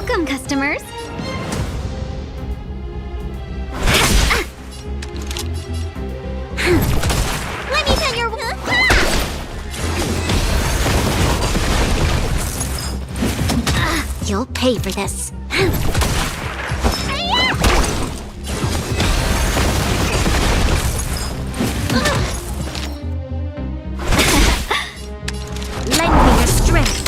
Welcome, customers. Let me tell your... You'll pay for this. Lend me your strength.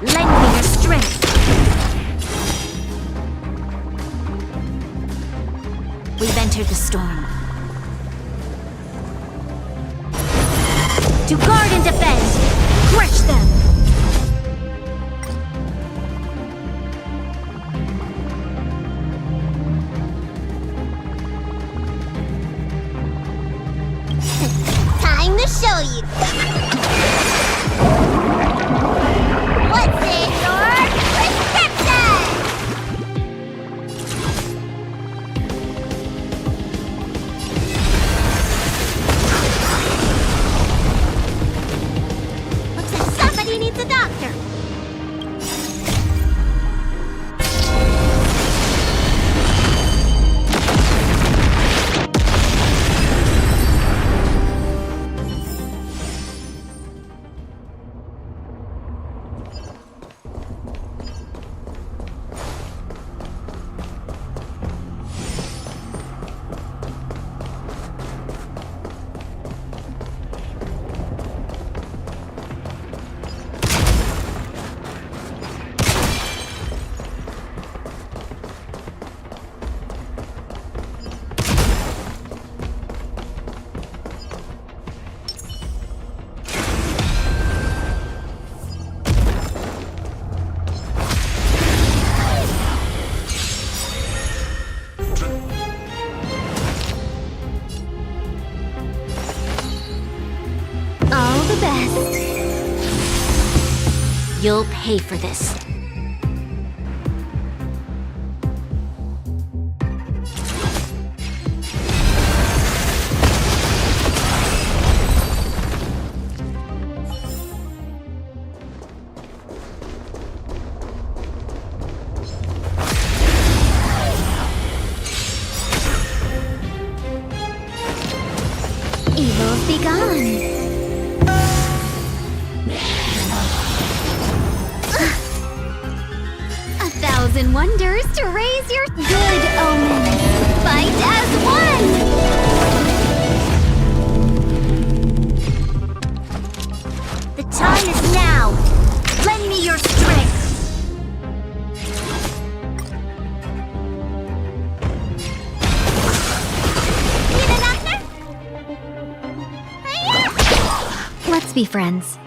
Lend me your strength. We've entered the storm. To guard and defend! Crush them! Time to show you! What's in your prescription? Looks like somebody needs a doctor. All the best. You'll pay for this. Evils be gone. 1,000 wonders to raise your good omens. Fight as one! The time is now. Lend me your strength. Need a doctor? Let's be friends.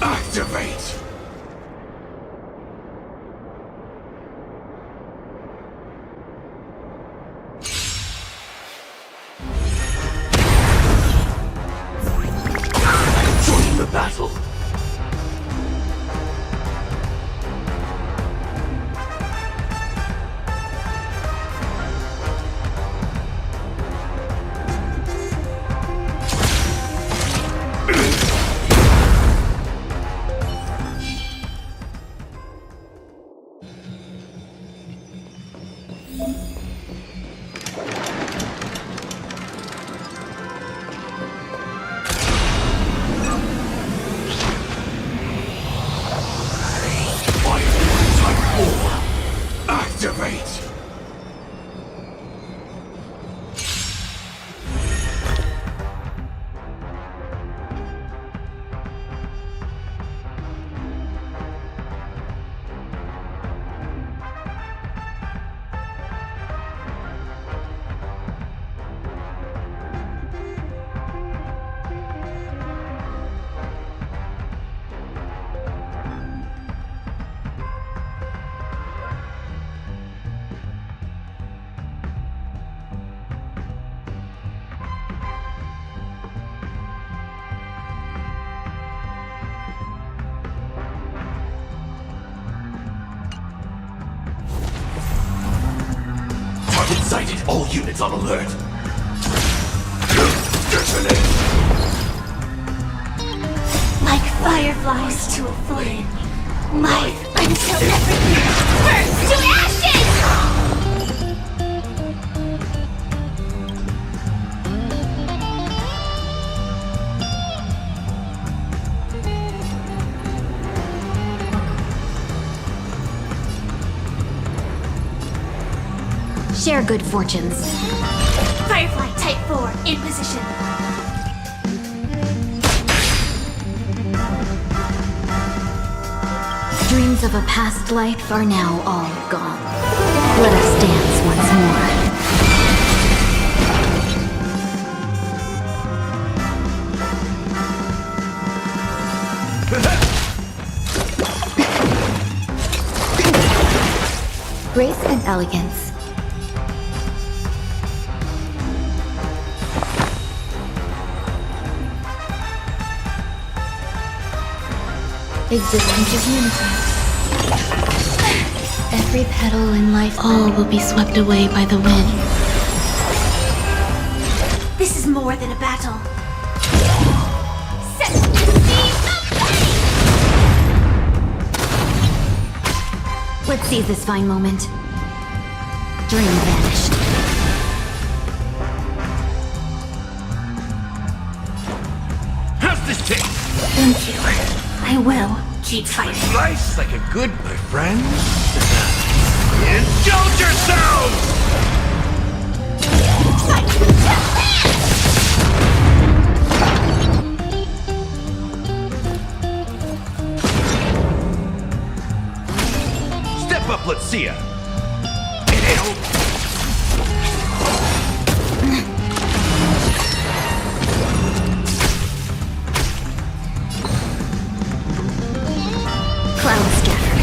Activate! Join the battle! Activate! Target sighted. All units on alert. Detonate! Like fireflies to a flame, life until everything burns to ashes! Share good fortunes. Firefly Type 4 in position. Dreams of a past life are now all gone. Let us dance once more. Grace and elegance. Existence is unity. Every petal in life, all will be swept away by the wind. This is more than a battle. Set the scene ablaze! Let's seize this fine moment. Dream vanished. How's this taste? Thank you. I will keep fighting. Slice like a good, my friend. Indulge yourselves! Step up, let's see ya. Inhale. Cloud scatter.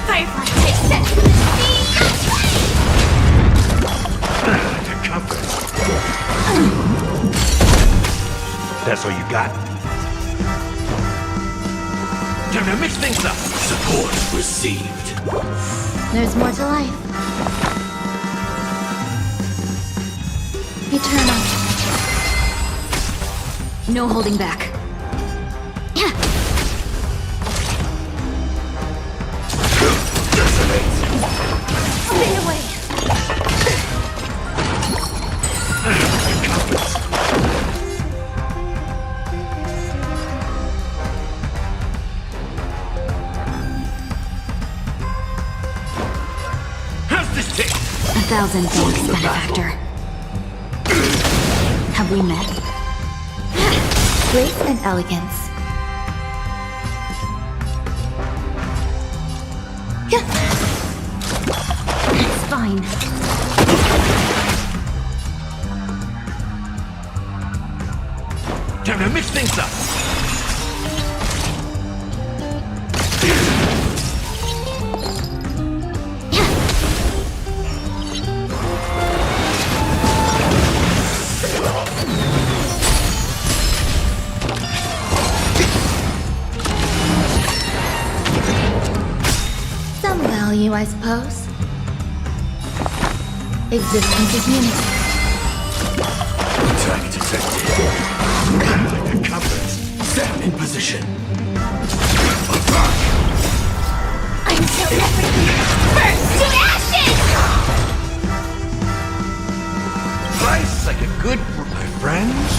Firefly type set for the scene. That's all you got? Time to mix things up. Support received. There's more to life. Eternal. No holding back. Yeah. Stay away. How's this taste? 1,000 thanks, benefactor. Have we met? Grace and elegance. It's fine. Time to mix things up. Some value, I suppose. Existence is unity. Attack detected. Compass. Set in position. Until everything burns to ashes! Slice like a good my friends.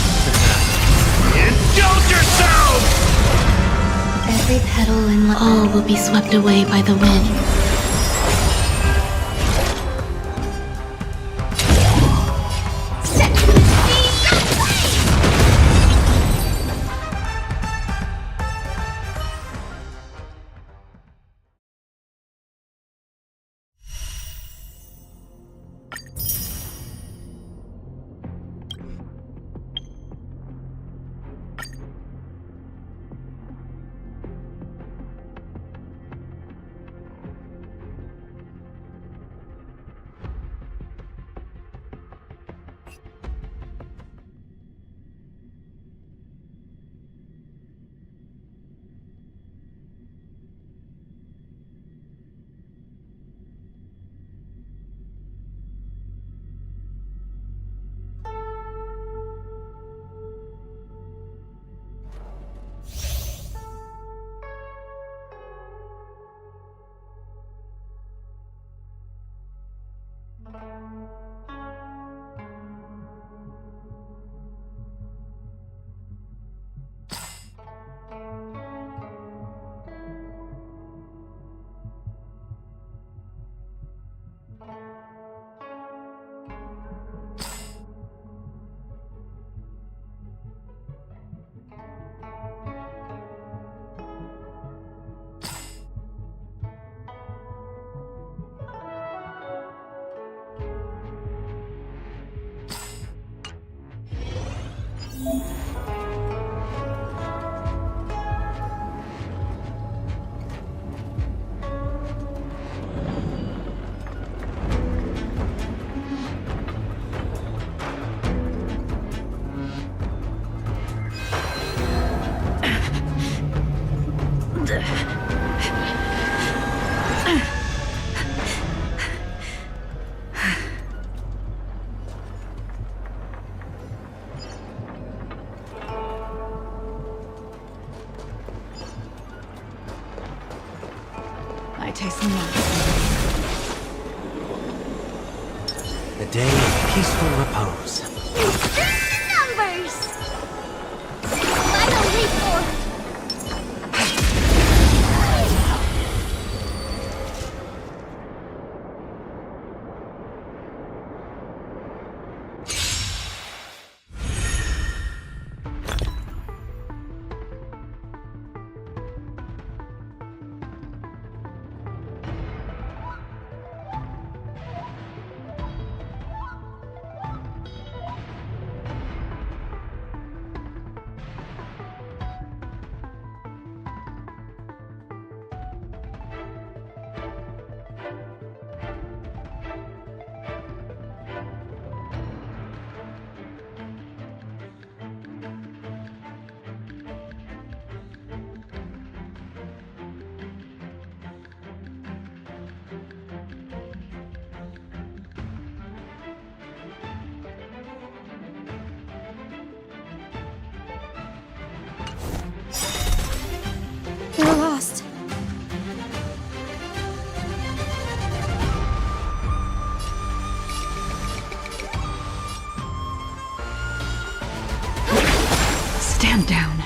Indulge yourself! Every petal in all will be swept away by the wind. Set the seas aflame! I taste the month. A day of peaceful repose. Numbers! Final report! Stand down.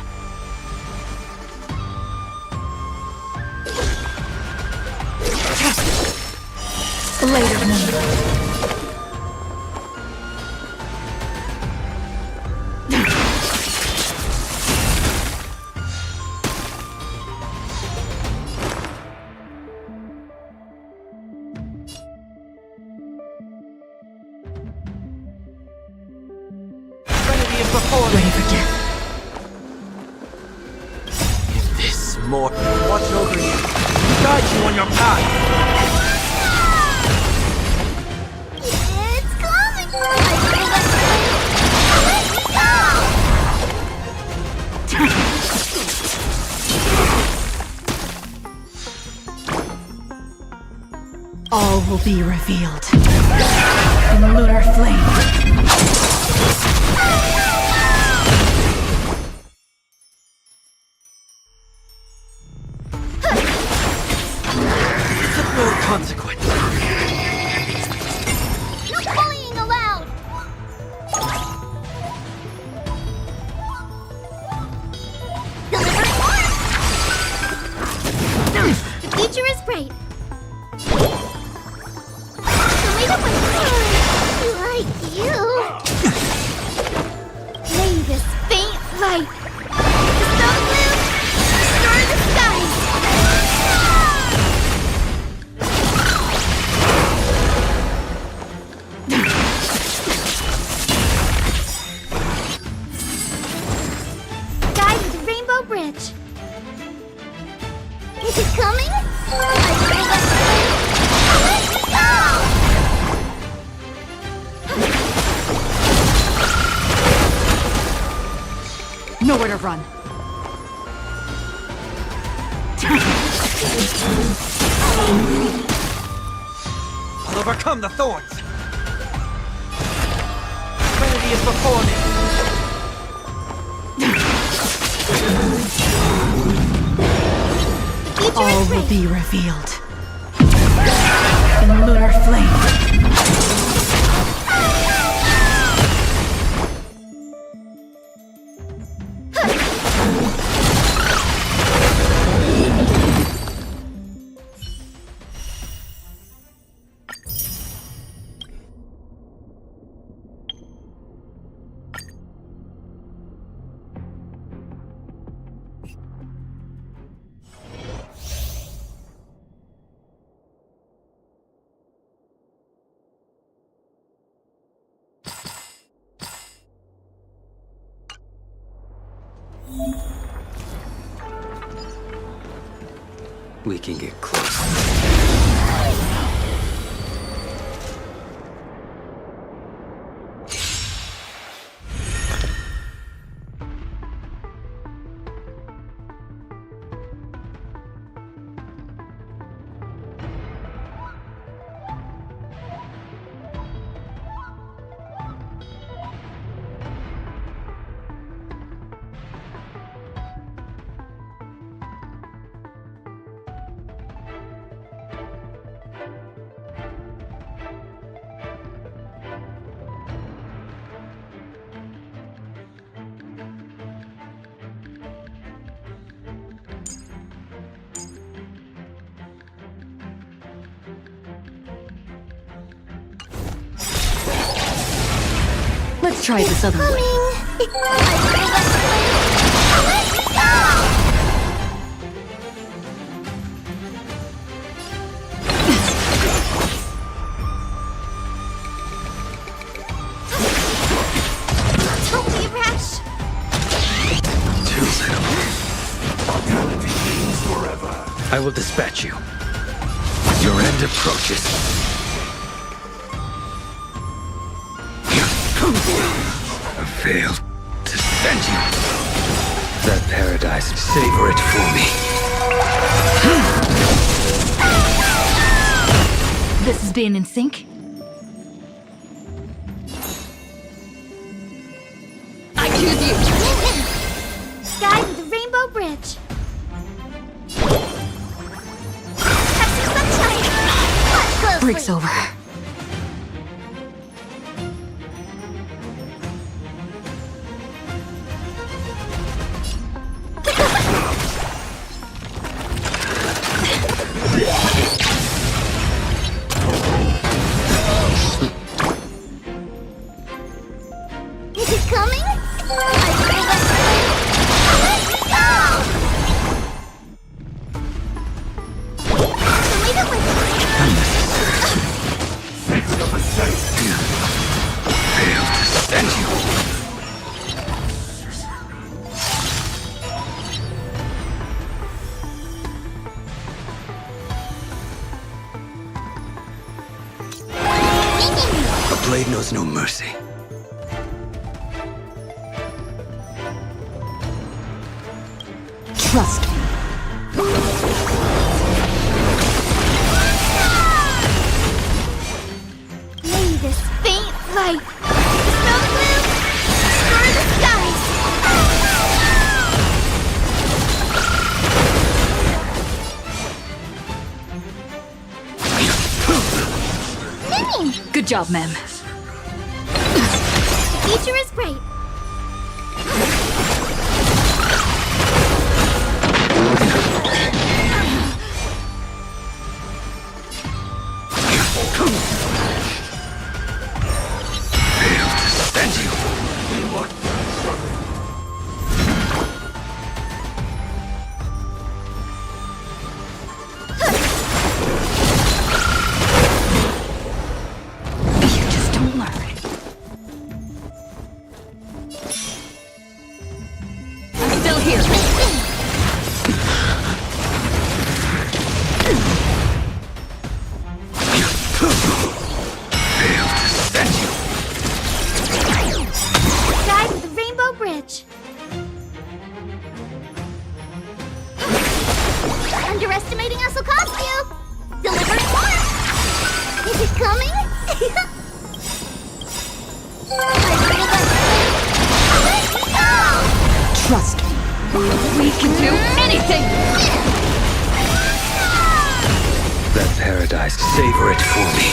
Later, Moon. Ready for death. If this more watch over you, guide you on your path. It's coming! All will be revealed in lunar flame. No consequence. No bullying allowed! Delivering order! The future is bright. The leader was like you. Lay this faint light. Dispel gloom, restore the skies. Guide with Rainbow Bridge. Is it coming? Nowhere to run. I'll overcome the thorns. Trinity is before me. All will be revealed in lunar flame. We can get close. Let's try this other way. Don't be rash. Too little. Fatality means forever. I will dispatch you. Your end approaches. I failed to send you. That paradise. Savor it for me. This is being in sync. I choose you. Guide with the Rainbow Bridge. Catch the sunshine. Watch closely. Break's over. blade knows no mercy. Trust me. May this faint light snow blue score the skies. Good job, ma'am. The future is bright. Stand you. What? You just don't learn. I'm still here. Stand you. Guide with the rainbow bridge. Underestimating us will cost you. Delivering more. Is it coming? Let's go! Trust me. We can do anything! That paradise, savor it for me.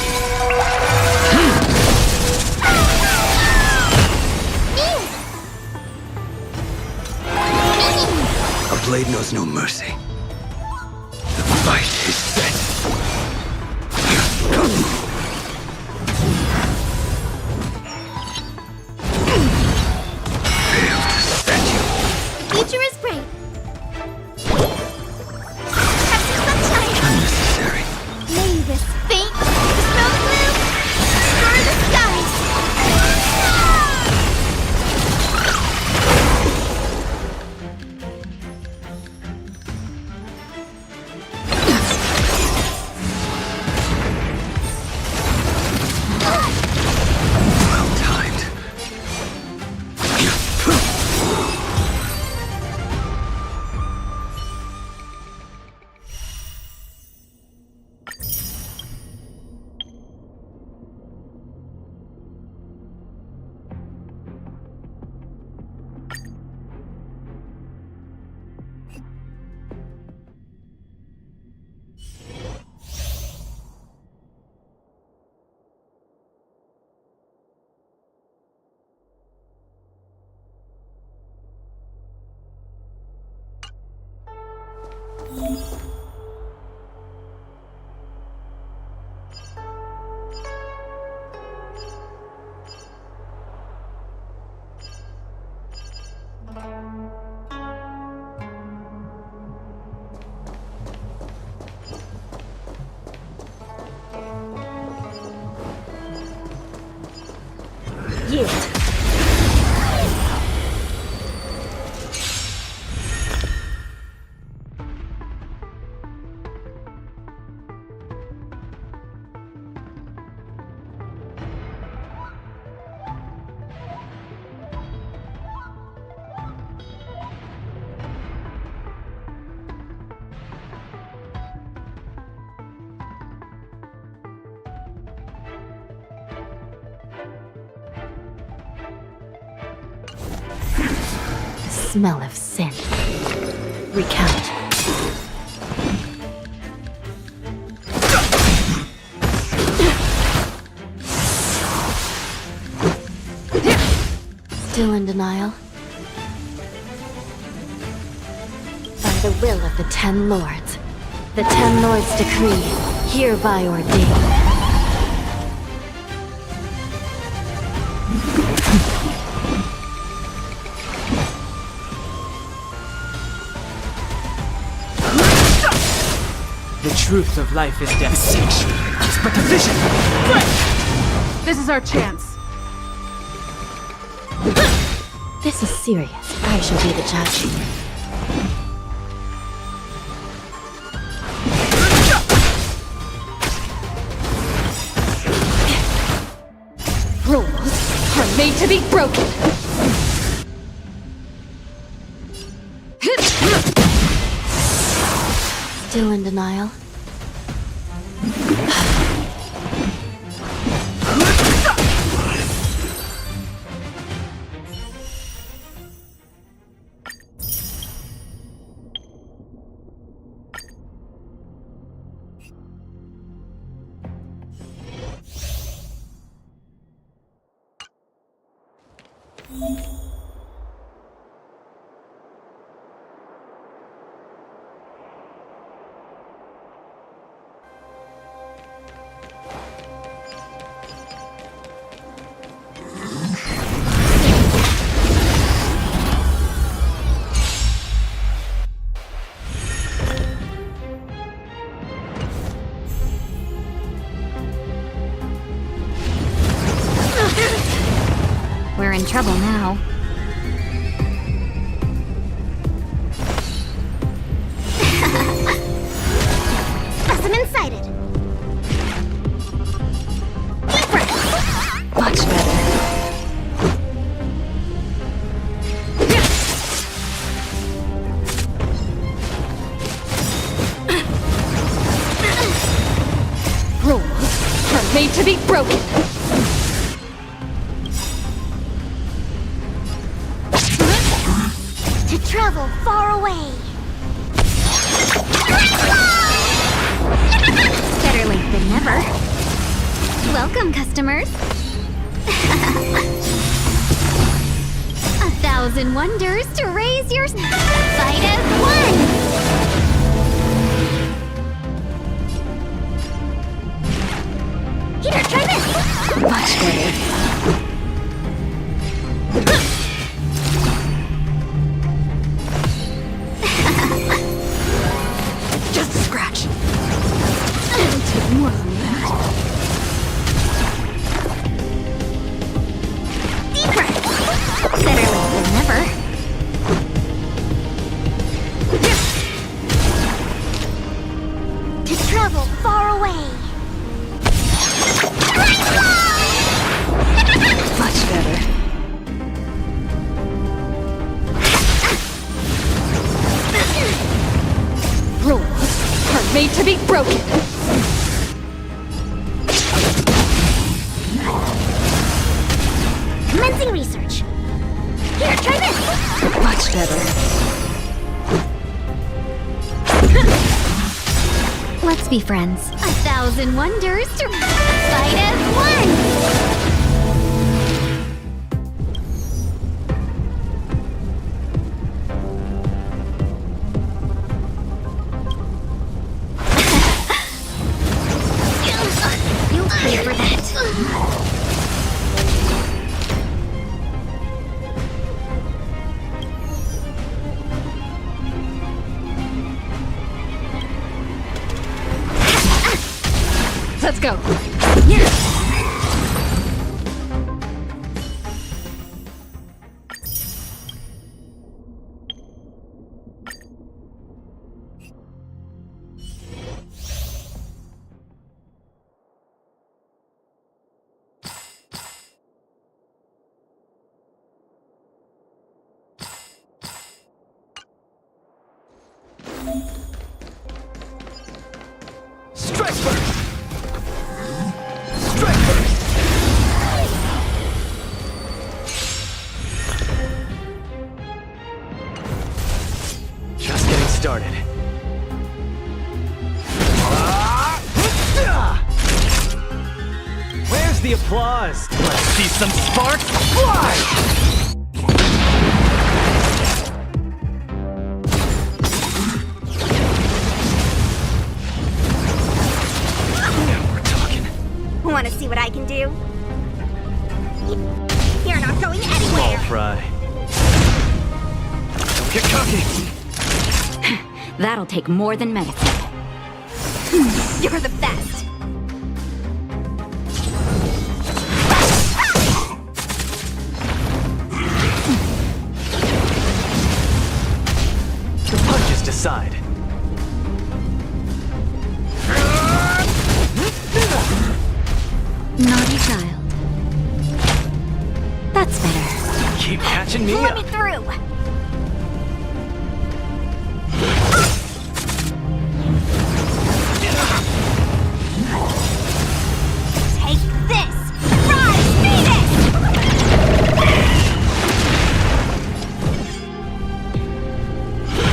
A blade knows no mercy. The fight is set. Fail to stand you. Future is bright. Have some sunshine. Unnecessary. May this faint snow blue score the skies. Well timed. Yield. Smell of sin. Recount. Still in denial? By the will of the 10 Lords. The 10 Lords decree, hereby ordained. The truth of life and death. It's but a vision. This is our chance. This is serious. I shall be the judge. Rules are made to be broken. Still in denial? We're in trouble now. Specimen sighted. Deep breath. Much better. Rules are made to be broken. To travel far away. Better late than never. Welcome, customers. 1,000 wonders to raise your fight as one. Here, try this. Much better. Just a scratch. It'll take more than that. Deep breath. Better late than never. To travel far away. Much better. Rules are made to be broken. Commencing research. Here, try this. Much better. Let's be friends. 1,000 wonders to fight as one. You'll pay for that. Let's go. Strike first! Strike first! Just getting started. Where's the applause? Let's see some sparks fly! Want to see what I can do? You're not going anywhere! Small fry. Don't get cocky! That'll take more than medicine. You're the best! The punches decide. Naughty child. That's better. Keep catching me Let up. me through! Take this! Rise, Venus!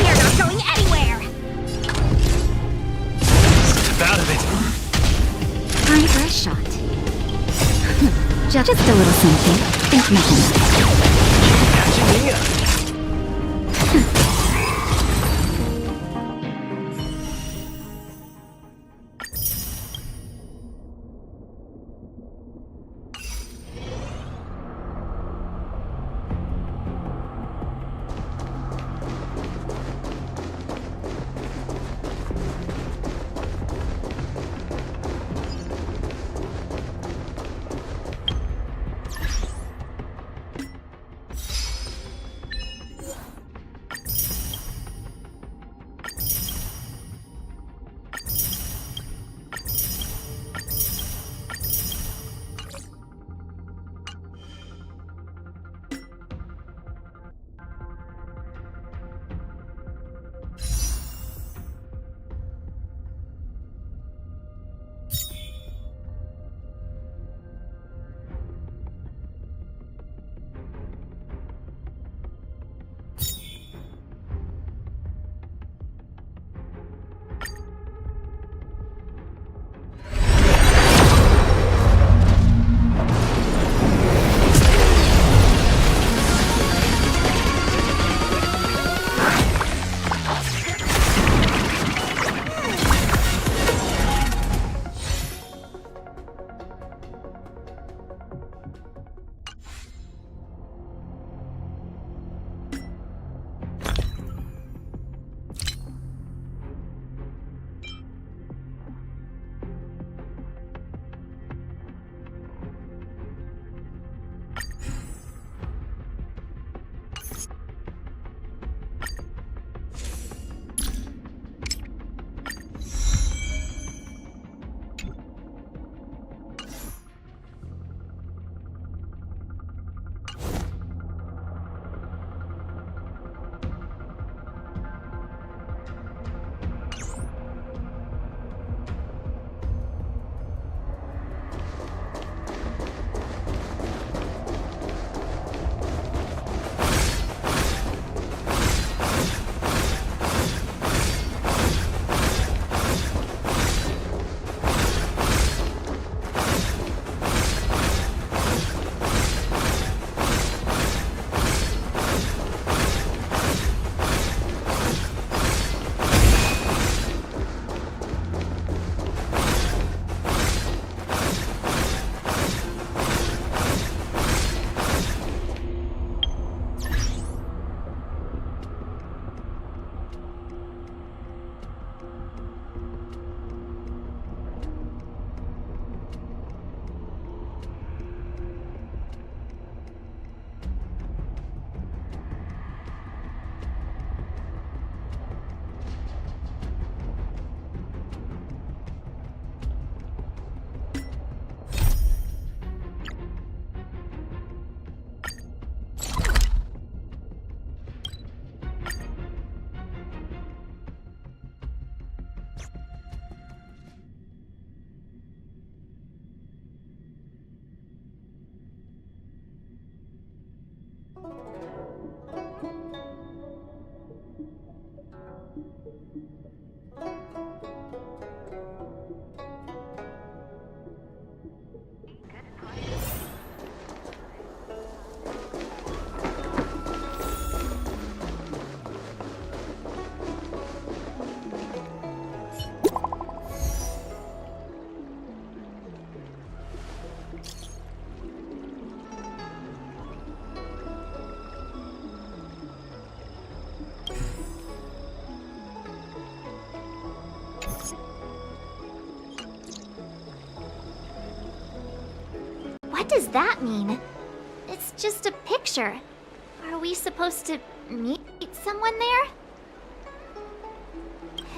You're not going anywhere! Step out of it. Time for a shot. Just a little something. Think nothing. Catching me up. What does that mean? It's just a picture. Are we supposed to meet someone there?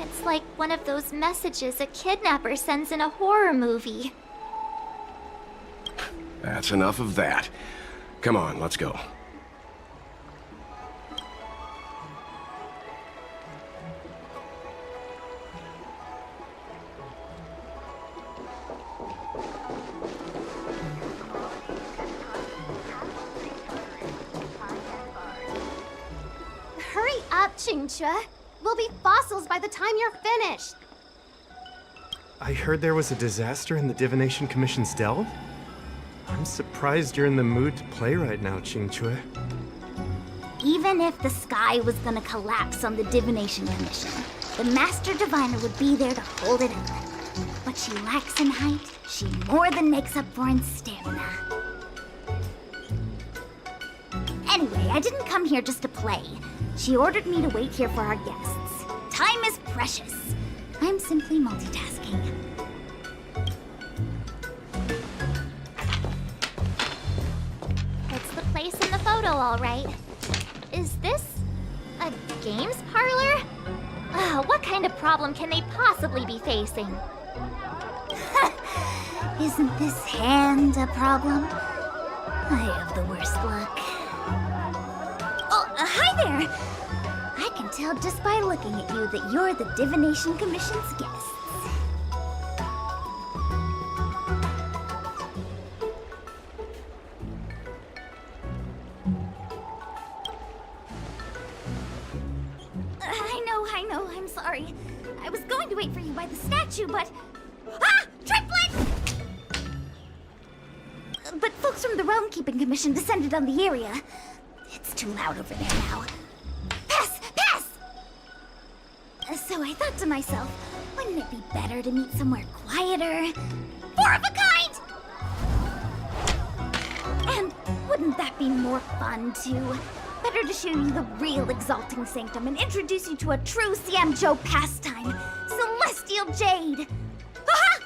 It's like one of those messages a kidnapper sends in a horror movie. That's enough of that. Come on, let's go. Hurry up, Qingque. We'll be fossils by the time you're finished. I heard there was a disaster in the Divination Commission's delve? I'm surprised you're in the mood to play right now, Qingque. Even if the sky was gonna collapse on the Divination Commission, the Master Diviner would be there to hold it up. What she lacks in height, she more than makes up for in stamina. Anyway, I didn't come here just to play. She ordered me to wait here for our guests. Time is precious. I'm simply multitasking. It's the place in the photo, all right. Is this a games parlor? What kind of problem can they possibly be facing? Isn't this hand a problem? I have the worst luck. Oh, hi there! I can tell just by looking at you that you're the Divination Commission's guests. I know, I'm sorry. I was going to wait for you by the statue, but... Ah! Triplet! But folks from the Realm Keeping Commission descended on the area. It's too loud over there now. Pass! Pass! So I thought to myself, wouldn't it be better to meet somewhere quieter? Four of a kind! And wouldn't that be more fun, too? Better to show you the real Exalting Sanctum and introduce you to a true Xianzhou pastime, Celestial Jade! Aha!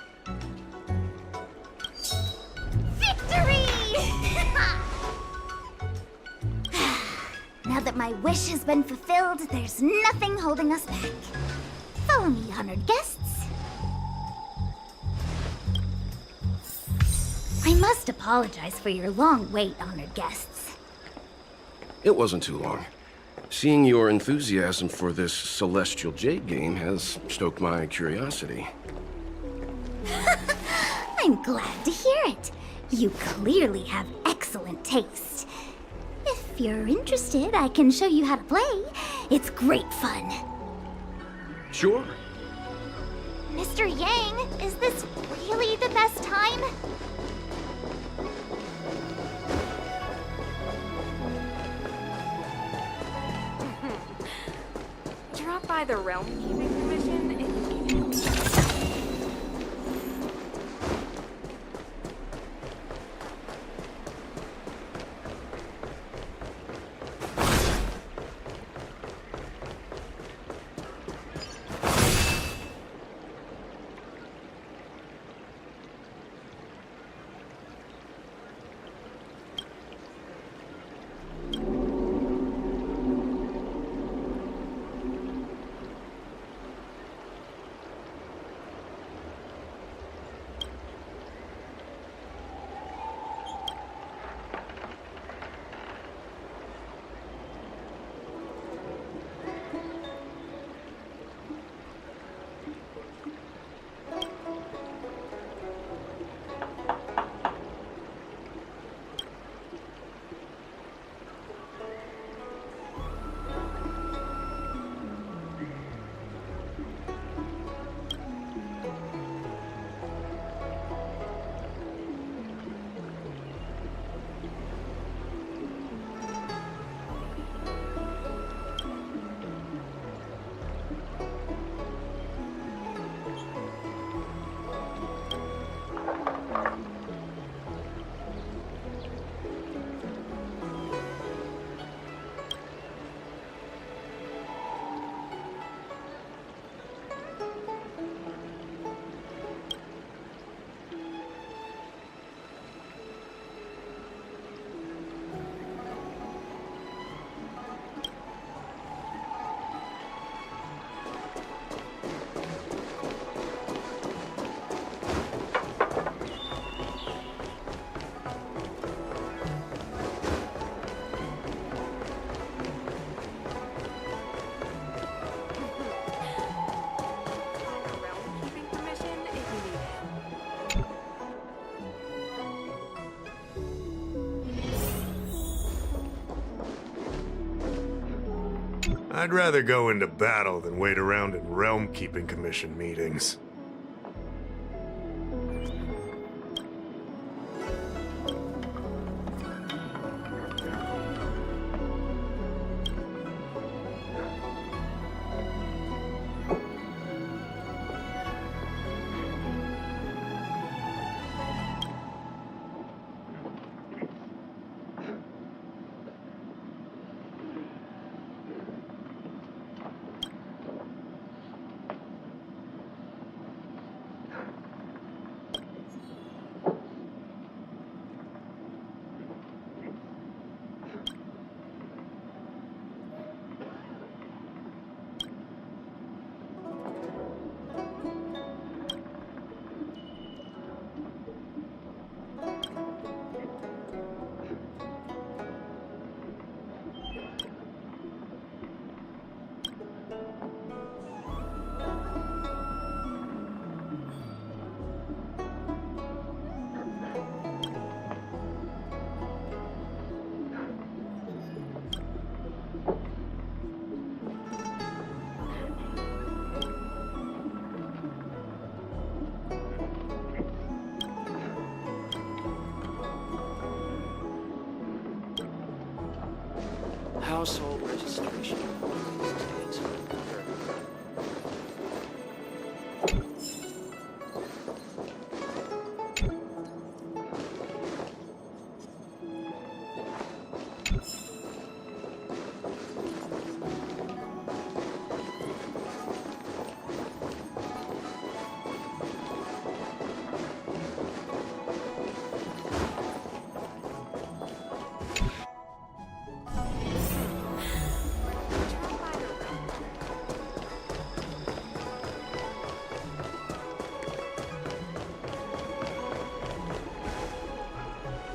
Victory! Now that my wish has been fulfilled, there's nothing holding us back. Follow me, honored guests. I must apologize for your long wait, honored guests. It wasn't too long. Seeing your enthusiasm for this Celestial Jade game has stoked my curiosity. I'm glad to hear it. You clearly have excellent taste. If you're interested, I can show you how to play. It's great fun. Sure. Mr. Yang, is this really the best time? Drop by the Realm Keeping Commission and I'd rather go into battle than wait around in Realm Keeping Commission meetings. Household registration.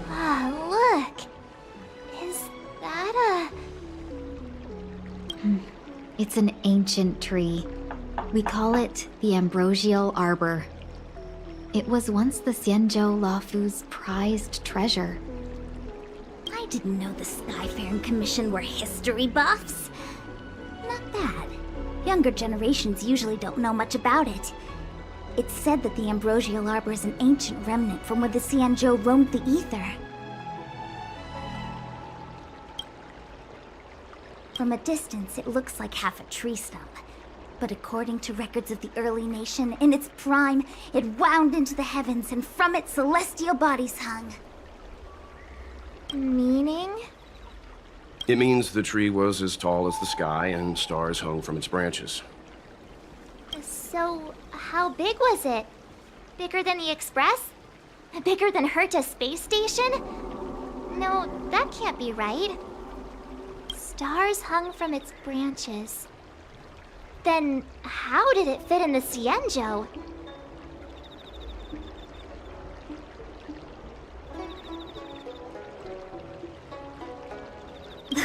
Ah, look! Is that It's an ancient tree. We call it the Ambrosial Arbor. It was once the Xianzhou Luofu's prized treasure. I didn't know the Skyfaring Commission were history buffs. Not bad. Younger generations usually don't know much about it. It's said that the Ambrosial Arbor is an ancient remnant from where the Xianzhou roamed the ether. From a distance, it looks like half a tree stump. But according to records of the early nation, in its prime, it wound into the heavens and from it celestial bodies hung. meaning? It means the tree was as tall as the sky and stars hung from its branches. So, how big was it? Bigger than the Express? Bigger than Herta Space Station? No, that can't be right. Stars hung from its branches. Then, how did it fit in the Xianzhou?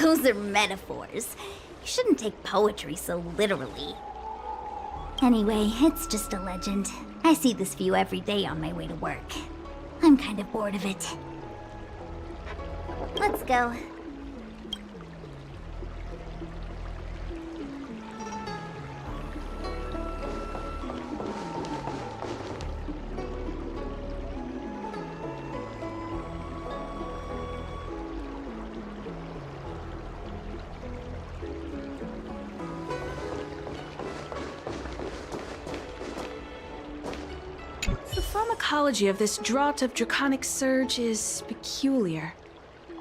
Those are metaphors. You shouldn't take poetry so literally. Anyway, it's just a legend. I see this view every day on my way to work. I'm kind of bored of it. Let's go. The pharmacology of this draught of draconic surge is peculiar.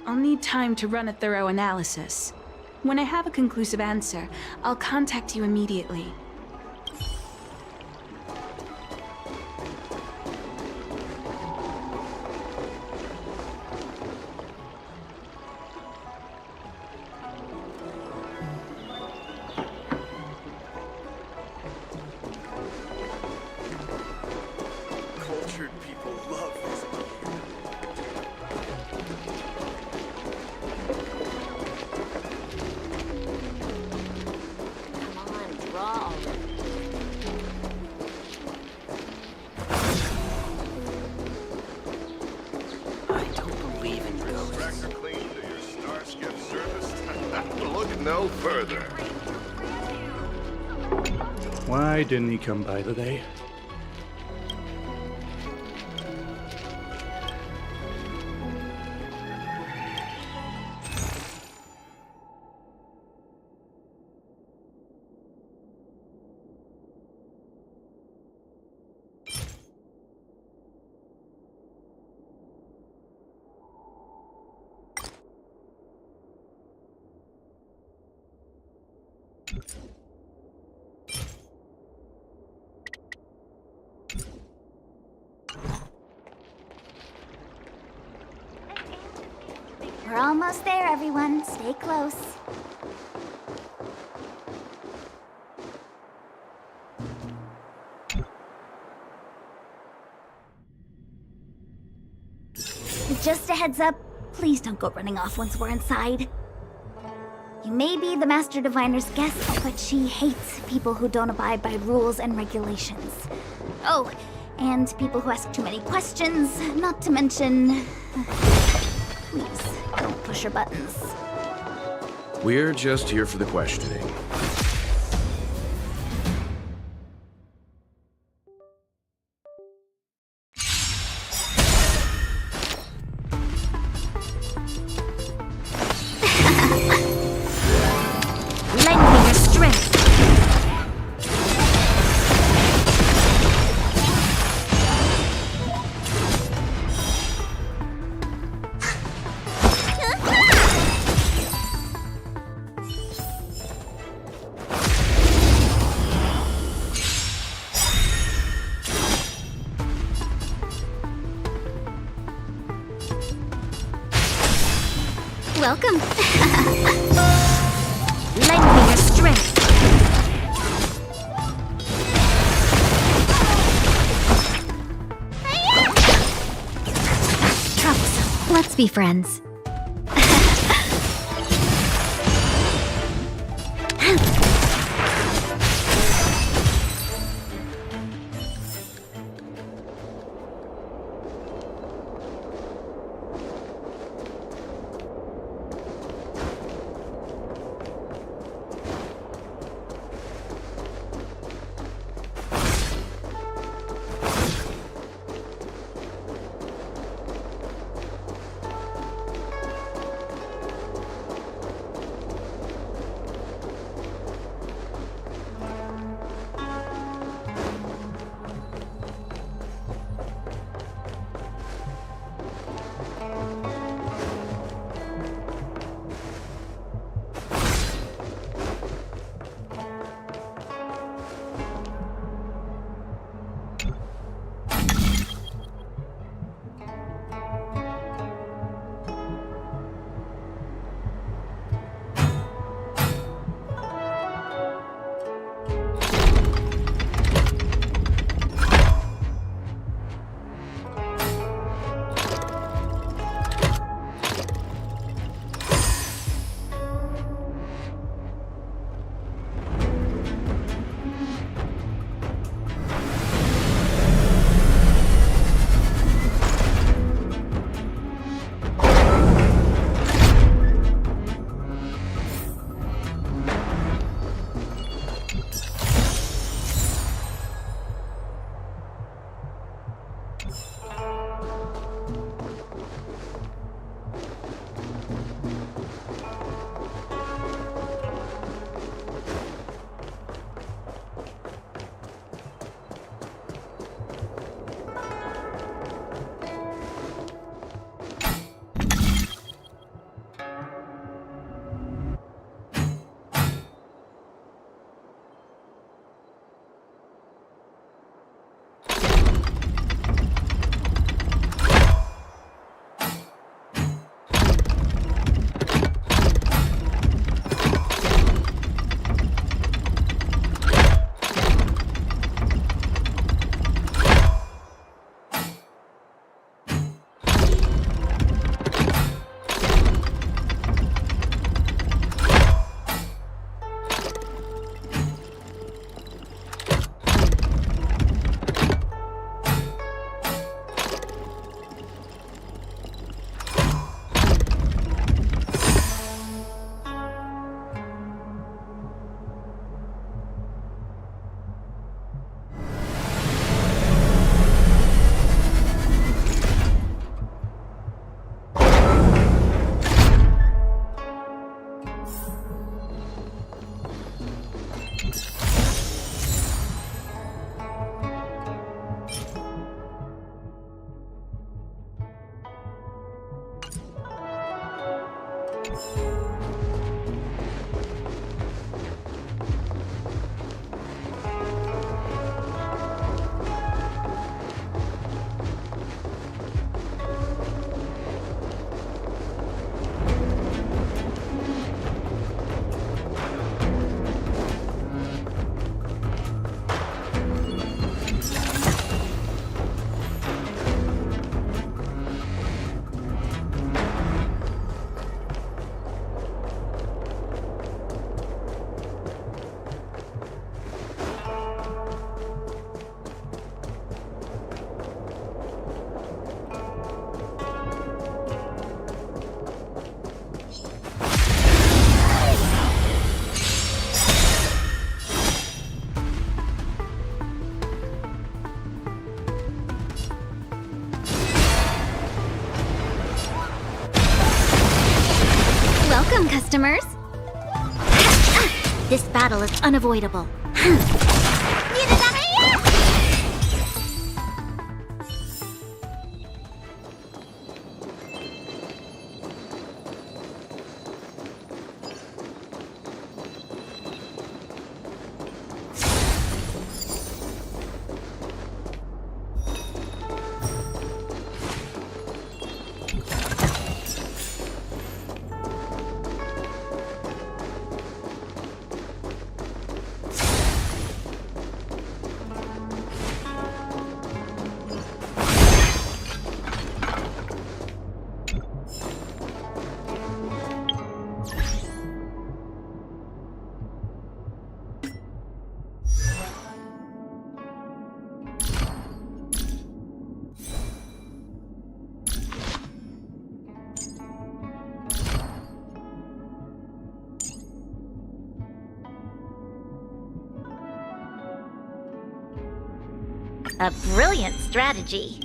I'll need time to run a thorough analysis. When I have a conclusive answer, I'll contact you immediately. Cultured people love this beer. Come on, draw. I don't believe in ghosts. Record clean to your Starship service? Look no further. Why didn't he come by today? We're almost there, everyone. Stay close. Just a heads up, please don't go running off once we're inside. You may be the Master Diviner's guest, but she hates people who don't abide by rules and regulations. Oh, and people who ask too many questions, not to mention... Please, don't push her buttons. We're just here for the questioning. Lend me your strength. Welcome. Lend me your strength. Troublesome. Let's be friends. Welcome, customers. This battle is unavoidable. A brilliant strategy.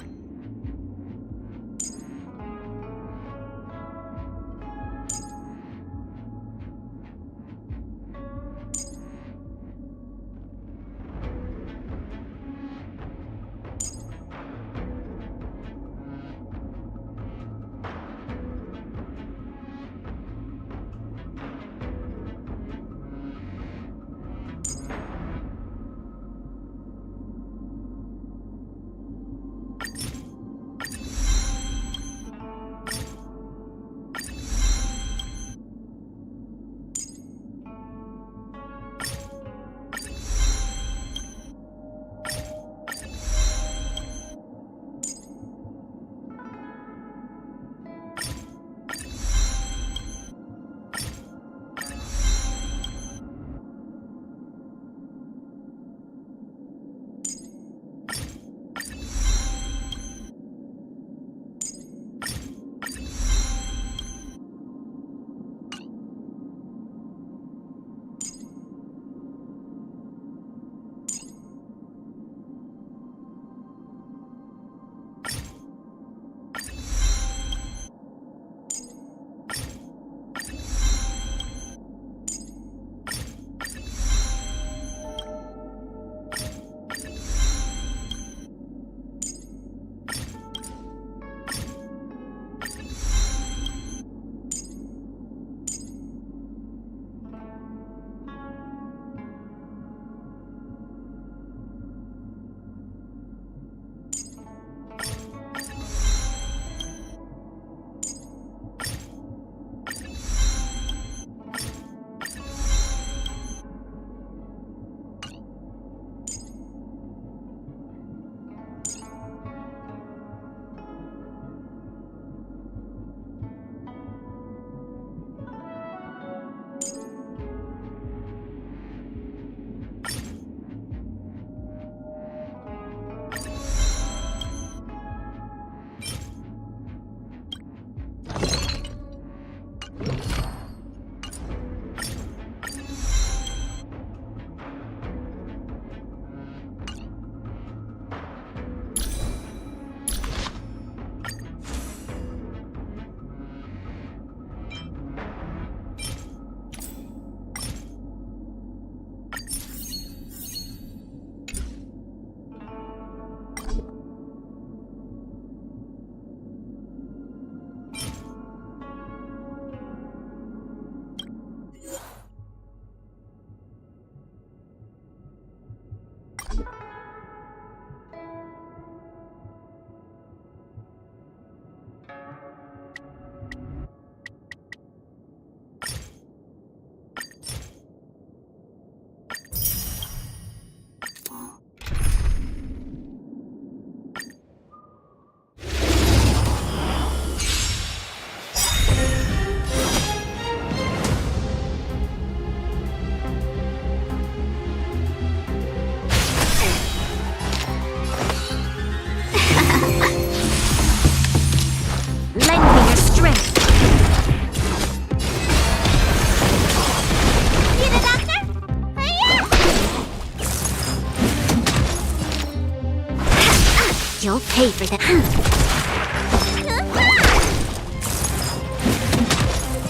pay for that.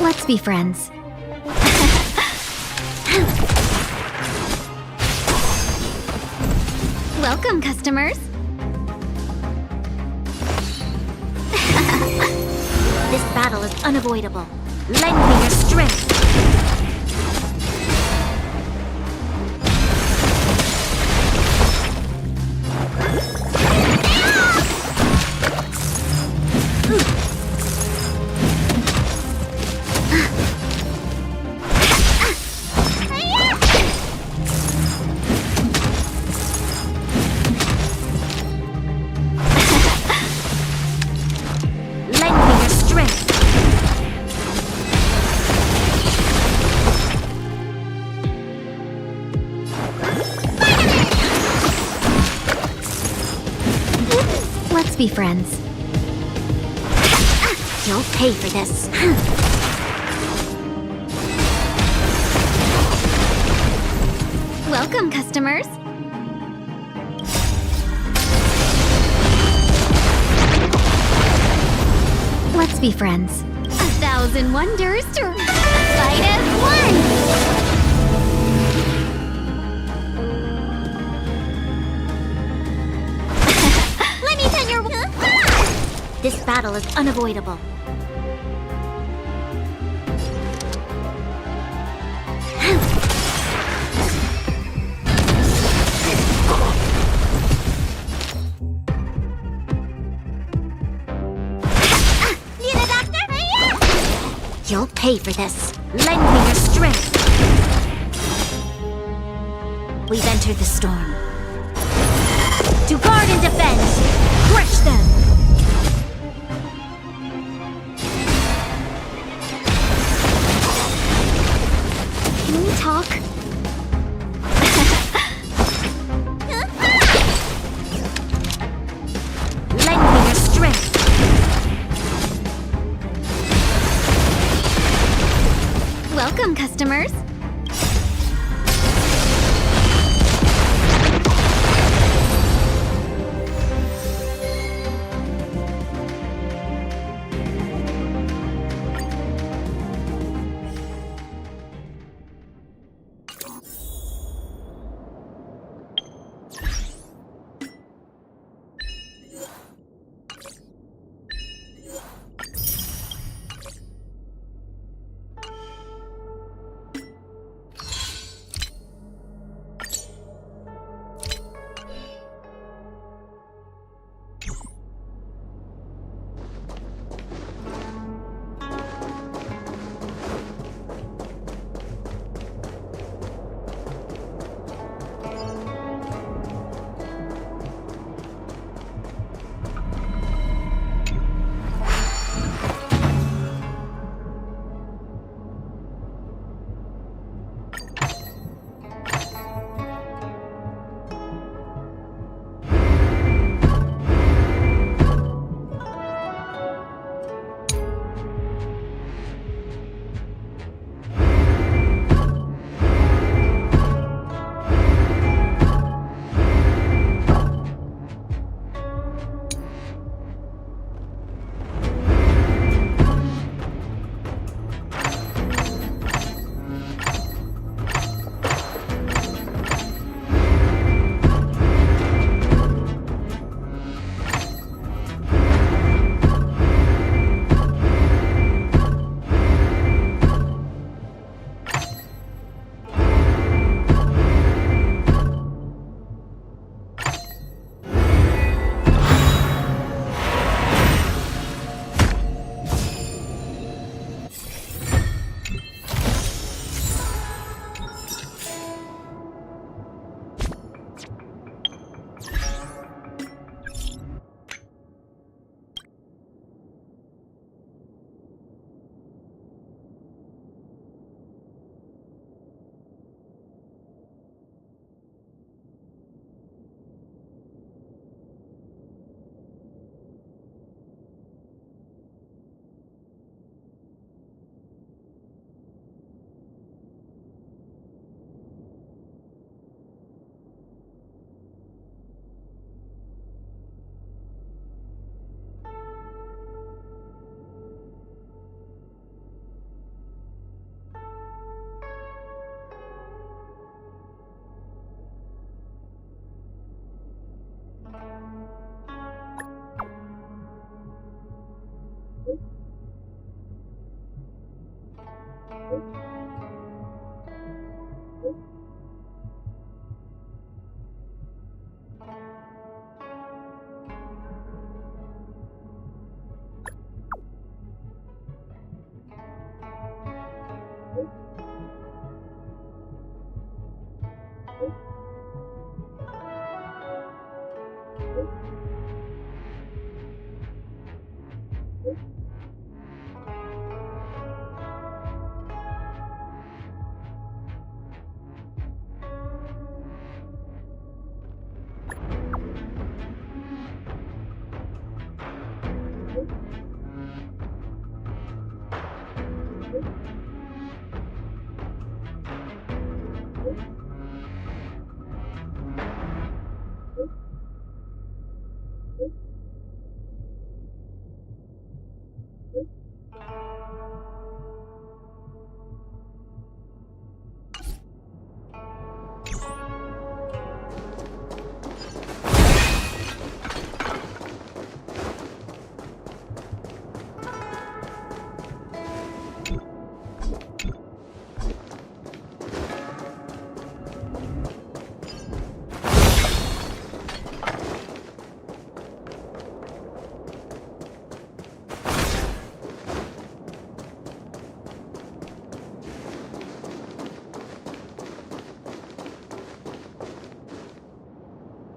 Let's be friends. Welcome, customers. This battle is unavoidable. Lend me your strength. Lend me your strength. Let's be friends. You'll pay for this. Welcome, customers. Let's be friends. 1,000 wonders to fight as one! Let me tell your... This battle is unavoidable. You'll pay for this. Lend me your strength. We've entered the storm. To guard and defend! Crush them! Can we talk? Lend me your strength. Welcome, customers.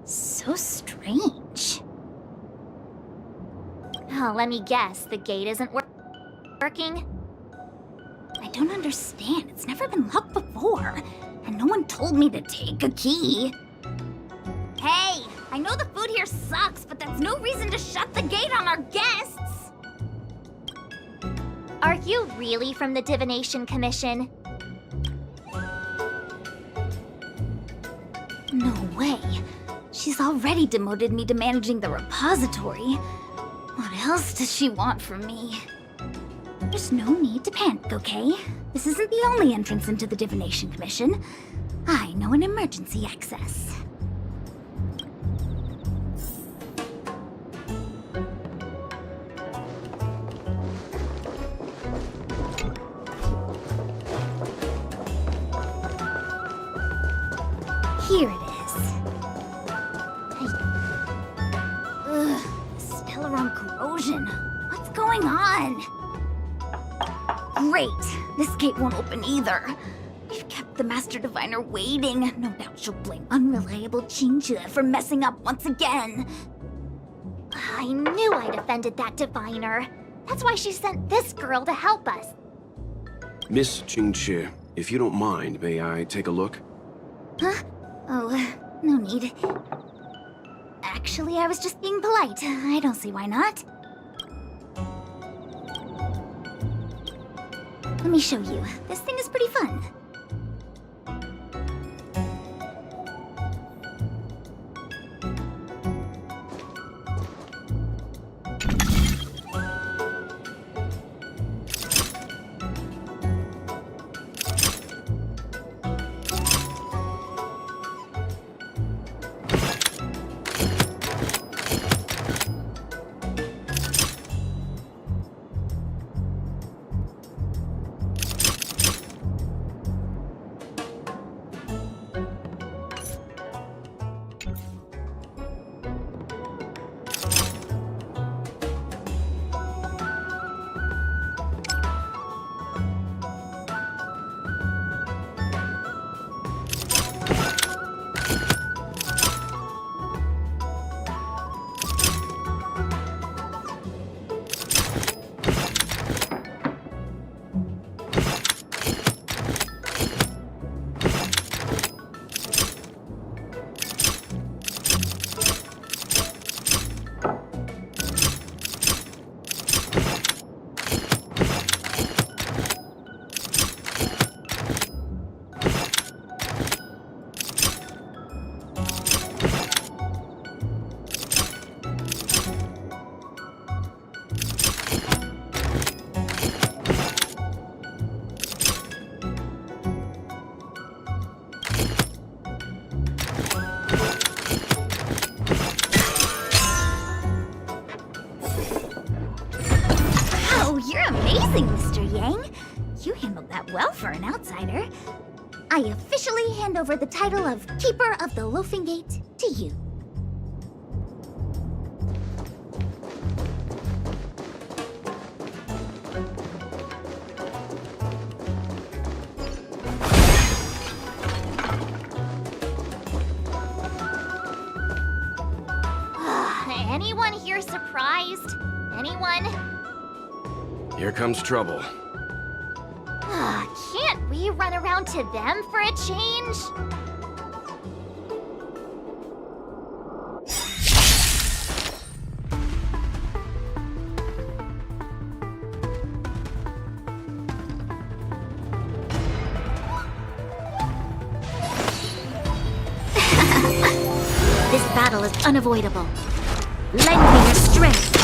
So strange. Oh, let me guess, the gate isn't working? I don't understand. It's never been locked before. And no one told me to take a key. Hey, I know the food here sucks, but that's no reason to shut the gate on our guests. Are you really from the Divination Commission? No way. She's already demoted me to managing the repository. What else does she want from me? There's no need to panic, okay? This isn't the only entrance into the Divination Commission. I know an emergency access. Here it is. Ugh, Stellaron corrosion. What's going on? Great. This gate won't open either. We've kept the Master Diviner waiting. No doubt she'll blame unreliable Chinchilla for messing up once again. I knew I'd offended that Diviner. That's why she sent this girl to help us. Miss Qingqi, if you don't mind, may I take a look? Huh? Oh, no need. Actually, I was just being polite. I don't see why not. Let me show you. This thing is pretty fun. Amazing, Mr. Yang. You handled that well for an outsider. I officially hand over the title of Keeper of the Loafing Gate to you. Anyone here surprised? Anyone? Here comes trouble. Can't we run around to them for a change? This battle is unavoidable. Lend me your strength.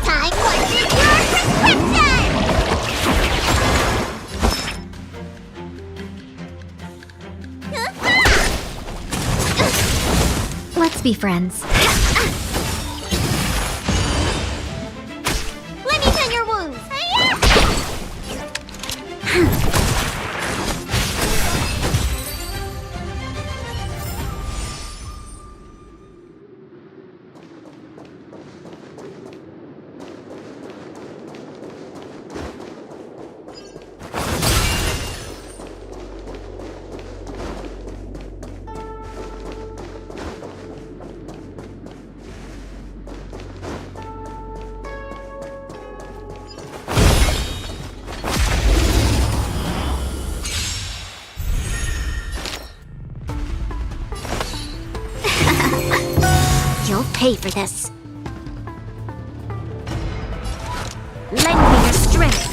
Time for your prescription! Let's be friends. Let me tend your wounds. You'll pay for this. Lend me your strength.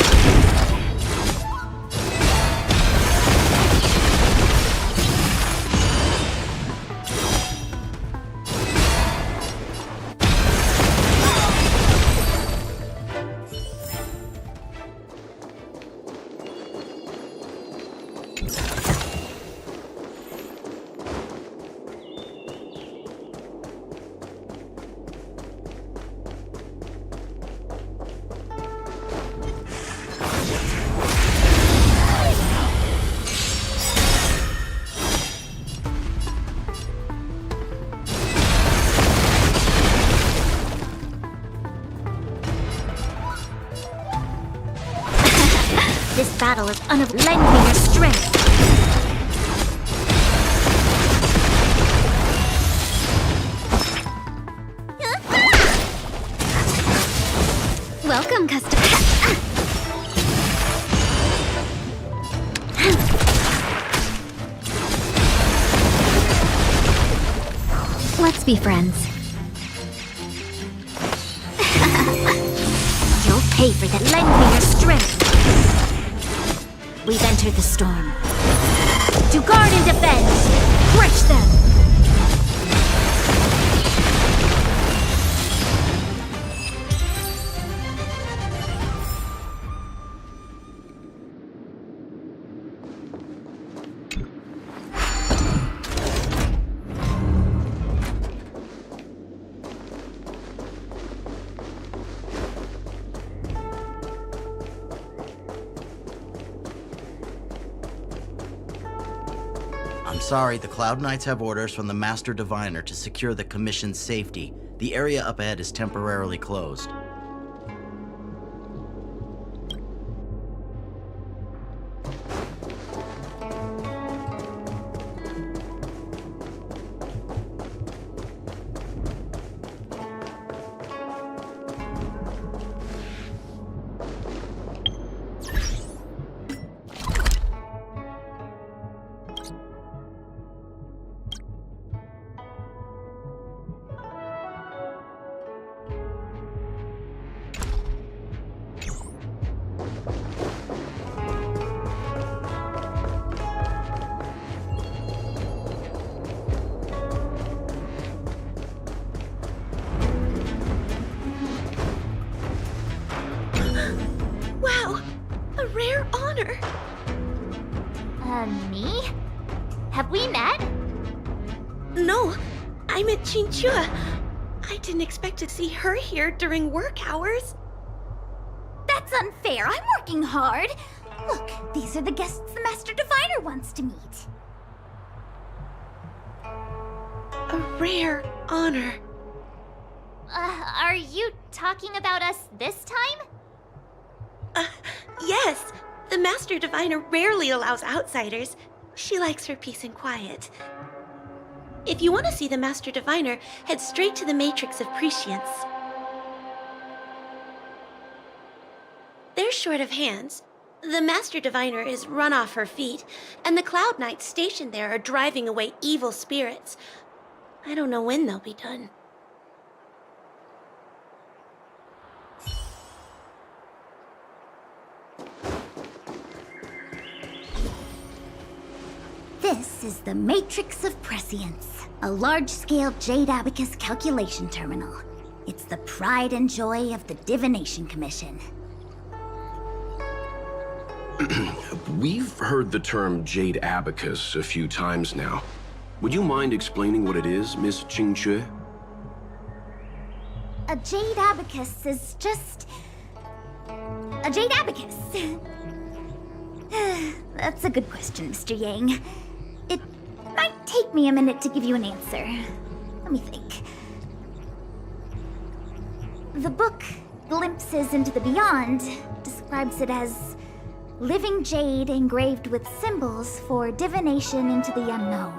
This battle is unavoidable. Lend me your strength. Welcome, customer. Let's be friends. You'll pay for that. Lend me your strength. We've entered the storm. To guard and defend! Crush them! I'm sorry, the Cloud Knights have orders from the Master Diviner to secure the Commission's safety. The area up ahead is temporarily closed. me? Have we met? No, I met Chinchua. I didn't expect to see her here during work hours. That's unfair. I'm working hard. Look, these are the guests the Master Diviner wants to meet. A rare honor. Are you talking about us this time? Yes. The Master Diviner rarely allows outsiders. She likes her peace and quiet. If you want to see the Master Diviner, head straight to the Matrix of Prescience. They're short of hands. The Master Diviner is run off her feet, and the Cloud Knights stationed there are driving away evil spirits. I don't know when they'll be done. This is the Matrix of Prescience, a large-scale Jade Abacus calculation terminal. It's the pride and joy of the Divination Commission. We've heard the term Jade Abacus a few times now. Would you mind explaining what it is, Miss Qingque? A Jade Abacus is just... a Jade Abacus. That's a good question, Mr. Yang. It might take me a minute to give you an answer. Let me think. The book, Glimpses into the Beyond, describes it as living jade engraved with symbols for divination into the unknown.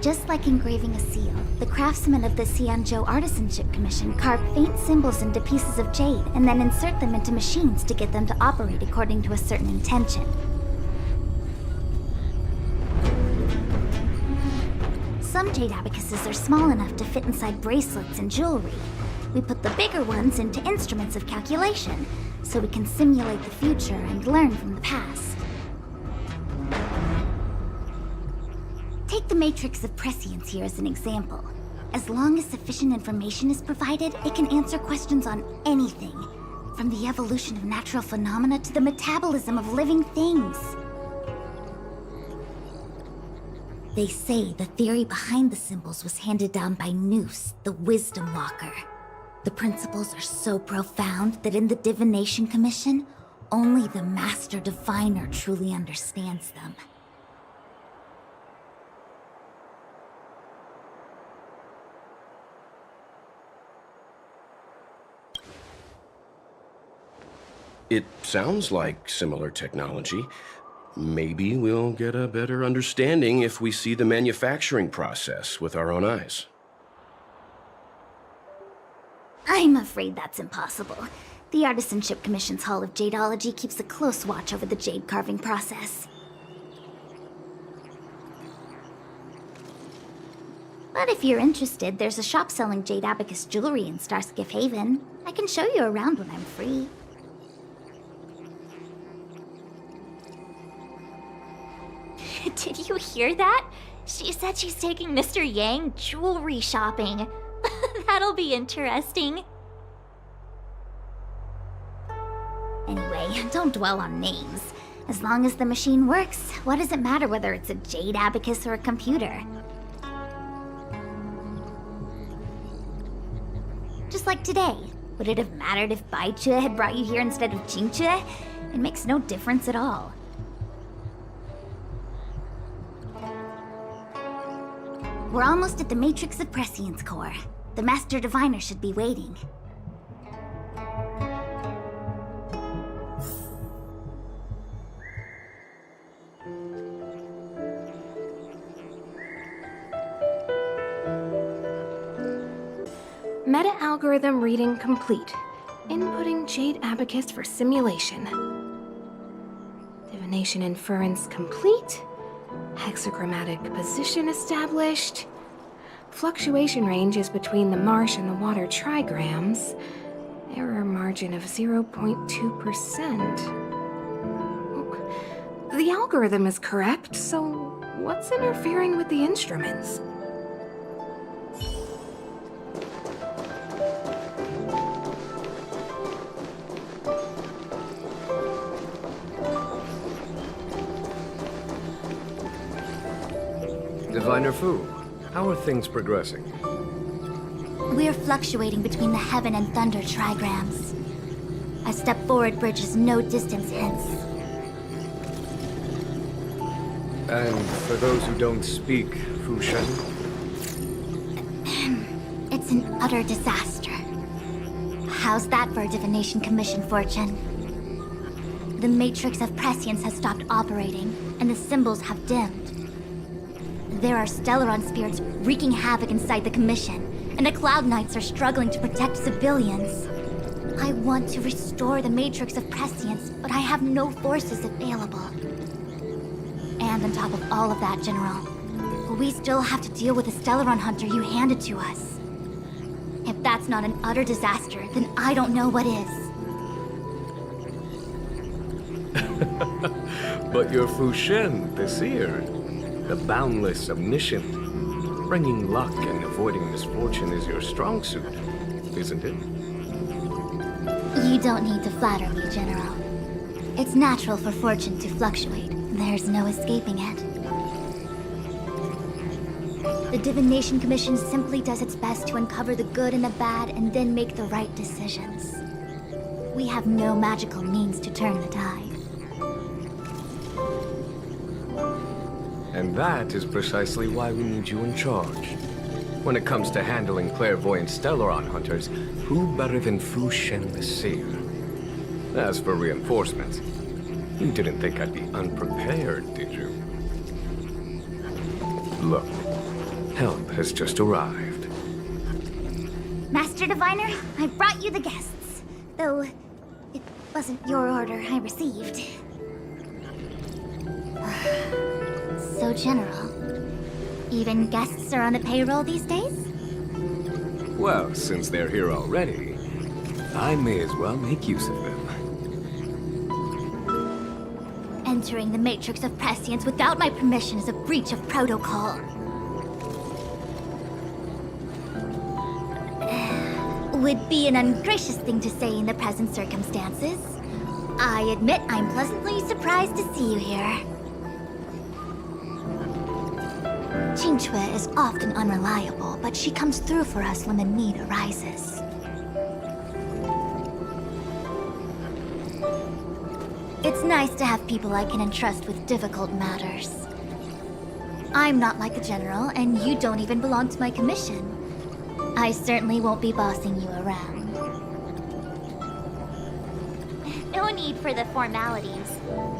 Just like engraving a seal, the craftsmen of the Xianzhou Artisanship Commission carve faint symbols into pieces of jade and then insert them into machines to get them to operate according to a certain intention. Some jade abacuses are small enough to fit inside bracelets and jewelry. We put the bigger ones into instruments of calculation, so we can simulate the future and learn from the past. Take the Matrix of Prescience here as an example. As long as sufficient information is provided, it can answer questions on anything, from the evolution of natural phenomena to the metabolism of living things. They say the theory behind the symbols was handed down by Noose, the Wisdom Walker. The principles are so profound that in the Divination Commission, only the Master Diviner truly understands them. It sounds like similar technology. Maybe we'll get a better understanding if we see the manufacturing process with our own eyes. I'm afraid that's impossible. The Artisanship Commission's Hall of Jadeology keeps a close watch over the jade carving process. But if you're interested, there's a shop selling Jade Abacus jewelry in Starskiff Haven. I can show you around when I'm free. Did you hear that? She said she's taking Mr. Yang jewelry shopping. That'll be interesting. Anyway, don't dwell on names. As long as the machine works, what does it matter whether it's a Jade Abacus or a computer? Just like today. Would it have mattered if Baichue had brought you here instead of Qingchue? It makes no difference at all. We're almost at the Matrix of Prescience core. The Master Diviner should be waiting. Meta-algorithm reading complete. Inputting Jade Abacus for simulation. Divination inference complete. Hexagrammatic position established. Fluctuation range is between the marsh and the water trigrams. Error margin of 0.2%. The algorithm is correct, so what's interfering with the instruments? Diviner Fu, how are things progressing? We're fluctuating between the Heaven and Thunder trigrams. A step forward bridges no distance hence. And for those who don't speak Fu Shen? It's an utter disaster. How's that for a Divination Commission fortune? The Matrix of Prescience has stopped operating, and the symbols have dimmed. There are Stellaron spirits wreaking havoc inside the Commission, and the Cloud Knights are struggling to protect civilians. I want to restore the Matrix of Prescience, but I have no forces available. And on top of all of that, General, we still have to deal with the Stellaron Hunter you handed to us. If that's not an utter disaster, then I don't know what is. But you're Fu Shen, the seer, the boundless, omniscient. Bringing luck and avoiding misfortune is your strong suit, isn't it? You don't need to flatter me, General. It's natural for fortune to fluctuate. There's no escaping it. The Divination Commission simply does its best to uncover the good and the bad and then make the right decisions. We have no magical means to turn the tide. And that is precisely why we need you in charge. When it comes to handling clairvoyant Stellaron hunters, who better than Fu Shen the Seer? As for reinforcements, you didn't think I'd be unprepared, did you? Look, help has just arrived. Master Diviner, I brought you the guests. Though, it wasn't your order I received. So, General, even guests are on the payroll these days? Well, since they're here already, I may as well make use of them. Entering the Matrix of Prescience without my permission is a breach of protocol. Would be an ungracious thing to say in the present circumstances. I admit I'm pleasantly surprised to see you here. Qingque is often unreliable, but she comes through for us when the need arises. It's nice to have people I can entrust with difficult matters. I'm not like the General, and you don't even belong to my commission. I certainly won't be bossing you around. No need for the formalities.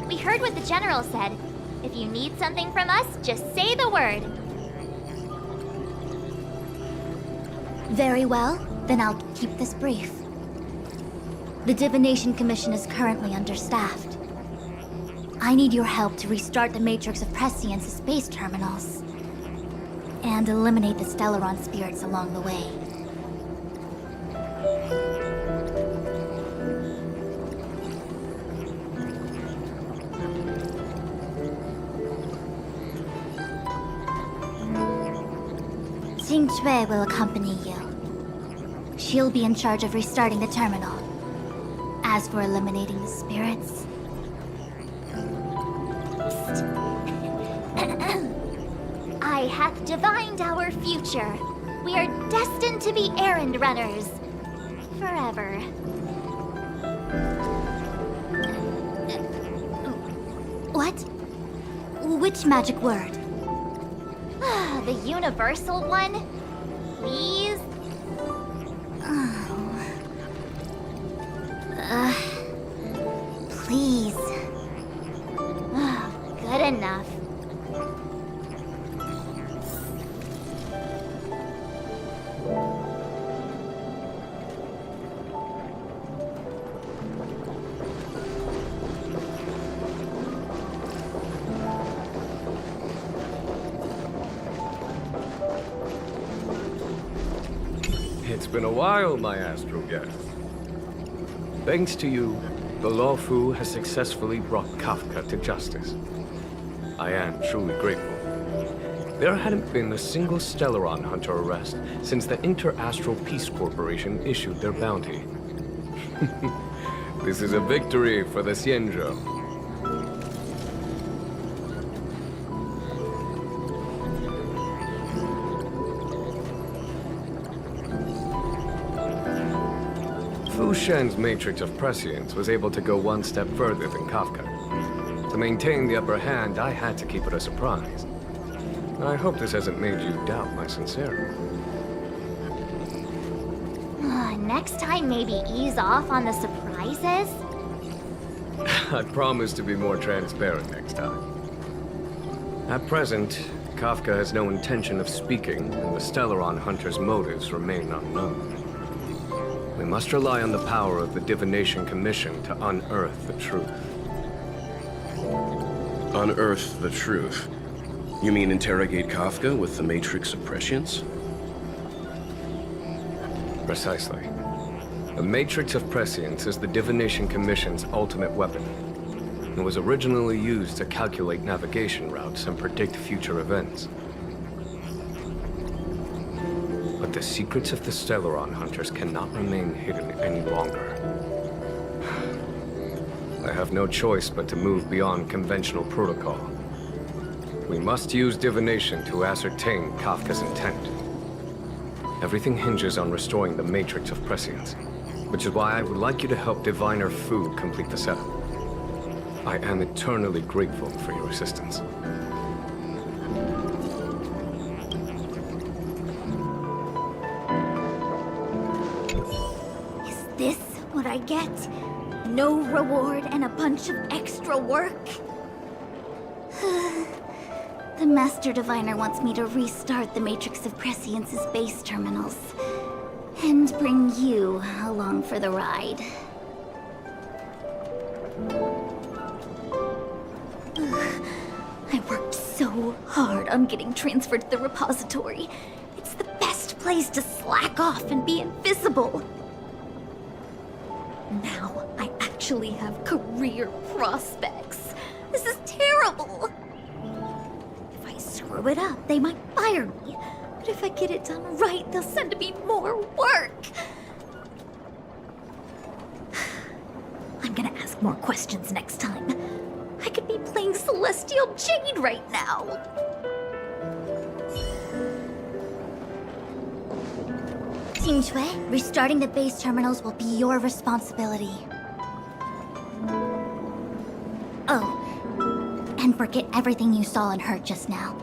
We heard what the General said. If you need something from us, just say the word. Very well, then I'll keep this brief. The Divination Commission is currently understaffed. I need your help to restart the Matrix of Prescience's space terminals and eliminate the Stellaron spirits along the way. Qingque will accompany you. She'll be in charge of restarting the terminal. As for eliminating the spirits... I hath divined our future. We are destined to be errand runners. Forever. What? Which magic word? The universal one? Please? Please. Good enough. It's been a while, my astral guest. Thanks to you, the Law Fu has successfully brought Kafka to justice. I am truly grateful. There hadn't been a single Stellaron hunter arrest since the Inter-Astral Peace Corporation issued their bounty. This is a victory for the Xianzhou. Wu Shen's matrix of prescience was able to go one step further than Kafka. To maintain the upper hand, I had to keep it a surprise. I hope this hasn't made you doubt my sincerity. Next time, maybe ease off on the surprises? I promise to be more transparent next time. At present, Kafka has no intention of speaking, and the Stellaron Hunter's motives remain unknown. We must rely on the power of the Divination Commission to unearth the truth. Unearth the truth? You mean interrogate Kafka with the Matrix of Prescience? Precisely. The Matrix of Prescience is the Divination Commission's ultimate weapon. It was originally used to calculate navigation routes and predict future events. But the secrets of the Stellaron Hunters cannot remain hidden any longer. I have no choice but to move beyond conventional protocol. We must use divination to ascertain Kafka's intent. Everything hinges on restoring the Matrix of Prescience, which is why I would like you to help Diviner Fu complete the setup. I am eternally grateful for your assistance. Is this what I get? No reward and a bunch of extra work? The Master Diviner wants me to restart the Matrix of Prescience's base terminals. And bring you along for the ride. I worked so hard on getting transferred to the repository. It's the best place to slack off and be invisible. Now I actually have career prospects. This is terrible. If I screw it up, they might fire me. But if I get it done right, they'll send me more work. I'm gonna ask more questions next time. I could be playing Celestial Jade right now. Xingxue, restarting the base terminals will be your responsibility. Oh, and forget everything you saw and heard just now.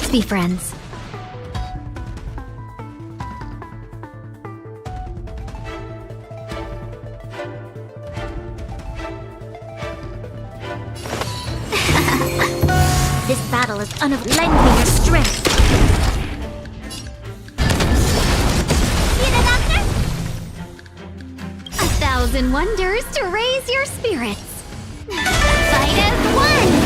Let's be friends. This battle is unavoidable. Lend me your strength. See the doctor? 1,000 wonders to raise your spirits. Fight as one!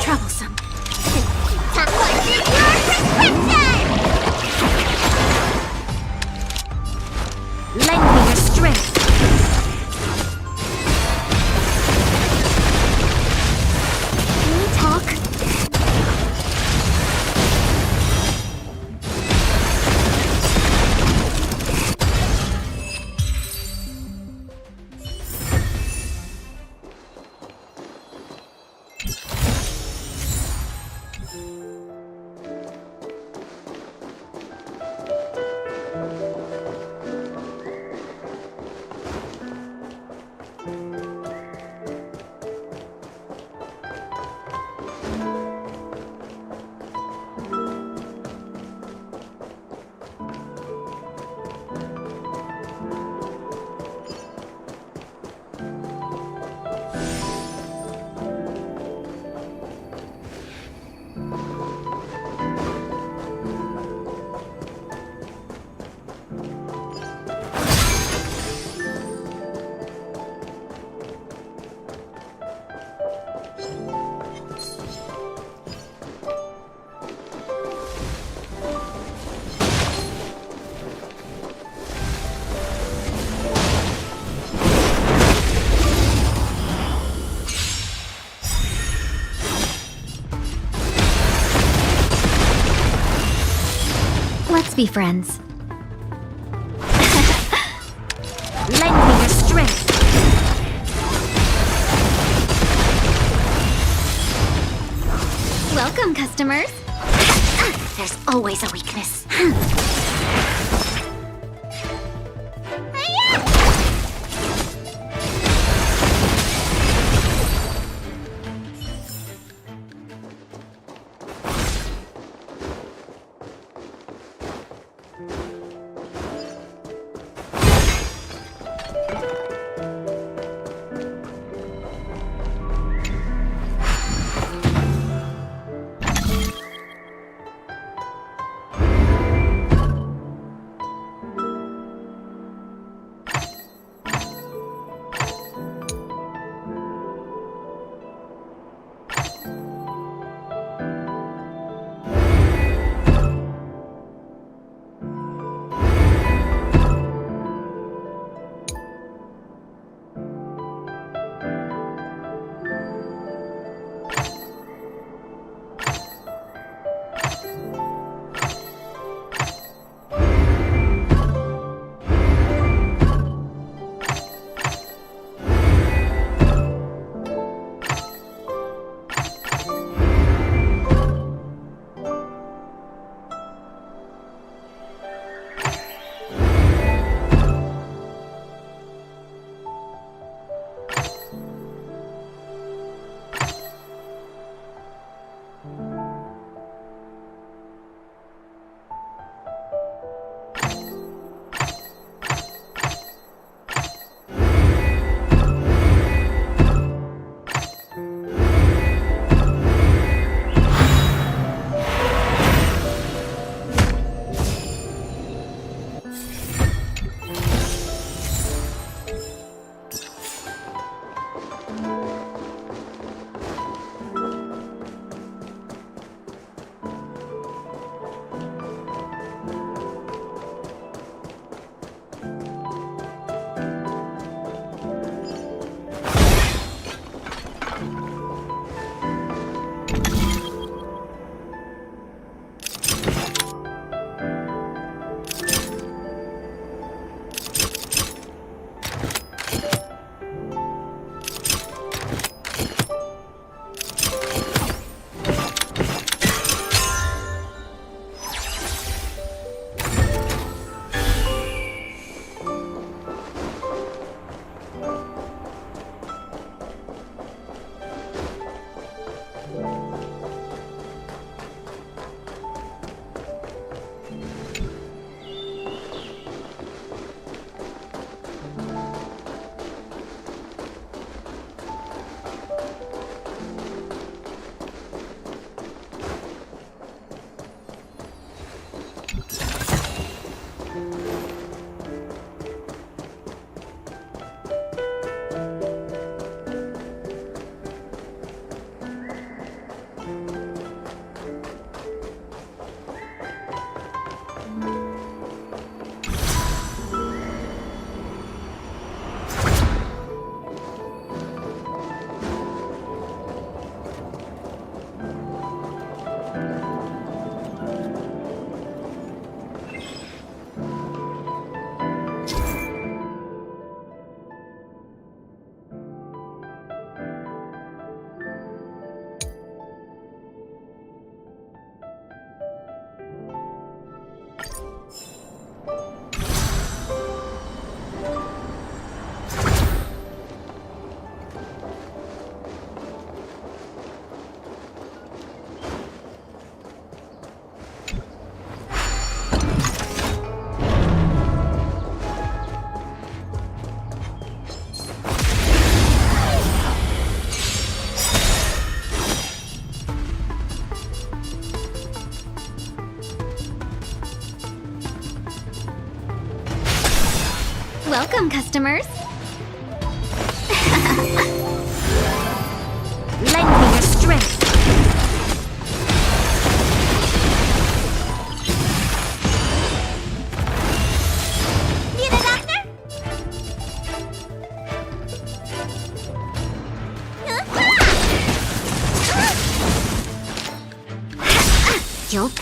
Troublesome. What is your prescription? Lend me your strength. Can we talk? Let's be friends. Lend me your strength. Welcome, customers. There's always a weakness. Welcome, customers. Lend me your strength. Need a doctor? Joke.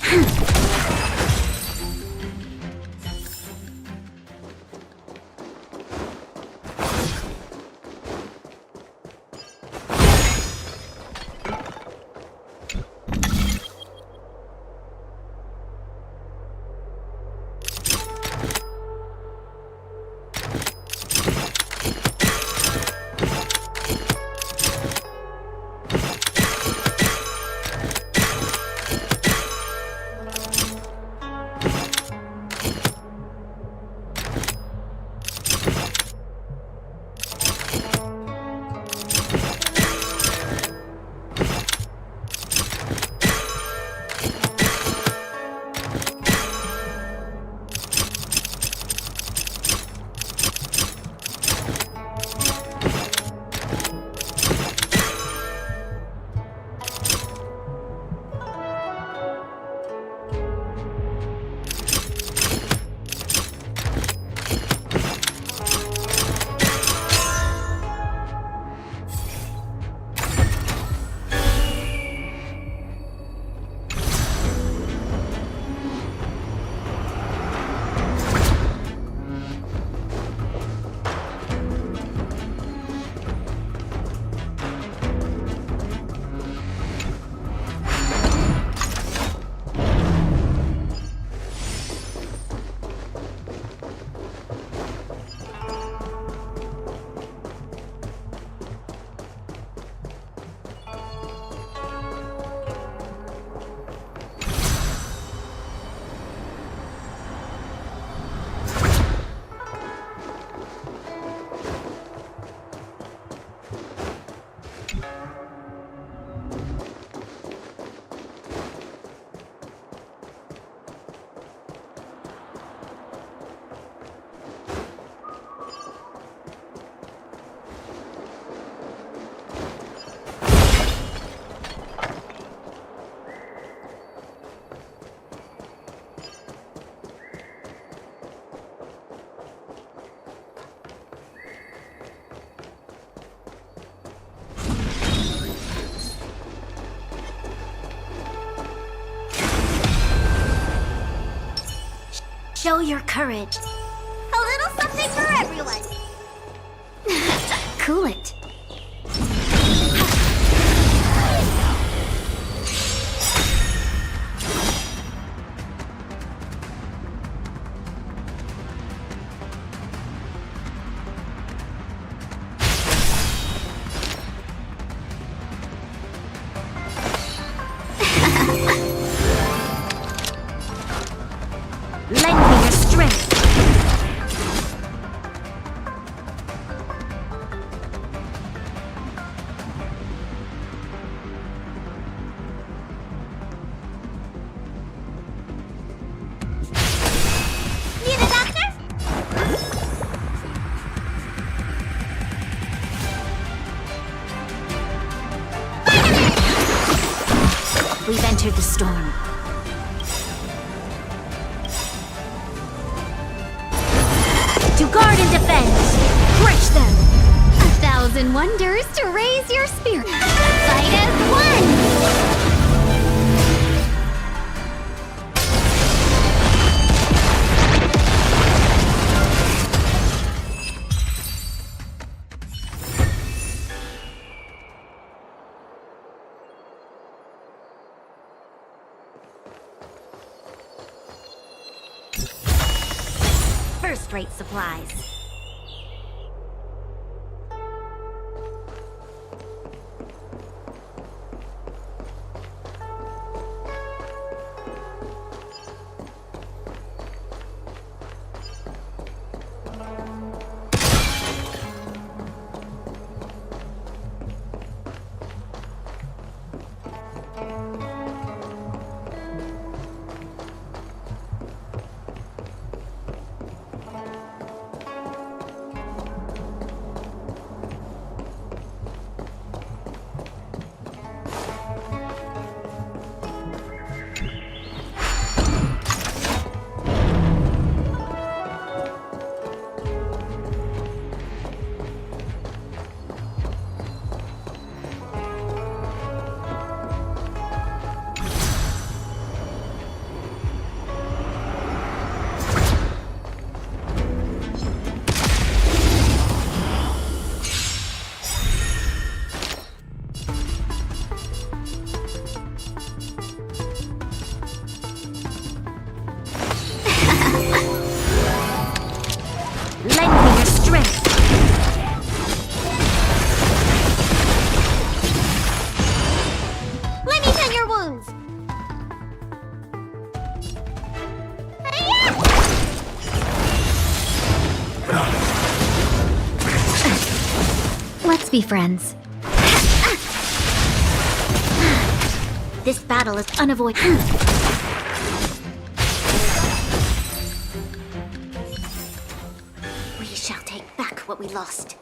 Show your courage. A little something for everyone. Cool it. Lend me your strength. Need a doctor? We've entered the storm. To guard and defend! Crush them! 1,000 wonders to raise your spirit! Fight as one! first-rate supplies. Let's be friends. This battle is unavoidable. We shall take back what we lost.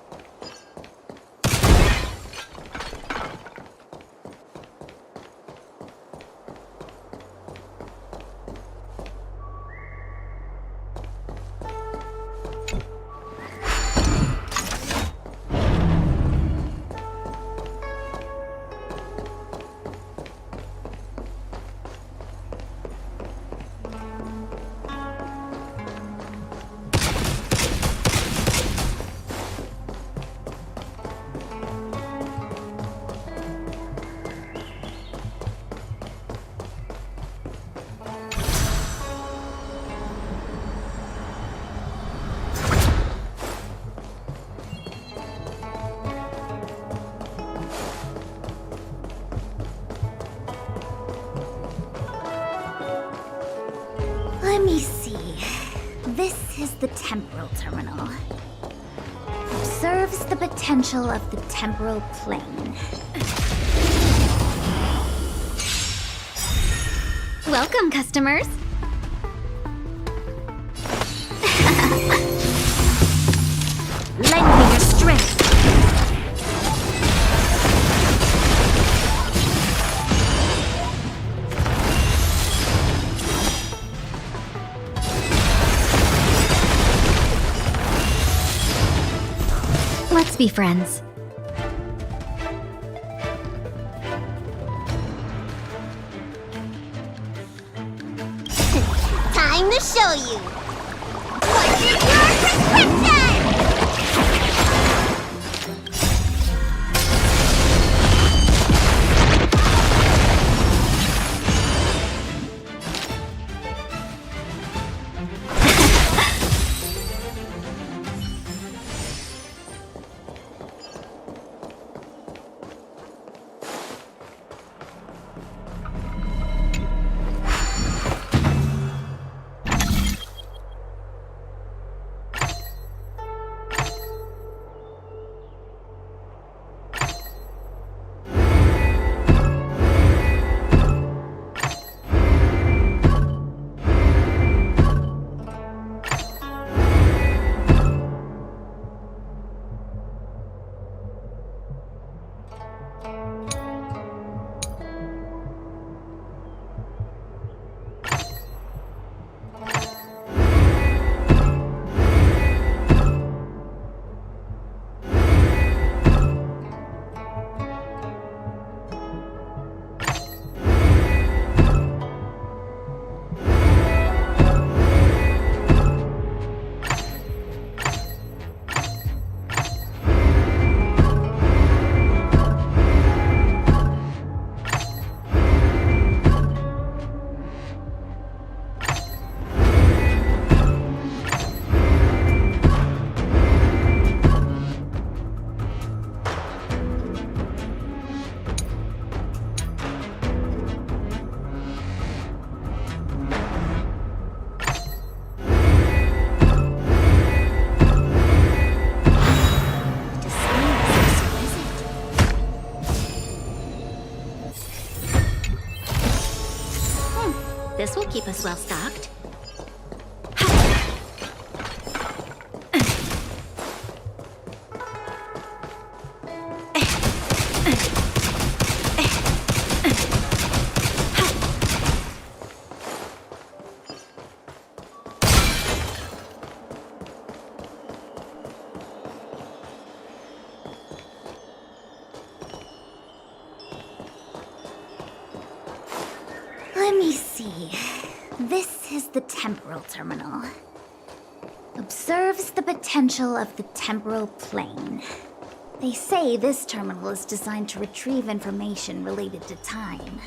Let me see. This is the temporal terminal. Observes the potential of the temporal plane. Welcome, customers. Lend me your strength. Let's be friends. Time to show you. What's your prescription? This will keep us well stocked. Let me see. This is the temporal terminal. Observes the potential of the temporal plane. They say this terminal is designed to retrieve information related to time.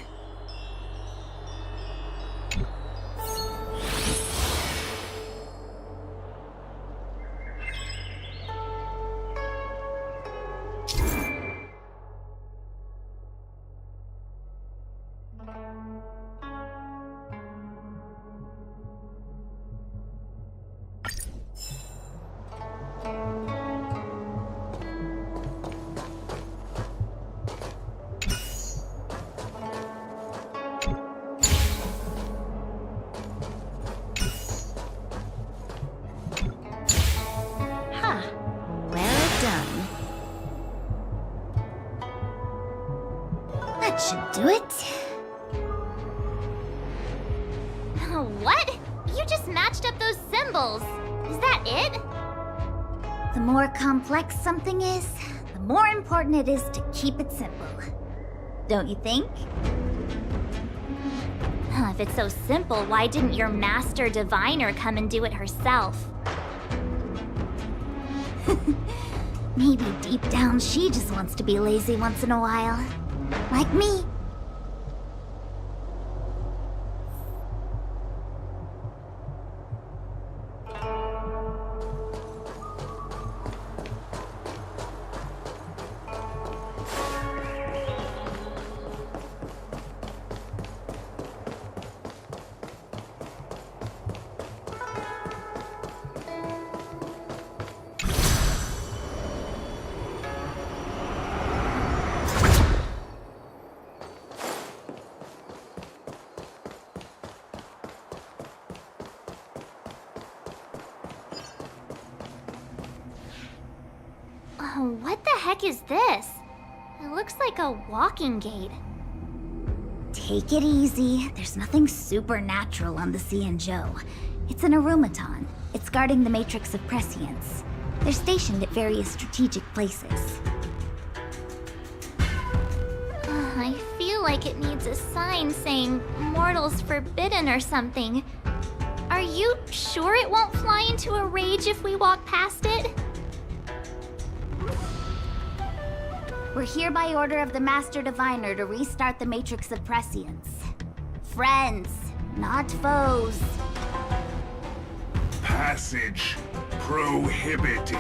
That should do it. What? You just matched up those symbols. Is that it? The more complex something is, the more important it is to keep it simple. Don't you think? If it's so simple, why didn't your master diviner come and do it herself? Maybe deep down she just wants to be lazy once in a while. Like me. What the heck is this? It looks like a walking gate. Take it easy. There's nothing supernatural on the Joe. It's an arumaton. It's guarding the matrix of prescience. They're stationed at various strategic places. I feel like it needs a sign saying mortals forbidden or something. Are you sure it won't fly into a rage if we walk past it? We're here by order of the Master Diviner to restart the Matrix of Prescience. Friends, not foes. Passage prohibited.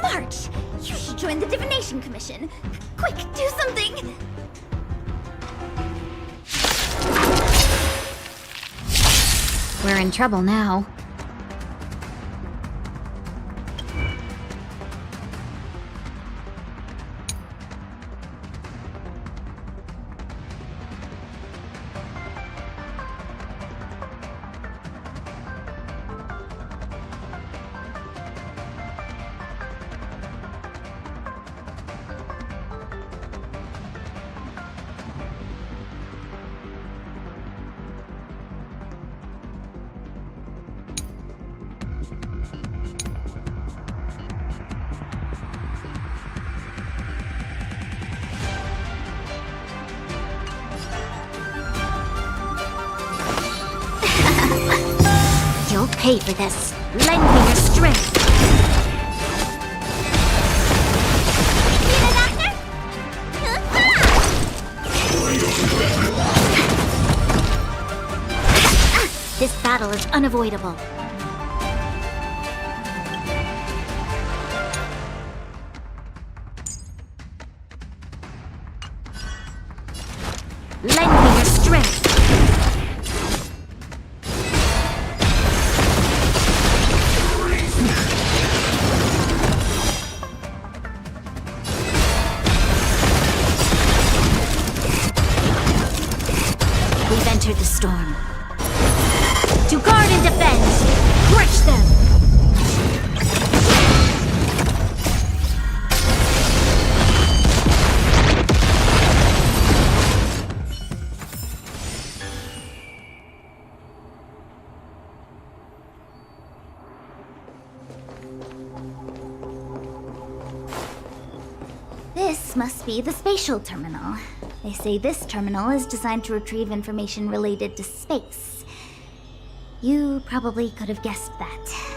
March! You should join the Divination Commission. Quick, do something! We're in trouble now. You'll pay for this. Lend me your strength. This battle is unavoidable. Lend me your strength. entered the storm. To guard and defend! Crush them! This must be the spatial terminal. They say this terminal is designed to retrieve information related to space. You probably could have guessed that.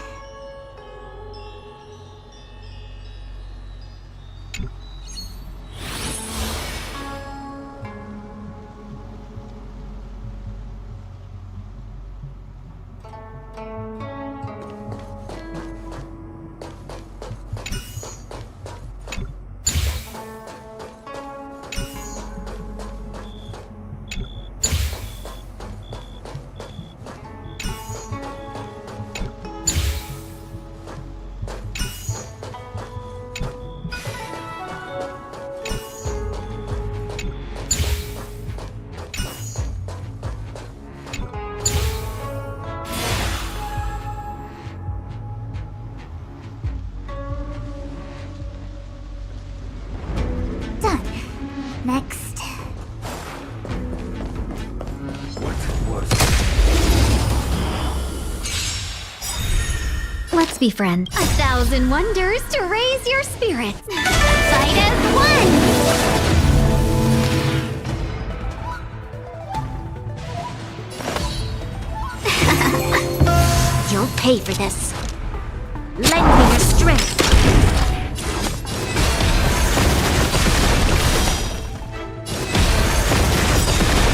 Next. Let's be friends. 1,000 wonders to raise your spirits. Fight as one! You'll pay for this. Lend me your strength.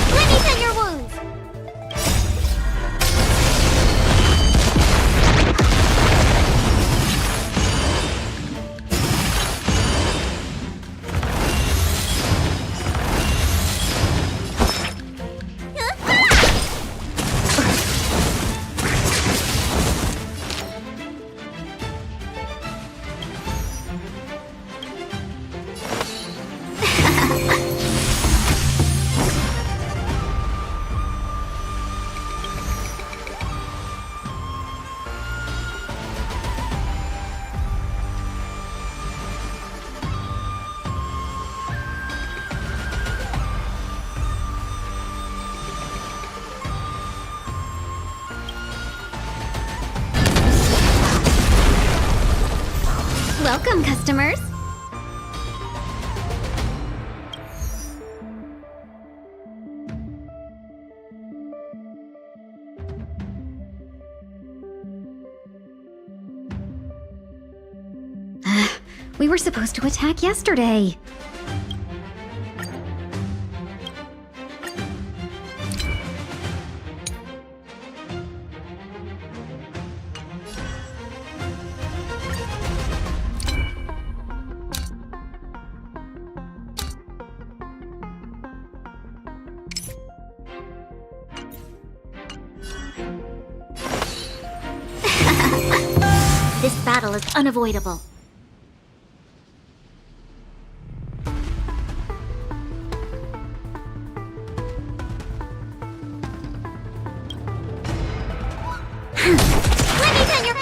Let me tend your wounds. Welcome, customers. We were supposed to attack yesterday. This battle is unavoidable. Let me tell your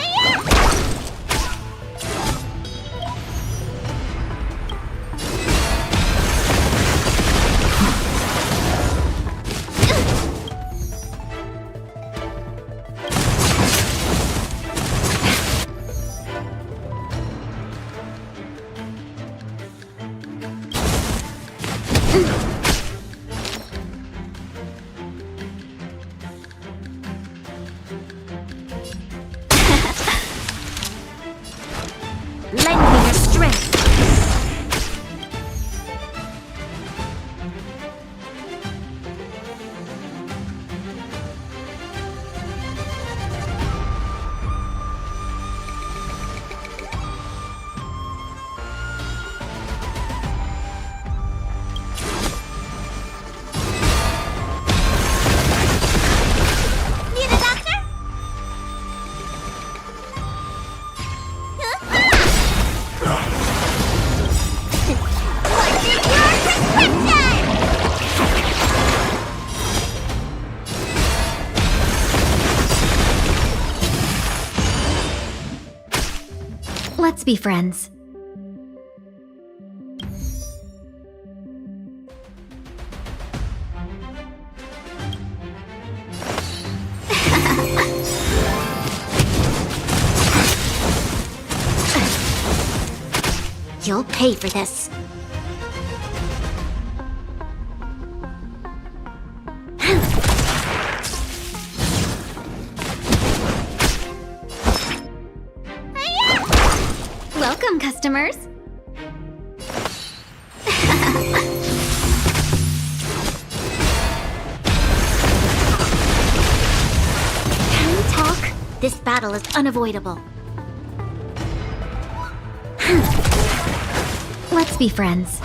Lend me your strength. Need a doctor? be friends. You'll pay for this. Welcome, customers. Can we talk? This battle is unavoidable. Let's be friends.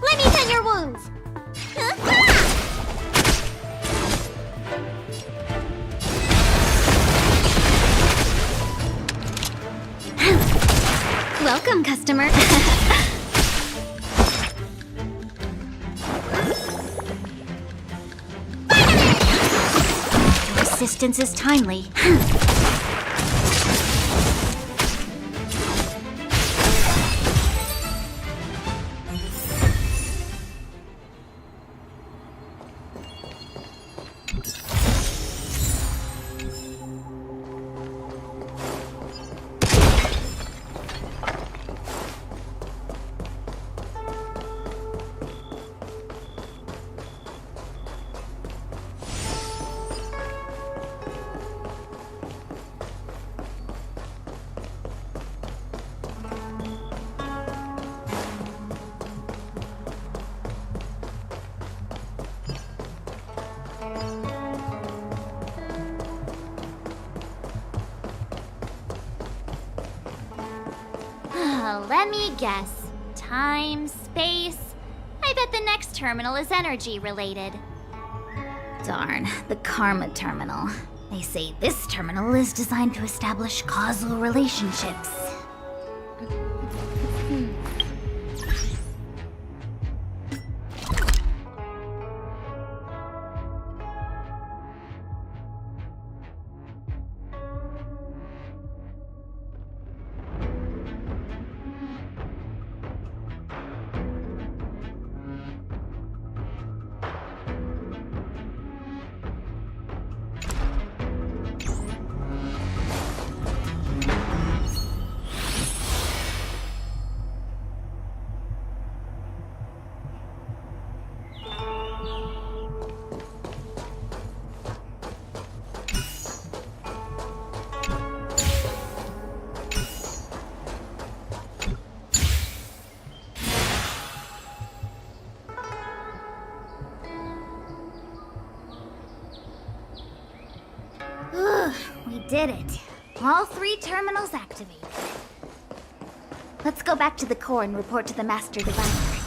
Let me tend your wounds. Welcome, customer. Resistance is timely. Let me guess. Time, space. I bet the next terminal is energy related. Darn, the Karma Terminal. They say this terminal is designed to establish causal relationships. We did it. All 3 terminals activated. Let's go back to the core and report to the Master Diviner.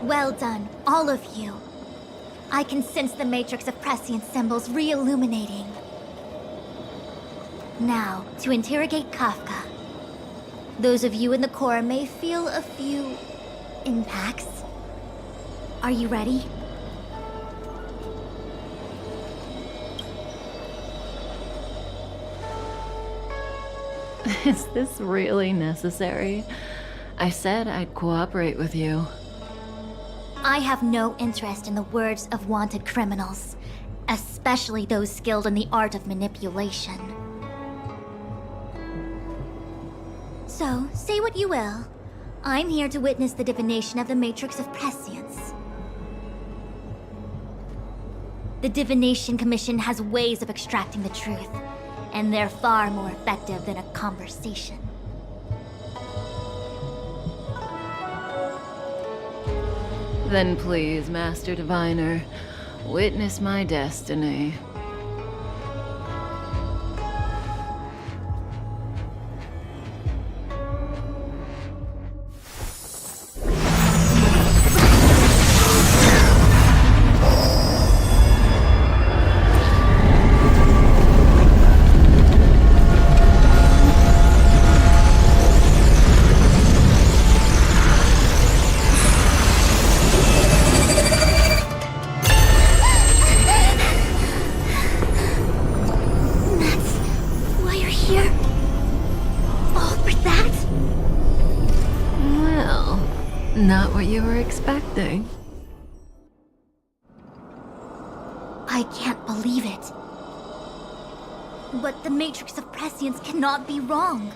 Well done, all of you. I can sense the matrix of prescient symbols re-illuminating. Now, to interrogate Kafka. Those of you in the core may feel a few impacts. Are you ready? Is this really necessary? I said I'd cooperate with you. I have no interest in the words of wanted criminals, especially those skilled in the art of manipulation. So, say what you will. I'm here to witness the divination of the Matrix of Prescience. The Divination Commission has ways of extracting the truth, and they're far more effective than a conversation. Then please, Master Diviner, witness my destiny. Not what you were expecting. I can't believe it. But the Matrix of Prescience cannot be wrong.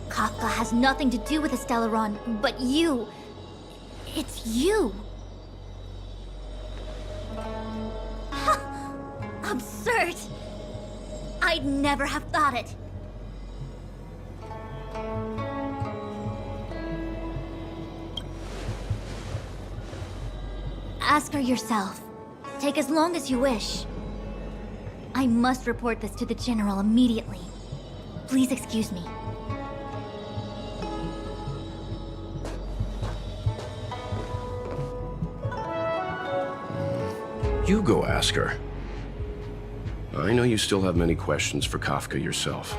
Kafka has nothing to do with the Stellaron, but you... It's you! Absurd! I'd never have thought it. Ask her yourself. Take as long as you wish. I must report this to the General immediately. Please excuse me. You go ask her. I know you still have many questions for Kafka yourself.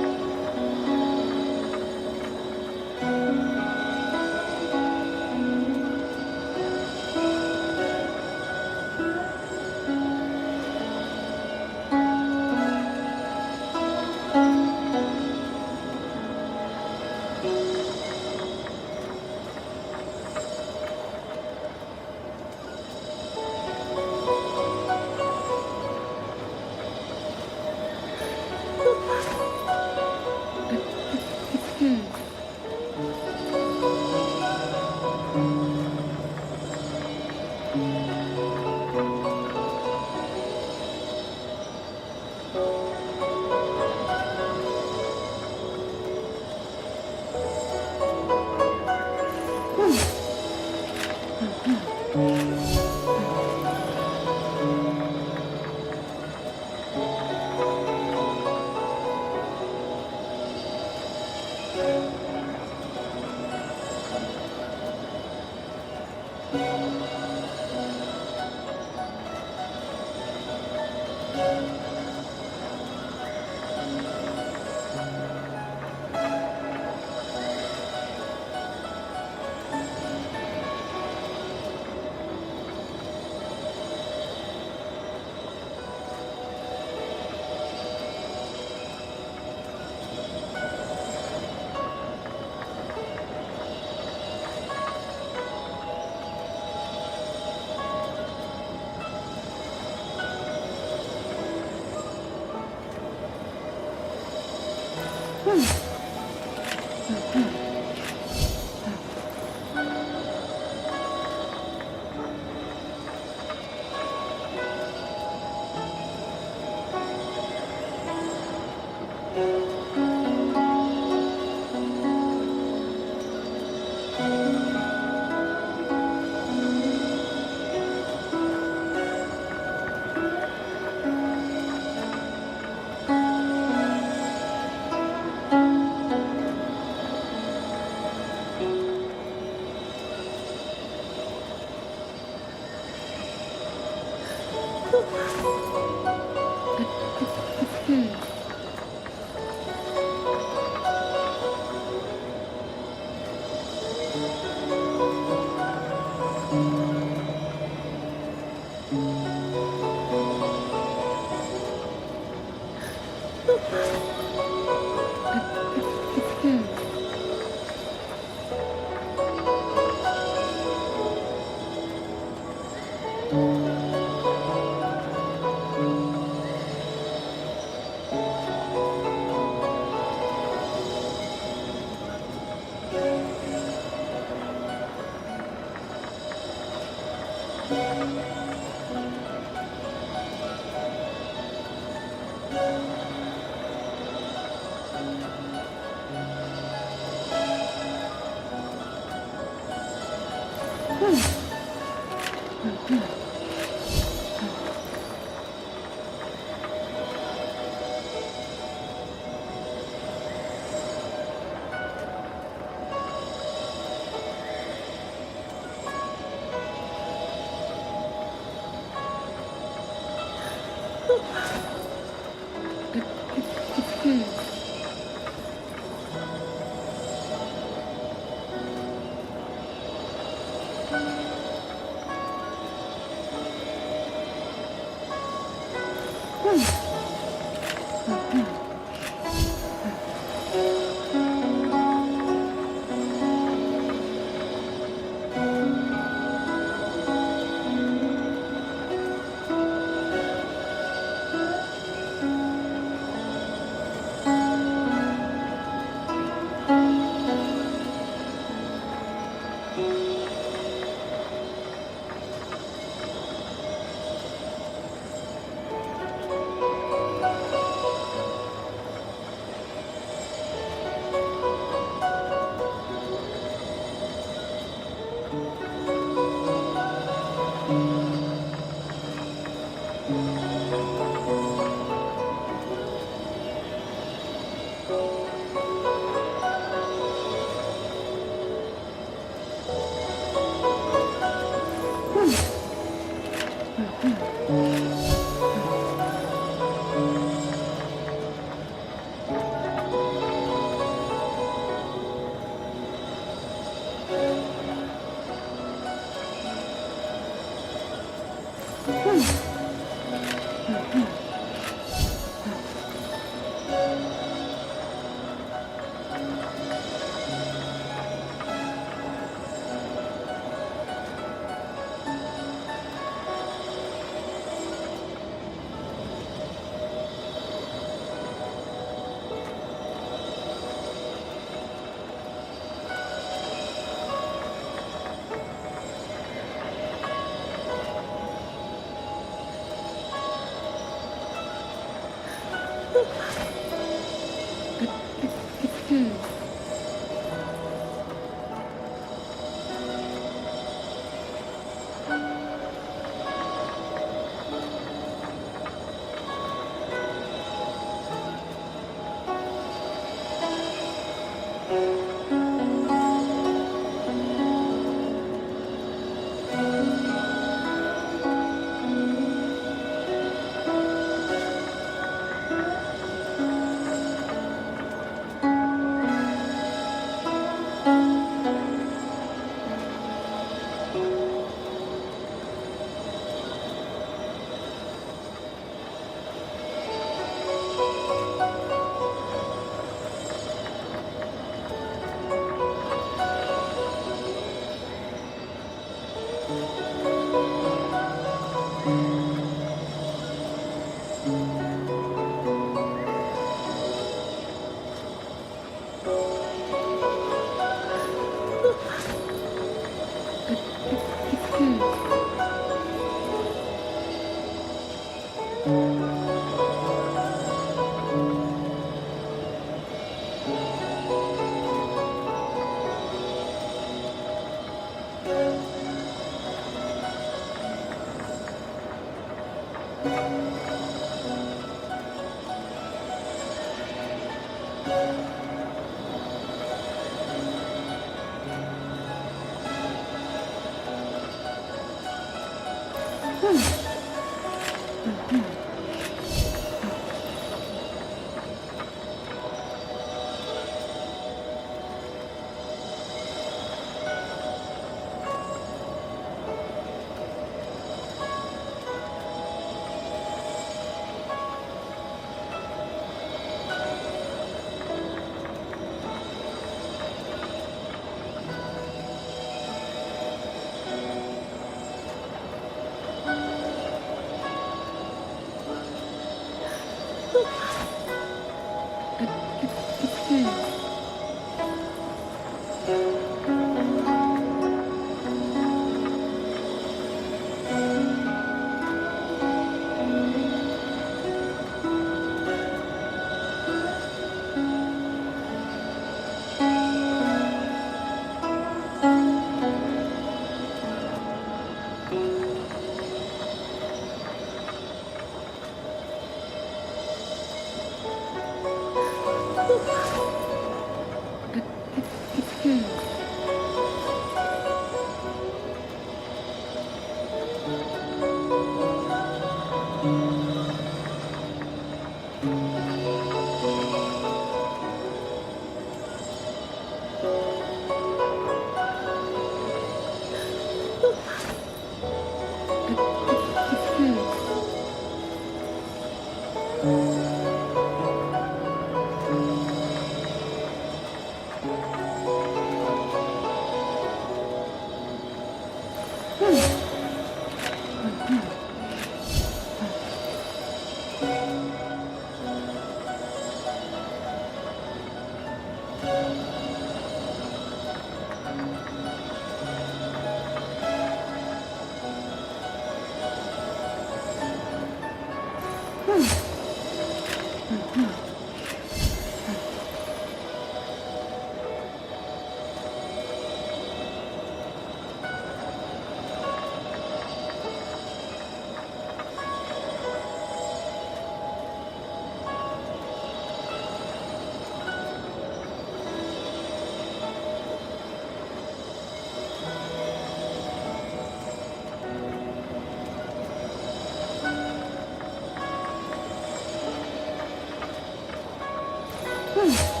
Hmm.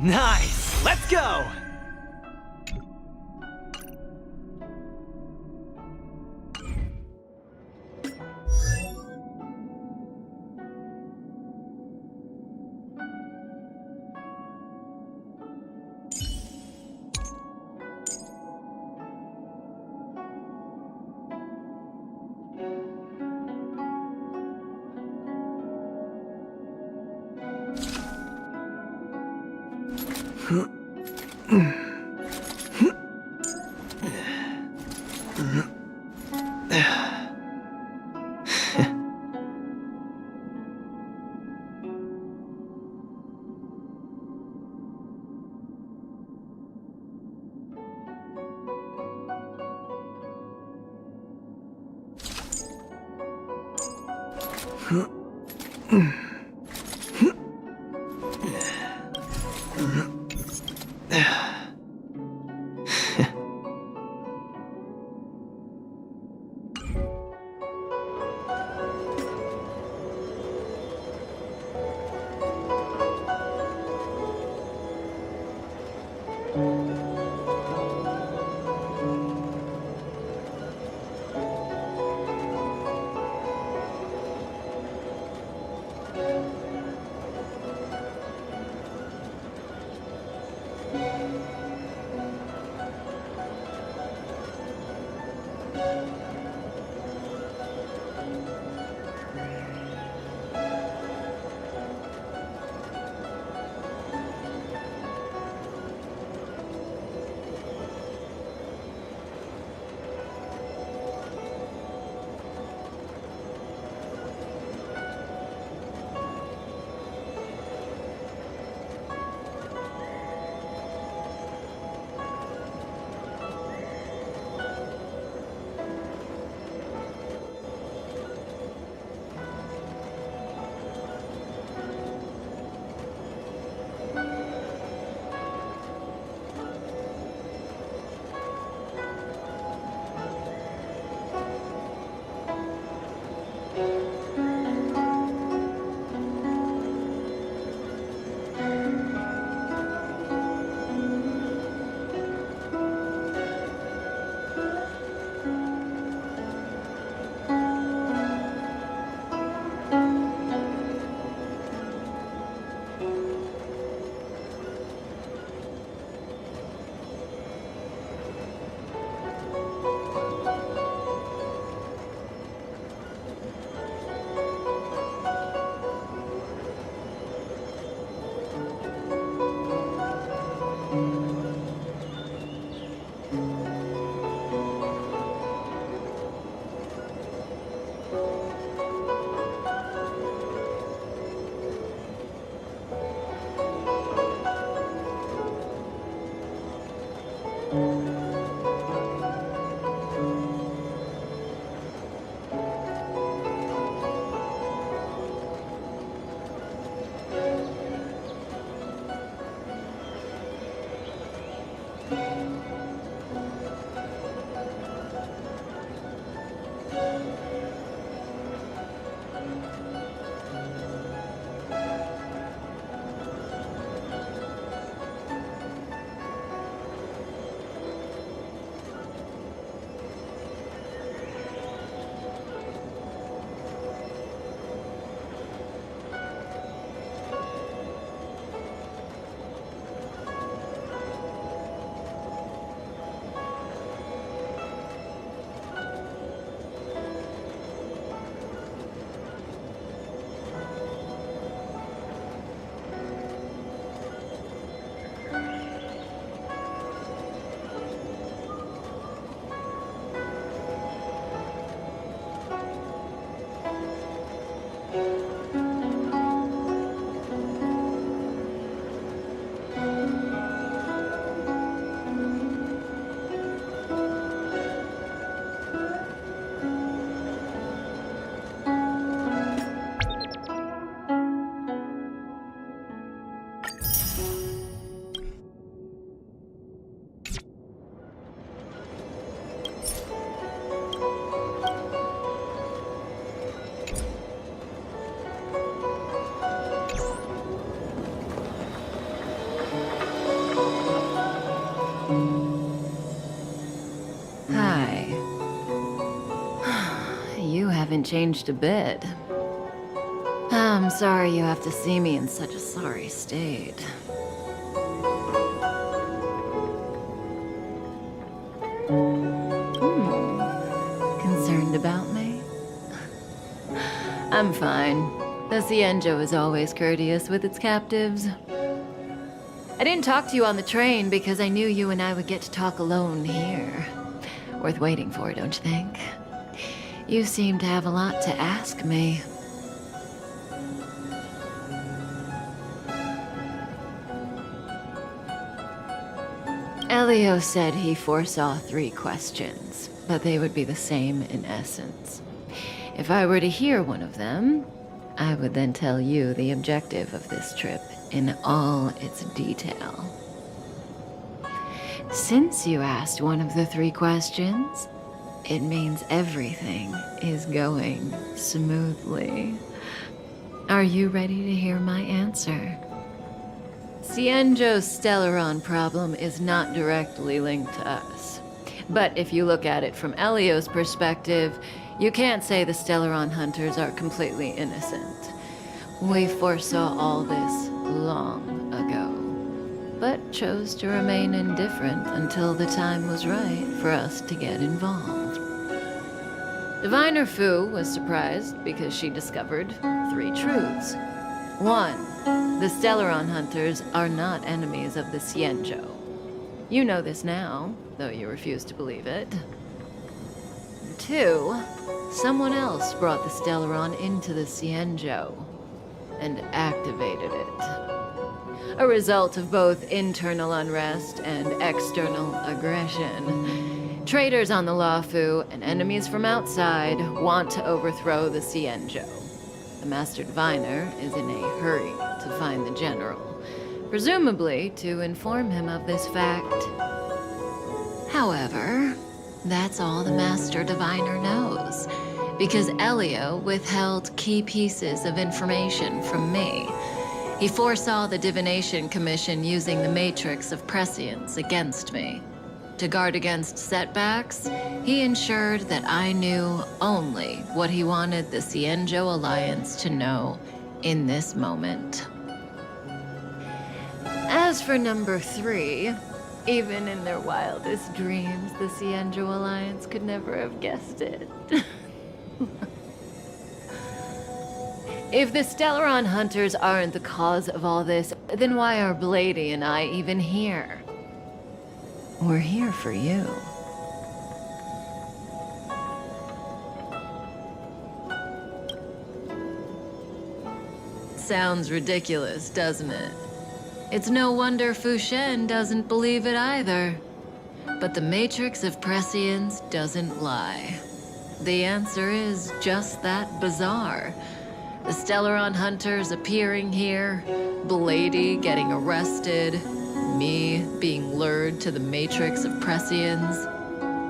Nice! Let's go! Haven't changed a bit. I'm sorry you have to see me in such a sorry state. Concerned about me? I'm fine. The Cienjo is always courteous with its captives. I didn't talk to you on the train because I knew you and I would get to talk alone here. Worth waiting for, don't you think? You seem to have a lot to ask me. Elio said he foresaw 3 questions, but they would be the same in essence. If I were to hear one of them, I would then tell you the objective of this trip in all its detail. Since you asked one of the 3 questions, it means everything is going smoothly. Are you ready to hear my answer? Cienjo's Stellaron problem is not directly linked to us. But if you look at it from Elio's perspective, you can't say the Stellaron hunters are completely innocent. We foresaw all this long ago. but chose to remain indifferent until the time was right for us to get involved. Diviner Fu was surprised because she discovered 3 truths. 1. The Stellaron hunters are not enemies of the Xianzhou. You know this now, though you refuse to believe it. 2. Someone else brought the Stellaron into the Xianzhou and activated it. A result of both internal unrest and external aggression. Traitors on the Luofu and enemies from outside want to overthrow the Xianzhou. The Master Diviner is in a hurry to find the general, presumably to inform him of this fact. However, that's all the Master Diviner knows, because Elio withheld key pieces of information from me. He foresaw the Divination Commission using the Matrix of Prescience against me. To guard against setbacks, he ensured that I knew only what he wanted the Xianzhou Alliance to know in this moment. As for number 3, even in their wildest dreams, the Xianzhou Alliance could never have guessed it. If the Stellaron hunters aren't the cause of all this, then why are Blady and I even here? We're here for you. Sounds ridiculous, doesn't it? It's no wonder Fu Shen doesn't believe it either. But the Matrix of Prescience doesn't lie. The answer is just that bizarre. The Stellaron hunters appearing here, Blady getting arrested, me being lured to the Matrix of Prescience.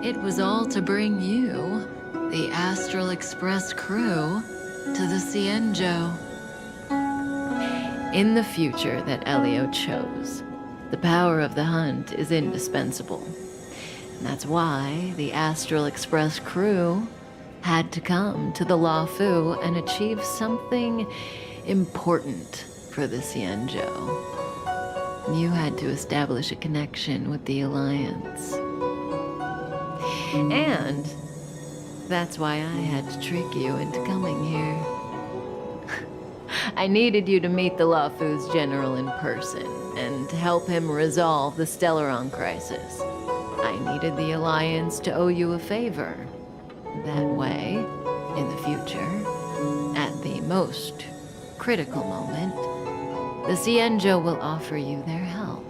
It was all to bring you, the Astral Express crew, to the Xianzhou. In the future that Elio chose, the power of the hunt is indispensable. And that's why the Astral Express crew had to come to the Luofu and achieve something important for the Xianzhou. You had to establish a connection with the Alliance. And that's why I had to trick you into coming here. I needed you to meet the Luofu's general in person and to help him resolve the Stellaron crisis. I needed the Alliance to owe you a favor. That way, in the future, at the most critical moment, the Xianzhou will offer you their help.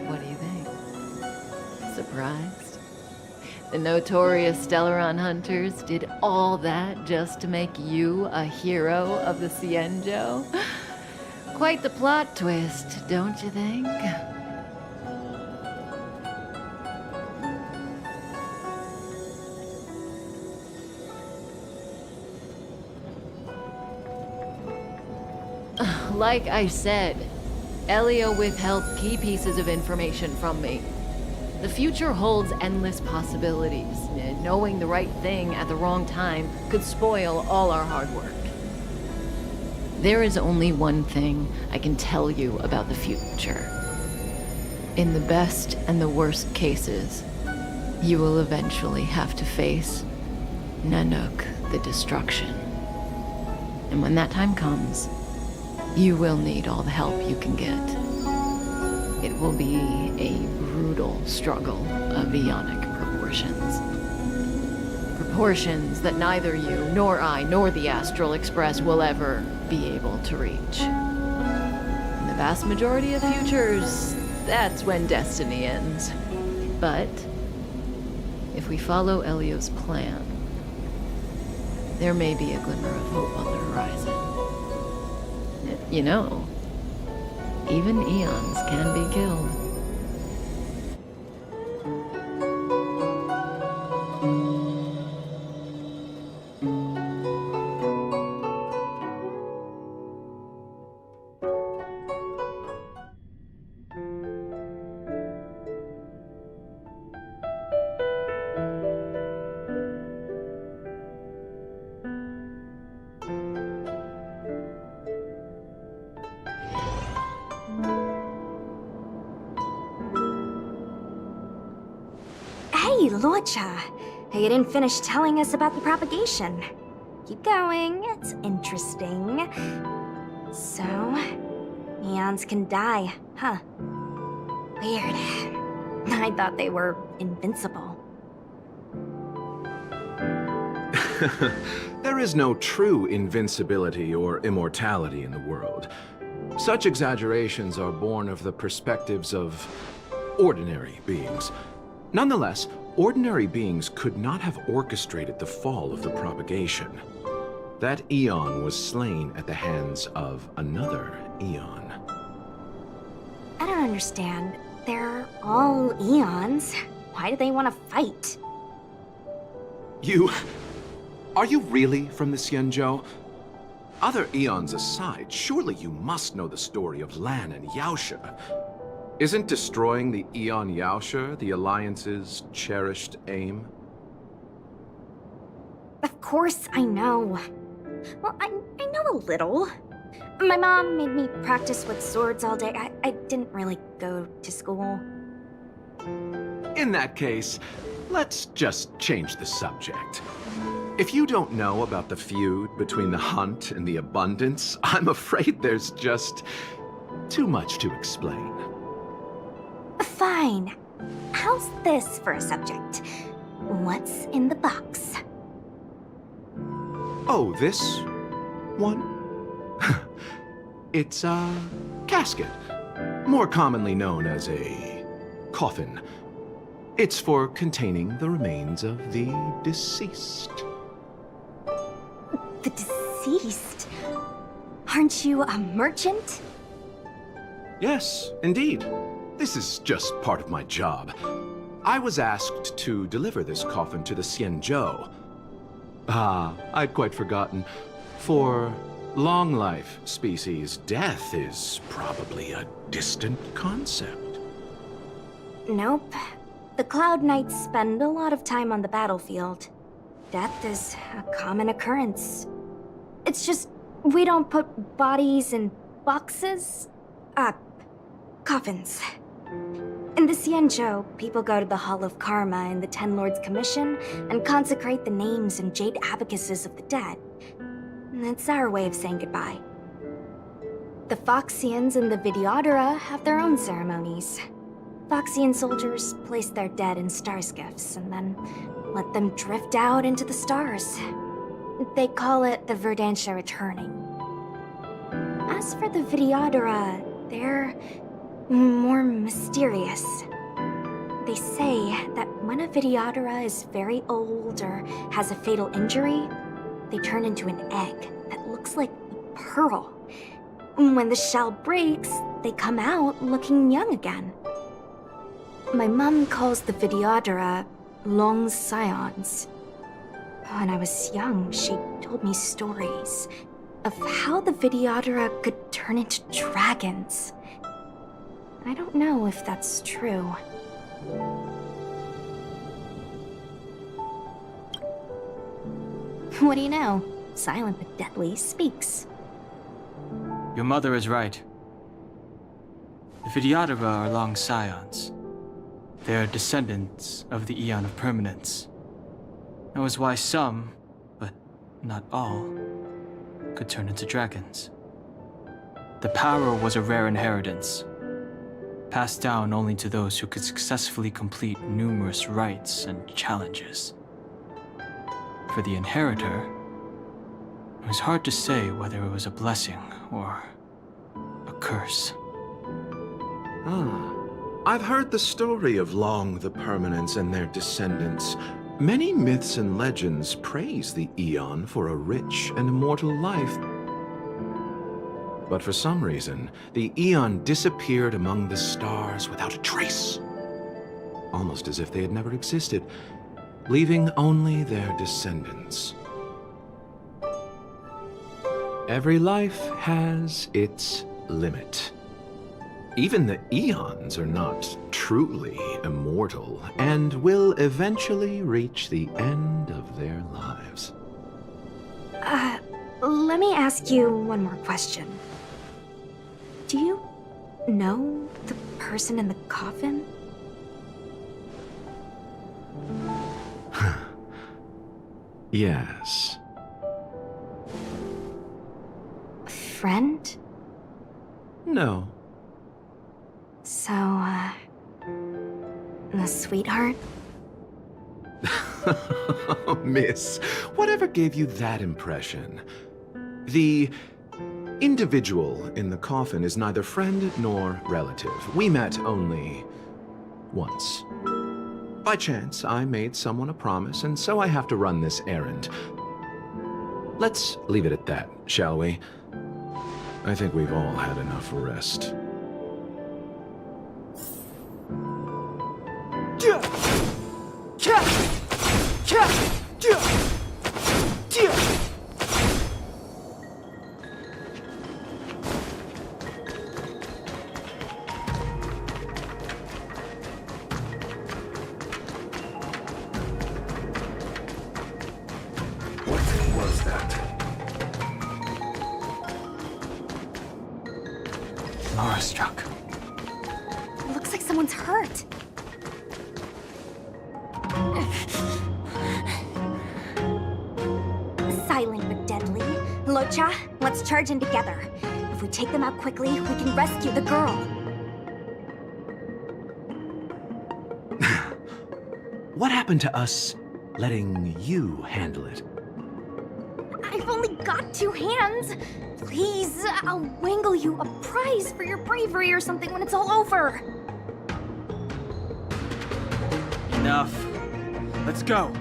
What do you think? Surprised? The notorious Stellaron hunters did all that just to make you a hero of the Xianzhou? Quite the plot twist, don't you think? Like I said, Elio withheld key pieces of information from me. The future holds endless possibilities. Knowing the right thing at the wrong time could spoil all our hard work. There is only one thing I can tell you about the future. In the best and the worst cases, you will eventually have to face Nanook the Destruction. And when that time comes, you will need all the help you can get. It will be a brutal struggle of Ionic proportions. Proportions that neither you, nor I, nor the Astral Express will ever be able to reach. In the vast majority of futures, that's when destiny ends. But if we follow Elio's plan, there may be a glimmer of hope on the horizon. You know, even eons can be killed. Hey, Locha. You didn't finish telling us about the propagation. Keep going, it's interesting. So, eons can die, huh? Weird. I thought they were invincible. There is no true invincibility or immortality in the world. Such exaggerations are born of the perspectives of ordinary beings. Nonetheless, ordinary beings could not have orchestrated the fall of the propagation. That eon was slain at the hands of another eon. I don't understand. They're all eons. Why do they want to fight? Are you really from the Xianzhou? Other eons aside, surely you must know the story of Lan and Yaoshe. Isn't destroying the Eon Yaoshe the Alliance's cherished aim? Of course I know. Well, I know a little. My mom made me practice with swords all day. I didn't really go to school. In that case, let's just change the subject. If you don't know about the feud between the Hunt and the Abundance, I'm afraid there's just too much to explain. Fine. How's this for a subject? What's in the box? Oh, this one? It's a casket, more commonly known as a coffin. It's for containing the remains of the deceased. The deceased? Aren't you a merchant? Yes, indeed. This is just part of my job. I was asked to deliver this coffin to the Xianzhou. I'd quite forgotten. For long life species, death is probably a distant concept. Nope. The Cloud Knights spend a lot of time on the battlefield. Death is a common occurrence. It's just, we don't put bodies in boxes. Coffins. In the Xianzhou, people go to the Hall of Karma in the Ten Lords Commission and consecrate the names and jade abacuses of the dead. It's our way of saying goodbye. The Foxians and the Videodora have their own ceremonies. Foxian soldiers place their dead in star skiffs and then let them drift out into the stars. They call it the Verdantia returning. As for the Videodora, they're more mysterious. They say that when a Videodora is very old or has a fatal injury, they turn into an egg that looks like a pearl. When the shell breaks, they come out looking young again. My mom calls the Videodora long scions. When I was young, she told me stories of how the Videodora could turn into dragons. I don't know if that's true. What do you know? Silent but deadly speaks. Your mother is right. The Videodora are long scions. They are descendants of the Eon of Permanence. That was why some, but not all, could turn into dragons. The power was a rare inheritance, passed down only to those who could successfully complete numerous rites and challenges. For the inheritor, it was hard to say whether it was a blessing or a curse. I've heard the story of Long the Permanence and their descendants. Many myths and legends praise the Eon for a rich and immortal life. But for some reason, the Eon disappeared among the stars without a trace. Almost as if they had never existed, leaving only their descendants. Every life has its limit. Even the Eons are not truly immortal and will eventually reach the end of their lives. Let me ask you one more question. Do you know the person in the coffin? Yes. Friend? No. So, a sweetheart? Miss, whatever gave you that impression? The individual in the coffin is neither friend nor relative. We met only once. By chance, I made someone a promise, and so I have to run this errand. Let's leave it at that, shall we? I think we've all had enough rest. What was that? Laura struck. Looks like someone's hurt. Silent but deadly. Locha, let's charge in together. If we take them out quickly, we can rescue the girl. What happened to us letting you handle it? I've only got 2 hands. Please, I'll wangle you a prize for your bravery or something when it's all over. Enough. Let's go.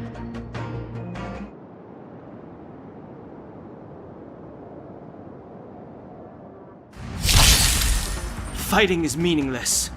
Fighting is meaningless.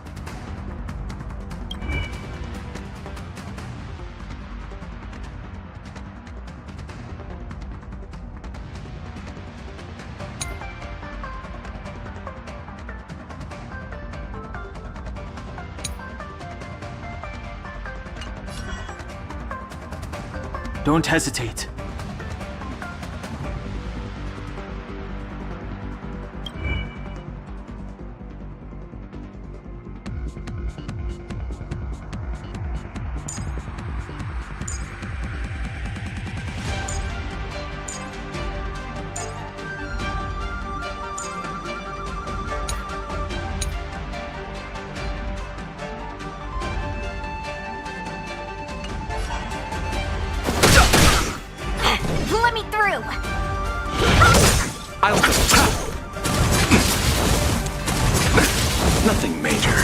Don't hesitate. Let me through! Nothing major.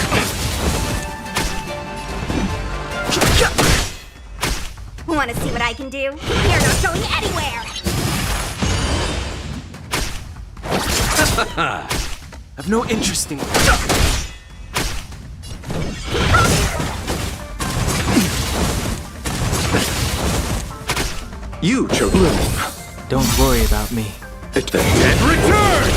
Want to see what I can do? You're not going anywhere! I've no interest in. You chose bloom. Don't worry about me. And return!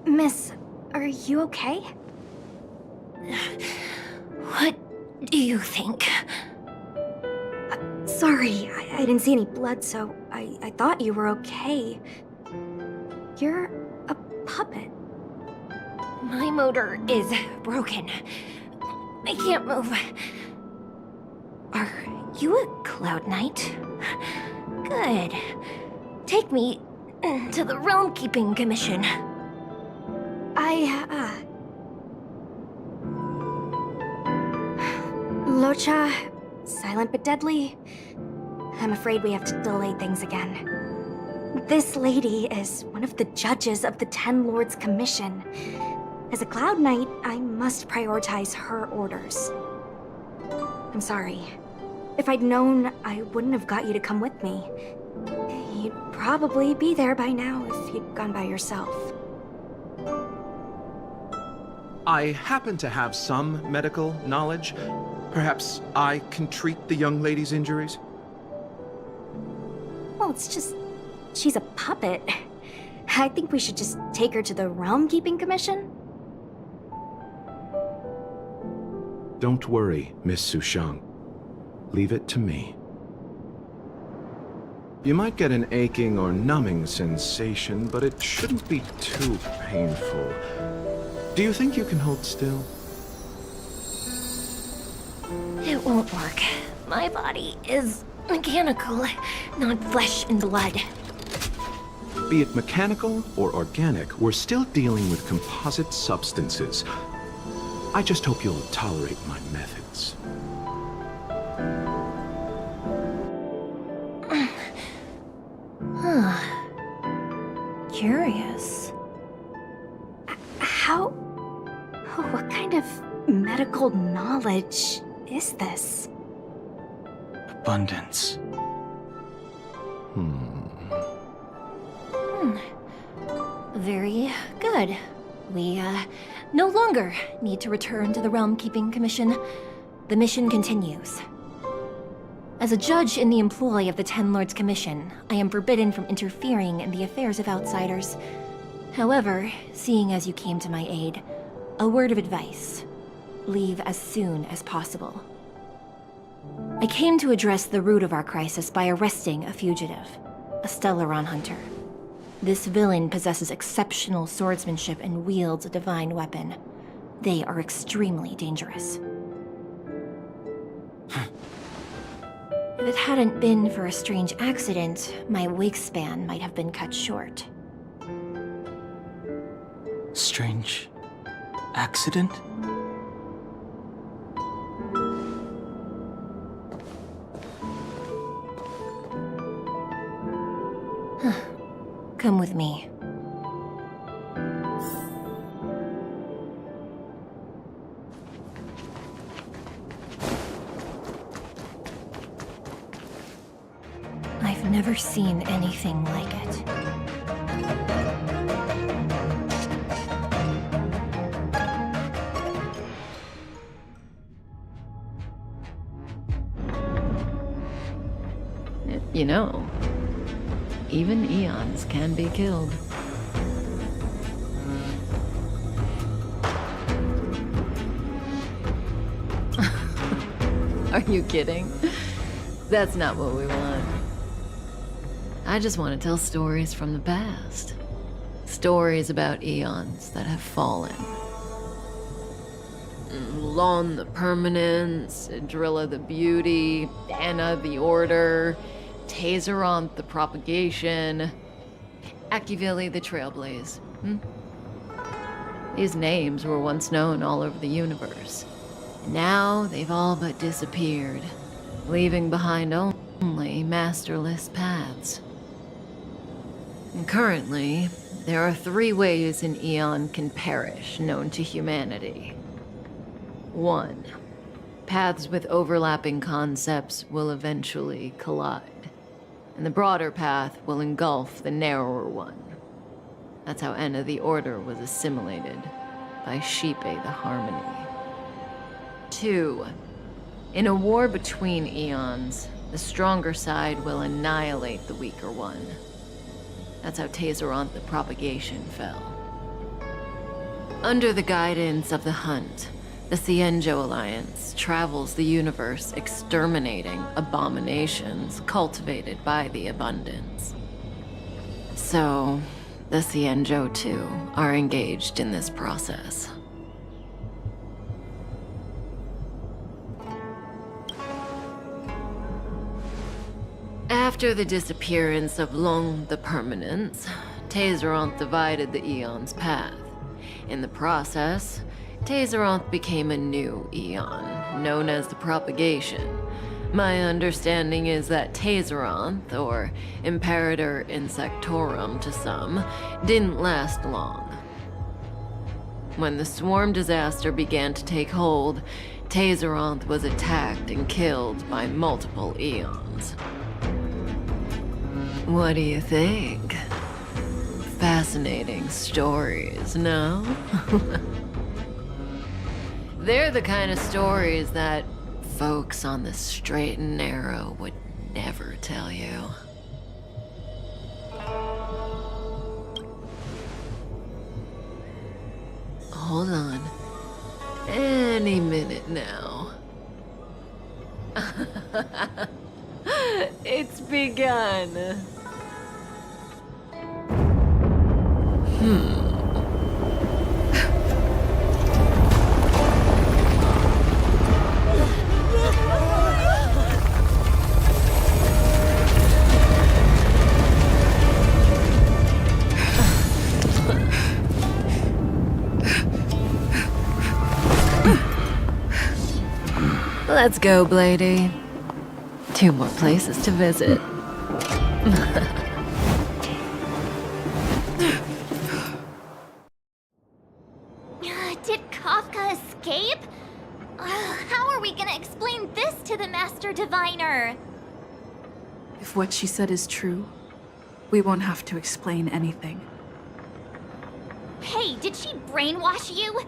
Miss, are you okay? What do you think? Sorry, I didn't see any blood, so I thought you were okay. You're a puppet. My motor is broken. I can't move. Are you a Cloud Knight? Good. Take me to the Realm Keeping Commission. Locha, silent but deadly. I'm afraid we have to delay things again. This lady is one of the judges of the Ten Lords Commission. As a Cloud Knight, I must prioritize her orders. I'm sorry. If I'd known, I wouldn't have got you to come with me. You'd probably be there by now if you'd gone by yourself. I happen to have some medical knowledge. Perhaps I can treat the young lady's injuries? Well, it's just... she's a puppet. I think we should just take her to the Realm Keeping Commission. Don't worry, Miss Sushang. Leave it to me. You might get an aching or numbing sensation, but it shouldn't be too painful. Do you think you can hold still? It won't work. My body is mechanical, not flesh and blood. Be it mechanical or organic, we're still dealing with composite substances. I just hope you'll tolerate my methods. Curious. How... What kind of medical knowledge is this? Abundance. Very good. We, no longer need to return to the Realm Keeping Commission. The mission continues. As a judge in the employ of the Ten Lords Commission, I am forbidden from interfering in the affairs of outsiders. However, seeing as you came to my aid, a word of advice. Leave as soon as possible. I came to address the root of our crisis by arresting a fugitive, a Stellaron hunter. This villain possesses exceptional swordsmanship and wields a divine weapon. They are extremely dangerous. If it hadn't been for a strange accident, my wingspan might have been cut short. Strange accident? Come with me. I've never seen anything like it. You know, even eons can be killed. Are you kidding? That's not what we want. I just want to tell stories from the past. Stories about eons that have fallen. Lon the Permanence, Drilla the Beauty, Anna the Order, Tazeronth the Propagation, Akivili the Trailblaze. These names were once known all over the universe. Now they've all but disappeared, leaving behind only masterless paths. And currently, there are 3 ways an eon can perish known to humanity. 1. Paths with overlapping concepts will eventually collide, and the broader path will engulf the narrower one. That's how Enna the Order was assimilated by Shipe the Harmony. 2. In a war between eons, the stronger side will annihilate the weaker one. That's how Tazeronth the Propagation fell. Under the guidance of the Hunt, the Cienjo Alliance travels the universe exterminating abominations cultivated by the Abundance. So, the Cienjo too are engaged in this process. After the disappearance of Long the Permanence, Tazeronth divided the Eon's path. In the process, Tazeronth became a new Eon, known as the Propagation. My understanding is that Tazeronth, or Imperator Insectorum to some, didn't last long. When the swarm disaster began to take hold, Tazeronth was attacked and killed by multiple Eons. What do you think? Fascinating stories, no? They're the kind of stories that folks on the straight and narrow would never tell you. Hold on. any minute now. It's begun. Let's go, Blady. 2 more places to visit. Did Kafka escape? How are we gonna explain this to the Master Diviner? If what she said is true, we won't have to explain anything. Hey, did she brainwash you?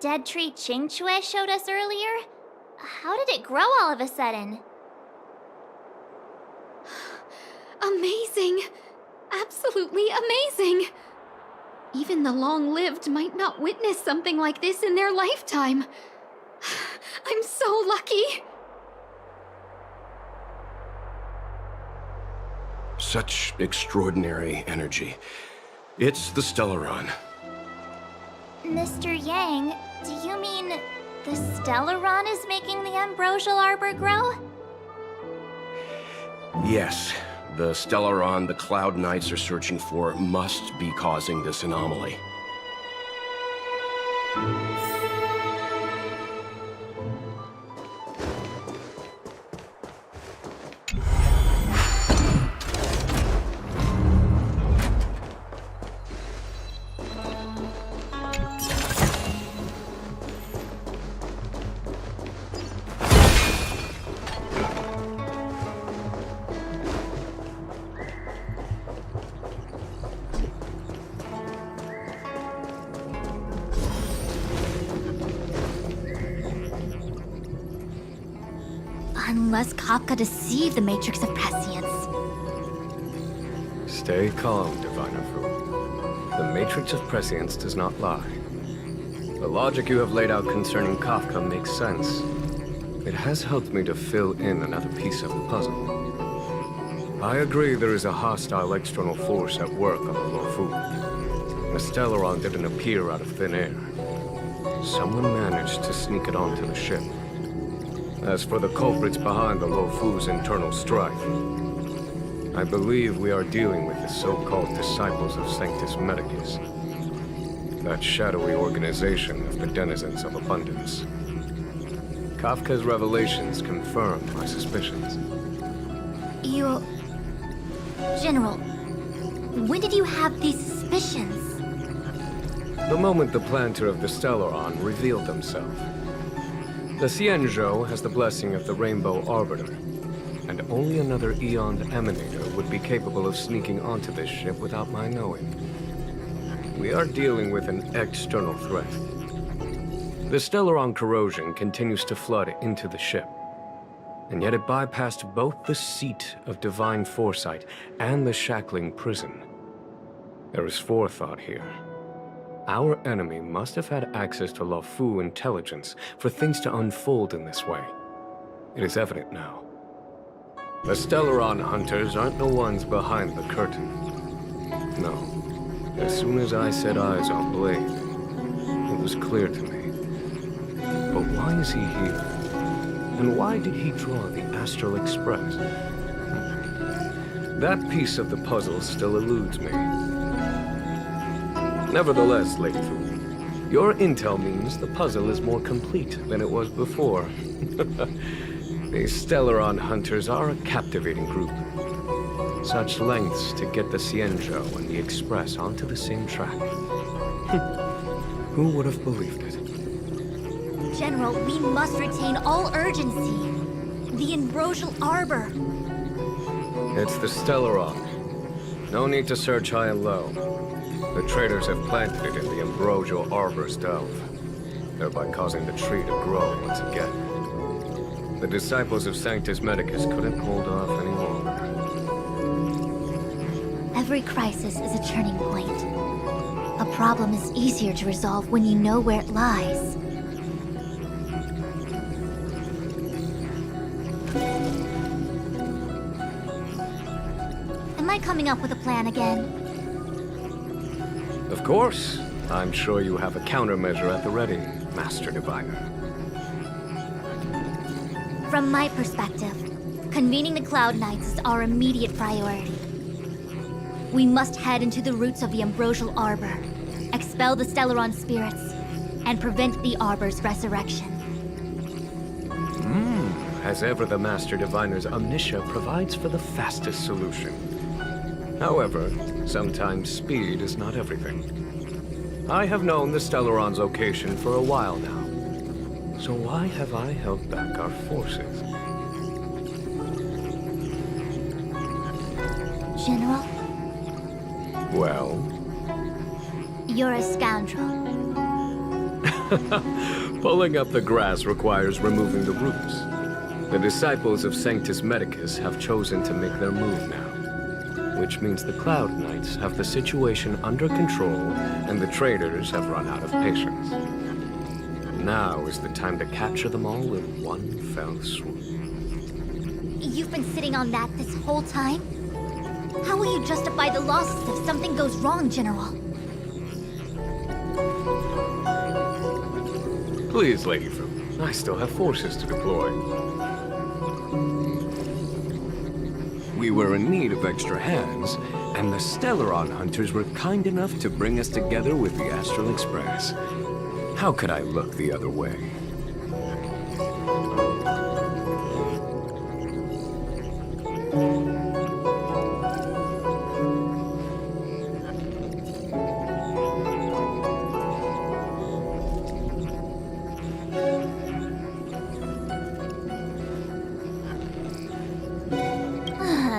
dead tree Ching Chue showed us earlier? How did it grow all of a sudden? Amazing! Absolutely amazing! Even the long-lived might not witness something like this in their lifetime. I'm so lucky! Such extraordinary energy. It's the Stellaron. Mr. Yang, do you mean the Stellaron is making the ambrosial arbor grow? Yes, the Stellaron the Cloud Knights are searching for must be causing this anomaly. Unless Kafka deceived the Matrix of Prescience. Stay calm, Diviner Fu. The Matrix of Prescience does not lie. The logic you have laid out concerning Kafka makes sense. It has helped me to fill in another piece of the puzzle. I agree there is a hostile external force at work on the Luofu. The Stellaron didn't appear out of thin air. Someone managed to sneak it onto the ship. As for the culprits behind the Luofu's internal strife, I believe we are dealing with the so-called disciples of Sanctus Medicus. That shadowy organization of the denizens of abundance. Kafka's revelations confirm my suspicions. General, when did you have these suspicions? The moment the planter of the Stellaron revealed himself. The Xianzhou has the blessing of the Rainbow Arbiter, and only another Aeon Emanator would be capable of sneaking onto this ship without my knowing. We are dealing with an external threat. The Stellaron corrosion continues to flood into the ship, and yet it bypassed both the seat of divine foresight and the shackling prison. There is forethought here. Our enemy must have had access to Luofu intelligence for things to unfold in this way. It is evident now. The Stellaron hunters aren't the ones behind the curtain. No. As soon as I set eyes on Blade, it was clear to me. But why is he here? And why did he draw the Astral Express? That piece of the puzzle still eludes me. Nevertheless, Lady Fu, your intel means the puzzle is more complete than it was before. The Stellaron hunters are a captivating group. Such lengths to get the Xianzhou and the Express onto the same track. Who would have believed it? General, we must retain all urgency. The ambrosial arbor. It's the Stellaron. No need to search high and low. The traders have planted it in the ambrosial arbor's delve, thereby causing the tree to grow once again. The disciples of Sanctus Medicus couldn't hold off any longer. Every crisis is a turning point. A problem is easier to resolve when you know where it lies. Am I coming up with a plan again? Of course. I'm sure you have a countermeasure at the ready, Master Diviner. From my perspective, convening the Cloud Knights is our immediate priority. We must head into the roots of the ambrosial arbor, expel the Stellaron spirits, and prevent the arbor's resurrection. As ever, the Master Diviner's omniscia provides for the fastest solution. However, sometimes speed is not everything. I have known the Stellaron's location for a while now. So why have I held back our forces? General? Well? You're a scoundrel. Pulling up the grass requires removing the roots. The disciples of Sanctus Medicus have chosen to make their move now, which means the Cloud Knights have the situation under control and the traders have run out of patience. Now is the time to capture them all in one fell swoop. You've been sitting on that this whole time? How will you justify the losses if something goes wrong, General? Please, Lady Fu, I still have forces to deploy. We were in need of extra hands, and the Stellaron hunters were kind enough to bring us together with the Astral Express. How could I look the other way?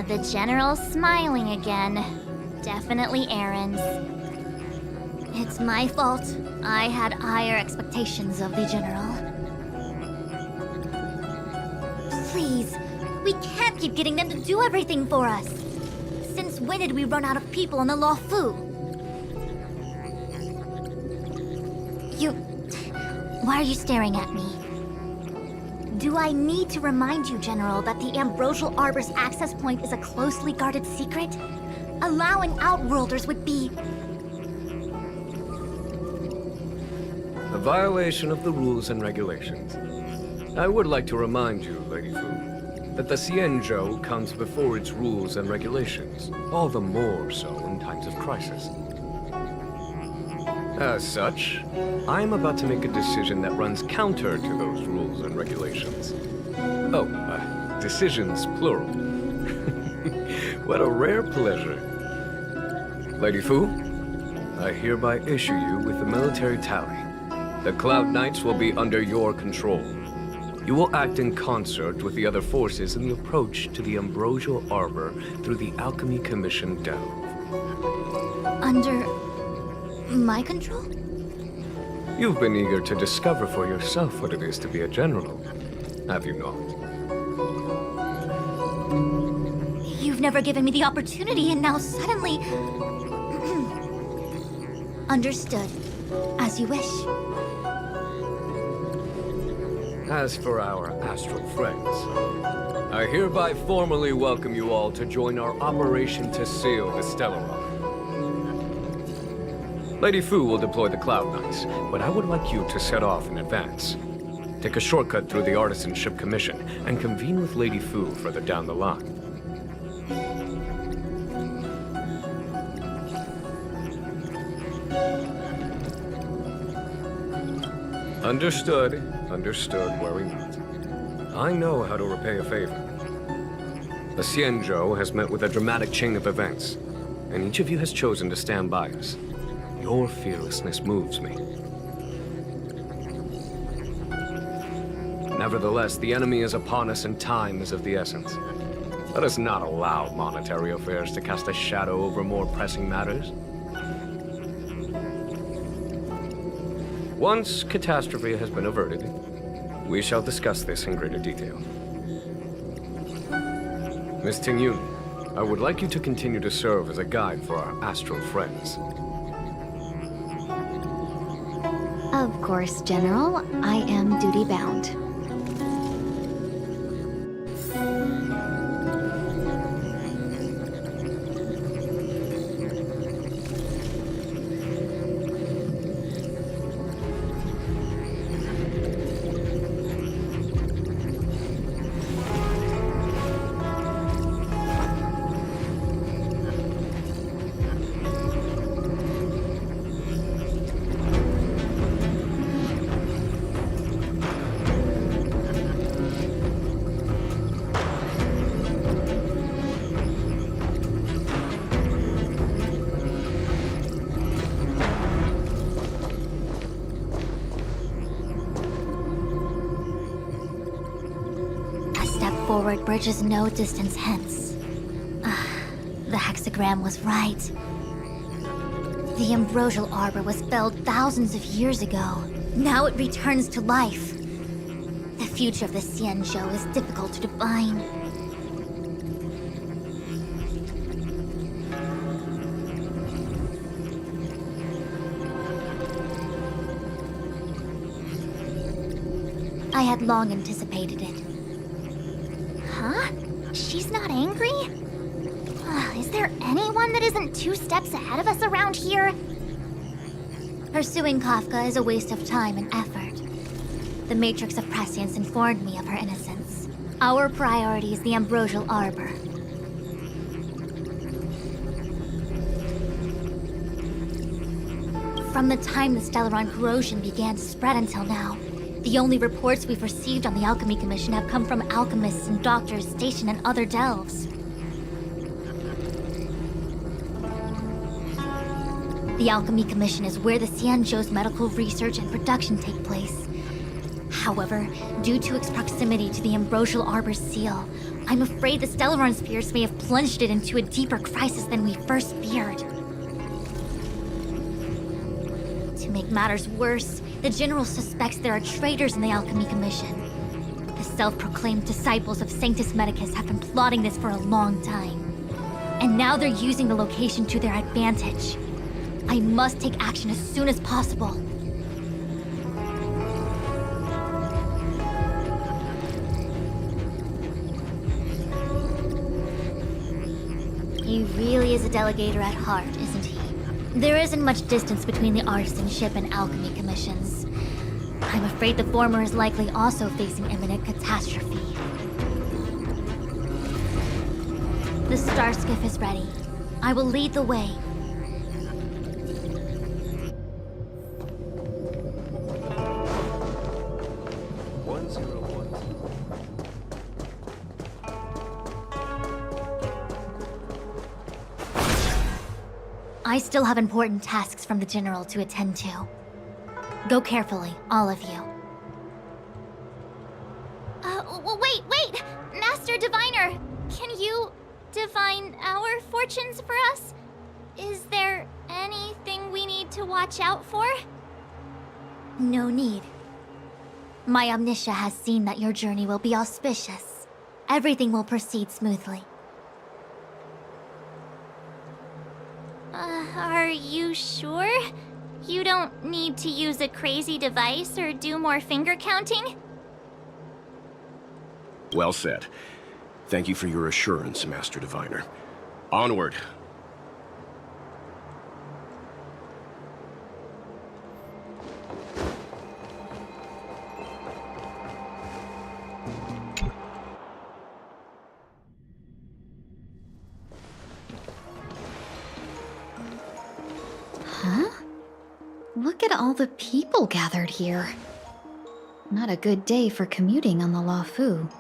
The General's smiling again. Definitely Aaron's. It's my fault. I had higher expectations of the General. Please, we can't keep getting them to do everything for us. Since when did we run out of people on the Law Fu? Why are you staring at me? Do I need to remind you, General, that the Ambrosial Arbor's access point is a closely guarded secret? Allowing Outworlders would be... A violation of the rules and regulations. I would like to remind you, Lady Fu, that the Xianzhou comes before its rules and regulations, all the more so in times of crisis. As such, I'm about to make a decision that runs counter to those rules and regulations. Oh, decisions plural. What a rare pleasure. Lady Fu, I hereby issue you with the military tally. The Cloud Knights will be under your control. You will act in concert with the other forces in the approach to the Ambrosial Arbor through the Alchemy Commission delve. Under... my control? You've been eager to discover for yourself what it is to be a general, have you not? You've never given me the opportunity, and now suddenly... Understood. As you wish. As for our astral friends, I hereby formally welcome you all to join our operation to seal the Stellaron. Lady Fu will deploy the Cloud Knights, but I would like you to set off in advance. Take a shortcut through the Artisanship Commission and convene with Lady Fu further down the line. Understood. Understood, worry not. I know how to repay a favor. The Xianzhou has met with a dramatic chain of events, and each of you has chosen to stand by us. Your fearlessness moves me. Nevertheless, the enemy is upon us and time is of the essence. Let us not allow monetary affairs to cast a shadow over more pressing matters. Once catastrophe has been averted, we shall discuss this in greater detail. Miss Tingyun, I would like you to continue to serve as a guide for our astral friends. Of course, General. I am duty-bound. Forward bridge is no distance hence. The hexagram was right. The Ambrosial Arbor was felled thousands of years ago. Now it returns to life. The future of the Xianzhou is difficult to define. I had long anticipated it. Huh? She's not angry? Is there anyone that isn't 2 steps ahead of us around here? Pursuing Kafka is a waste of time and effort. The Matrix of Prescience informed me of her innocence. Our priority is the Ambrosial Arbor. From the time the Stellaron corrosion began to spread until now, the only reports we've received on the Alchemy Commission have come from alchemists and doctors stationed in other delves. The Alchemy Commission is where the Xianzhou's medical research and production take place. However, due to its proximity to the Ambrosial Arbor's seal, I'm afraid the Stellaron spirits may have plunged it into a deeper crisis than we first feared. To make matters worse, the General suspects there are traitors in the Alchemy Commission. The self-proclaimed disciples of Sanctus Medicus have been plotting this for a long time. And now they're using the location to their advantage. I must take action as soon as possible. He really is a delegator at heart, isn't he? There isn't much distance between the Artisanship and Alchemy Commissions. I'm afraid the former is likely also facing imminent catastrophe. The star skiff is ready. I will lead the way. I still have important tasks from the General to attend to. Go carefully, all of you. Wait! Master Diviner! Can you divine our fortunes for us? Is there anything we need to watch out for? No need. My Omniscia has seen that your journey will be auspicious. Everything will proceed smoothly. Are you sure? You don't need to use a crazy device or do more finger counting? Well said. Thank you for your assurance, Master Diviner. Onward. Huh? Look at all the people gathered here. Not a good day for commuting on the Luofu.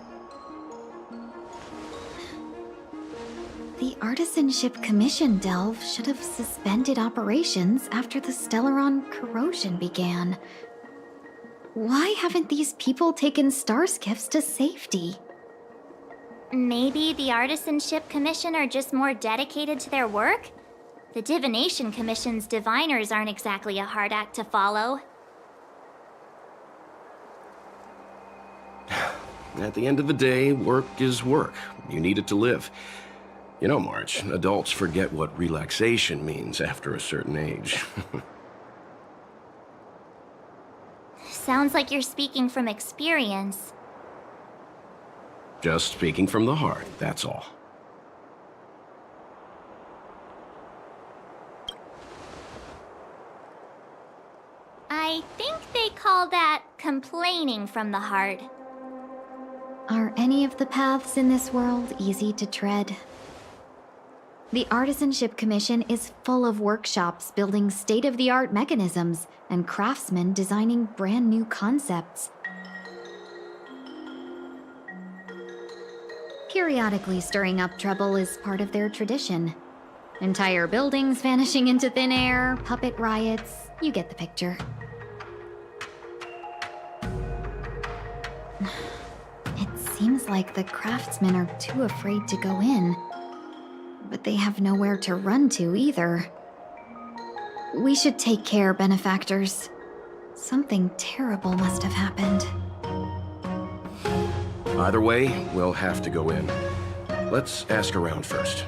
The Artisanship Commission delve should have suspended operations after the Stellaron corrosion began. Why haven't these people taken star skiffs to safety? Maybe the Artisanship Commission are just more dedicated to their work? The Divination Commission's diviners aren't exactly a hard act to follow. At the end of the day, work is work. You need it to live. You know, March, adults forget what relaxation means after a certain age. Sounds like you're speaking from experience. Just speaking from the heart, that's all. I think they call that complaining from the heart. Are any of the paths in this world easy to tread? The Artisanship Commission is full of workshops building state-of-the-art mechanisms and craftsmen designing brand new concepts. Periodically stirring up trouble is part of their tradition. Entire buildings vanishing into thin air, puppet riots, you get the picture. It seems like the craftsmen are too afraid to go in. But they have nowhere to run to either. We should take care, benefactors. Something terrible must have happened. Either way, we'll have to go in. Let's ask around first.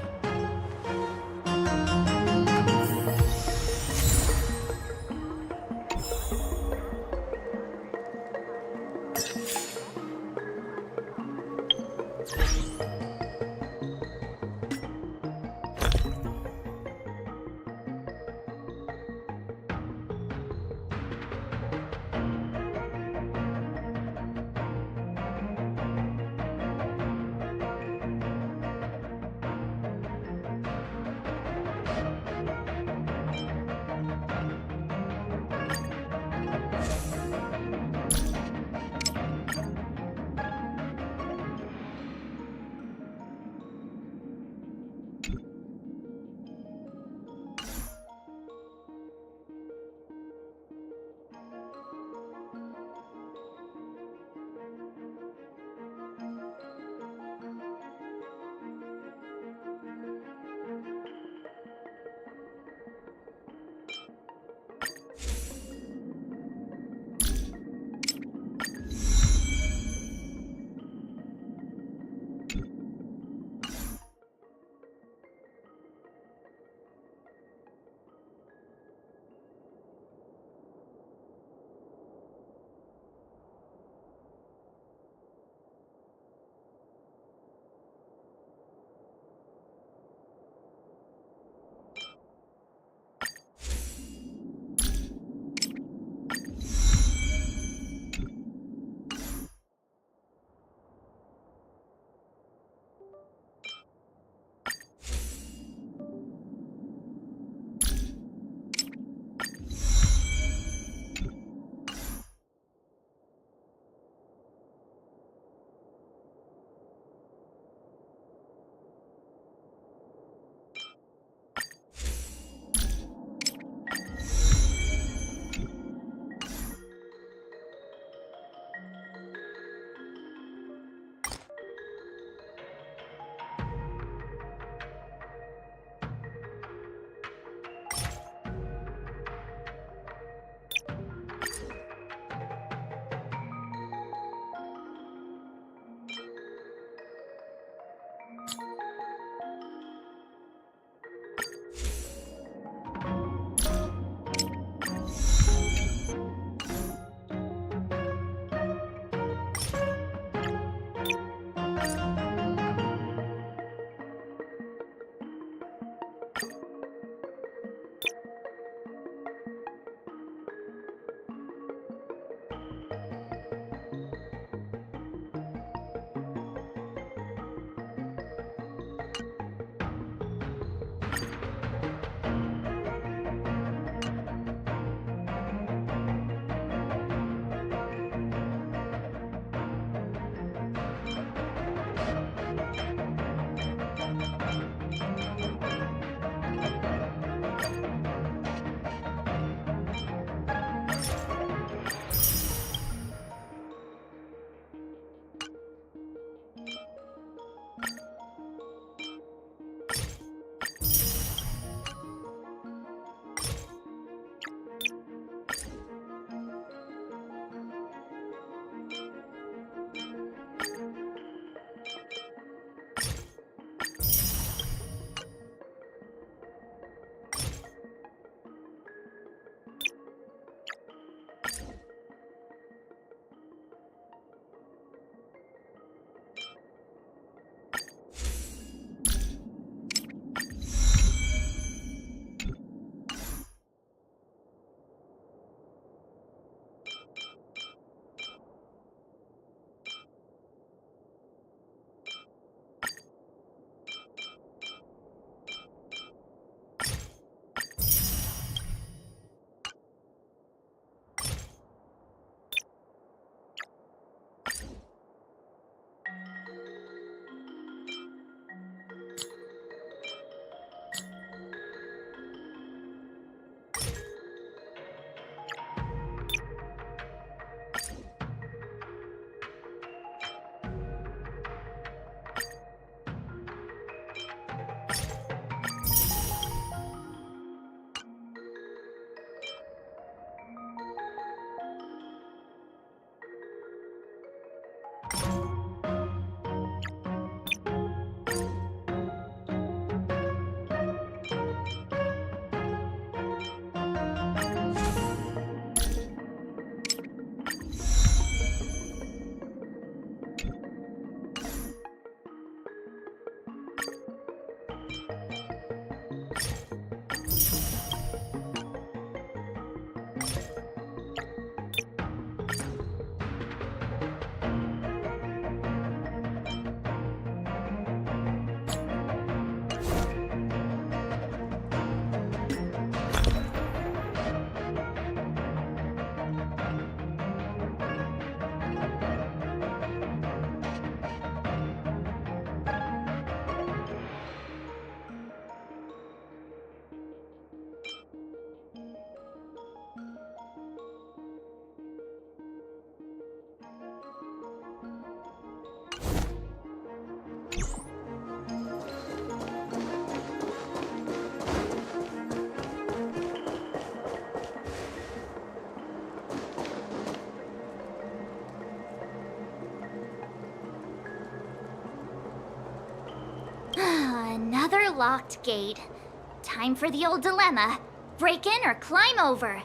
Another locked gate. Time for the old dilemma. Break in or climb over.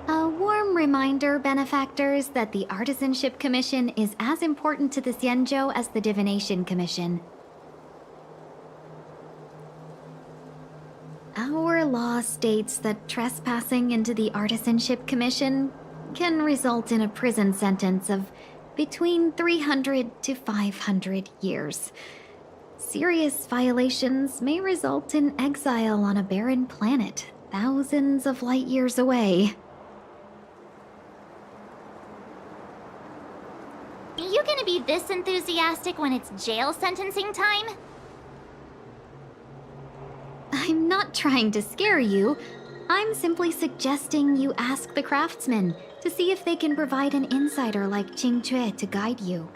A warm reminder, benefactors, that the Artisanship Commission is as important to the Xianzhou as the Divination Commission. Our law states that trespassing into the Artisanship Commission can result in a prison sentence of between 300 to 500 years. Serious violations may result in exile on a barren planet, thousands of light years away. You gonna be this enthusiastic when it's jail sentencing time? I'm not trying to scare you. I'm simply suggesting you ask the craftsmen to see if they can provide an insider like Qingque to guide you.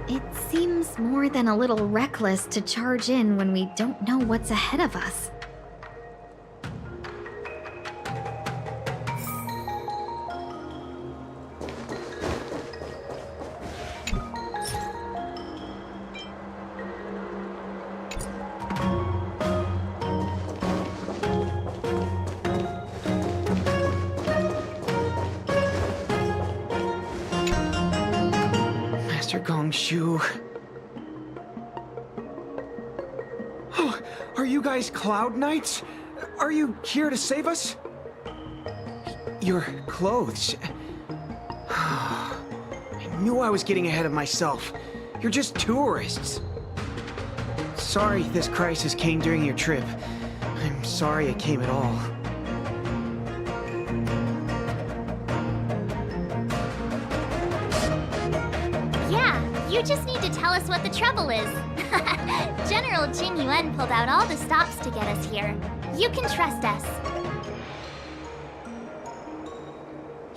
It seems more than a little reckless to charge in when we don't know what's ahead of us. Gongshu. Oh, are you guys Cloud Knights? Are you here to save us? Your clothes. I knew I was getting ahead of myself. You're just tourists. Sorry this crisis came during your trip. I'm sorry it came at all. You just need to tell us what the trouble is. General Jing Yuan pulled out all the stops to get us here. You can trust us.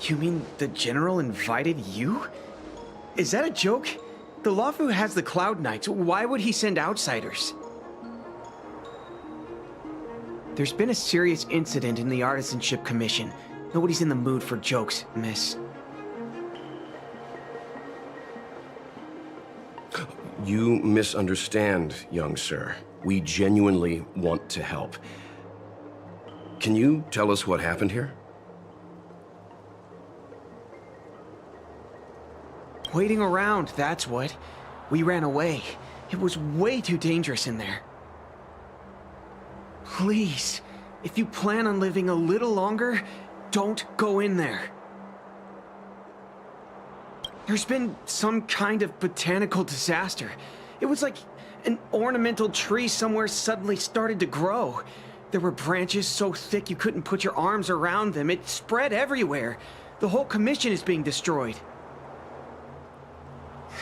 You mean the General invited you? Is that a joke? The Luofu has the Cloud Knights. Why would he send outsiders? There's been a serious incident in the Artisanship Commission. Nobody's in the mood for jokes, miss. You misunderstand, young sir. We genuinely want to help. Can you tell us what happened here? Waiting around, that's what. We ran away. It was way too dangerous in there. Please, if you plan on living a little longer, don't go in there. There's been some kind of botanical disaster. It was like an ornamental tree somewhere suddenly started to grow. There were branches so thick you couldn't put your arms around them. It spread everywhere. The whole commission is being destroyed.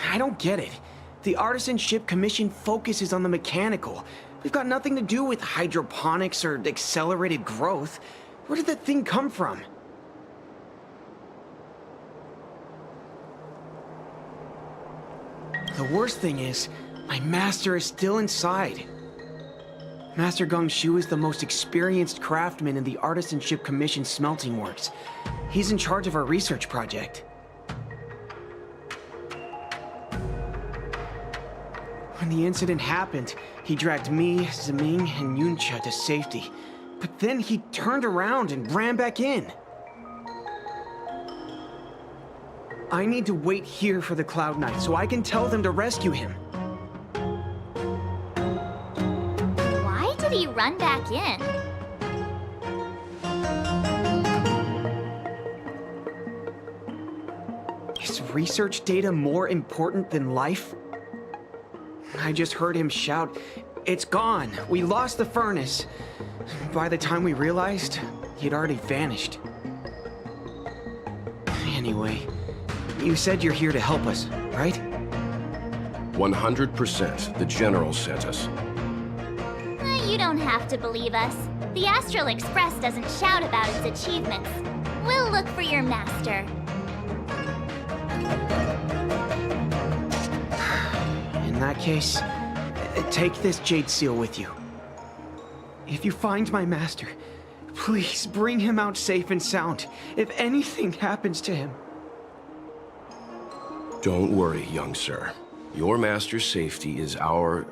I don't get it. The Artisanship Commission focuses on the mechanical. We've got nothing to do with hydroponics or accelerated growth. Where did that thing come from? The worst thing is, my master is still inside. Master Gongshu is the most experienced craftsman in the Artisanship Commission smelting works. He's in charge of our research project. When the incident happened, he dragged me, Ziming, and Yuncha to safety. But then he turned around and ran back in. I need to wait here for the Cloud Knight so I can tell them to rescue him. Why did he run back in? Is research data more important than life? I just heard him shout, "It's gone! We lost the furnace!" By the time we realized, he'd already vanished. Anyway, you said you're here to help us, right? 100%. The General sent us. You don't have to believe us. The Astral Express doesn't shout about its achievements. We'll look for your master. In that case, take this jade seal with you. If you find my master, please bring him out safe and sound. If anything happens to him. Don't worry, young sir. Your master's safety is our...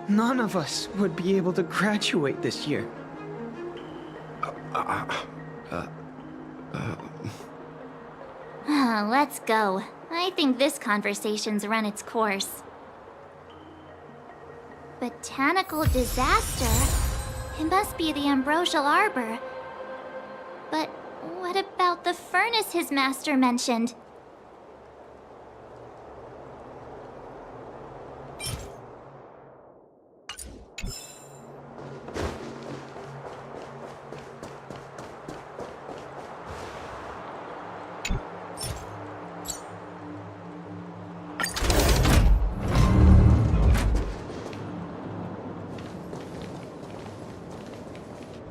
None of us would be able to graduate this year. Let's go. I think this conversation's run its course. Botanical disaster? It must be the Ambrosial Arbor. But what about the furnace his master mentioned?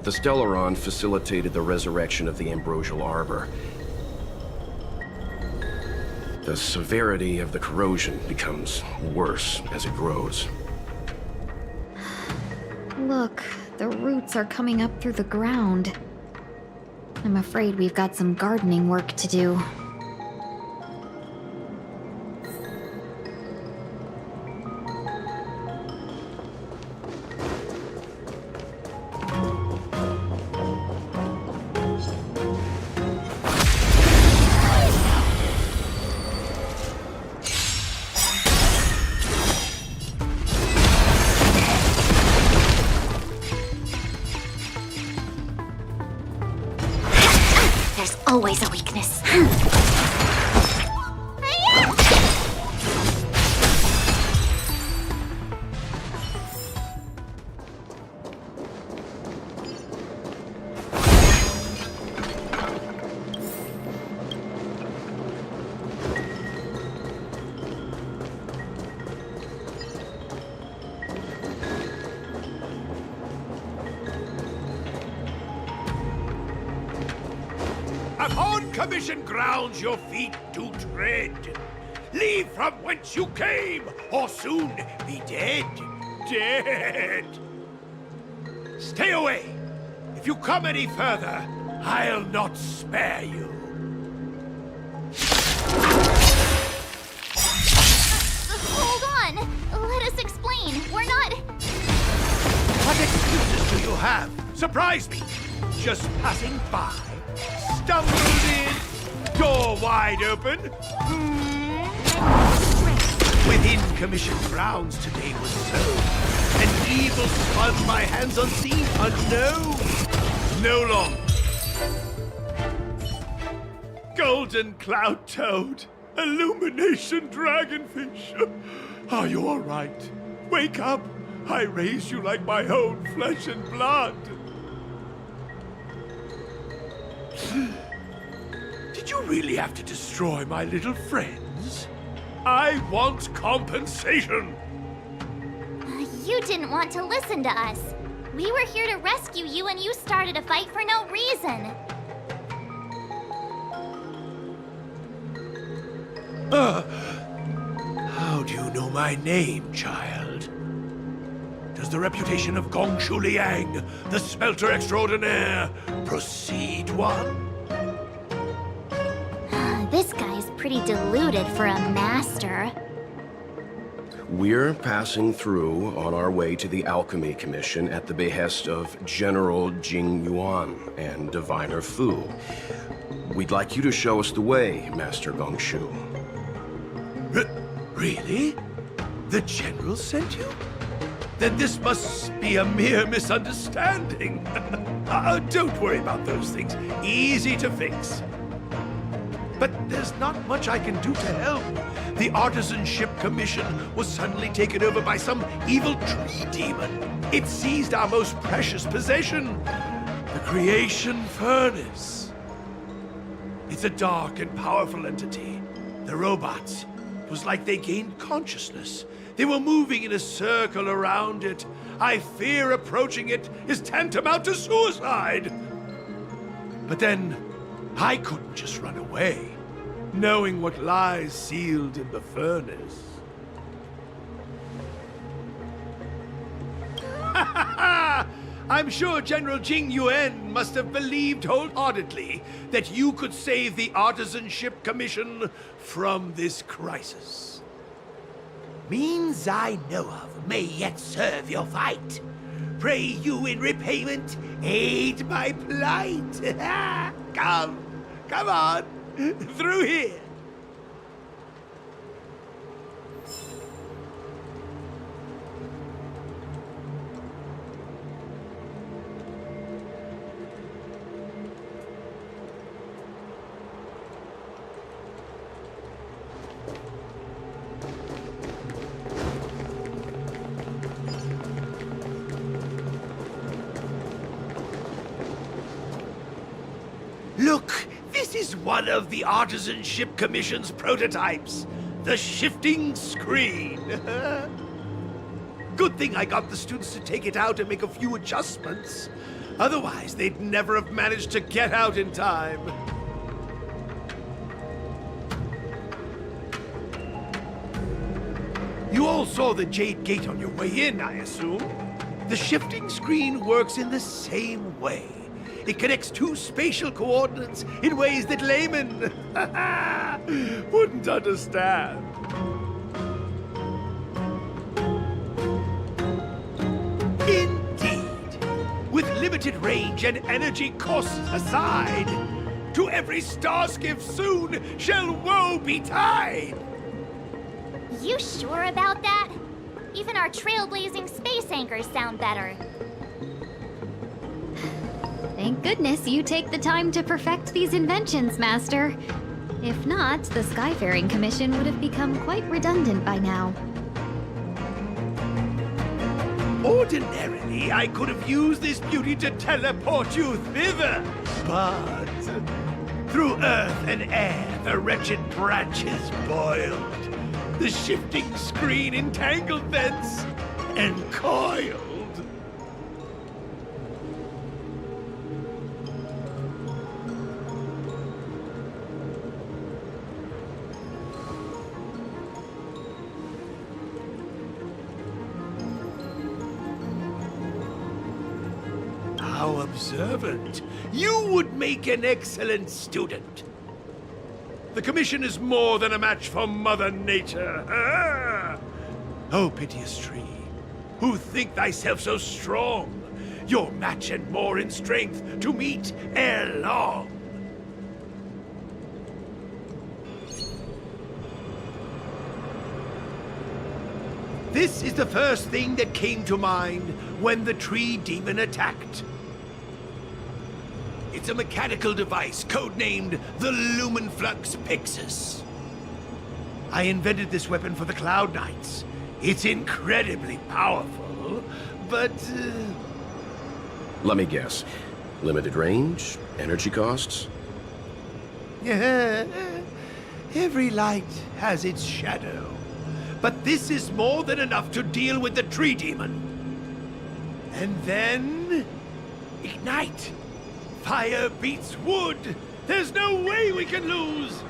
The Stellaron facilitated the resurrection of the Ambrosial Arbor. The severity of the corrosion becomes worse as it grows. Look, the roots are coming up through the ground. I'm afraid we've got some gardening work to do. There's always a weakness. Upon commission grounds your feet do tread. Leave from whence you came, or soon be dead. Dead! Stay away! If you come any further, I'll not spare you. Hold on! Let us explain. We're not... What excuses do you have? Surprise me! Just passing by? Stumbled in, door wide open. Within commission grounds today was sown, and evil spun by hands unseen, unknown. No longer. Golden cloud toad, illumination dragonfish. Are you all right? Wake up! I raised you like my own flesh and blood. Did you really have to destroy my little friends? I want compensation! You didn't want to listen to us. We were here to rescue you and you started a fight for no reason. How do you know my name, child? Does the reputation of Gongshu Liang, the smelter extraordinaire, precede one? This guy's pretty deluded for a master. We're passing through on our way to the Alchemy Commission at the behest of General Jing Yuan and Diviner Fu. We'd like you to show us the way, Master Gongshu. Really? The General sent you? Then this must be a mere misunderstanding. Don't worry about those things. Easy to fix. But there's not much I can do to help. The Artisanship Commission was suddenly taken over by some evil tree demon. It seized our most precious possession, the Creation Furnace. It's a dark and powerful entity. The robots, it was like they gained consciousness. They were moving in a circle around it. I fear approaching it is tantamount to suicide. But then, I couldn't just run away, knowing what lies sealed in the furnace. I'm sure General Jing Yuan must have believed wholeheartedly that you could save the Artisanship Commission from this crisis. Means I know of may yet serve your fight. Pray you in repayment aid my plight. Come on, through here. Look, this is one of the Artisanship Commission's prototypes. The shifting screen. Good thing I got the students to take it out and make a few adjustments. Otherwise, they'd never have managed to get out in time. You all saw the Jade Gate on your way in, I assume? The shifting screen works in the same way. It connects two spatial coordinates in ways that laymen wouldn't understand. Indeed. With limited range and energy costs aside, to every starskiff soon shall woe betide. You sure about that? Even our trailblazing space anchors sound better. Thank goodness you take the time to perfect these inventions, Master. If not, the Skyfaring Commission would have become quite redundant by now. Ordinarily, I could have used this beauty to teleport you thither, but through earth and air, the wretched branches boiled. The shifting screen entangled thence and coiled. How observant. You would make an excellent student. The Commission is more than a match for Mother Nature. Ah! Oh, piteous tree, who think thyself so strong, your match and more in strength to meet ere long. This is the first thing that came to mind when the tree demon attacked. It's a mechanical device codenamed the Lumenflux Pixis. I invented this weapon for the Cloud Knights. It's incredibly powerful, but... Let me guess. Limited range? Energy costs? Every light has its shadow. But this is more than enough to deal with the tree demon. And then... ignite! Fire beats wood! There's no way we can lose!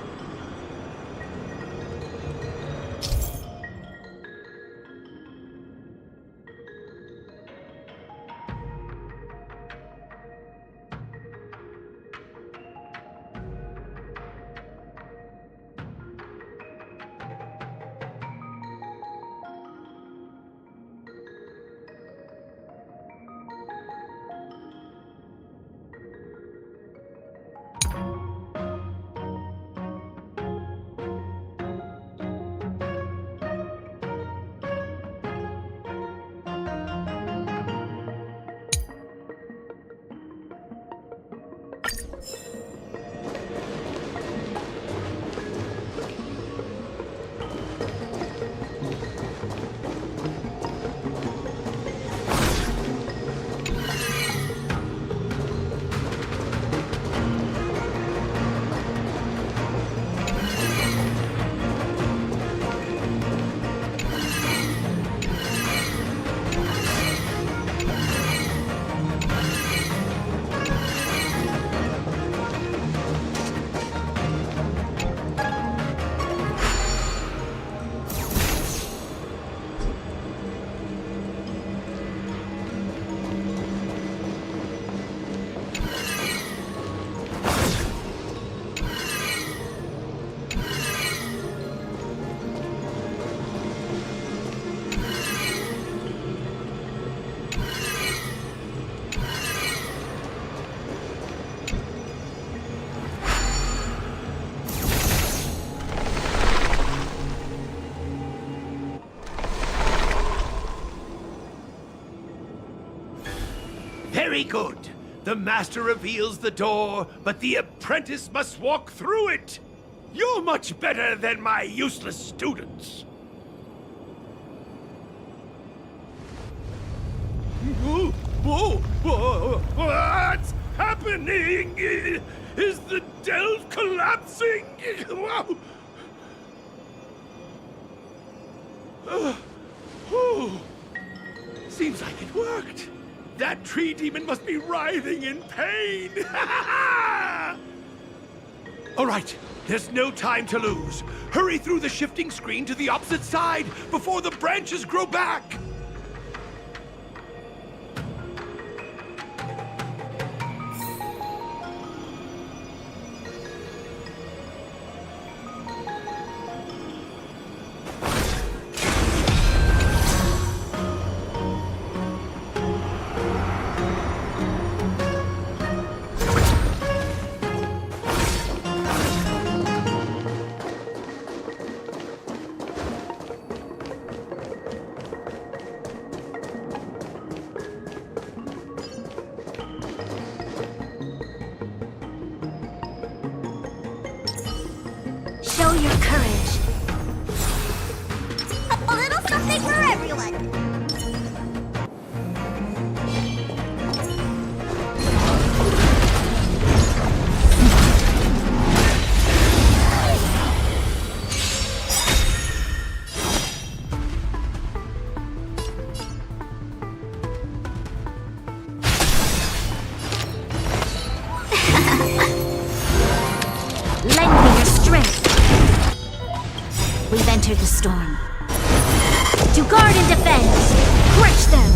Very good. The master reveals the door, but the apprentice must walk through it. You're much better than my useless students. What's happening? Is the delve collapsing? Seems like it worked. That tree demon must be writhing in pain. All right, there's no time to lose. Hurry through the shifting screen to the opposite side before the branches grow back. Show your courage. A little something for everyone. Lend me your strength. We've entered the storm. To guard and defend! Crush them!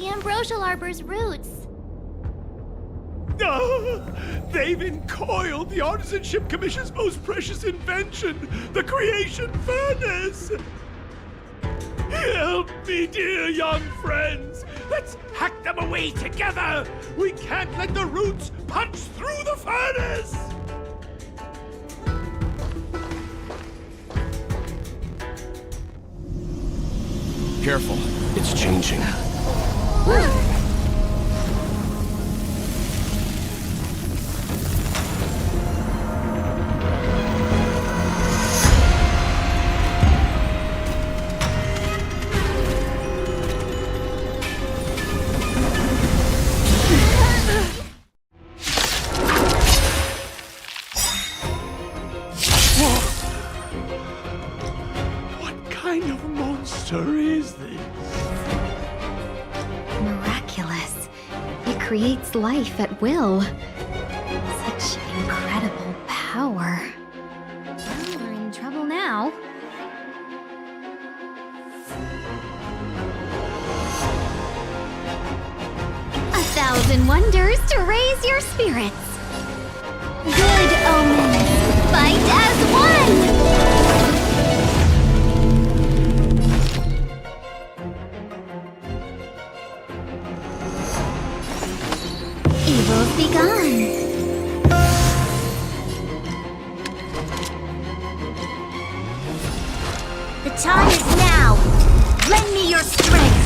Ambrosial Arbor's roots. They've encoiled the Artisanship Commission's most precious invention, the Creation Furnace! Help me, dear young friends! Let's hack them away together! We can't let the roots punch through the furnace! Careful, it's changing. What kind of monster is this? Miraculous. It creates life at will. Such incredible power. Well, we're in trouble now. A thousand wonders to raise your spirits. Good omens, fight as one! Troubles be gone. The time is now! Lend me your strength!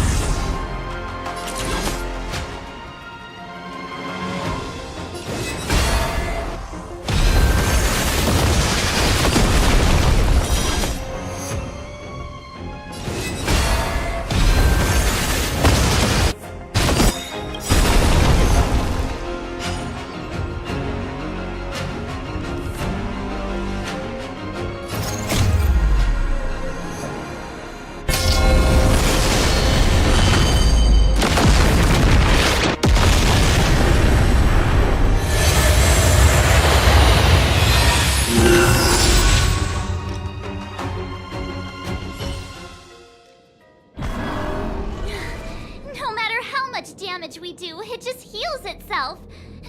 Damage we do, it just heals itself.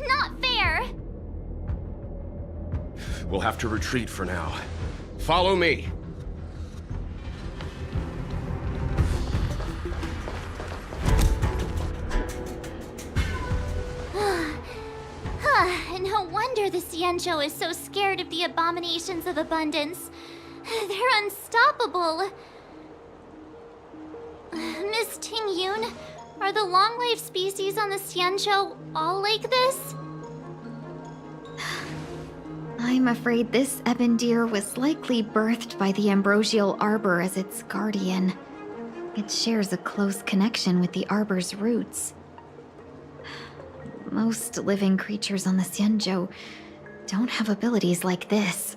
Not fair. We'll have to retreat for now. Follow me. No wonder the Xianzhou is so scared of the abominations of abundance. They're unstoppable. Miss Tingyun, are the long-life species on the Xianzhou all like this? I'm afraid this ebon deer was likely birthed by the ambrosial arbor as its guardian. It shares a close connection with the arbor's roots. Most living creatures on the Xianzhou don't have abilities like this.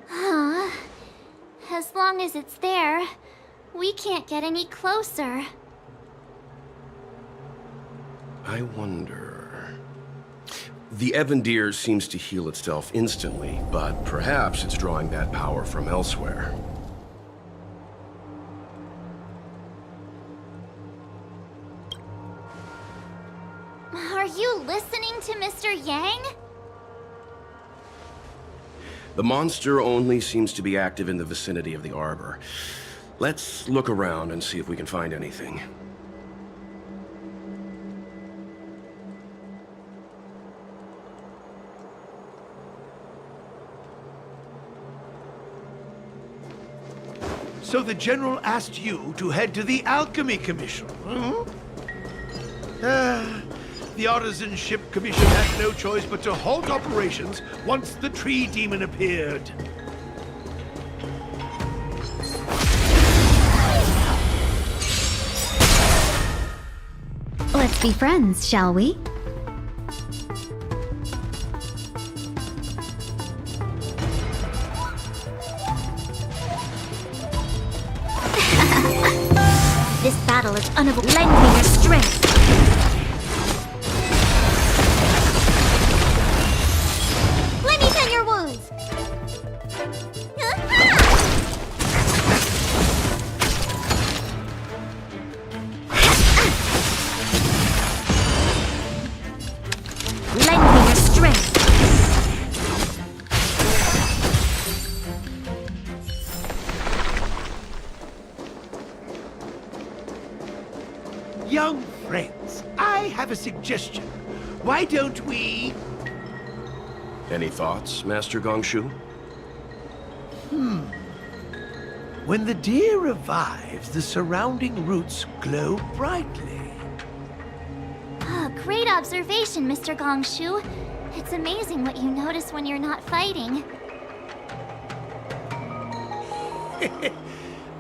Huh. As long as it's there, we can't get any closer. I wonder... The ebon deer seems to heal itself instantly, but perhaps it's drawing that power from elsewhere. Are you listening to Mr. Yang? The monster only seems to be active in the vicinity of the arbor. Let's look around and see if we can find anything. So the General asked you to head to the Alchemy Commission, the Artisan Ship Commission had no choice but to halt operations once the tree demon appeared. Let's be friends, shall we? This battle is unavoidable. Lend me your strength. Let me tend your wounds. Lend me your strength. Young friends, I have a suggestion. Why don't we... Any thoughts, Master Gongshu? When the deer revives, the surrounding roots glow brightly. Great observation, Mr. Gongshu. It's amazing what you notice when you're not fighting.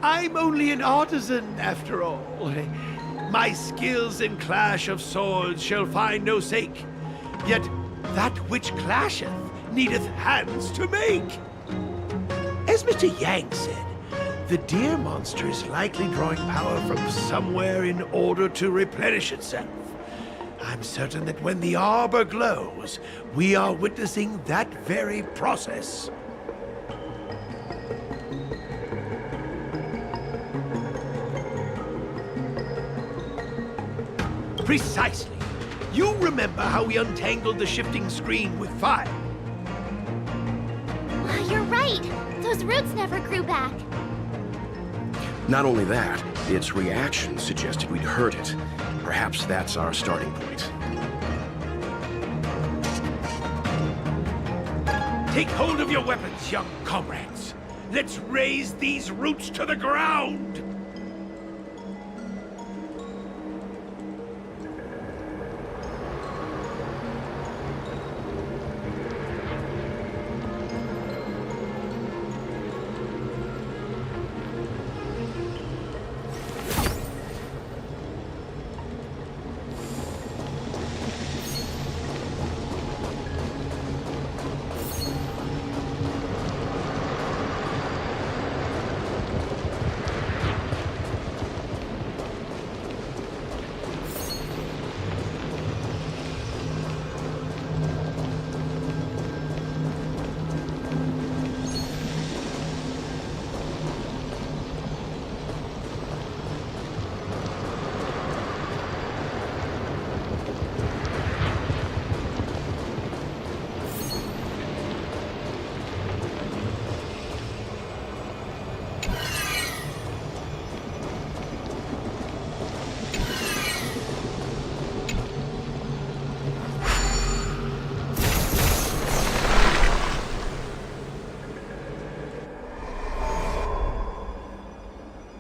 I'm only an artisan, after all. My skills in clash of swords shall find no sake. Yet that which clasheth needeth hands to make. As Mr. Yang said, the deer monster is likely drawing power from somewhere in order to replenish itself. I'm certain that when the arbor glows, we are witnessing that very process. Precisely. You remember how we untangled the shifting screen with fire? You're right. Those roots never grew back. Not only that, its reaction suggested we'd hurt it. Perhaps that's our starting point. Take hold of your weapons, young comrades. Let's raze these roots to the ground!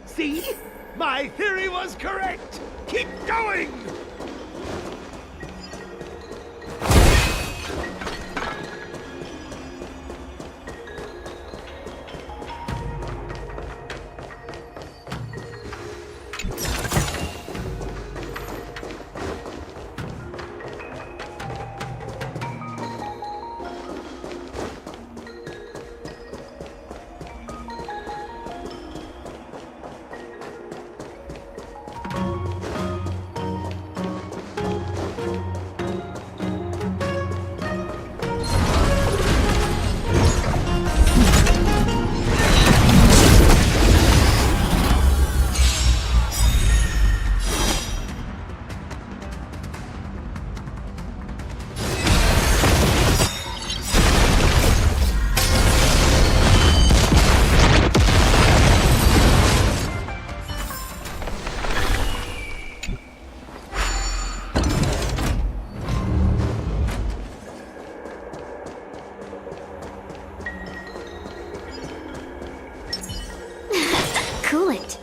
See? My theory was correct! Keep going! Cool it.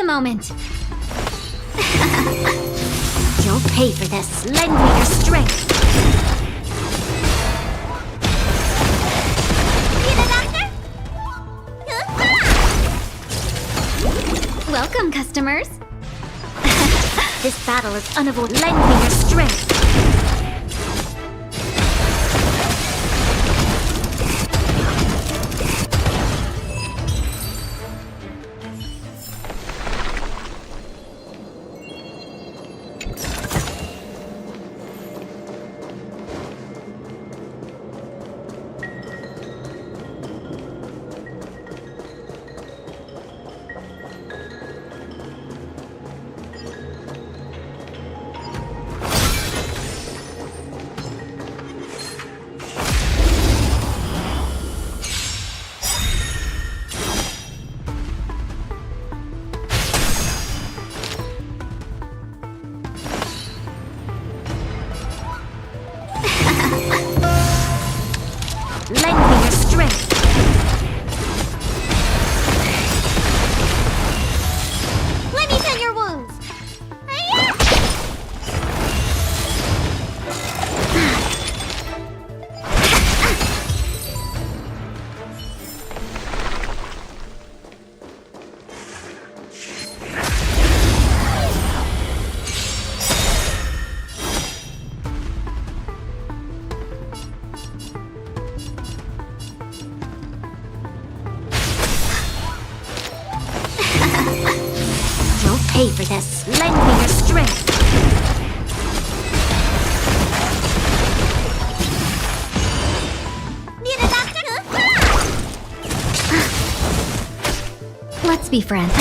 Moment. You'll pay for this. Lend me your strength. Welcome, customers. This battle is unavoidable. Lend me your strength. Lend me your strength. Let me tend your wounds. You'll pay for this. Lend me your strength. Need a doctor? Let's be friends.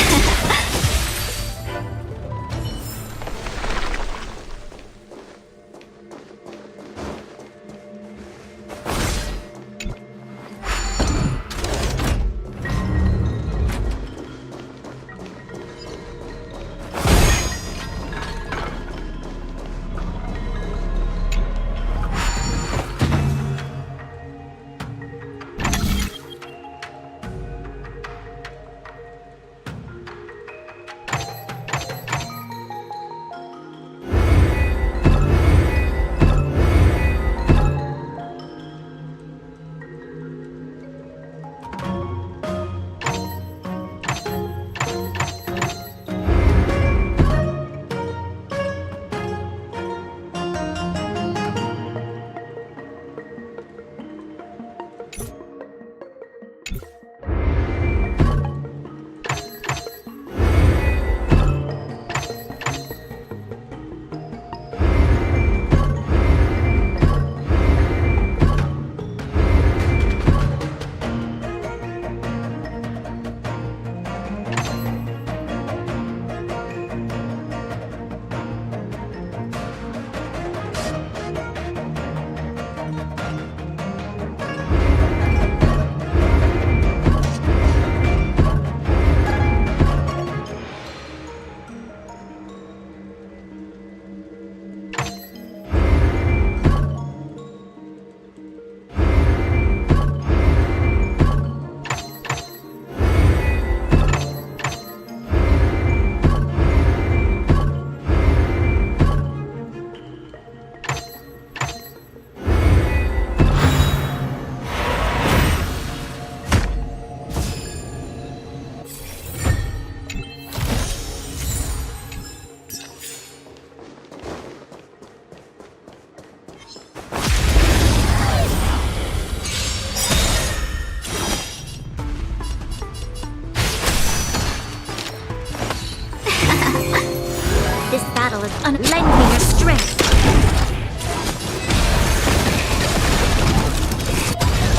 This battle is lend me your strength.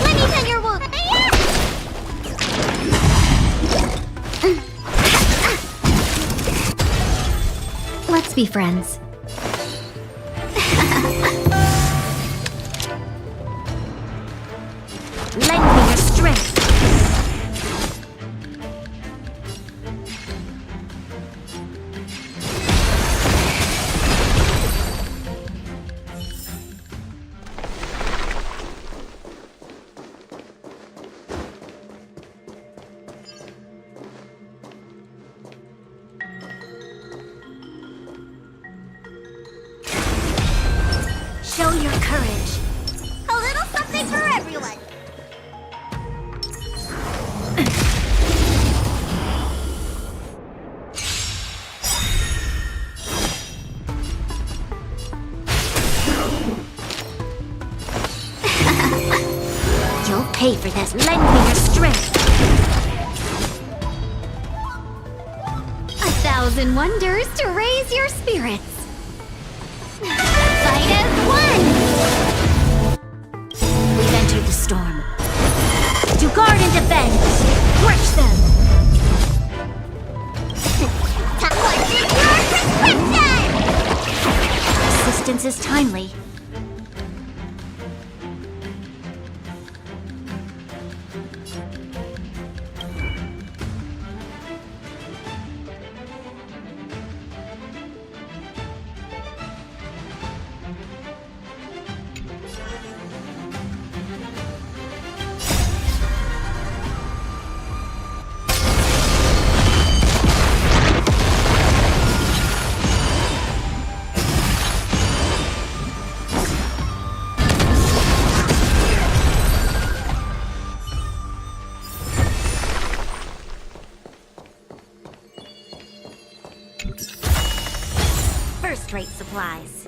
Let me tend your wounds. Let's be friends. Lend me your strength. Show your courage. A little something for everyone. You'll pay for this. Lend me your strength. 1,000 wonders to raise your spirits. Fight as one! We've entered the storm. To guard and defend! Crush them! What's in your prescription? Assistance is timely. first-rate supplies.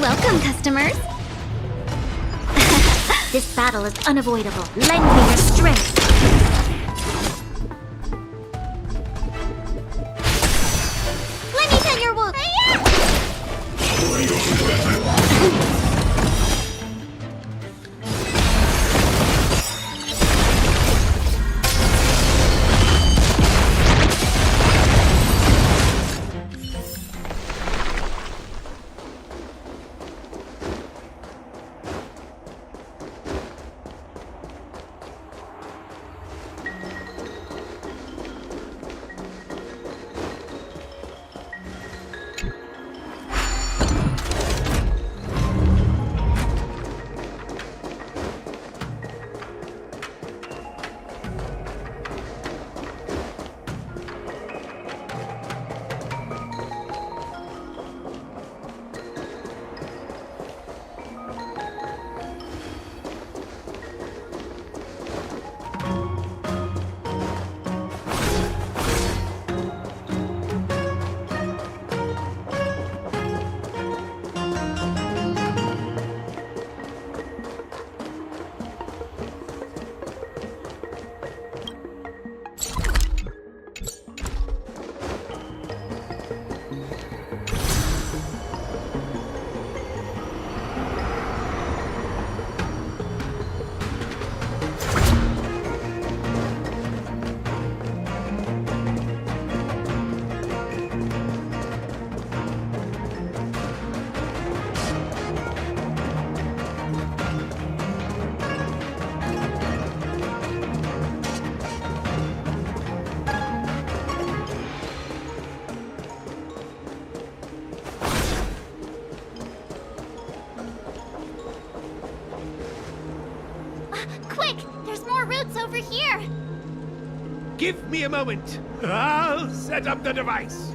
Welcome, customers. This battle is unavoidable. Lend me your strength. Let me tend your wound. Quick! There's more routes over here! Give me a moment. I'll set up the device.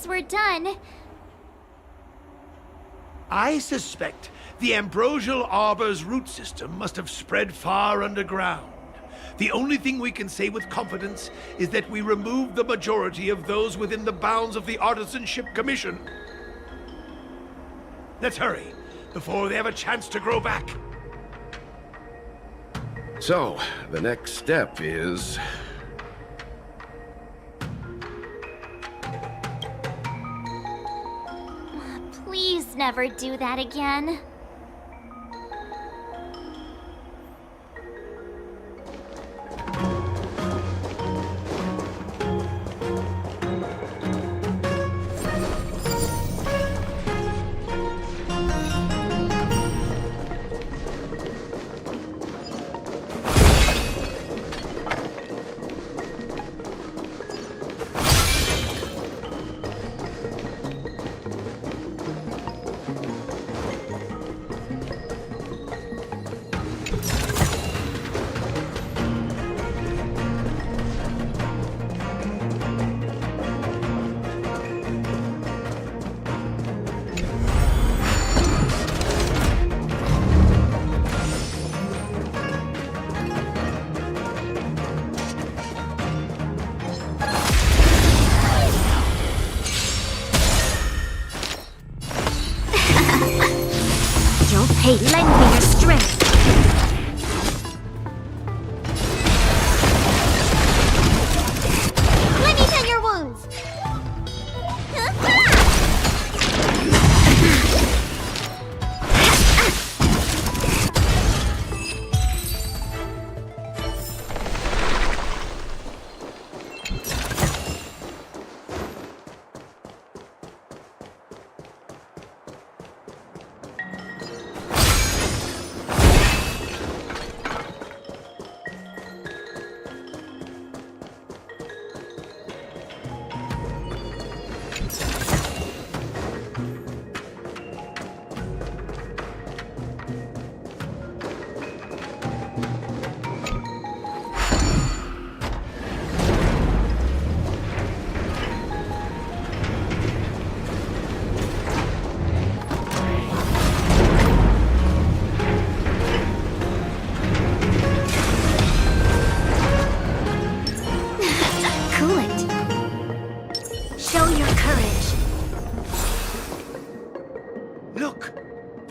We're done. I suspect the Ambrosial Arbor's root system must have spread far underground. The only thing we can say with confidence is that we removed the majority of those within the bounds of the Artisanship Commission. Let's hurry, before they have a chance to grow back. So, the next step is... Please never do that again.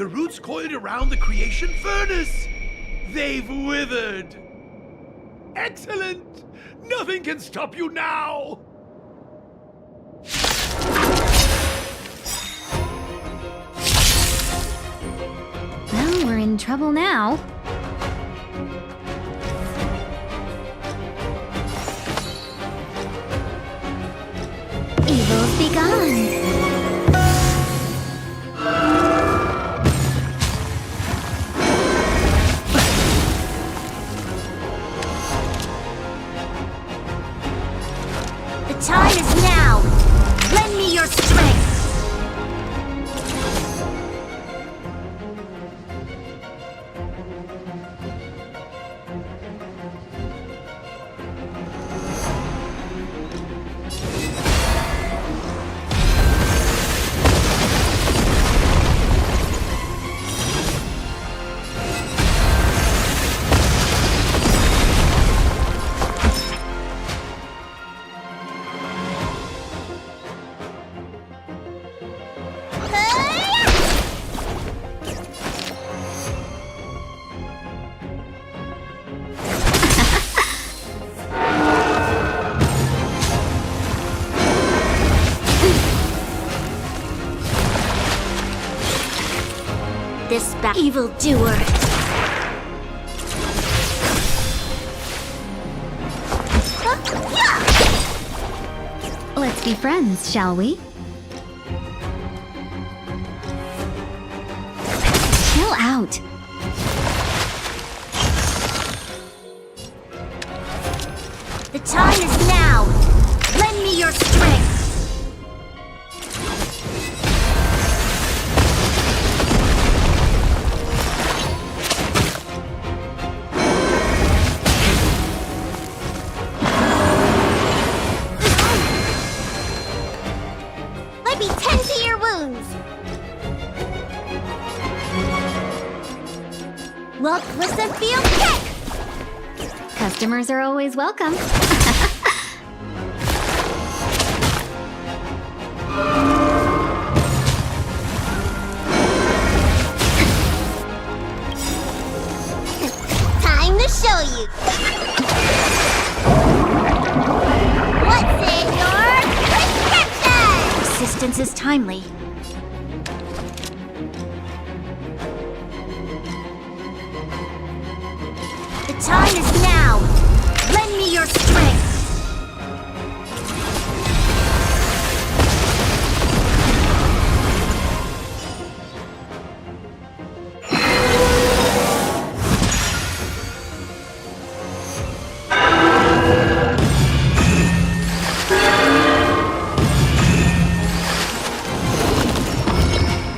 The roots coiled around the creation furnace! They've withered! Excellent! Nothing can stop you now! Well, we're in trouble now. Evils be gone. The time is now! Lend me your strength! This evildoer. Let's be friends, shall we? Chill out. The time is now! Lend me your strength! Let me tend to your wounds! Well, listen, feel kick! Customers are always welcome. Time to show you! What's in your prescription? Persistence is timely. The time is now! Lend me your strength!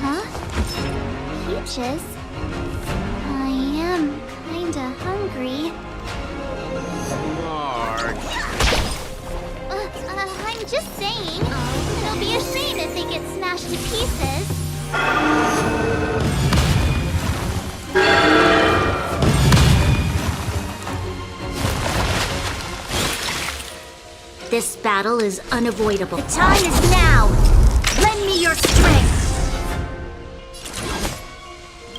Huh? Peaches? I am kinda hungry. I'm just saying. It'll be a shame if they get smashed to pieces. This battle is unavoidable. The time is now! Lend me your strength!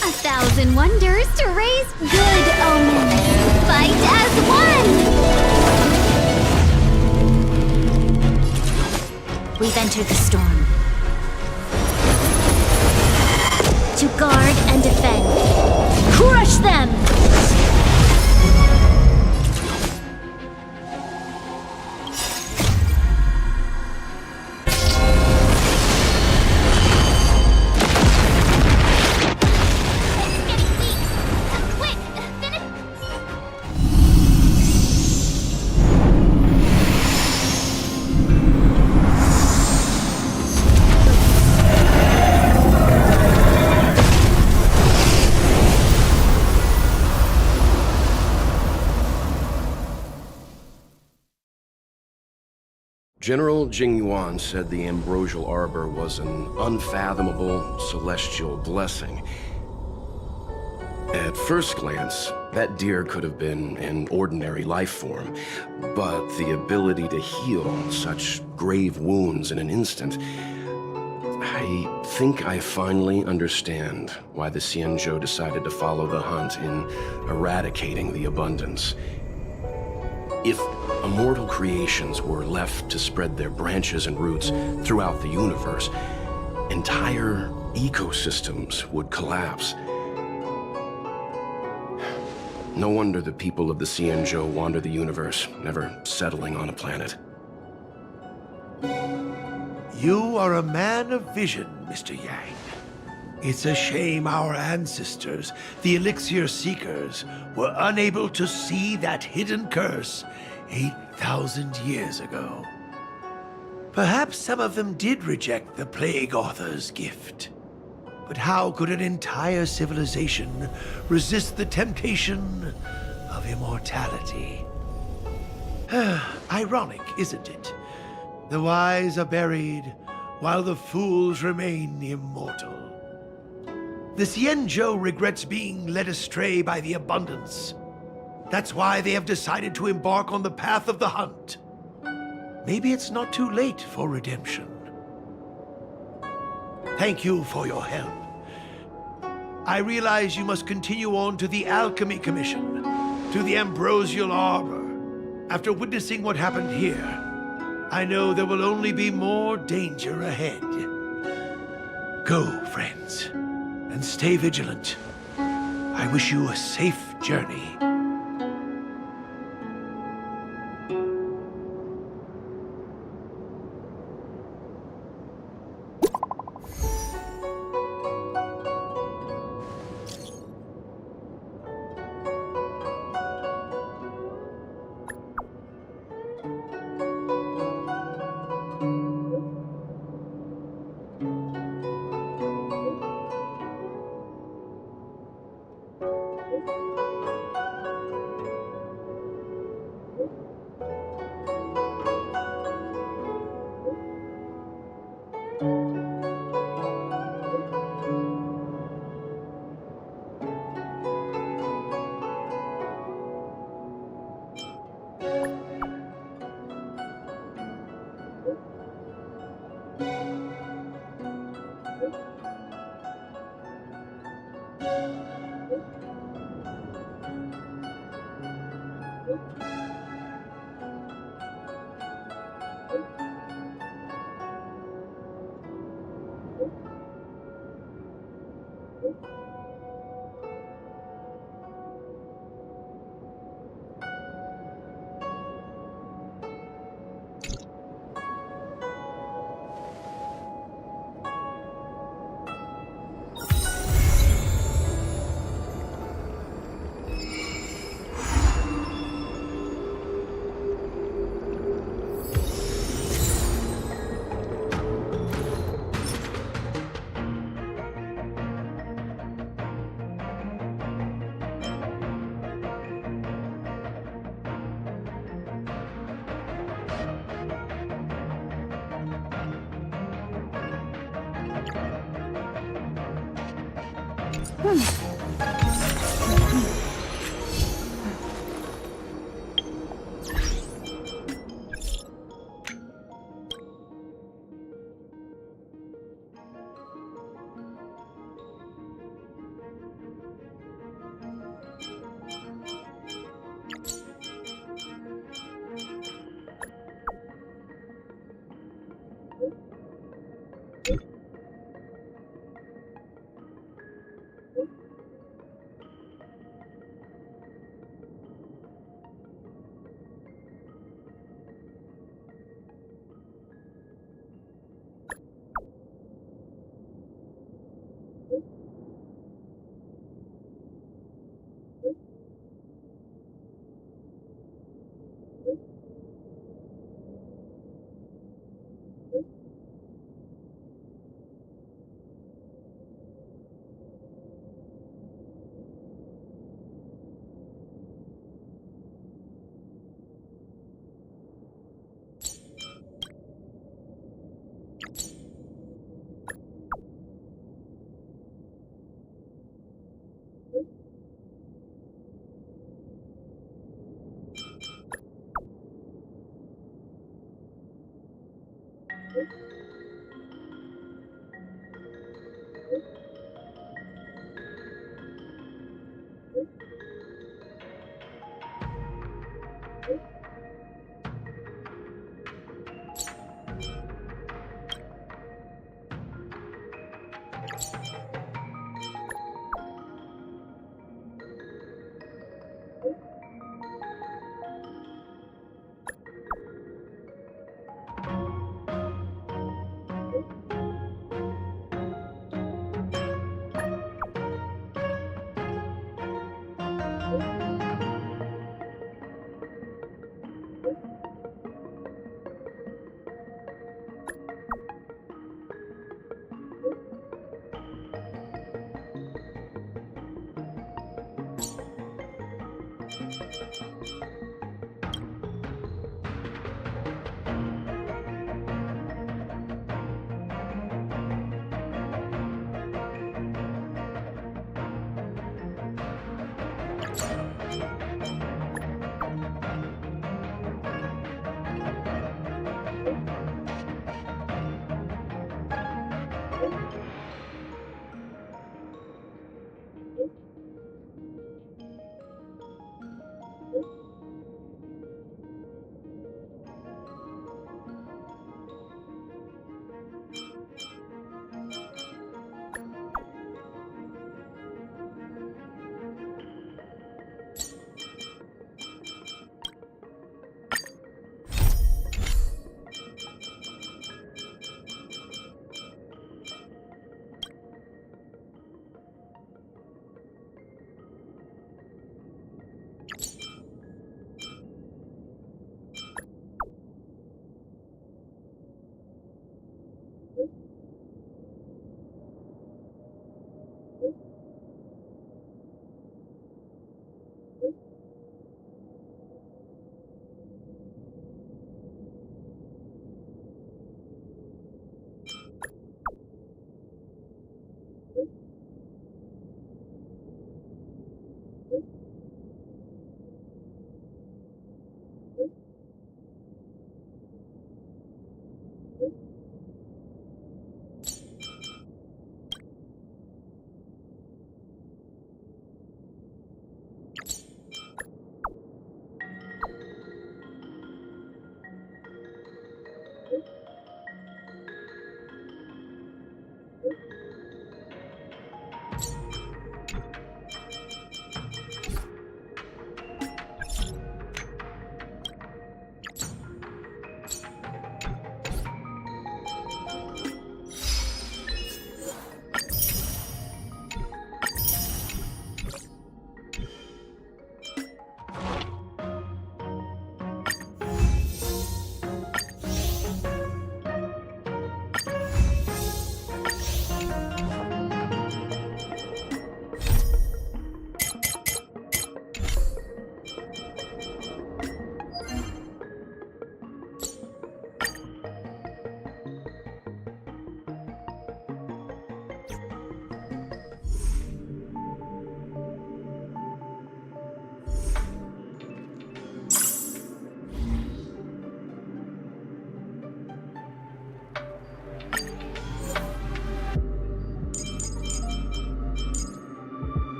1,000 wonders to raise good omens. Fight as one! We've entered the storm. To guard and defend. Crush them! General Jingyuan said the ambrosial arbor was an unfathomable celestial blessing. At first glance, that deer could have been an ordinary life form, but the ability to heal such grave wounds in an instant, I think I finally understand why the Xianzhou decided to follow the hunt in eradicating the abundance. If immortal creations were left to spread their branches and roots throughout the universe, entire ecosystems would collapse. No wonder the people of the Xianzhou wander the universe, never settling on a planet. You are a man of vision, Mr. Yang. It's a shame our ancestors, the Elixir Seekers, were unable to see that hidden curse 8,000 years ago. Perhaps some of them did reject the Plague Author's gift. But how could an entire civilization resist the temptation of immortality? Ironic, isn't it? The wise are buried, while the fools remain immortal. The Xianzhou regrets being led astray by the abundance. That's why they have decided to embark on the path of the hunt. Maybe it's not too late for redemption. Thank you for your help. I realize you must continue on to the Alchemy Commission, to the Ambrosial Arbor. After witnessing what happened here, I know there will only be more danger ahead. Go, friends, and stay vigilant. I wish you a safe journey.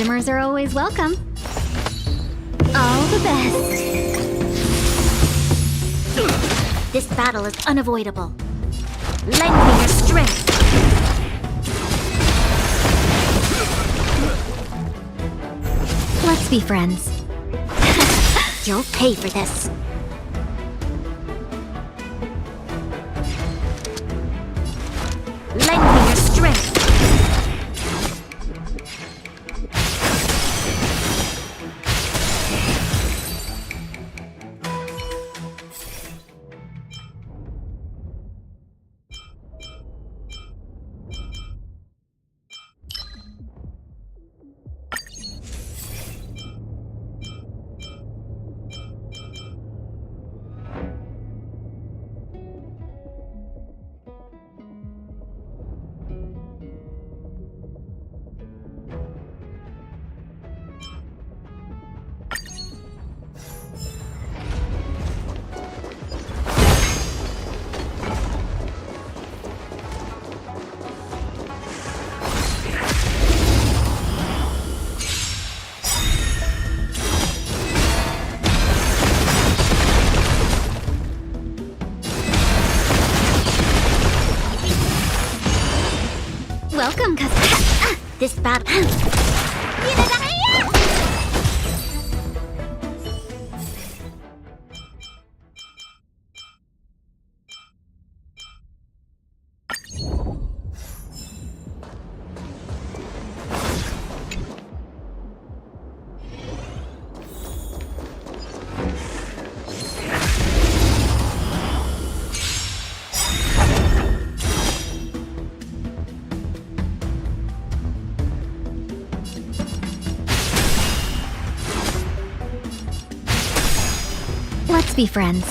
Customers are always welcome. All the best. This battle is unavoidable. Lend me your strength. Let's be friends. You'll pay for this. Lend me your strength. Welcome, customer. This battle. Let's be friends.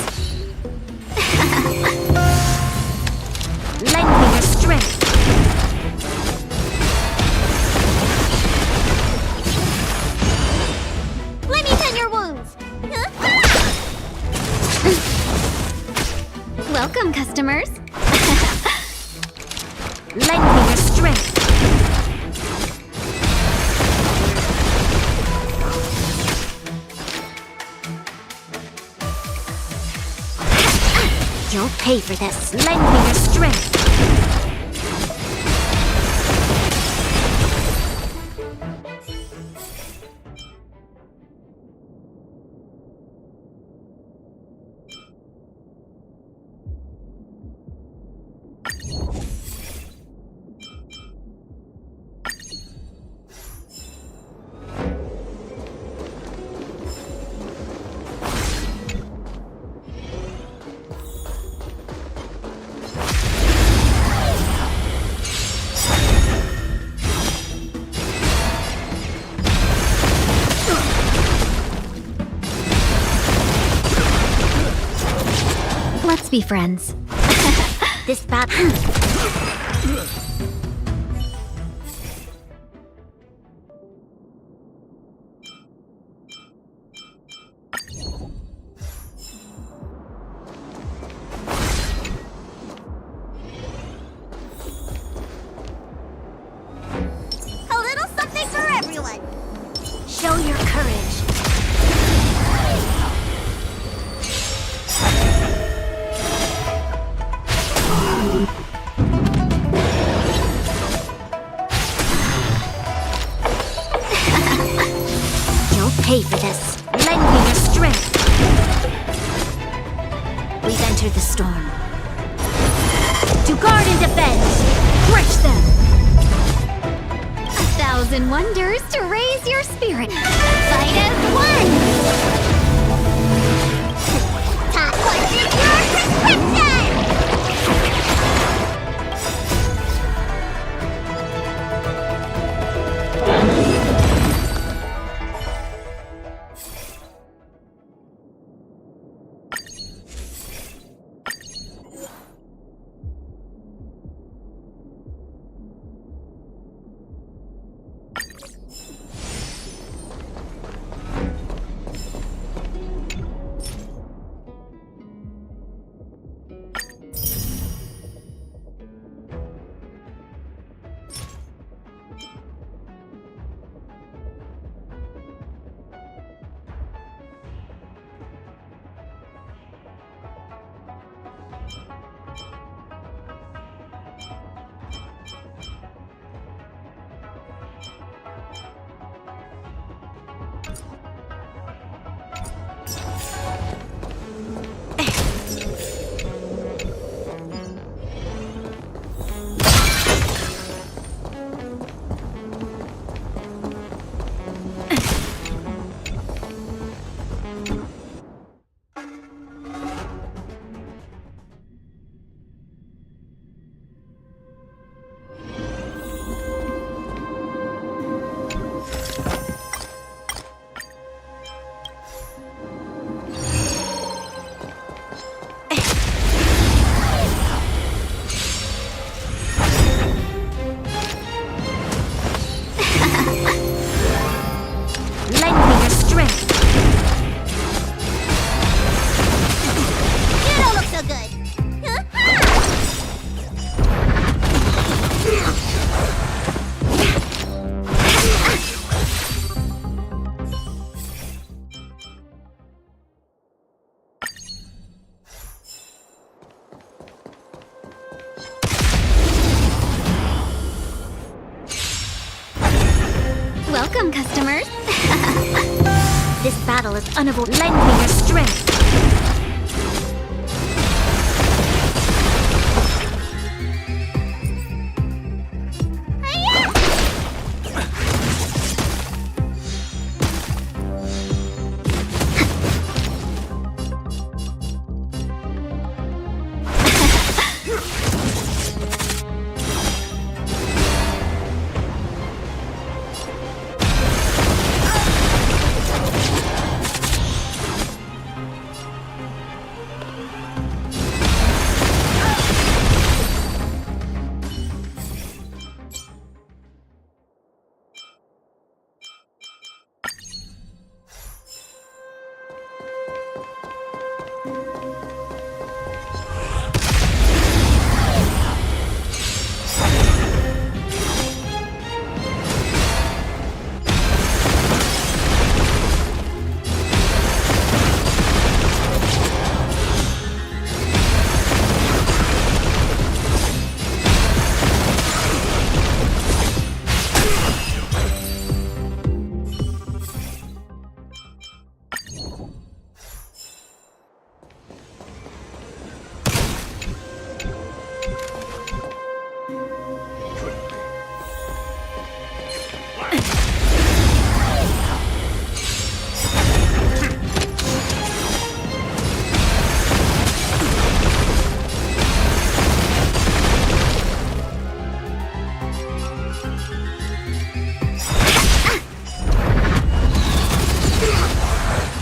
Lend me your strength. Let me tend your wounds. Welcome, customers. Lend me your strength. You'll pay for this. Lend me your strength. Let's be friends. This battle. A little something for everyone. Show your courage. You'll pay for this. Lend me your strength. We've entered the storm. To guard and defend. Crush them. 1,000 wonders to raise your spirit. Fight as one! Top what's in your prescription! Welcome, customers. This battle is unavoidable. Lend me your strength.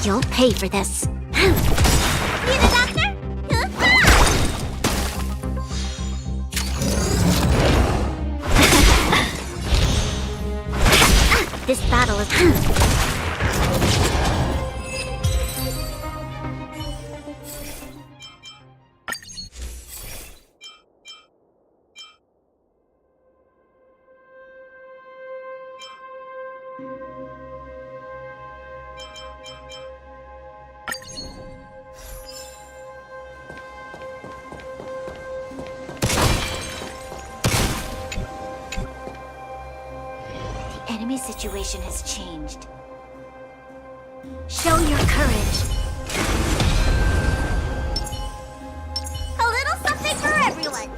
You'll pay for this. You the doctor? This battle is... The enemy situation has changed. Show your courage. A little something for everyone.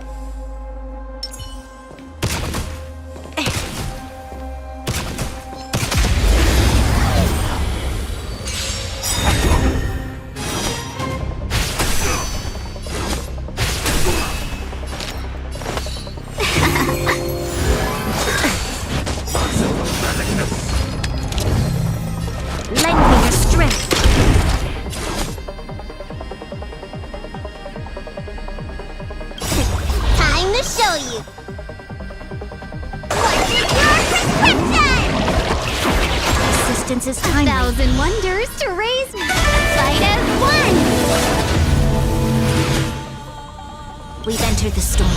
Lend me your strength. Time to show you. What's in your prescription? Assistance is timely. 1,000 wonders to raise me. Fight as one. We've entered the storm.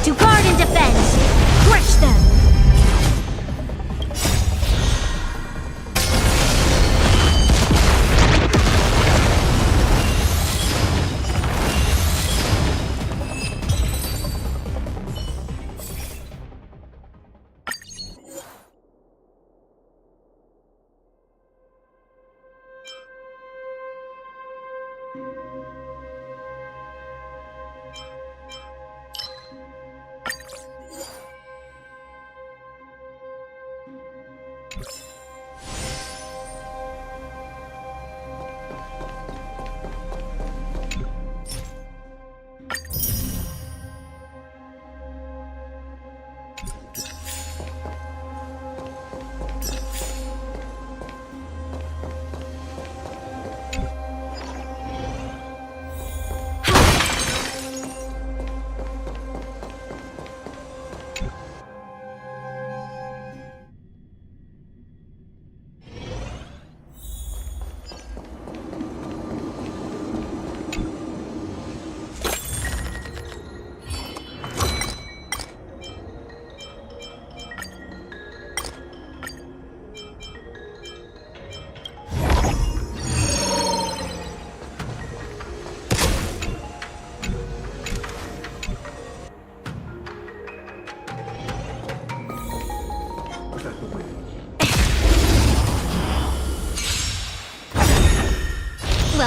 To guard and defend. Crush them.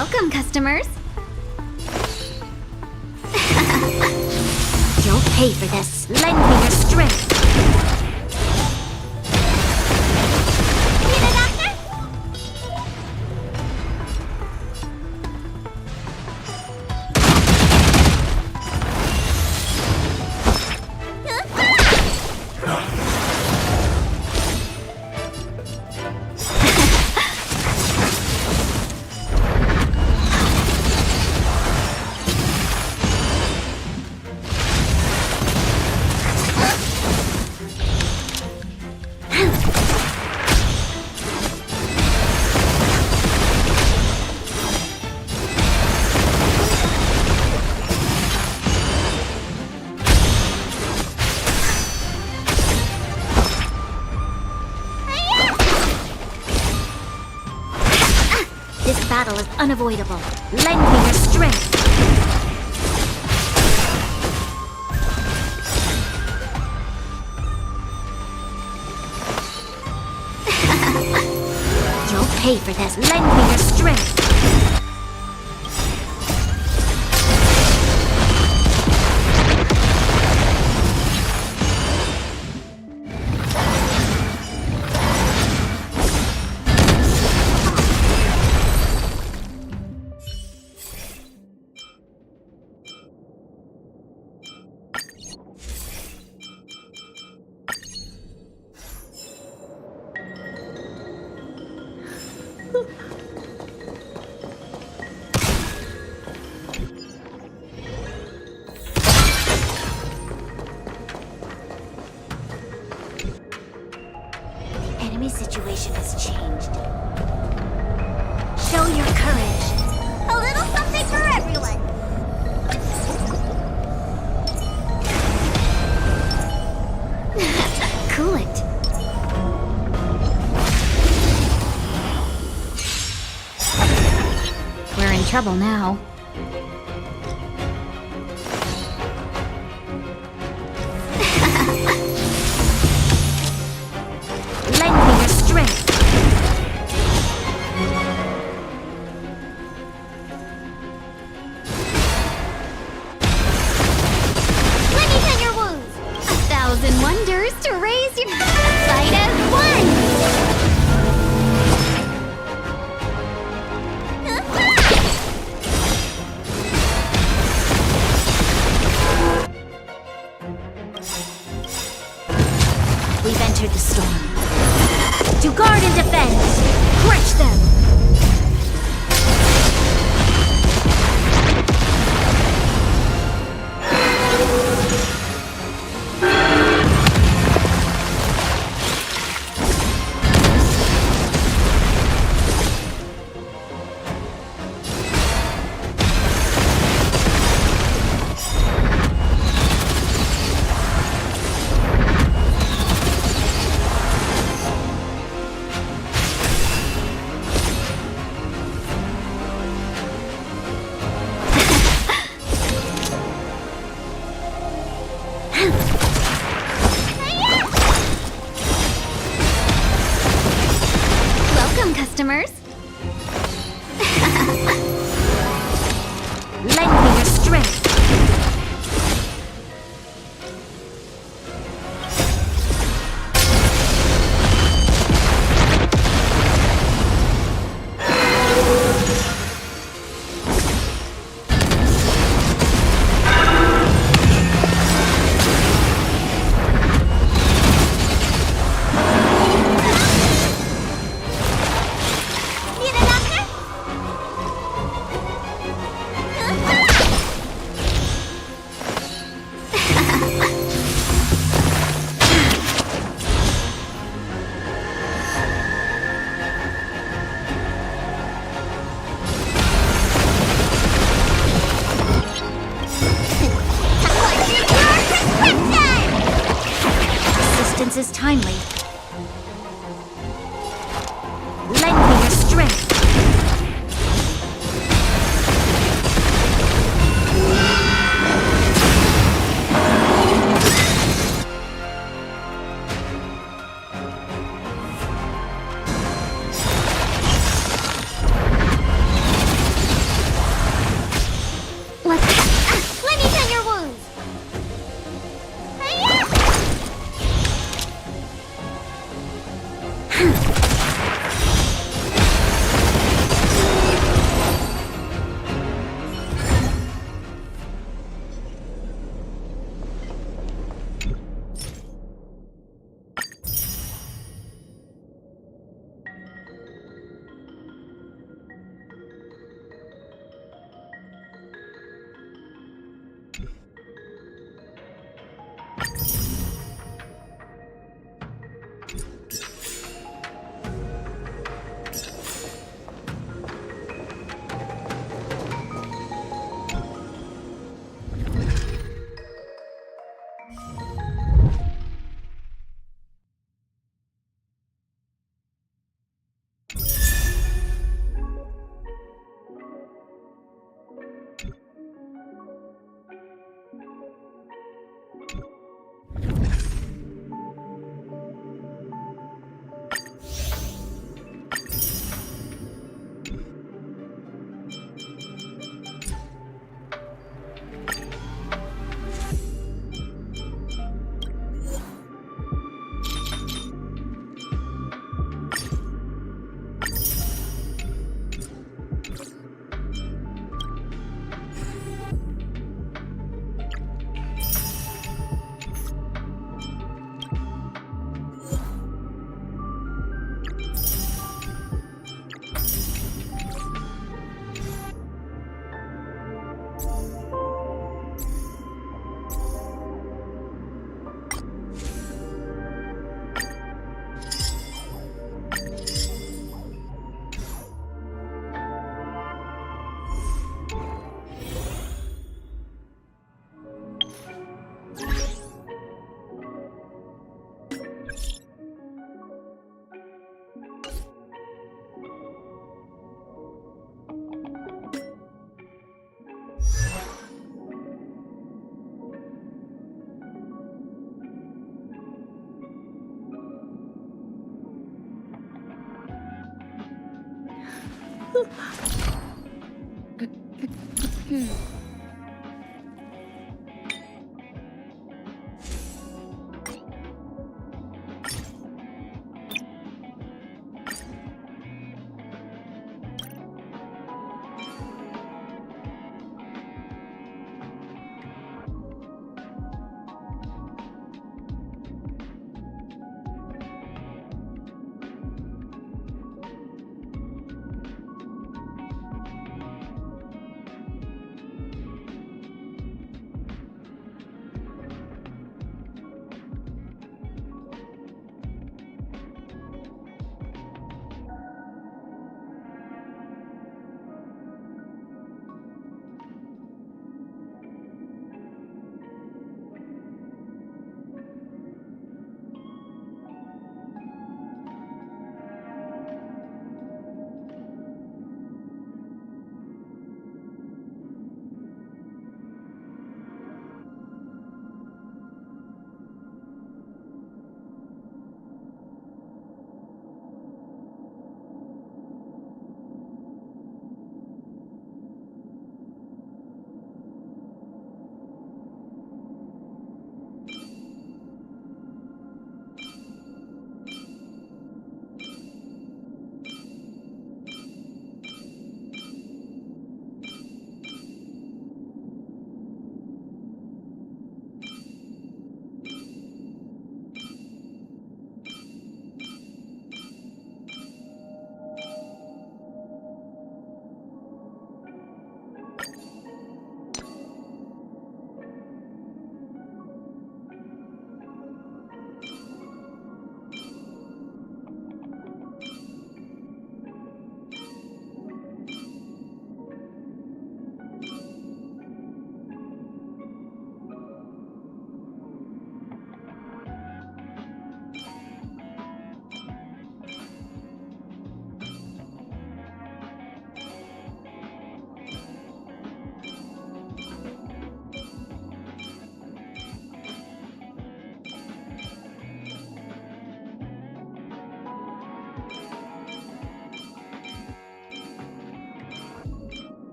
Welcome, customers. You'll pay for this. Lend me your strength. Need a doctor? This battle is unavoidable. Lend me your strength. You'll pay for this. Lend me your strength. Enemy situation has changed. Show your courage. A little something for everyone. Cool it. We're in trouble now. Lend me your strength. Let me tend your wounds. 1,000 wonders to raise your fight as one. We've entered the storm. To guard and defend! Crush them! Welcome, customers. Lend me your strength. Need a doctor? Assistance is timely. Lend me your strength.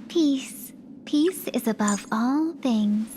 Peace. Peace is above all things.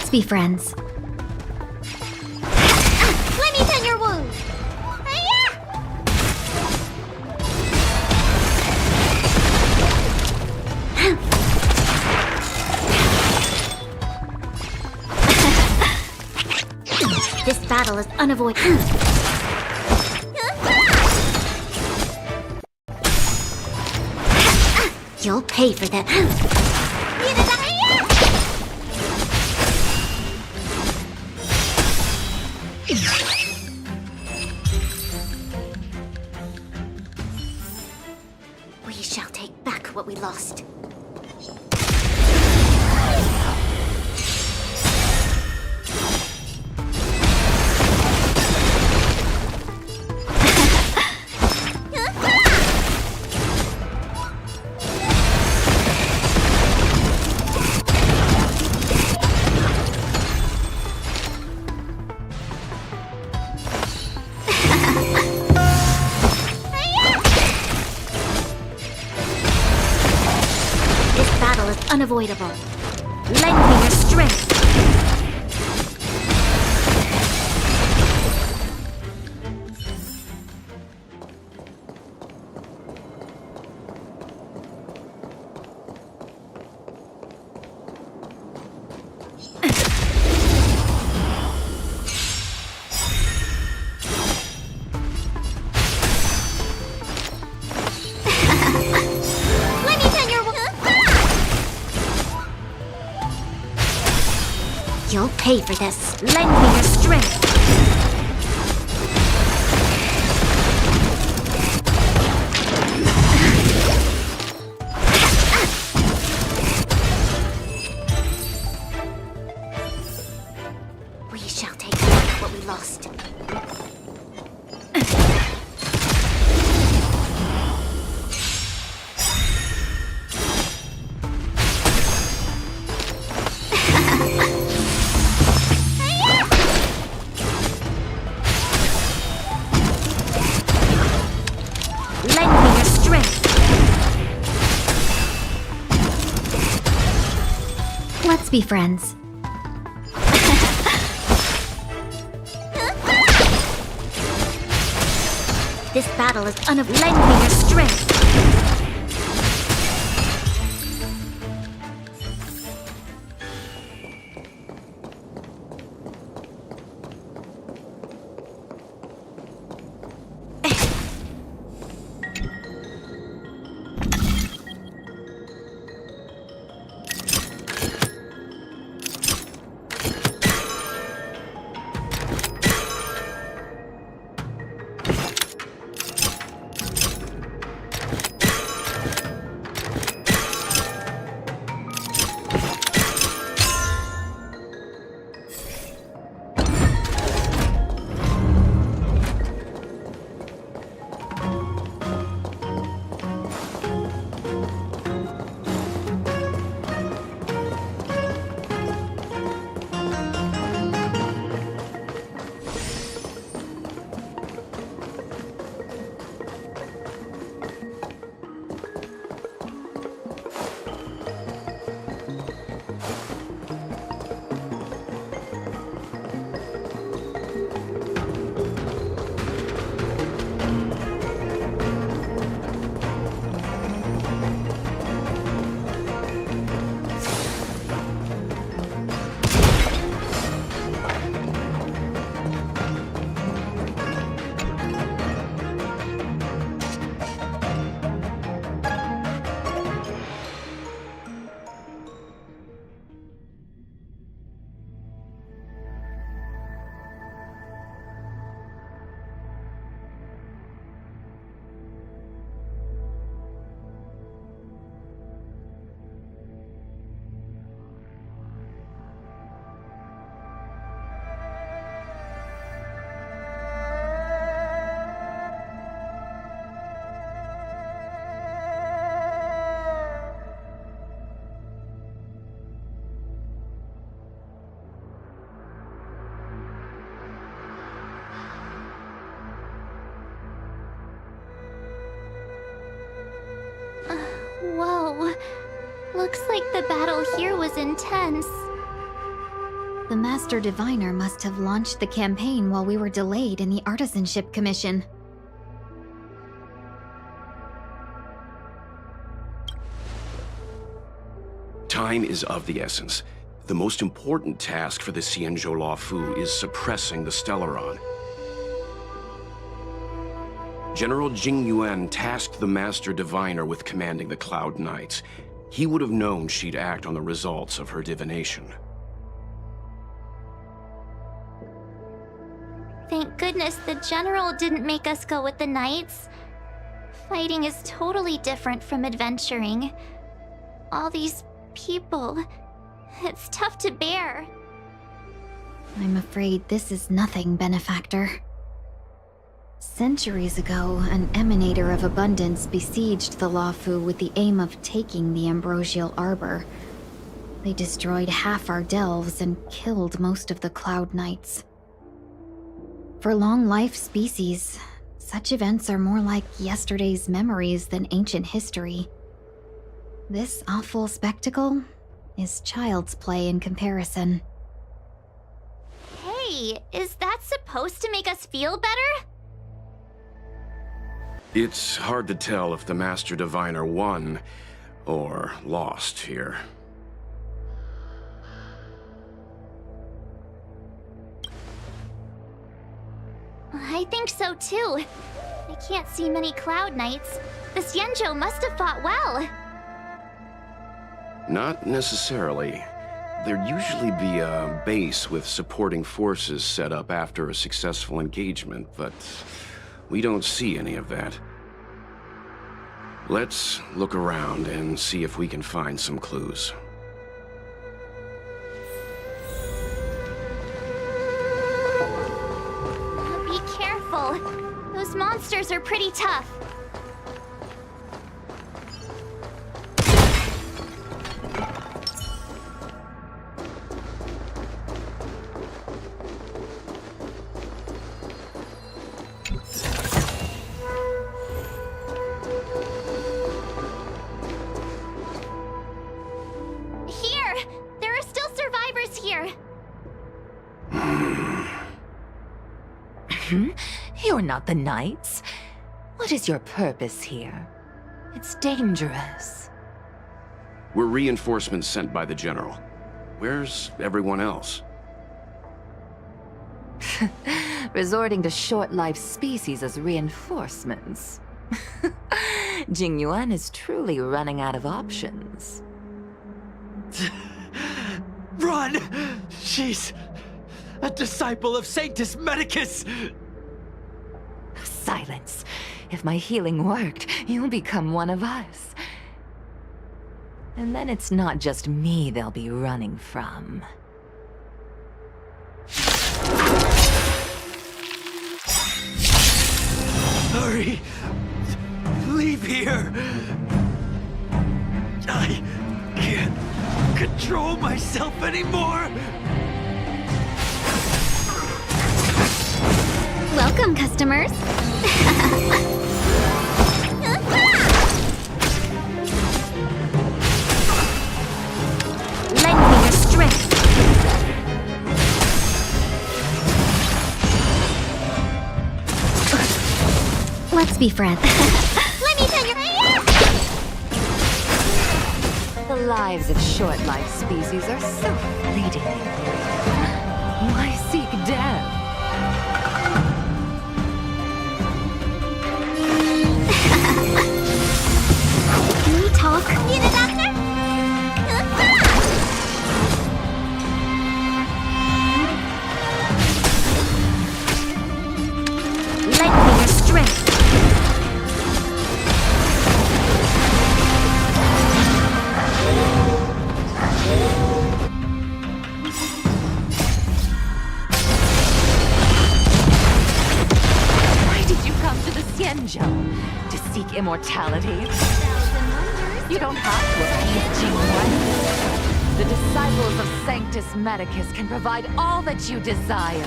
Let's be friends. Let me tend your wound. This battle is unavoidable. You'll pay for that. We shall take back what we lost. Unavoidable. Lend me your strength. You'll pay for this. Lend me your strength. We shall take back what we lost. Let's be friends. This battle is unavoidable. Lend me your strength. Whoa. Looks like the battle here was intense. The Master Diviner must have launched the campaign while we were delayed in the Artisanship Commission. Time is of the essence. The most important task for the Xianzhou Luofu is suppressing the Stellaron. General Jing Yuan tasked the Master Diviner with commanding the Cloud Knights. He would have known she'd act on the results of her divination. Thank goodness the General didn't make us go with the Knights. Fighting is totally different from adventuring. All these people, it's tough to bear. I'm afraid this is nothing, Benefactor. Centuries ago, an emanator of abundance besieged the Luofu with the aim of taking the Ambrosial Arbor. They destroyed half our delves and killed most of the Cloud Knights. For long-life species, such events are more like yesterday's memories than ancient history. This awful spectacle is child's play in comparison. Hey, is that supposed to make us feel better? It's hard to tell if the Master Diviner won or lost here. I think so too. I can't see many Cloud Knights. The Xianzhou must have fought well. Not necessarily. There'd usually be a base with supporting forces set up after a successful engagement, but we don't see any of that. Let's look around and see if we can find some clues. Be careful. Those monsters are pretty tough. Here! There are still survivors here. You're not the Knights. What is your purpose here? It's dangerous. We're reinforcements sent by the General. Where's everyone else? Resorting to short-lived species as reinforcements. Jing Yuan is truly running out of options. Run! She's a disciple of Sanctus Medicus! Silence. If my healing worked, you'll become one of us. And then it's not just me they'll be running from. Hurry! Leave here! I can't control myself anymore! Welcome, customers. Lend me your strength. Let's be friends. Let me tell you. The lives of short-lived species are so fleeting. Why seek death? Can we talk? Need a doctor? Lend me your strength. Why did you come to the Xianzhou? To seek immortality? You don't have to appease Jing Yuan. The disciples of Sanctus Medicus can provide all that you desire.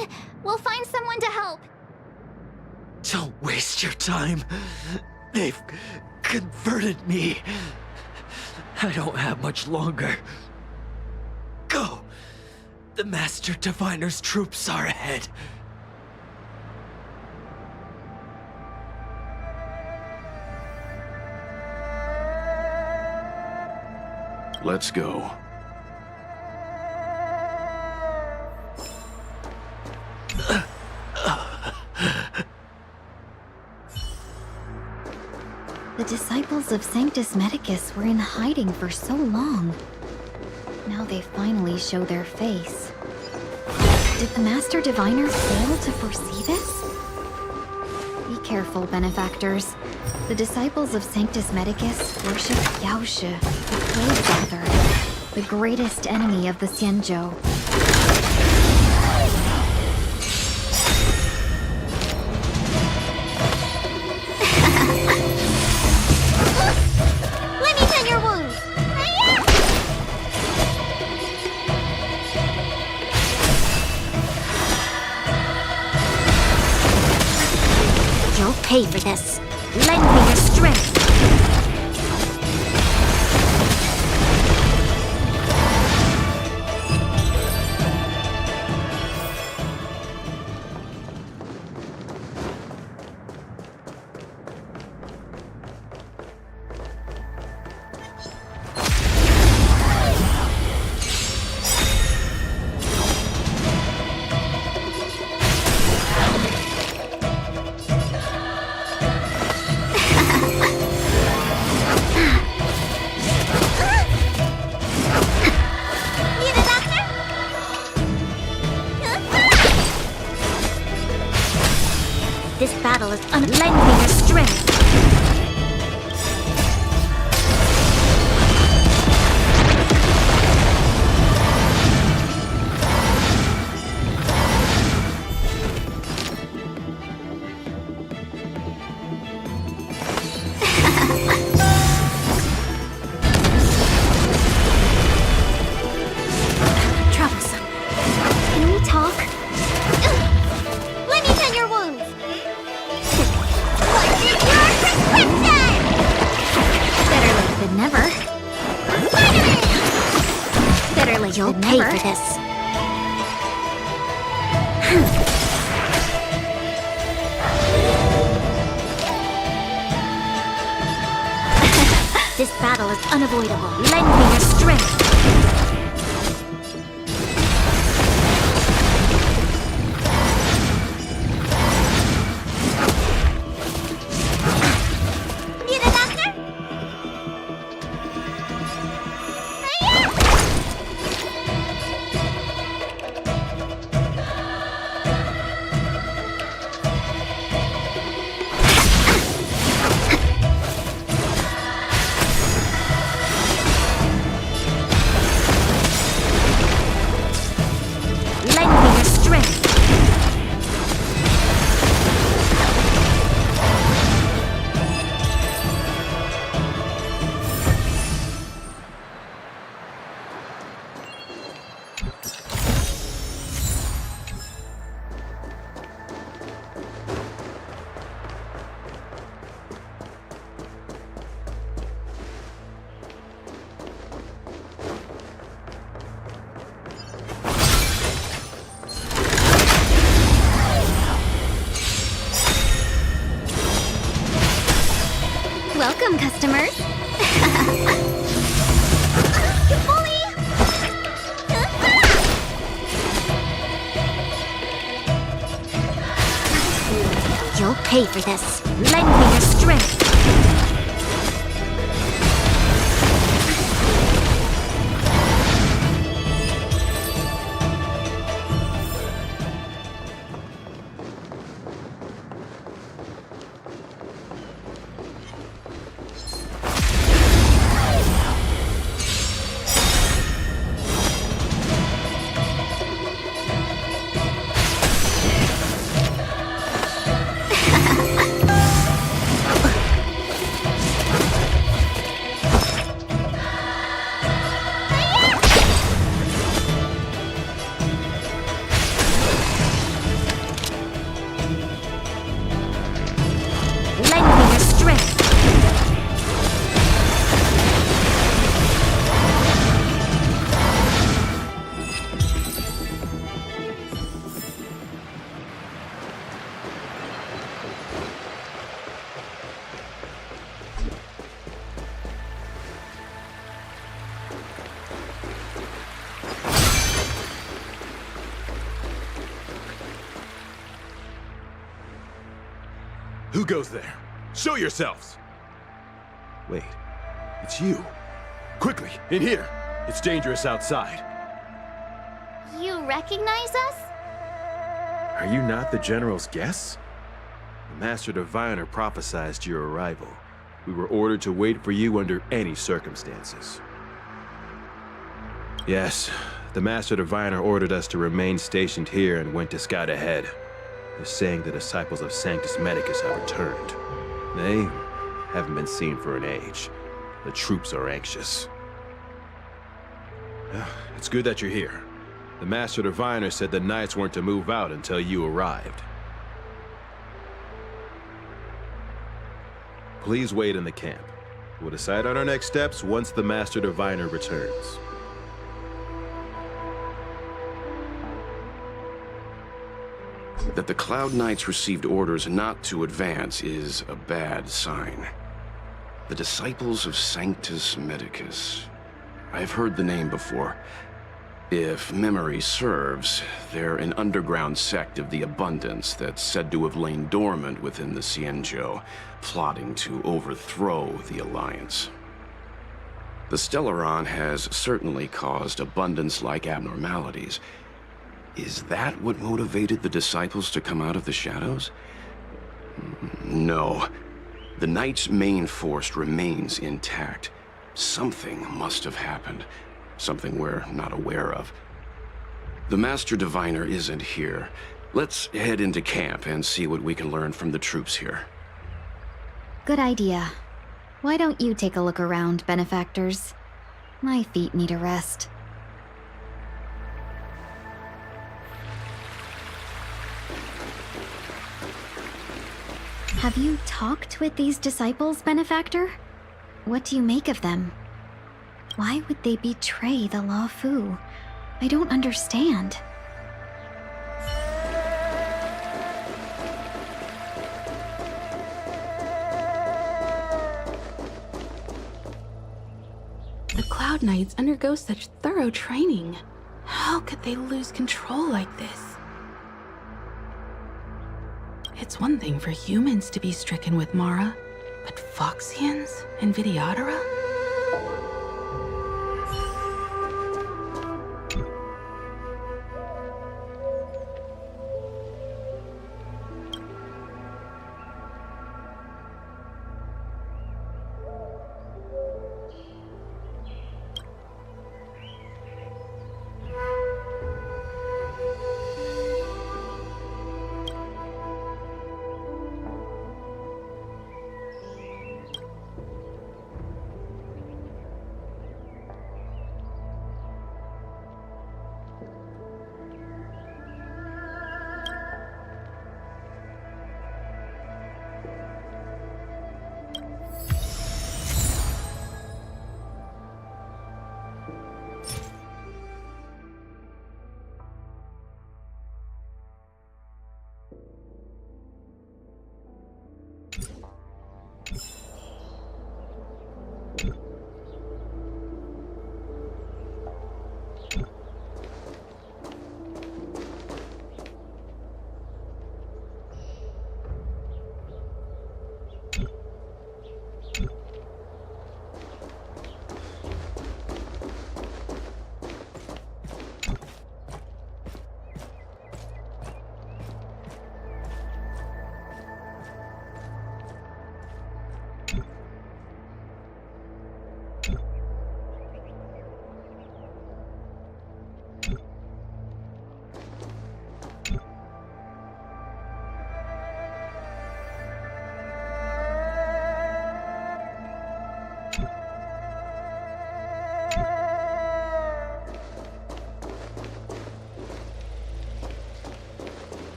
on. We'll find someone to help. Don't waste your time. They've converted me. I don't have much longer. Go! The Master Diviner's troops are ahead. Let's go. The disciples of Sanctus Medicus were in hiding for so long. Now they finally show their face. Did the Master Diviner fail to foresee this? Be careful, benefactors. The disciples of Sanctus Medicus worship Yaoshe, the Plague Father, the greatest enemy of the Xianzhou. Let me tend your wounds! You'll pay for this. Lend me your strength. This battle is lend me your strength. Troublesome. Can we talk? Let me tend your wounds! Better late than never. Better late You'll than pay never. For this. This battle is unavoidable. Lend me your strength. Need a doctor? Lend me your strength. Welcome, customers. You'll pay for this. Lend me your strength. Who goes there? Show yourselves! Wait, it's you. Quickly, in here. It's dangerous outside. You recognize us? Are you not the General's guests? The Master Diviner prophesied your arrival. We were ordered to wait for you under any circumstances. Yes, the Master Diviner ordered us to remain stationed here and went to scout ahead. They're saying the disciples of Sanctus Medicus have returned. They haven't been seen for an age. The troops are anxious. It's good that you're here. The Master Diviner said the Knights weren't to move out until you arrived. Please wait in the camp. We'll decide on our next steps once the Master Diviner returns. That the Cloud Knights received orders not to advance is a bad sign. The Disciples of Sanctus Medicus. I've heard the name before. If memory serves, they're an underground sect of the Abundance that's said to have lain dormant within the Xianzhou, plotting to overthrow the Alliance. The Stellaron has certainly caused Abundance-like abnormalities. Is that what motivated the Disciples to come out of the shadows? No. The Knight's main force remains intact. Something must have happened. Something we're not aware of. The Master Diviner isn't here. Let's head into camp and see what we can learn from the troops here. Good idea. Why don't you take a look around, benefactors? My feet need a rest. Have you talked with these disciples, benefactor? What do you make of them? Why would they betray the Law Fu? I don't understand. The Cloud Knights undergo such thorough training. How could they lose control like this? It's one thing for humans to be stricken with Mara, but Foxians and Vidyadhara?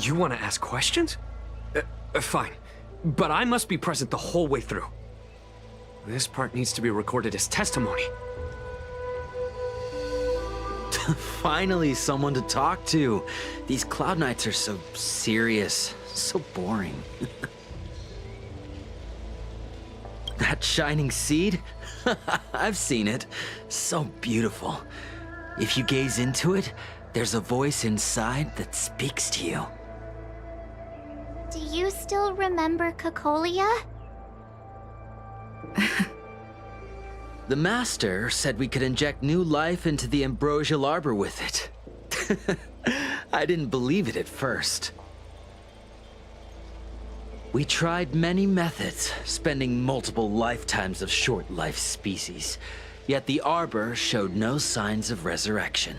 You want to ask questions? Fine. But I must be present the whole way through. This part needs to be recorded as testimony. Finally, someone to talk to. These Cloud Knights are so serious, so boring. That shining seed? I've seen it. So beautiful. If you gaze into it, there's a voice inside that speaks to you. Do you still remember Cocolia? The Master said we could inject new life into the ambrosial arbor with it. I didn't believe it at first. We tried many methods, spending multiple lifetimes of short-life species, yet the arbor showed no signs of resurrection.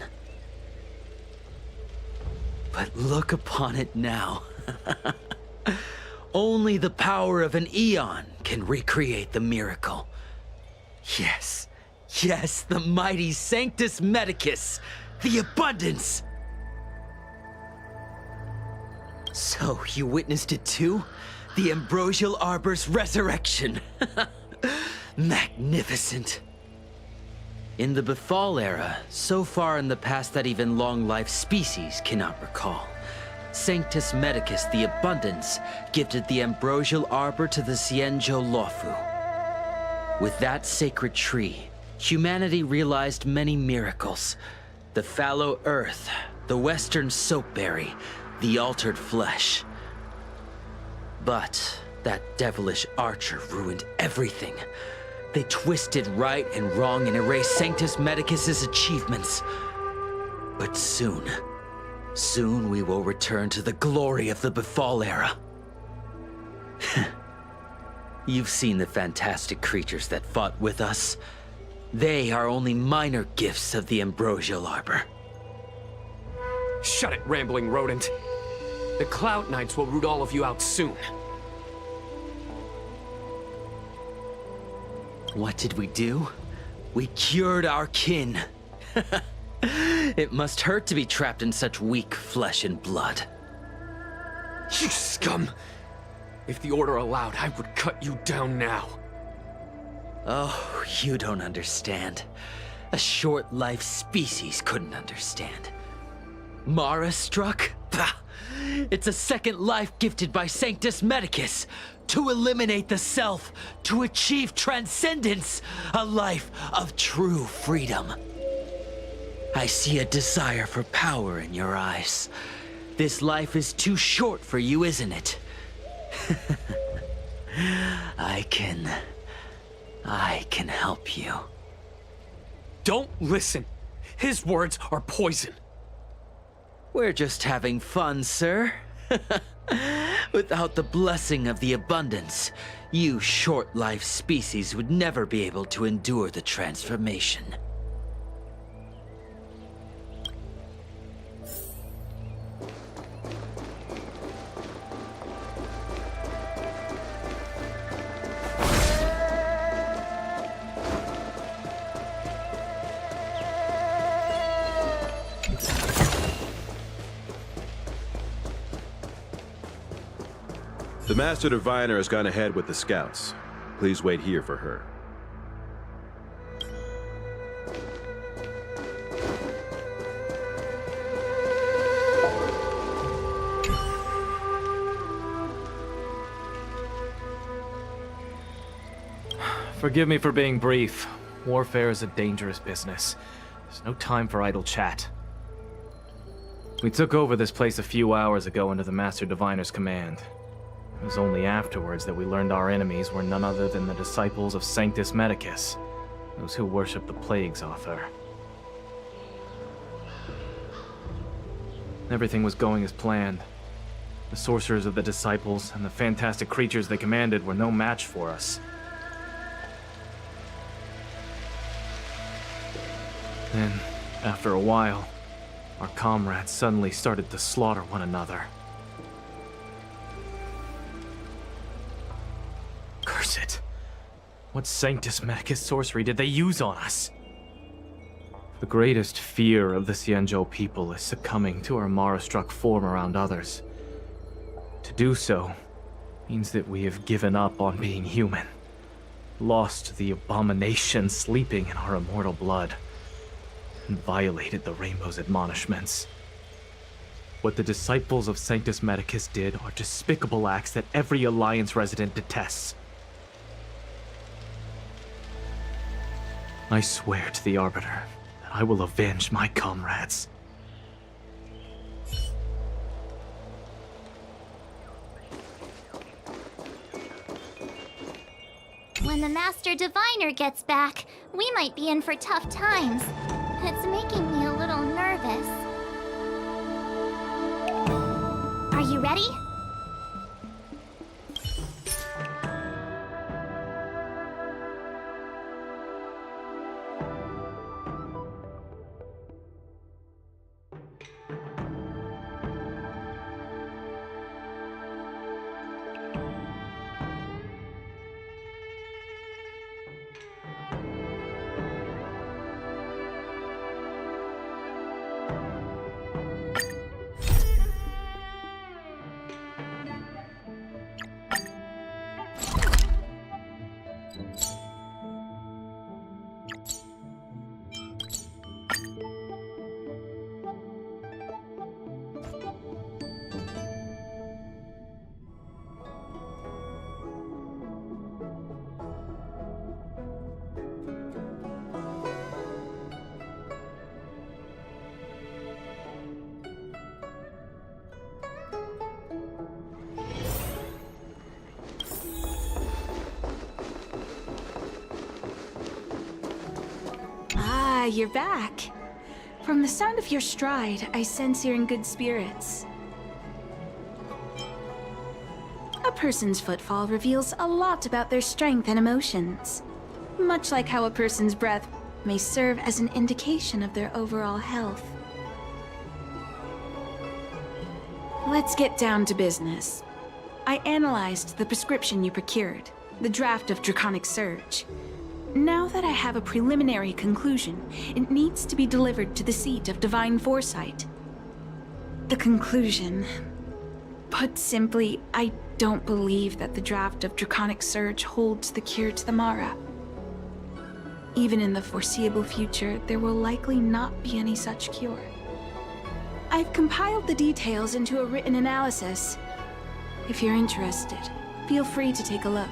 But look upon it now. Only the power of an eon can recreate the miracle. Yes, yes, the mighty Sanctus Medicus, the abundance! So, you witnessed it too? The ambrosial arbor's resurrection. Magnificent. In the Befall era, so far in the past that even long-life species cannot recall, Sanctus Medicus the Abundance gifted the ambrosial arbor to the Xianzhou Luofu. With that sacred tree, humanity realized many miracles. The fallow earth, the western soapberry, the altered flesh. But that devilish archer ruined everything. They twisted right and wrong and erased Sanctus Medicus's achievements. But soon we will return to the glory of the Befall era. You've seen the fantastic creatures that fought with us. They are only minor gifts of the ambrosial arbor. Shut it, rambling rodent. The Cloud Knights will root all of you out soon. What did we do? We cured our kin. It must hurt to be trapped in such weak flesh and blood. You scum! If the Order allowed, I would cut you down now. Oh, you don't understand. A short-life species couldn't understand. Mara struck? Bah! It's a second life gifted by Sanctus Medicus to eliminate the self, to achieve transcendence, a life of true freedom. I see a desire for power in your eyes. This life is too short for you, isn't it? I can help you. Don't listen. His words are poison. We're just having fun, sir. Without the blessing of the abundance, you short-life species would never be able to endure the transformation. The Master Diviner has gone ahead with the scouts. Please wait here for her. Forgive me for being brief. Warfare is a dangerous business. There's no time for idle chat. We took over this place a few hours ago under the Master Diviner's command. It was only afterwards that we learned our enemies were none other than the disciples of Sanctus Medicus, those who worship the plague's author. Everything was going as planned. The sorcerers of the disciples and the fantastic creatures they commanded were no match for us. Then, after a while, our comrades suddenly started to slaughter one another. Curse it! What Sanctus Medicus sorcery did they use on us? The greatest fear of the Xianzhou people is succumbing to our Mara-struck form around others. To do so means that we have given up on being human, lost the abomination sleeping in our immortal blood. and violated the Rainbow's admonishments. What the disciples of Sanctus Medicus did are despicable acts that every Alliance resident detests. I swear to the Arbiter that I will avenge my comrades. When the Master Diviner gets back, we might be in for tough times. It's making me a little nervous. Are you ready? Ah, you're back. From the sound of your stride, I sense you're in good spirits. A person's footfall reveals a lot about their strength and emotions, much like how a person's breath may serve as an indication of their overall health. Let's get down to business. I analyzed the prescription you procured, the draft of Draconic Surge. Now that I have a preliminary conclusion, it needs to be delivered to the seat of Divine Foresight. The conclusion. Put simply, I don't believe that the draft of Draconic Surge holds the cure to the Mara. Even in the foreseeable future, there will likely not be any such cure. I've compiled the details into a written analysis. If you're interested, feel free to take a look.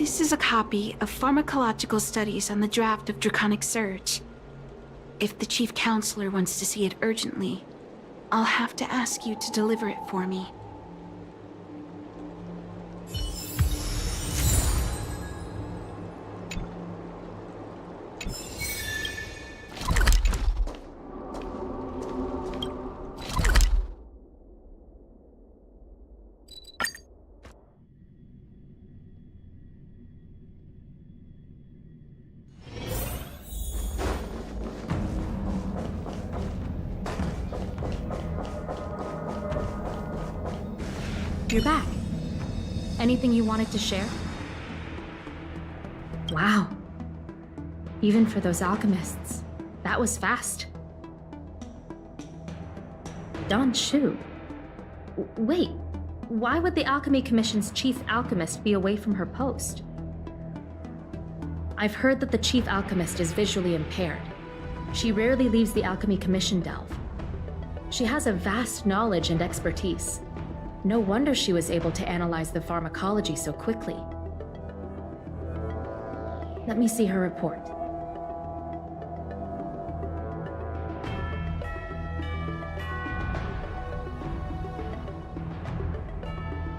This is a copy of pharmacological studies on the draft of Draconic Surge. If the Chief Counselor wants to see it urgently, I'll have to ask you to deliver it for me. You're back. Anything you wanted to share? Wow. Even for those alchemists, that was fast. Don Shu. Wait, why would the Alchemy Commission's chief alchemist be away from her post? I've heard that the chief alchemist is visually impaired. She rarely leaves the Alchemy Commission delve. She has a vast knowledge and expertise. No wonder she was able to analyze the pharmacology so quickly. Let me see her report.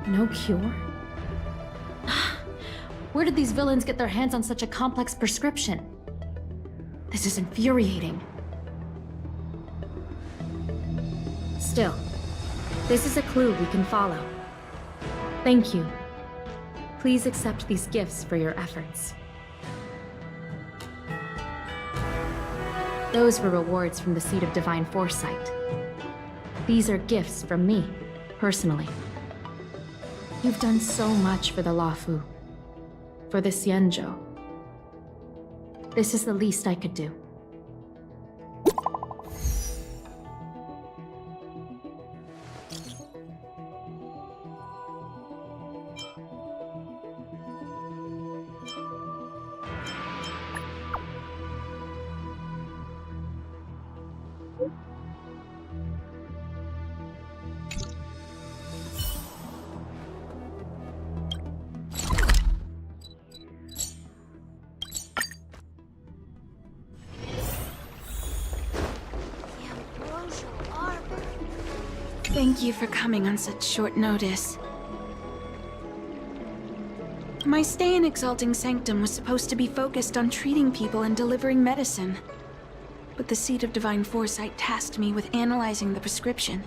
No cure? Where did these villains get their hands on such a complex prescription? This is infuriating. Still, this is a clue we can follow. Thank you. Please accept these gifts for your efforts. Those were rewards from the seat of Divine Foresight. These are gifts from me, personally. You've done so much for the Luofu, for the Xianzhou. This is the least I could do. Thank you for coming on such short notice. My stay in Exalting Sanctum was supposed to be focused on treating people and delivering medicine. But the Seed of Divine Foresight tasked me with analyzing the prescription.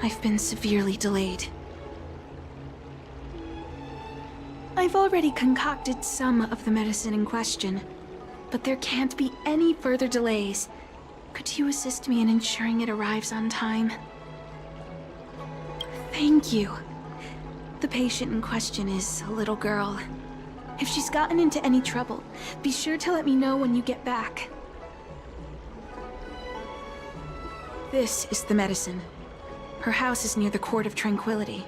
I've been severely delayed. I've already concocted some of the medicine in question, but there can't be any further delays. Could you assist me in ensuring it arrives on time? Thank you. The patient in question is a little girl. If she's gotten into any trouble, be sure to let me know when you get back. This is the medicine. Her house is near the Court of Tranquility.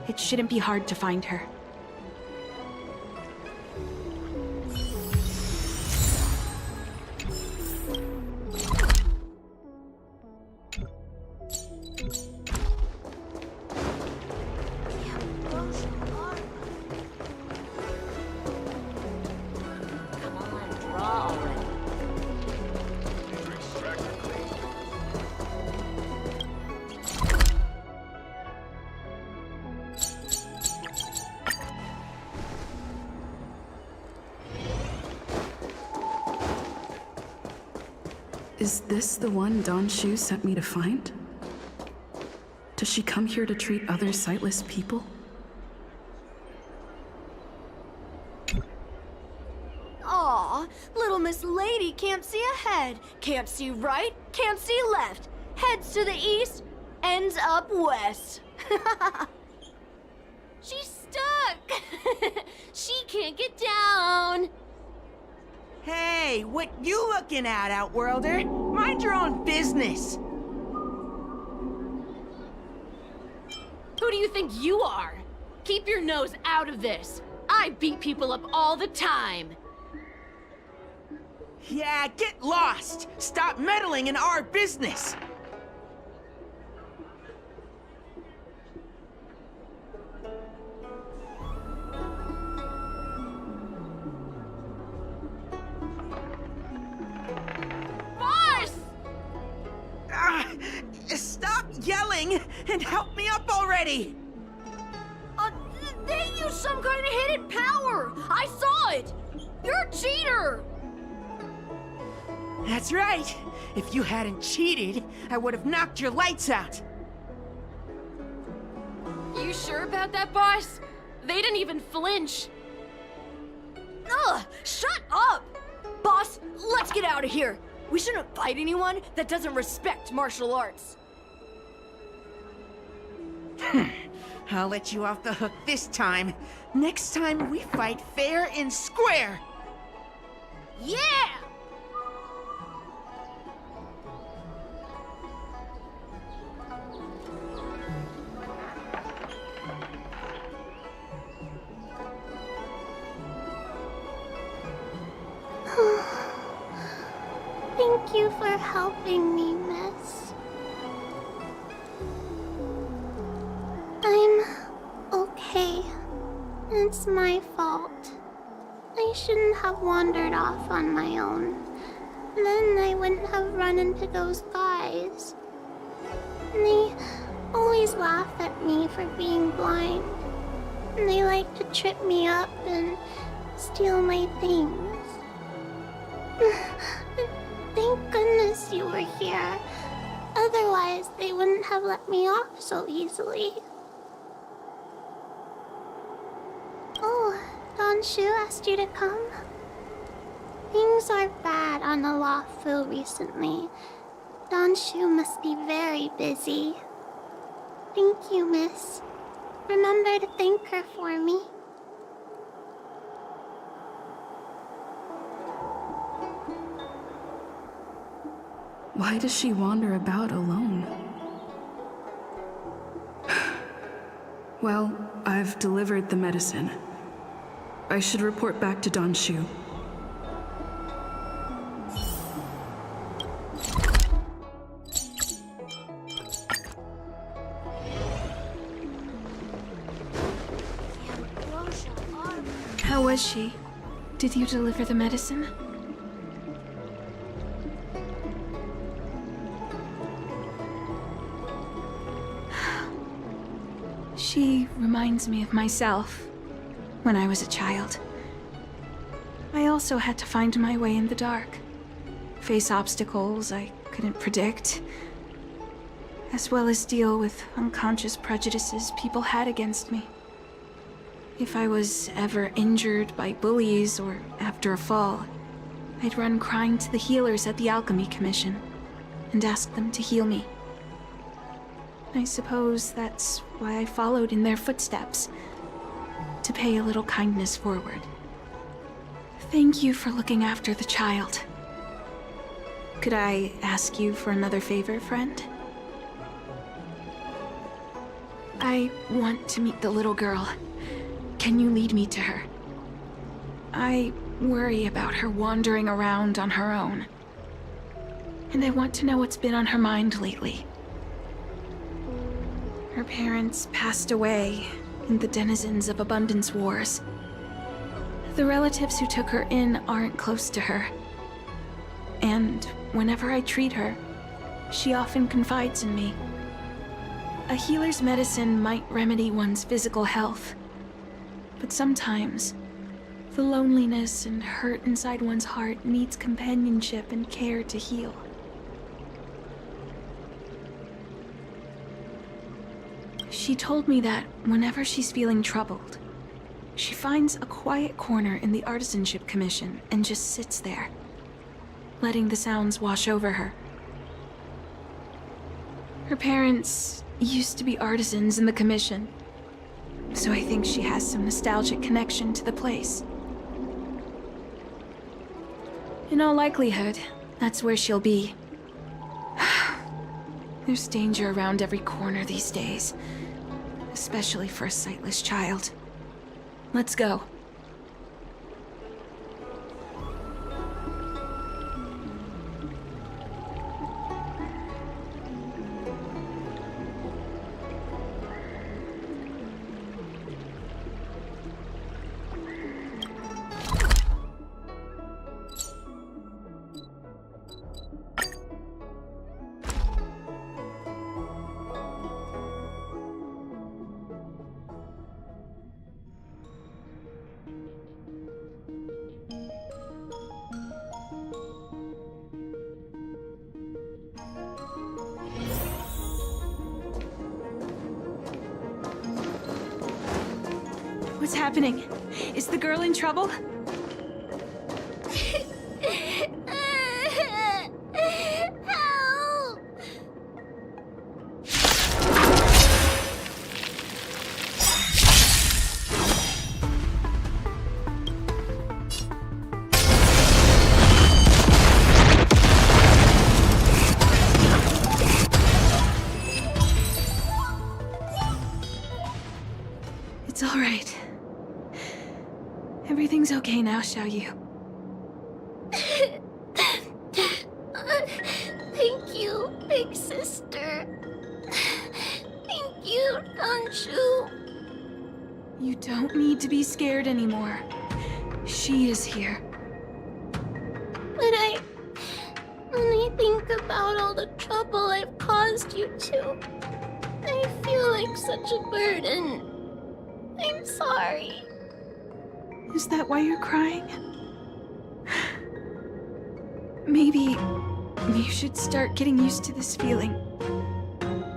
It shouldn't be hard to find her. Is this the one Don Shu sent me to find? Does she come here to treat other sightless people? Aw, little Miss Lady can't see ahead, can't see right, can't see left. Heads to the east, ends up west. She's stuck! She can't get down. Hey, what you looking at, Outworlder? Mind your own business. Who do you think you are? Keep your nose out of this. I beat people up all the time. Yeah, get lost. Stop meddling in our business. Stop yelling and help me up already! They used some kind of hidden power! I saw it! You're a cheater! That's right! If you hadn't cheated, I would have knocked your lights out! You sure about that, boss? They didn't even flinch. Ugh! Shut up! Boss, let's get out of here! We shouldn't fight anyone that doesn't respect martial arts. I'll let you off the hook this time. Next time we fight fair and square. Yeah! Thank you for helping me, miss. I'm okay. It's my fault. I shouldn't have wandered off on my own. Then I wouldn't have run into those guys. They always laugh at me for being blind. And they like to trip me up and steal my things. Thank goodness you were here. Otherwise, they wouldn't have let me off so easily. Oh, Don Shu asked you to come? Things are bad on the Luofu recently. Don Shu must be very busy. Thank you, miss. Remember to thank her for me. Why does she wander about alone? Well, I've delivered the medicine. I should report back to Don Shu. How was she? Did you deliver the medicine? She reminds me of myself when I was a child. I also had to find my way in the dark, face obstacles I couldn't predict, as well as deal with unconscious prejudices people had against me. If I was ever injured by bullies or after a fall, I'd run crying to the healers at the Alchemy Commission and ask them to heal me. I suppose that's why I followed in their footsteps, to pay a little kindness forward. Thank you for looking after the child. Could I ask you for another favor, friend? I want to meet the little girl. Can you lead me to her? I worry about her wandering around on her own. And I want to know what's been on her mind lately. Her parents passed away in the denizens of Abundance Wars. The relatives who took her in aren't close to her. And whenever I treat her, she often confides in me. A healer's medicine might remedy one's physical health, but sometimes the loneliness and hurt inside one's heart needs companionship and care to heal. She told me that whenever she's feeling troubled, she finds a quiet corner in the Artisanship Commission and just sits there, letting the sounds wash over her. Her parents used to be artisans in the Commission, so I think she has some nostalgic connection to the place. In all likelihood, that's where she'll be. There's danger around every corner these days, especially for a sightless child. Let's go. What's happening? Is the girl in trouble? Help! It's all right. Everything's okay now, Xiaoyu. Thank you, big sister. Thank you, Danshu. You don't need to be scared anymore. She is here. But when I think about all the trouble I've caused you two, I feel like such a burden. I'm sorry. Is that why you're crying? Maybe you should start getting used to this feeling.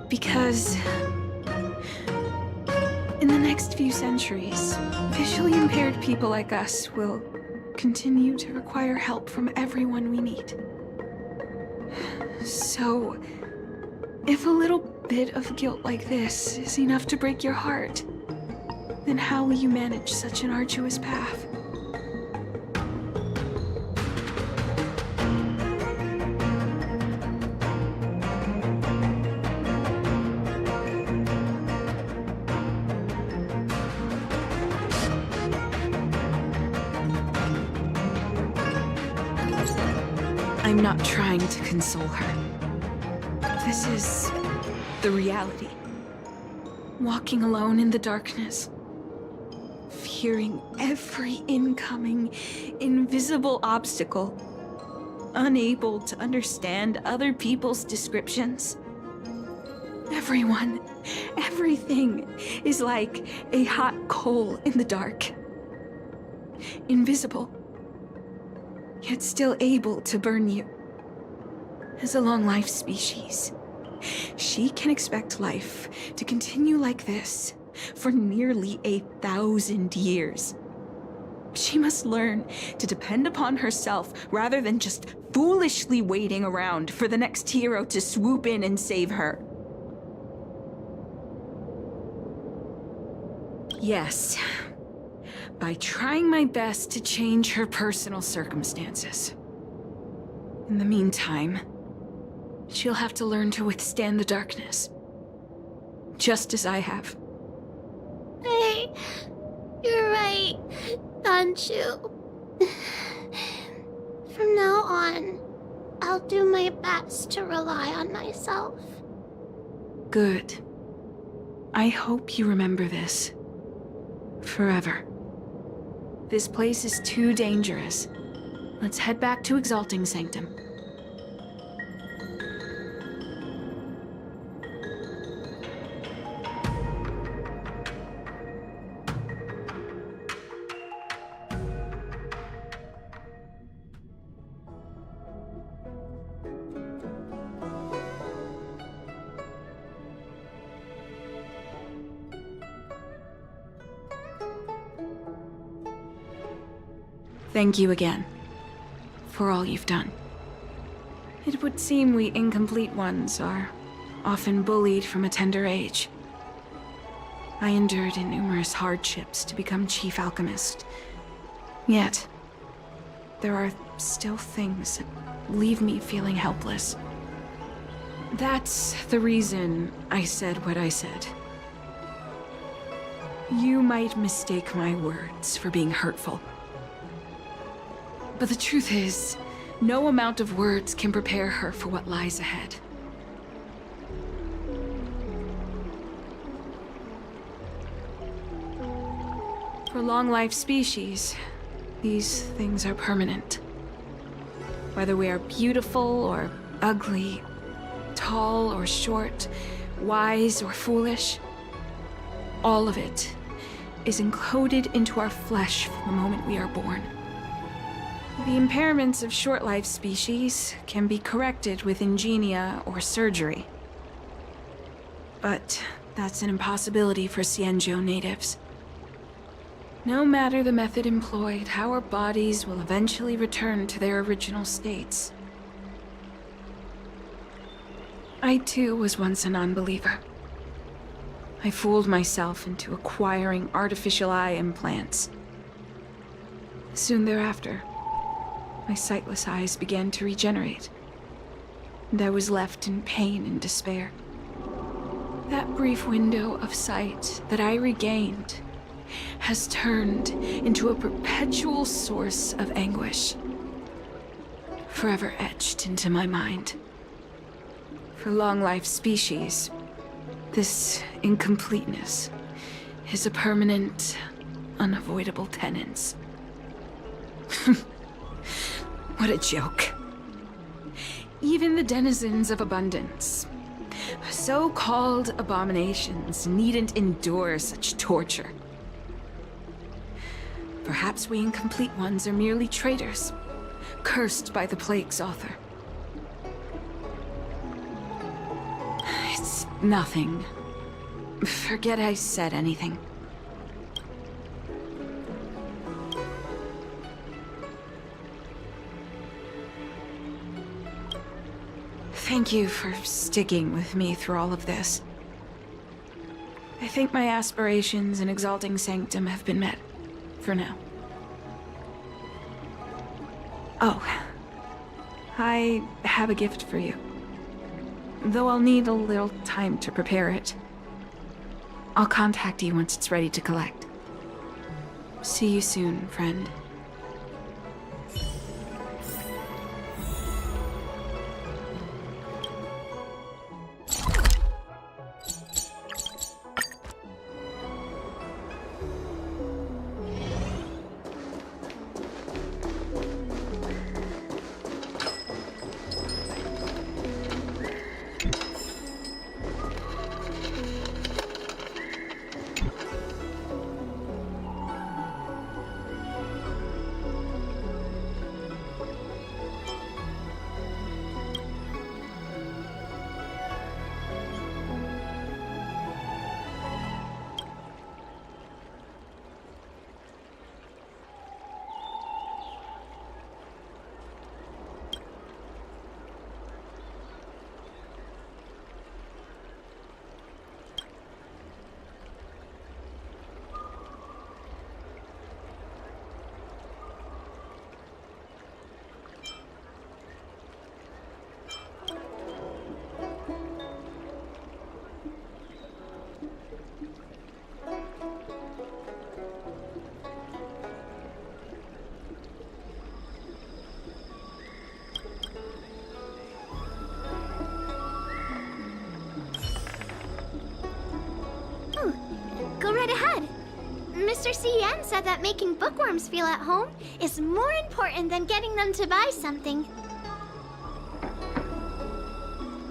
Because in the next few centuries, visually impaired people like us will continue to require help from everyone we meet. So, if a little bit of guilt like this is enough to break your heart, then how will you manage such an arduous path? I'm not trying to console her. This is the reality. Walking alone in the darkness, fearing every incoming, invisible obstacle, unable to understand other people's descriptions. Everyone Everything is like a hot coal in the dark. Invisible, yet still able to burn you. As a long-life species, she can expect life to continue like this for nearly 1,000 years. She must learn to depend upon herself rather than just foolishly waiting around for the next hero to swoop in and save her. Yes, by trying my best to change her personal circumstances. In the meantime, she'll have to learn to withstand the darkness. Just as I have. Hey, you're right, Danshu. From now on, I'll do my best to rely on myself. Good. I hope you remember this. Forever. This place is too dangerous. Let's head back to Exalting Sanctum. Thank you again, for all you've done. It would seem we incomplete ones are often bullied from a tender age. I endured numerous hardships to become Chief Alchemist. Yet, there are still things that leave me feeling helpless. That's the reason I said what I said. You might mistake my words for being hurtful. But the truth is, no amount of words can prepare her for what lies ahead. For long-life species, these things are permanent. Whether we are beautiful or ugly, tall or short, wise or foolish, all of it is encoded into our flesh from the moment we are born. The impairments of short-life species can be corrected with ingenia or surgery. But that's an impossibility for Xianzhou natives. No matter the method employed, our bodies will eventually return to their original states. I too was once a non-believer. I fooled myself into acquiring artificial eye implants. Soon thereafter, my sightless eyes began to regenerate, and I was left in pain and despair. That brief window of sight that I regained has turned into a perpetual source of anguish, forever etched into my mind. For long-life species, this incompleteness is a permanent, unavoidable tenance. What a joke. Even the denizens of abundance, so-called abominations, needn't endure such torture. Perhaps we incomplete ones are merely traitors, cursed by the plague's author. It's nothing. Forget I said anything. Thank you for sticking with me through all of this. I think my aspirations in Exalting Sanctum have been met, for now. Oh, I have a gift for you. Though I'll need a little time to prepare it. I'll contact you once it's ready to collect. See you soon, friend. Master CN said that making bookworms feel at home is more important than getting them to buy something.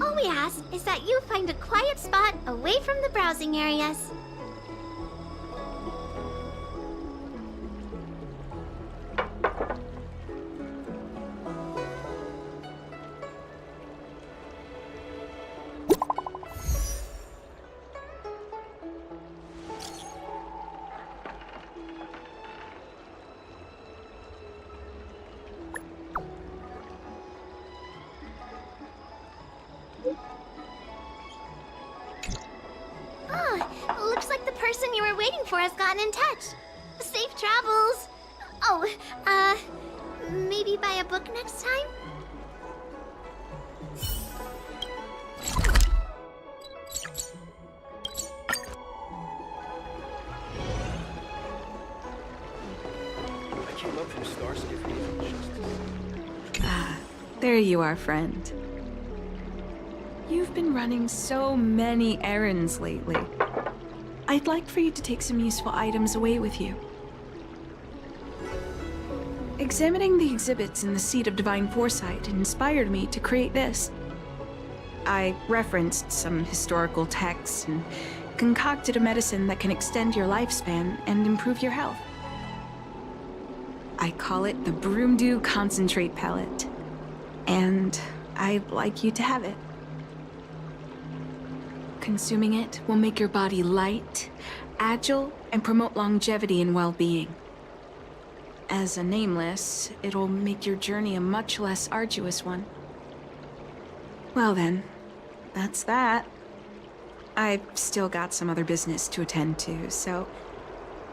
All we ask is that you find a quiet spot away from the browsing areas. Looks like the person you were waiting for has gotten in touch. Safe travels. Oh, maybe buy a book next time? I came up from Starscape Ah, there you are, friend. You've been running so many errands lately. I'd like for you to take some useful items away with you. Examining the exhibits in the Seat of Divine Foresight inspired me to create this. I referenced some historical texts and concocted a medicine that can extend your lifespan and improve your health. I call it the Broomdew Concentrate Pellet, and I'd like you to have it. Consuming it will make your body light, agile, and promote longevity and well-being. As a nameless, it'll make your journey a much less arduous one. Well then, that's that. I've still got some other business to attend to, so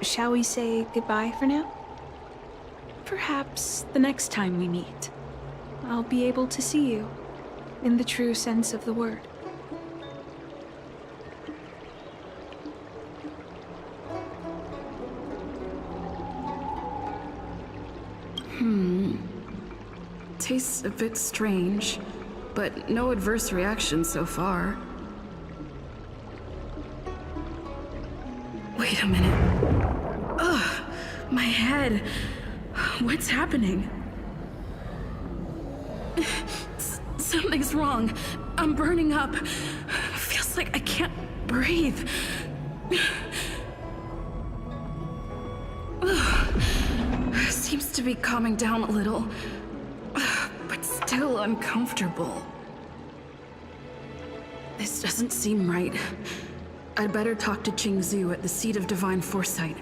shall we say goodbye for now? Perhaps the next time we meet, I'll be able to see you in the true sense of the word. Tastes a bit strange, but no adverse reaction so far. Wait a minute. Ugh, my head. What's happening? Something's wrong. I'm burning up. Feels like I can't breathe. Seems to be calming down a little, but still uncomfortable. This doesn't seem right. I'd better talk to Qingzhu at the Seat of Divine Foresight.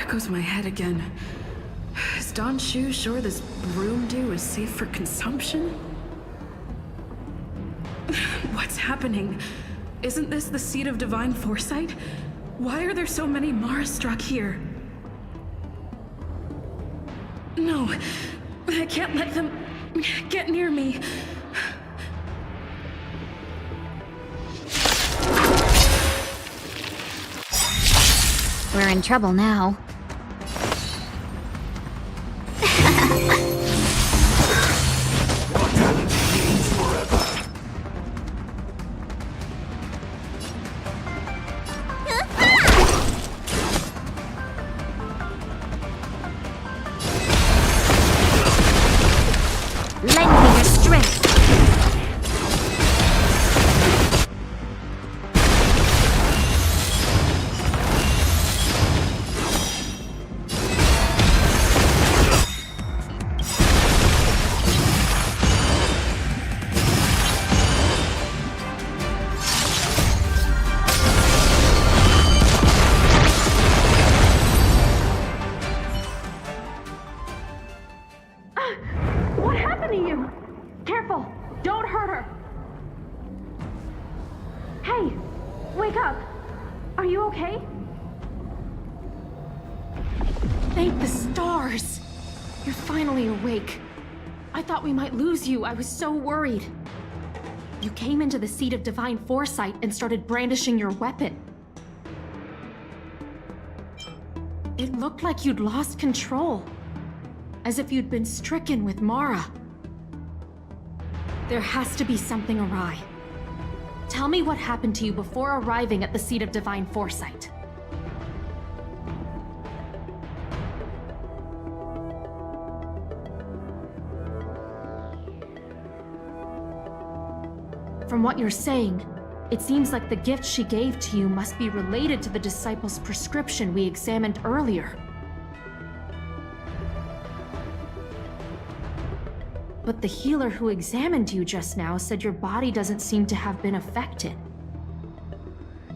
There goes my head again. Is Don Shu sure this broom dew is safe for consumption? What's happening? Isn't this the seat of divine foresight? Why are there so many Mara struck here? No, I can't let them get near me. We're in trouble now. Lend me your strength. What happened to you? Careful! Don't hurt her! Hey! Wake up! Are you okay? Thank the stars! You're finally awake. I thought we might lose you. I was so worried. You came into the seat of divine foresight and started brandishing your weapon. It looked like you'd lost control. As if you'd been stricken with Mara. There has to be something awry. Tell me what happened to you before arriving at the seat of divine foresight. From what you're saying, it seems like the gift she gave to you must be related to the disciple's prescription we examined earlier. But the healer who examined you just now said your body doesn't seem to have been affected.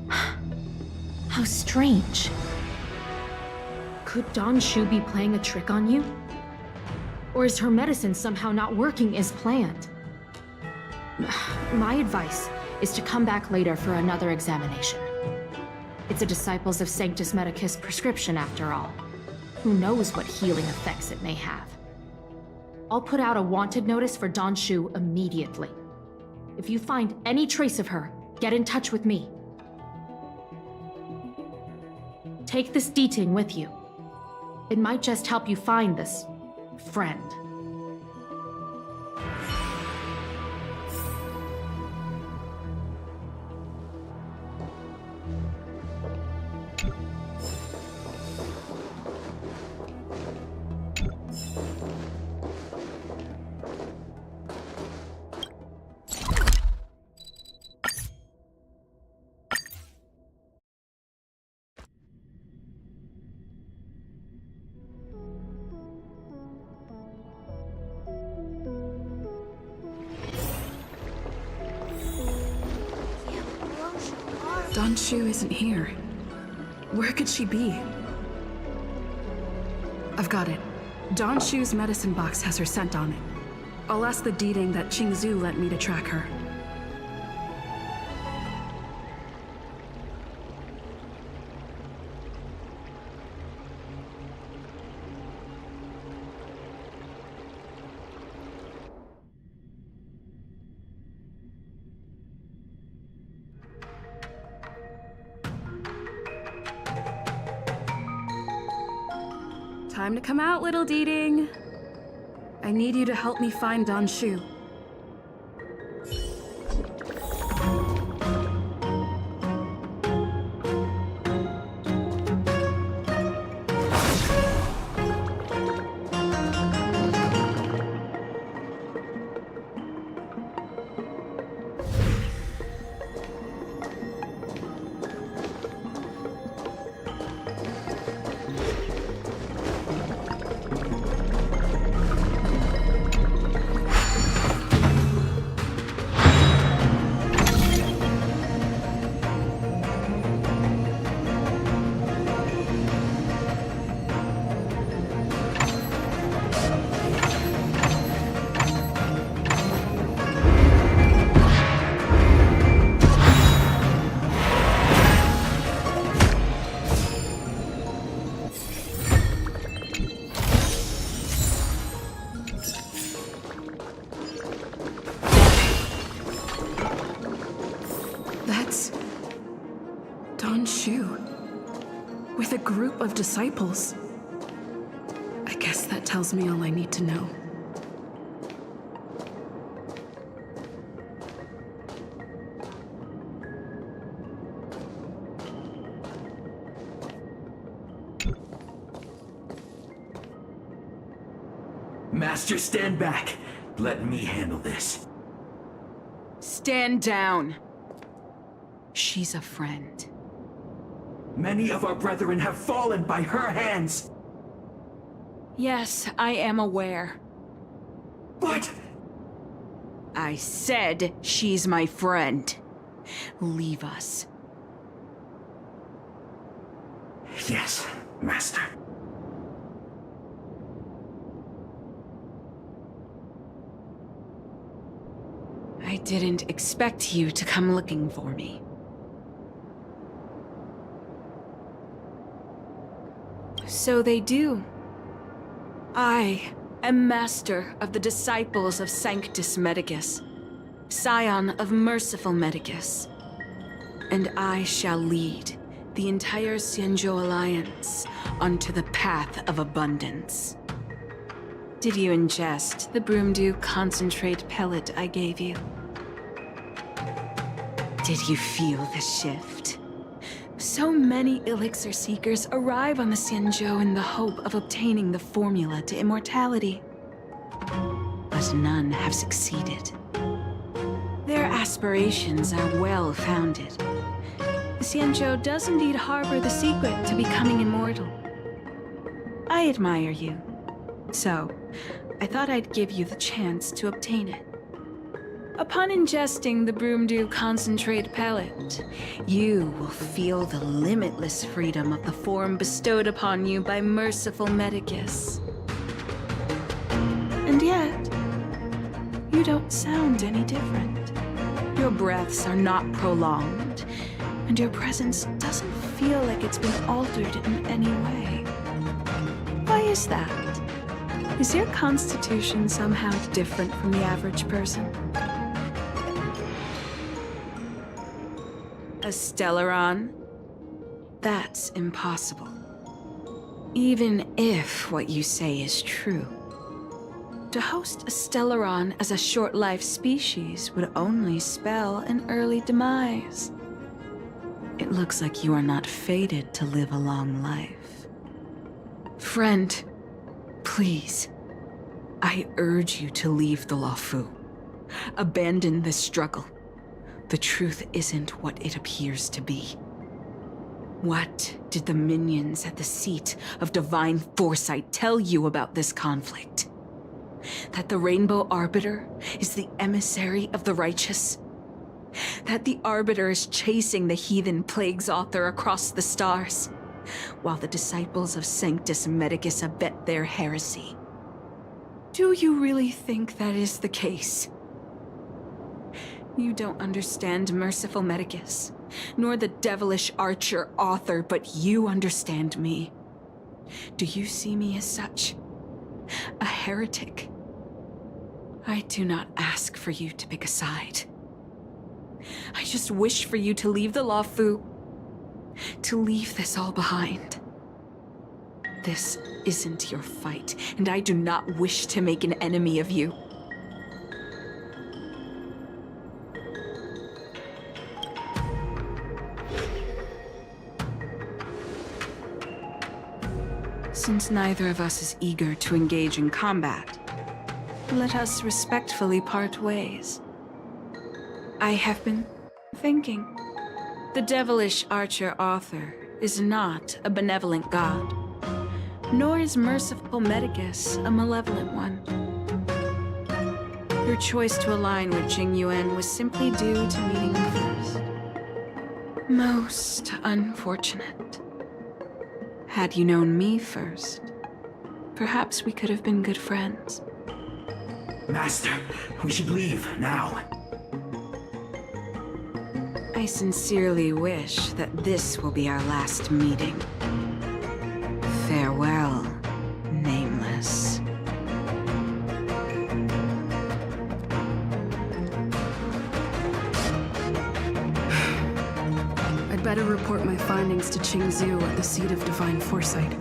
How strange. Could Don Shu be playing a trick on you? Or is her medicine somehow not working as planned? My advice is to come back later for another examination. It's a Disciples of Sanctus Medicus prescription after all. Who knows what healing effects it may have? I'll put out a wanted notice for Don Shu immediately. If you find any trace of her, get in touch with me. Take this deeting with you. It might just help you find this friend. Don Shu isn't here. Where could she be? I've got it. Don Shu's medicine box has her scent on it. I'll ask the deeding that Qingzu lent me to track her. Time to come out, little Deeding. I need you to help me find Don Shu. group of disciples. I guess that tells me all I need to know. Master, stand back. Let me handle this. Stand down. She's a friend. Many of our brethren have fallen by her hands. Yes, I am aware. But... I said she's my friend. Leave us. Yes, Master. I didn't expect you to come looking for me. So they do. I am master of the disciples of Sanctus Medicus, scion of merciful Medicus, and I shall lead the entire Xianzhou Alliance onto the path of abundance. Did you ingest the Broomdew concentrate pellet I gave you? Did you feel the shift? So many elixir seekers arrive on the Xianzhou in the hope of obtaining the formula to immortality. But none have succeeded. Their aspirations are well founded. The Xianzhou does indeed harbor the secret to becoming immortal. I admire you. So, I thought I'd give you the chance to obtain it. Upon ingesting the Broomdew concentrate pellet, you will feel the limitless freedom of the form bestowed upon you by merciful Medicus. And yet, you don't sound any different. Your breaths are not prolonged, and your presence doesn't feel like it's been altered in any way. Why is that? Is your constitution somehow different from the average person? A Stellaron? That's impossible. Even if what you say is true. To host a Stellaron as a short-life species would only spell an early demise. It looks like you are not fated to live a long life. Friend, please, I urge you to leave the Luofu. Abandon this struggle. The truth isn't what it appears to be. What did the minions at the seat of divine foresight tell you about this conflict? That the Rainbow Arbiter is the emissary of the righteous? That the Arbiter is chasing the heathen plagues author across the stars, while the disciples of Sanctus Medicus abet their heresy? Do you really think that is the case? You don't understand merciful Medicus, nor the devilish archer author, but you understand me. Do you see me as such? A heretic? I do not ask for you to pick a side. I just wish for you to leave the Luofu, to leave this all behind. This isn't your fight, and I do not wish to make an enemy of you. Since neither of us is eager to engage in combat, let us respectfully part ways. I have been thinking. The devilish archer author is not a benevolent god, nor is merciful Medicus a malevolent one. Your choice to align with Jing Yuan was simply due to meeting me first. Most unfortunate. Had you known me first, perhaps we could have been good friends. Master, we should leave now. I sincerely wish that this will be our last meeting. Farewell, Nameless. I'd better report my findings to Qingzhou at the seat of divine foresight.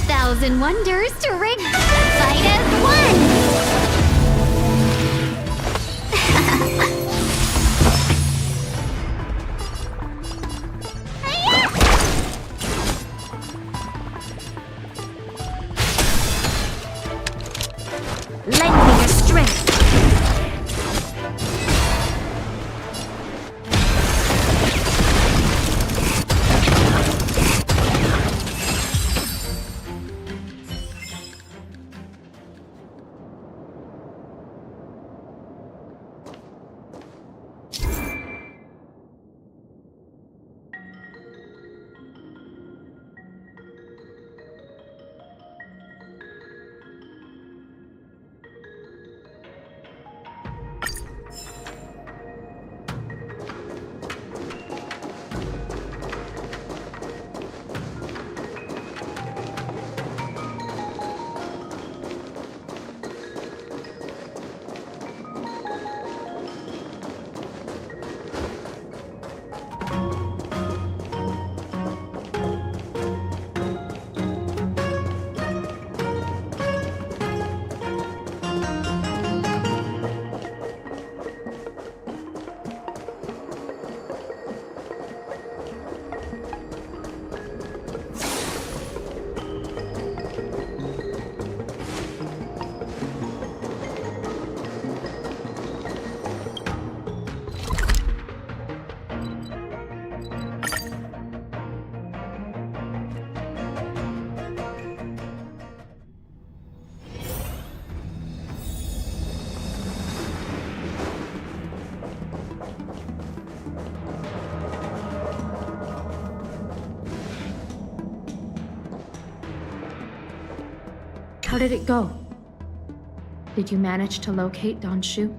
Thousand wonders to rig fight as one! Lend me your strength! How did it go? Did you manage to locate Don Shu?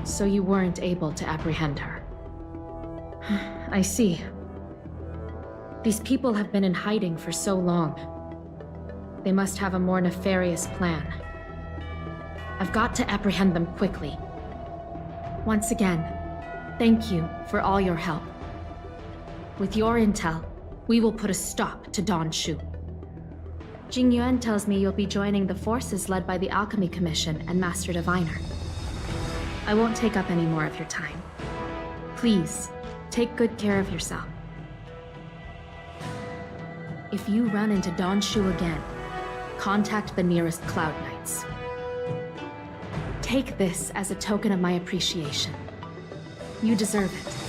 So you weren't able to apprehend her. I see. These people have been in hiding for so long. They must have a more nefarious plan. I've got to apprehend them quickly. Once again, thank you for all your help. With your intel, we will put a stop to Don Shu. Jing Yuan tells me you'll be joining the forces led by the Alchemy Commission and Master Diviner. I won't take up any more of your time. Please, take good care of yourself. If you run into Don Shu again, contact the nearest Cloud Knights. Take this as a token of my appreciation. You deserve it.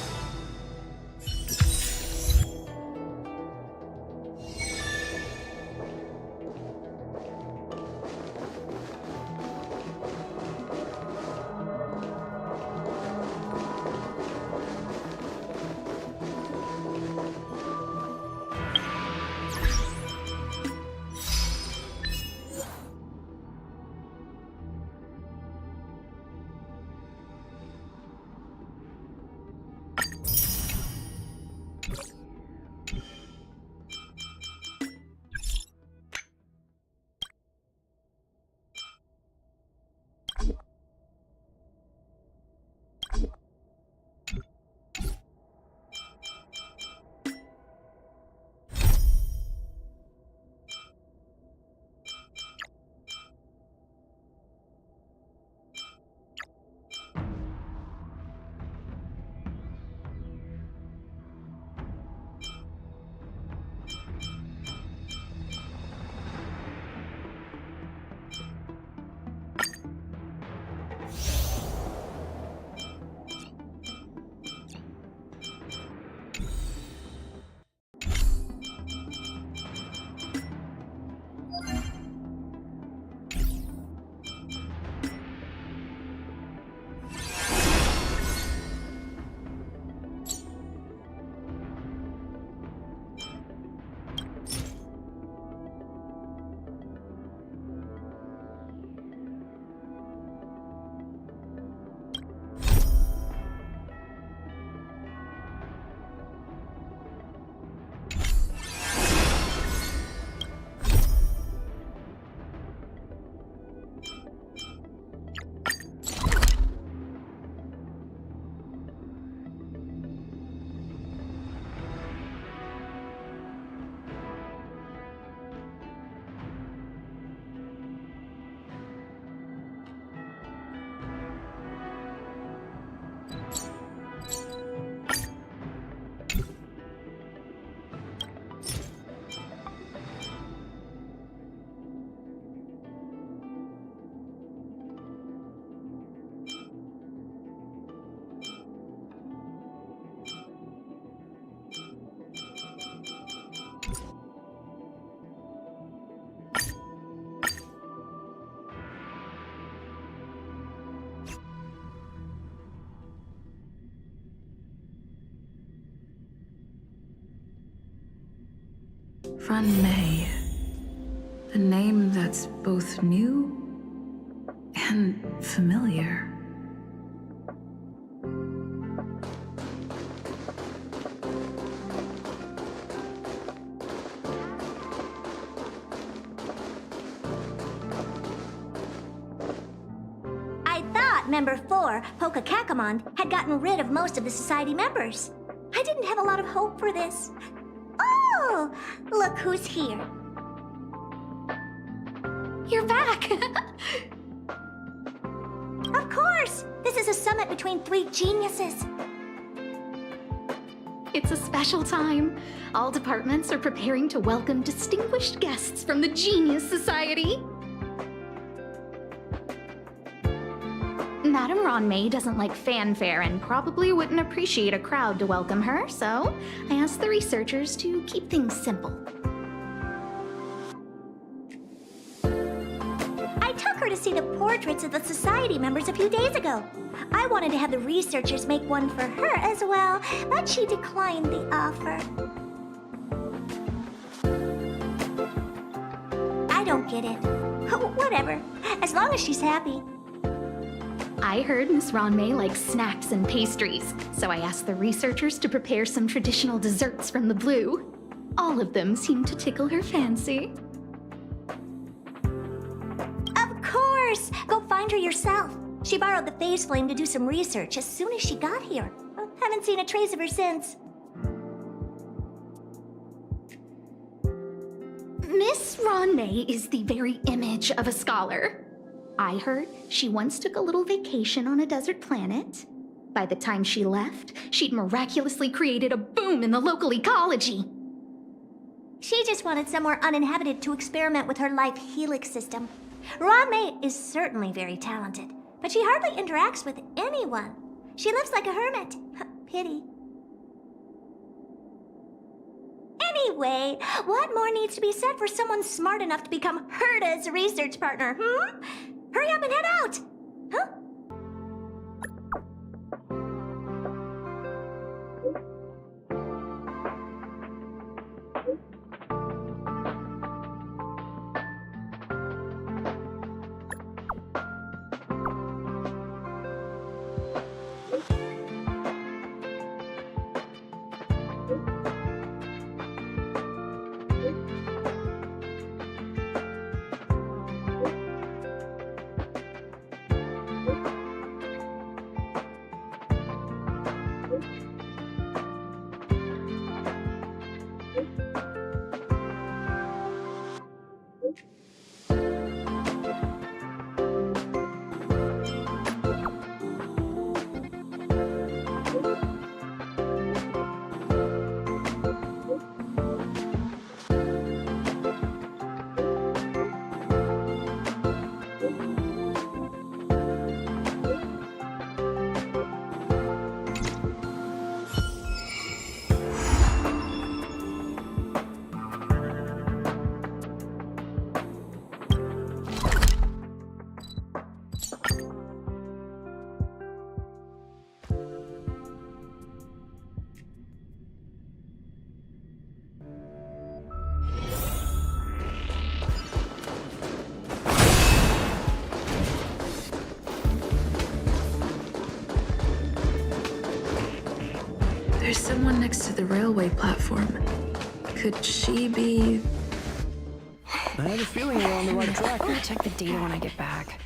Fan Mei. A name that's both new and familiar. I thought Member 4, Poka Kakamon, had gotten rid of most of the Society members. I didn't have a lot of hope for this. Oh, look who's here. You're back! Of course! This is a summit between three geniuses. It's a special time. All departments are preparing to welcome distinguished guests from the Genius Society. Madame Ronmei doesn't like fanfare and probably wouldn't appreciate a crowd to welcome her, so I asked the researchers to keep things simple. I took her to see the portraits of the society members a few days ago. I wanted to have the researchers make one for her as well, but she declined the offer. I don't get it. Whatever, as long as she's happy. I heard Miss Ronmei likes snacks and pastries, so I asked the researchers to prepare some traditional desserts from the blue. All of them seemed to tickle her fancy. Of course! Go find her yourself. She borrowed the phase flame to do some research as soon as she got here. Haven't seen a trace of her since. Miss Ronmei is the very image of a scholar. I heard she once took a little vacation on a desert planet. By the time she left, she'd miraculously created a boom in the local ecology. She just wanted somewhere uninhabited to experiment with her life helix system. Ronmei is certainly very talented, but she hardly interacts with anyone. She lives like a hermit. Pity. Anyway, what more needs to be said for someone smart enough to become Herta's research partner, Hurry up and head out! Huh? There's someone next to the railway platform. Could she be... I have a feeling we're on the right track. I'll check the data when I get back.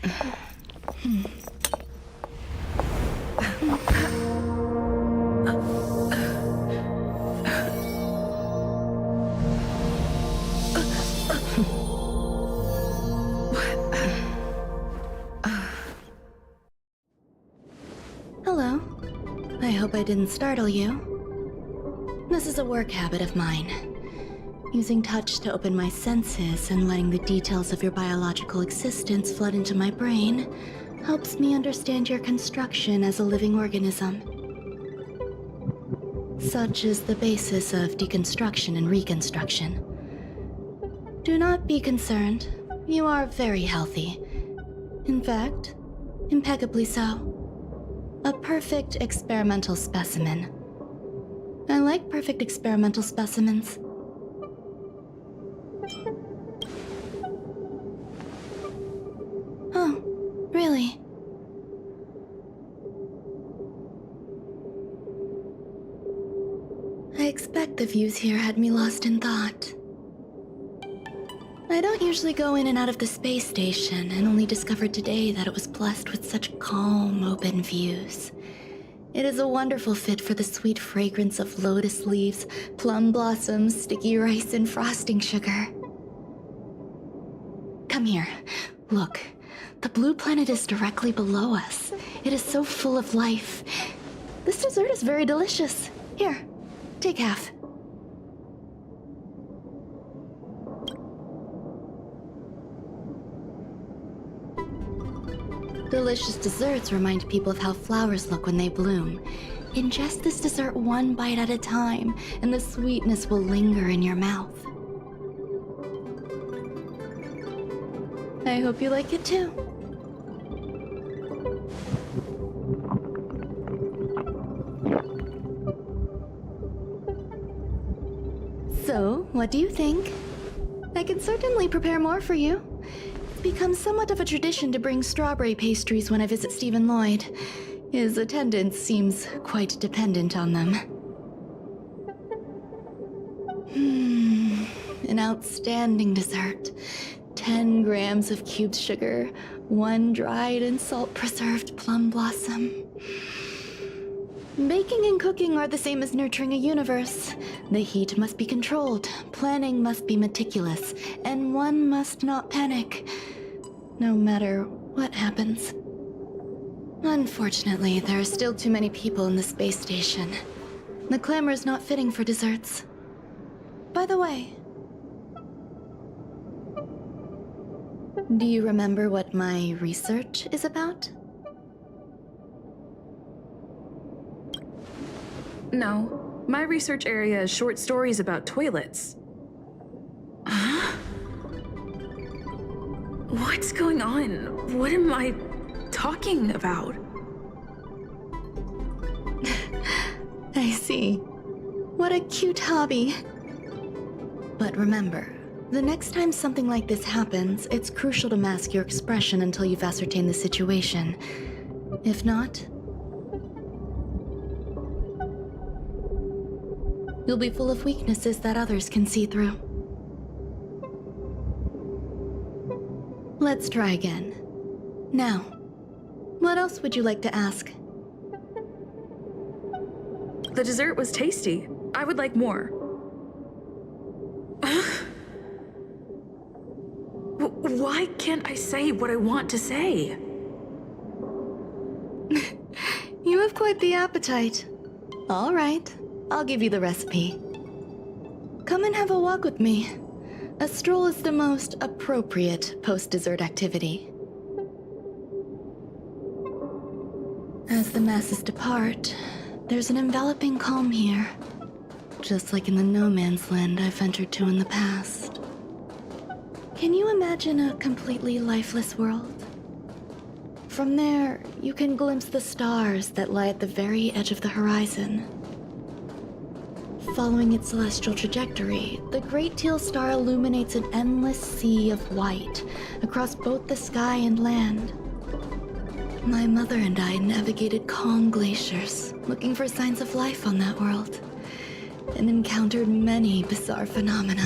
Hello. I hope I didn't startle you. This is a work habit of mine. Using touch to open my senses and letting the details of your biological existence flood into my brain helps me understand your construction as a living organism. Such is the basis of deconstruction and reconstruction. Do not be concerned. You are very healthy. In fact, impeccably so. A perfect experimental specimen. I like perfect experimental specimens. Oh, really? I expect the views here had me lost in thought. I don't usually go in and out of the space station, and only discovered today that it was blessed with such calm, open views. It is a wonderful fit for the sweet fragrance of lotus leaves, plum blossoms, sticky rice, and frosting sugar. Come here. Look. The blue planet is directly below us. It is so full of life. This dessert is very delicious. Here, take half. Delicious desserts remind people of how flowers look when they bloom. Ingest this dessert one bite at a time, and the sweetness will linger in your mouth. I hope you like it too. So, what do you think? I can certainly prepare more for you. It's become somewhat of a tradition to bring strawberry pastries when I visit Stephen Lloyd. His attendance seems quite dependent on them. An outstanding dessert. 10 grams of cubed sugar, 1 dried and salt-preserved plum blossom. Baking and cooking are the same as nurturing a universe. The heat must be controlled, planning must be meticulous, and one must not panic, no matter what happens. Unfortunately, there are still too many people in the space station. The clamor is not fitting for desserts. By the way, do you remember what my research is about? No. My research area is short stories about toilets. Huh? What's going on? What am I talking about? I see. What a cute hobby. But remember, the next time something like this happens, it's crucial to mask your expression until you've ascertained the situation. If not, you'll be full of weaknesses that others can see through. Let's try again. Now, what else would you like to ask? The dessert was tasty. I would like more. Why can't I say what I want to say? You have quite the appetite. All right, I'll give you the recipe. Come and have a walk with me. A stroll is the most appropriate post-dessert activity. As the masses depart, there's an enveloping calm here, just like in the no man's land I've ventured to in the past. Can you imagine a completely lifeless world? From there, you can glimpse the stars that lie at the very edge of the horizon. Following its celestial trajectory, the Great Teal Star illuminates an endless sea of white across both the sky and land. My mother and I navigated calm glaciers, looking for signs of life on that world, and encountered many bizarre phenomena.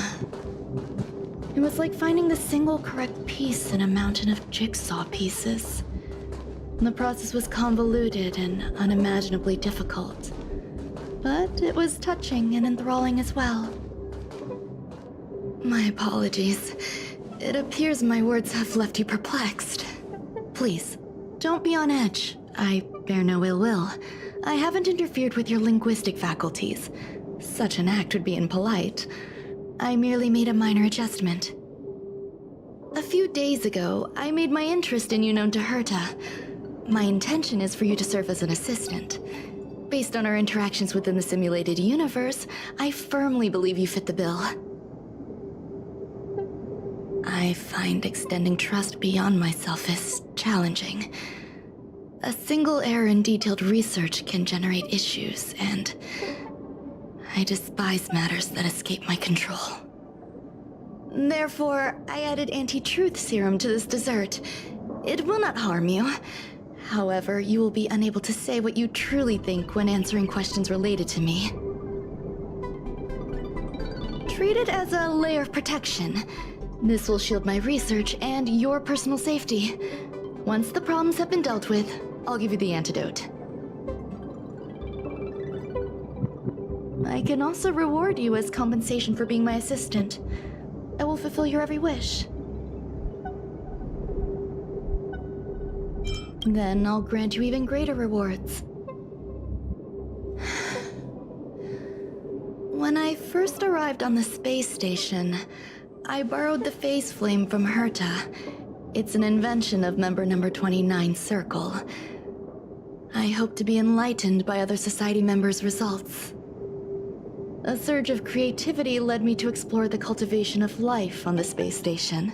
It was like finding the single correct piece in a mountain of jigsaw pieces. The process was convoluted and unimaginably difficult, but it was touching and enthralling as well. My apologies. It appears my words have left you perplexed. Please, don't be on edge. I bear no ill will. I haven't interfered with your linguistic faculties. Such an act would be impolite. I merely made a minor adjustment. A few days ago, I made my interest in you known to Herta. My intention is for you to serve as an assistant. Based on our interactions within the simulated universe, I firmly believe you fit the bill. I find extending trust beyond myself is challenging. A single error in detailed research can generate issues, and I despise matters that escape my control. Therefore, I added anti-truth serum to this dessert. It will not harm you. However, you will be unable to say what you truly think when answering questions related to me. Treat it as a layer of protection. This will shield my research and your personal safety. Once the problems have been dealt with, I'll give you the antidote. I can also reward you as compensation for being my assistant. I will fulfill your every wish. Then I'll grant you even greater rewards. When I first arrived on the space station, I borrowed the phase flame from Herta. It's an invention of member number 29 Circle. I hope to be enlightened by other society members' results. A surge of creativity led me to explore the cultivation of life on the space station.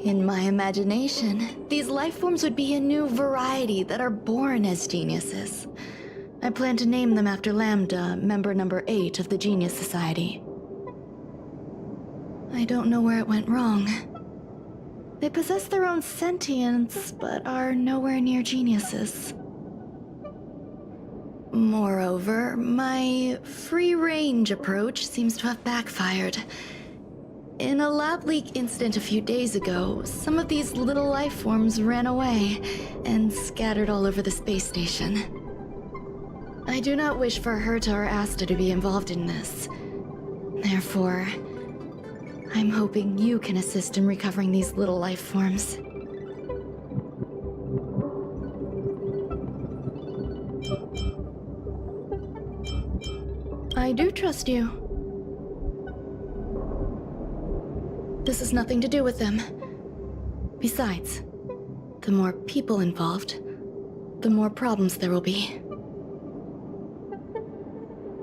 In my imagination, these life forms would be a new variety that are born as geniuses. I plan to name them after Lambda, member number 8 of the Genius Society. I don't know where it went wrong. They possess their own sentience, but are nowhere near geniuses. Moreover, my free-range approach seems to have backfired. In a lab leak incident a few days ago, some of these little life forms ran away and scattered all over the space station. I do not wish for Herta or Asta to be involved in this. Therefore, I'm hoping you can assist in recovering these little life forms. I do trust you. This has nothing to do with them. Besides, the more people involved, the more problems there will be.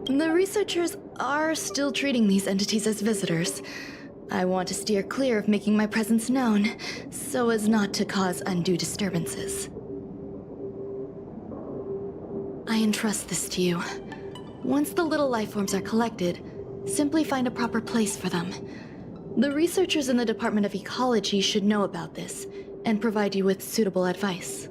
The researchers are still treating these entities as visitors. I want to steer clear of making my presence known, so as not to cause undue disturbances. I entrust this to you. Once the little life forms are collected, simply find a proper place for them. The researchers in the Department of Ecology should know about this, and provide you with suitable advice.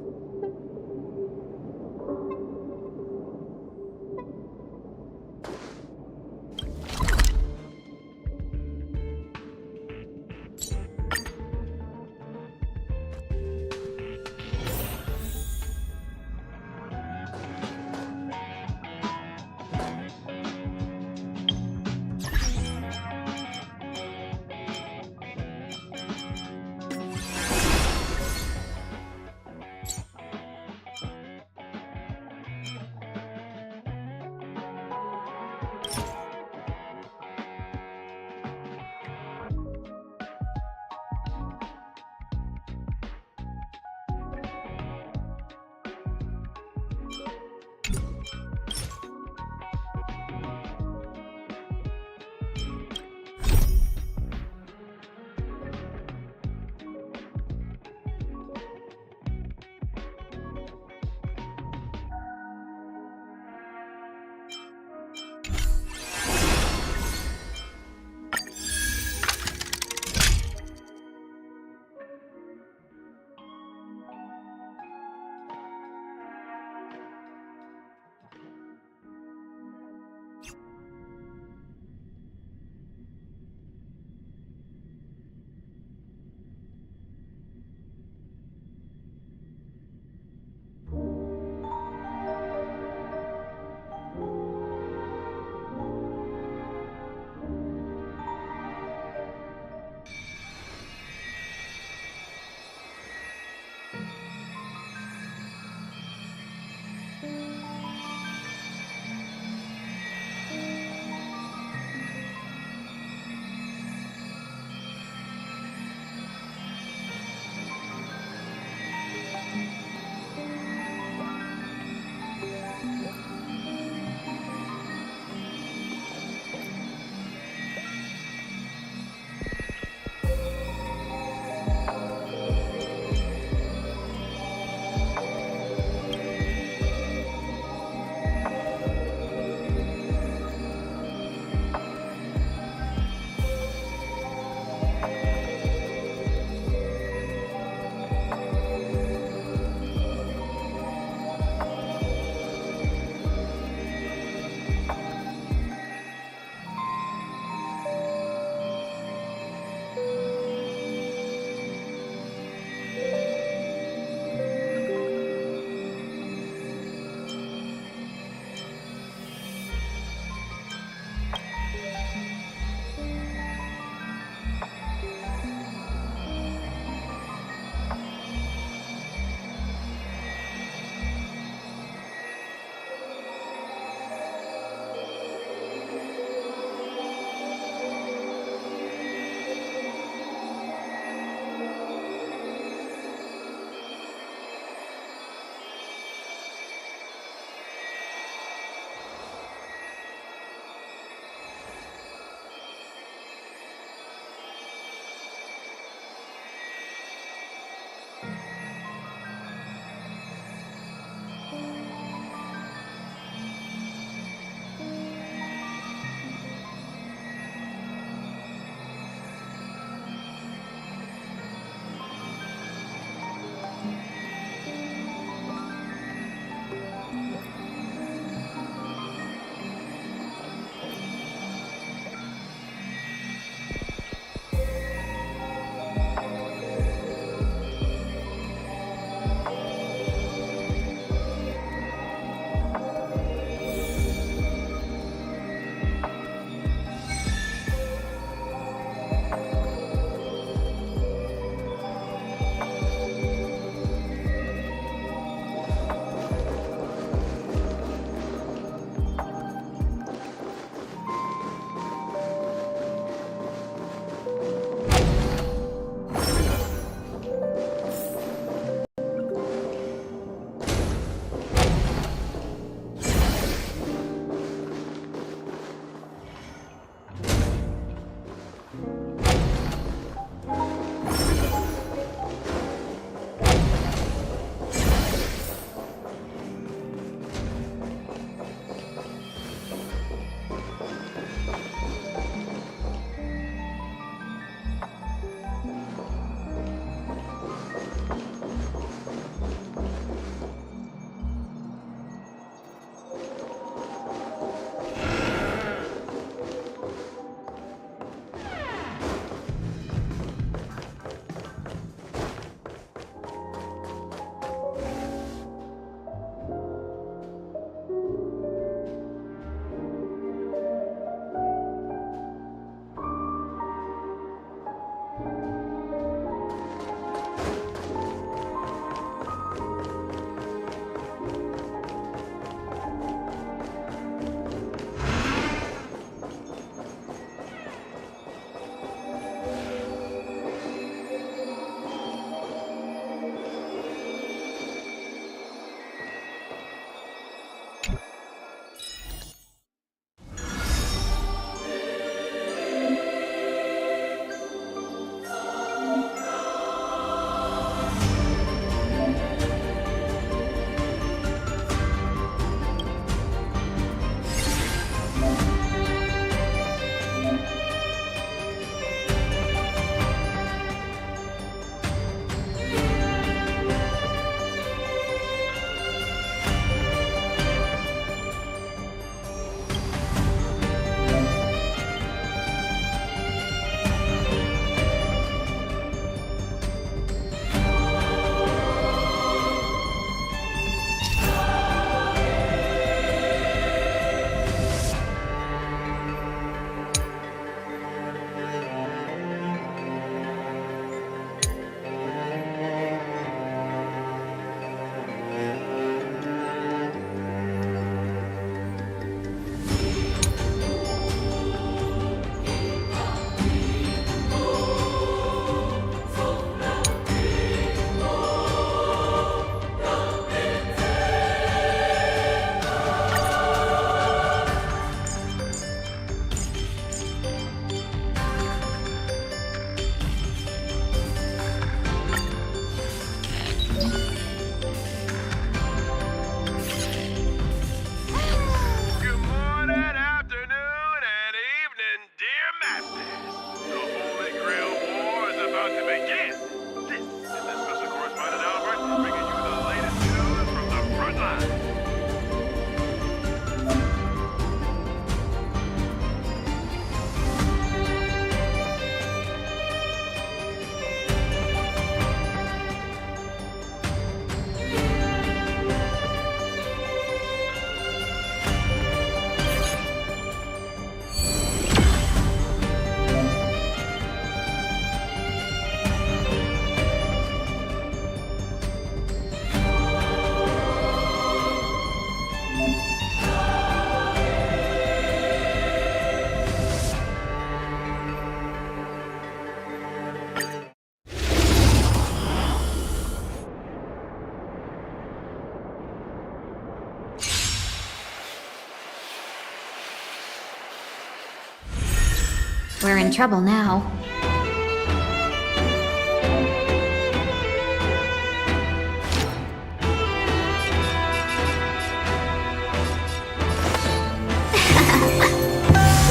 We're in trouble now.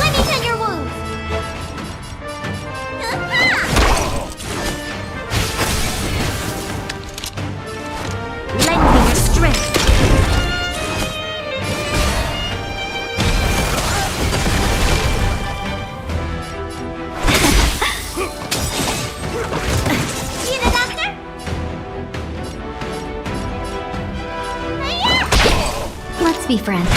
Let me tend your wounds! Lend me your strength. Need a doctor? Let's be friends.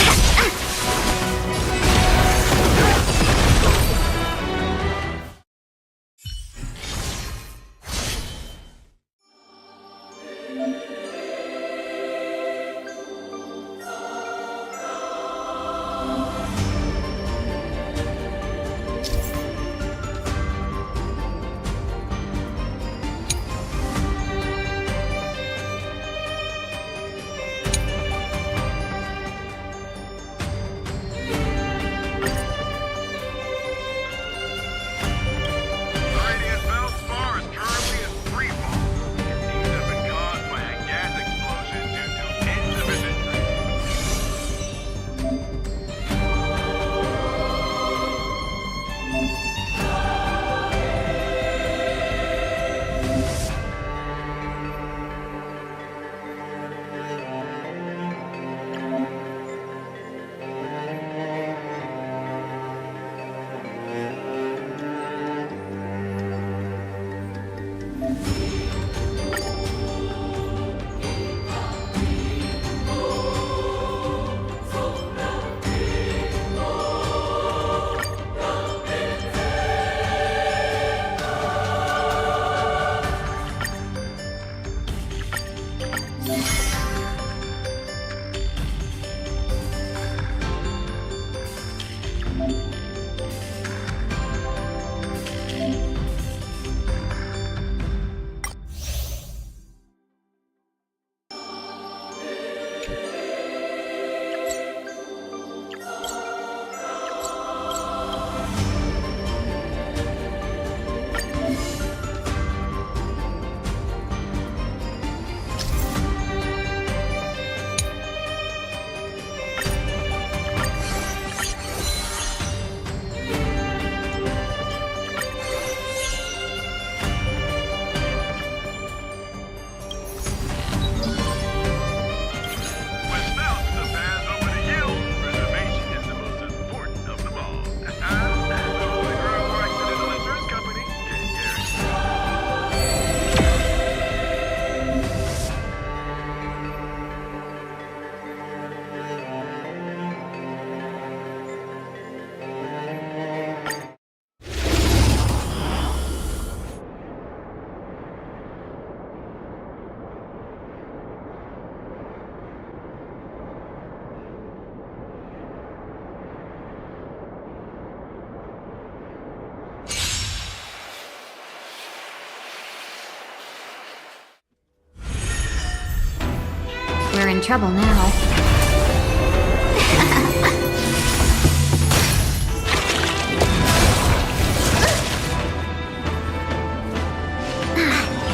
We're in trouble now.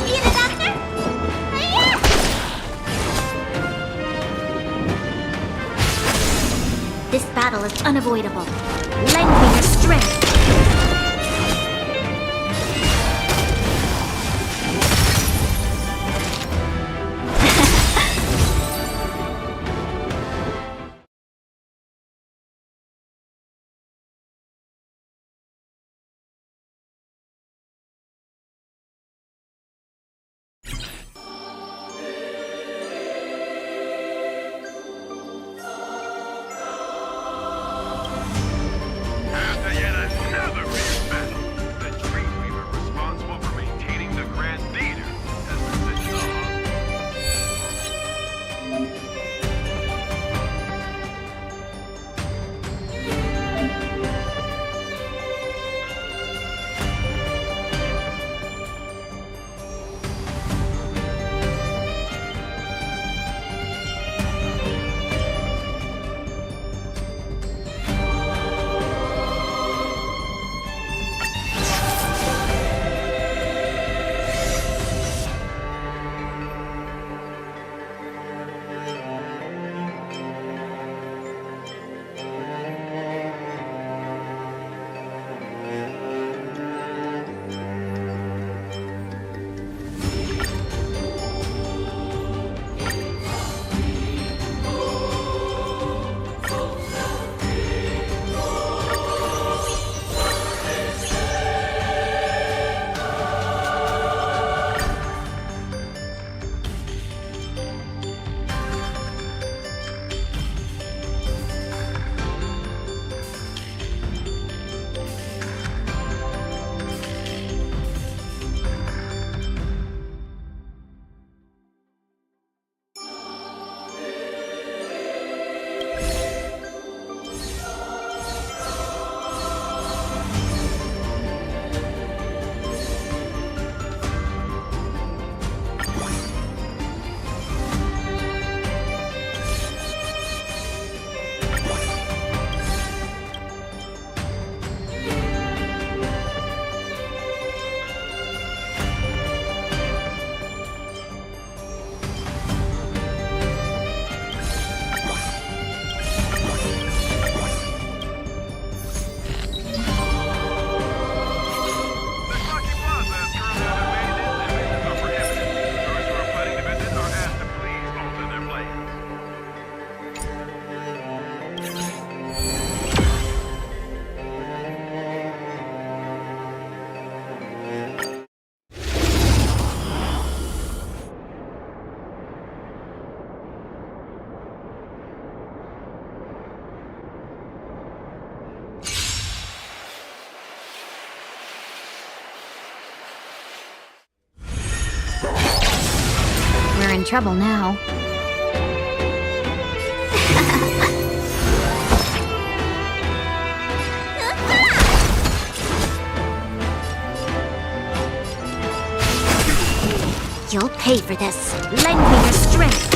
Need a doctor? This battle is unavoidable. Lend me your strength. After yet another trouble now. You'll pay for this. Lend me your strength.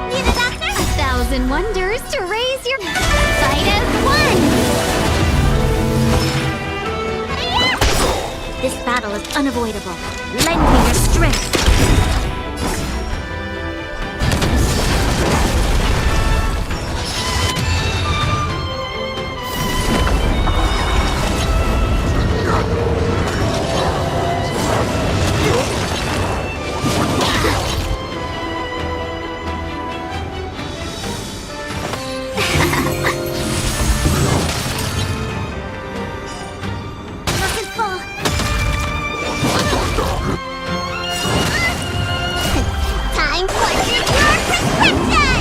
Need a doctor? 1,000 wonders to raise your fight as one. This battle is unavoidable. Lend me your strength. Merciful. Time for your prescription!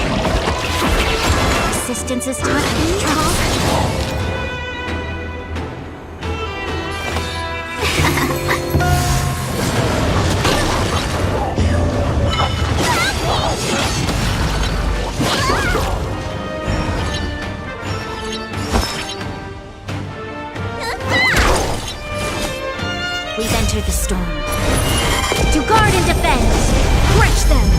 Resistance is taught in trouble. We've entered the storm. To guard and defend! Crush them!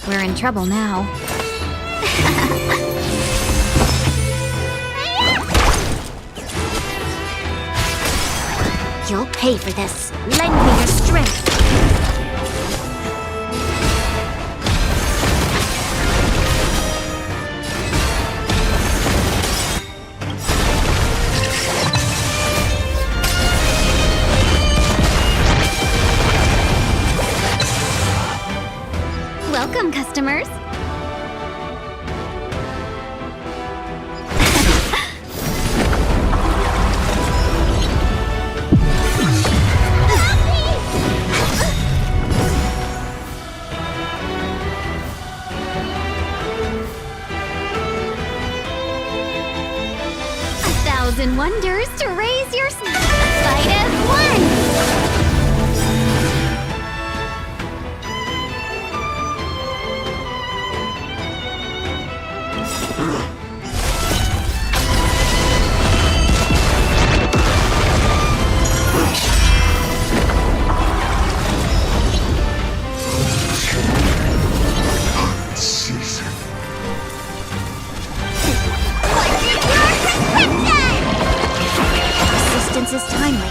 We're in trouble now. You'll pay for this. Lend me your strength. Welcome, customers. Thousand wonders to raise your fight as one. Assistance is timely.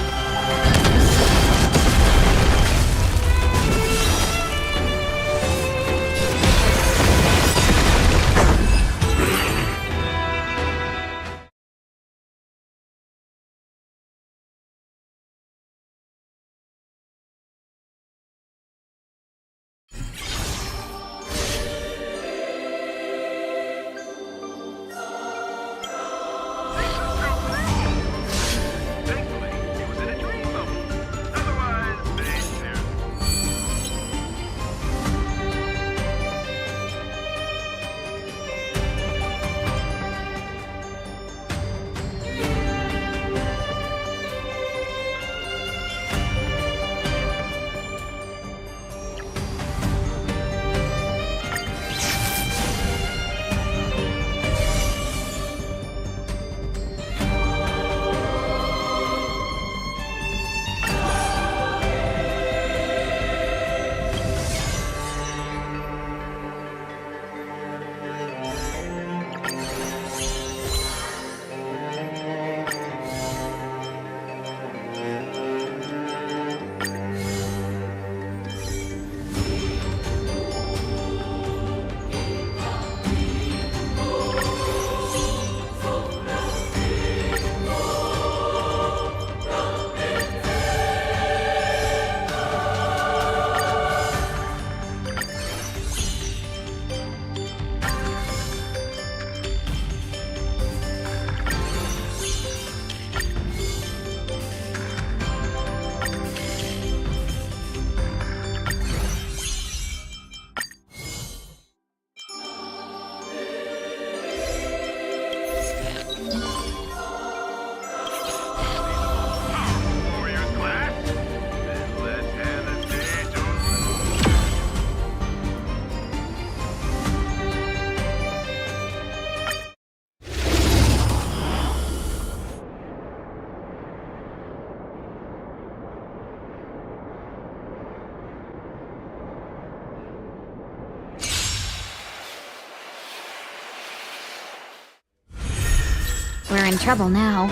We're in trouble now.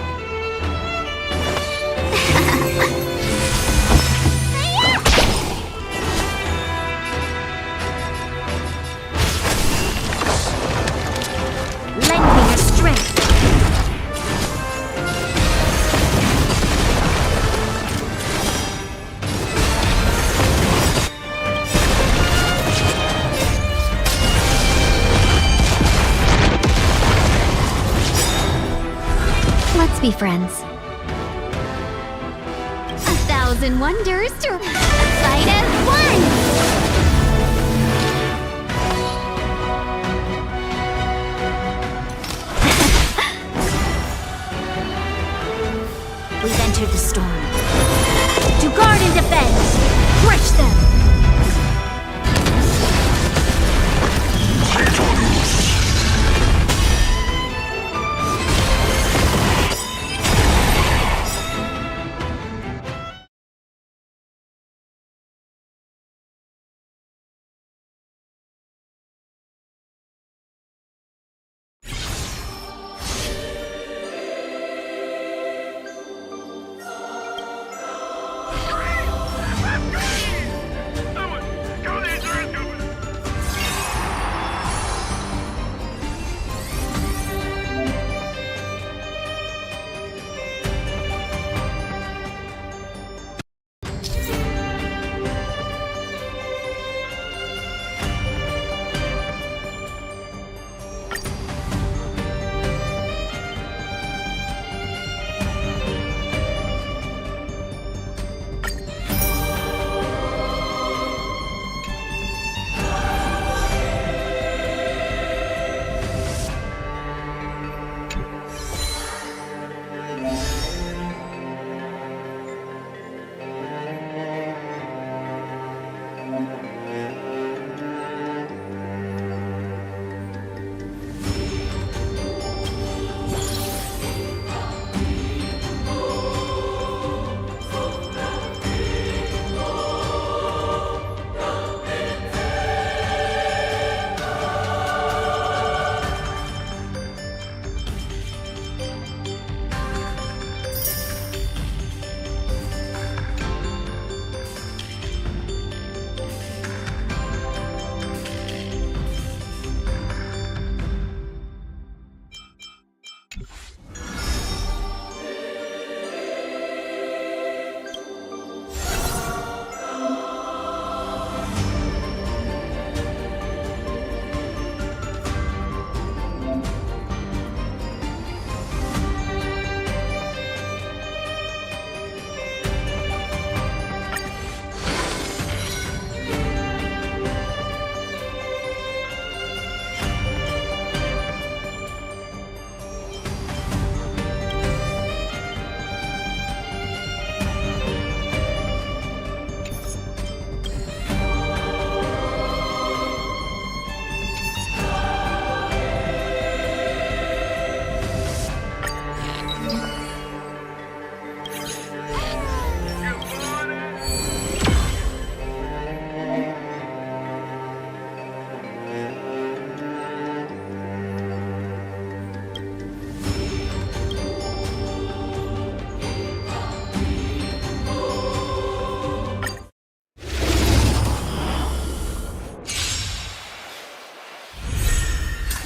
Lend me your strength. Let's be friends. 1,000 wonders to fight as one! We've entered the storm. To guard and defend! Crush them!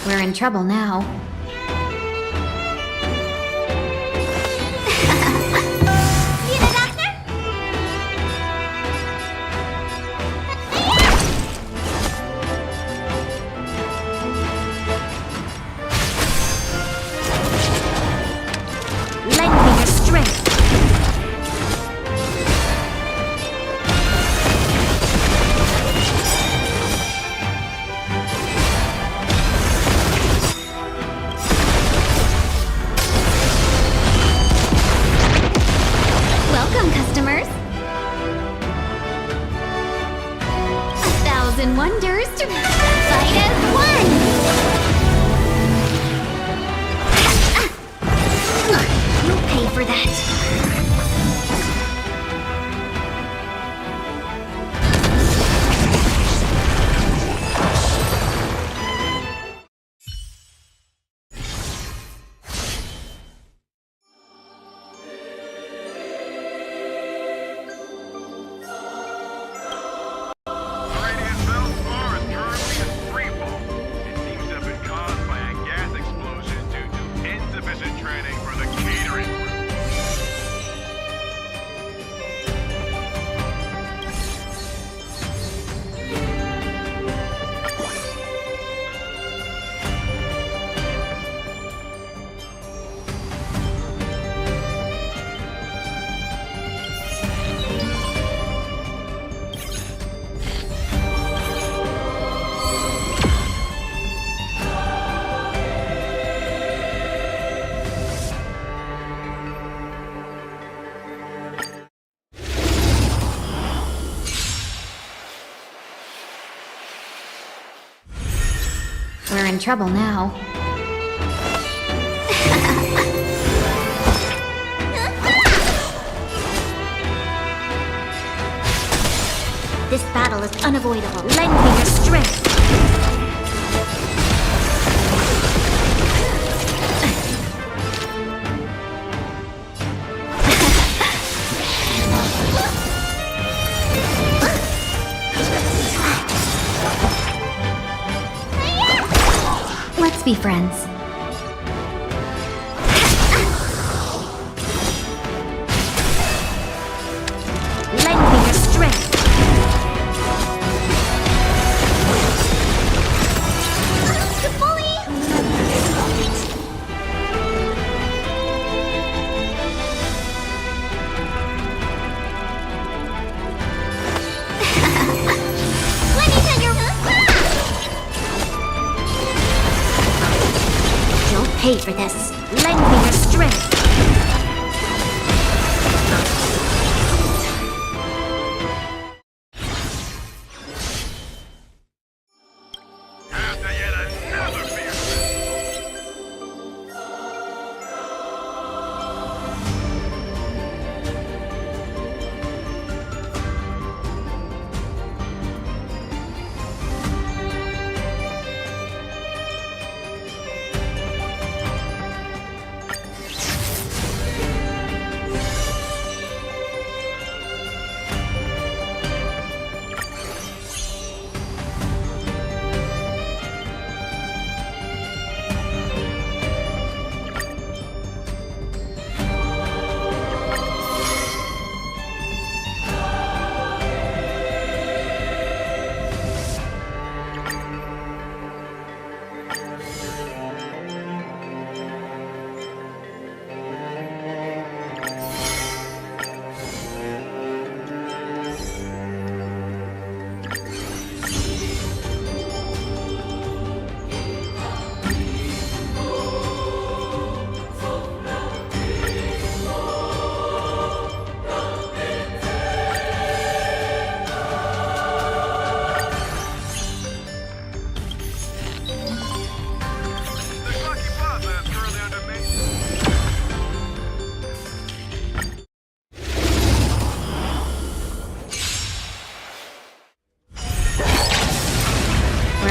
We're in trouble now. Need a doctor? Lend me your strength. Welcome, customers. 1,000 wonders to fight as one. You'll pay for that. We're in trouble now. This battle is unavoidable. Lend me your strength. Let's be friends. Lend me your strength. You'll pay for this. Lend me your strength.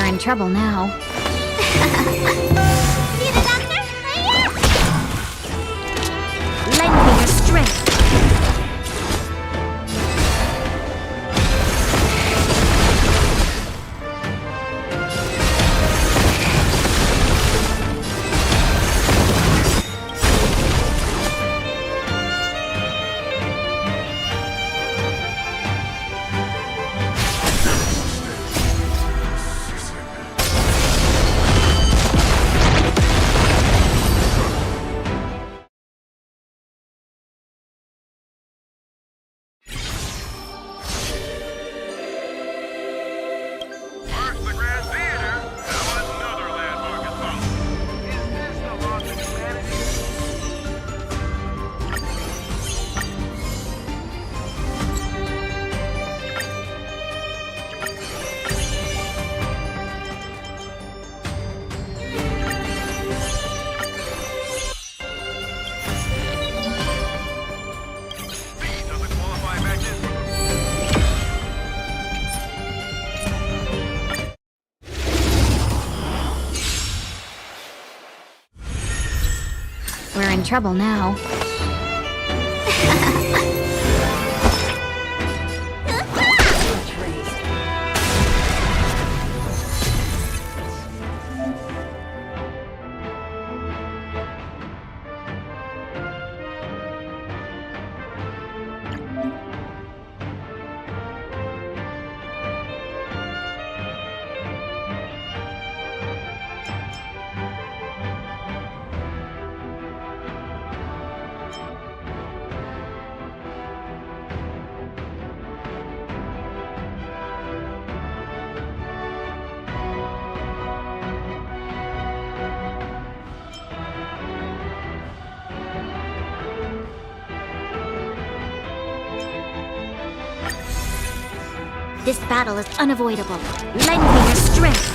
in trouble now. Need a doctor? Lend me your strength. We're in trouble now. This battle is unavoidable. Lend me your strength.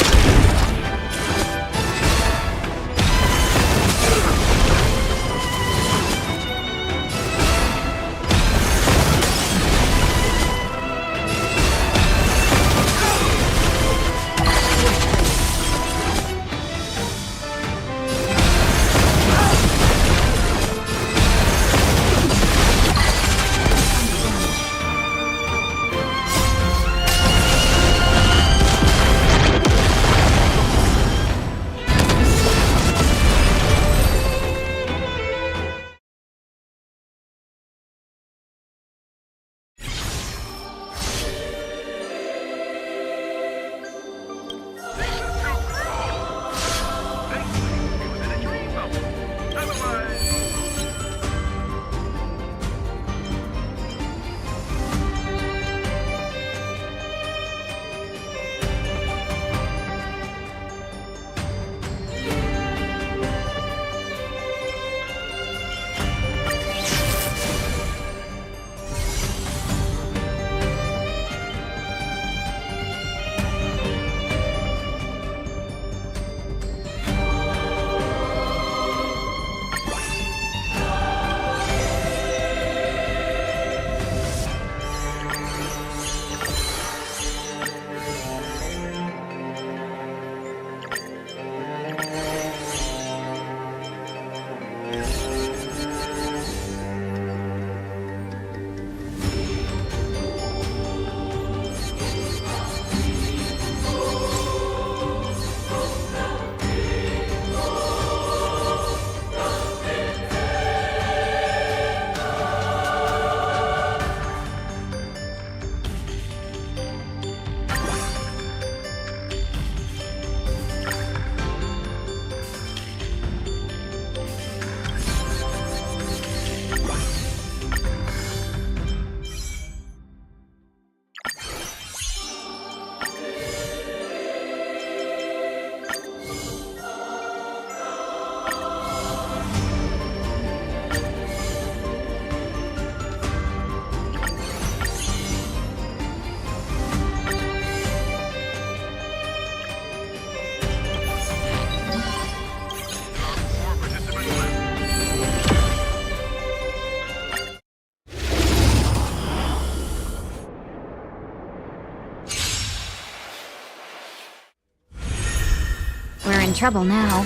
We're in trouble now.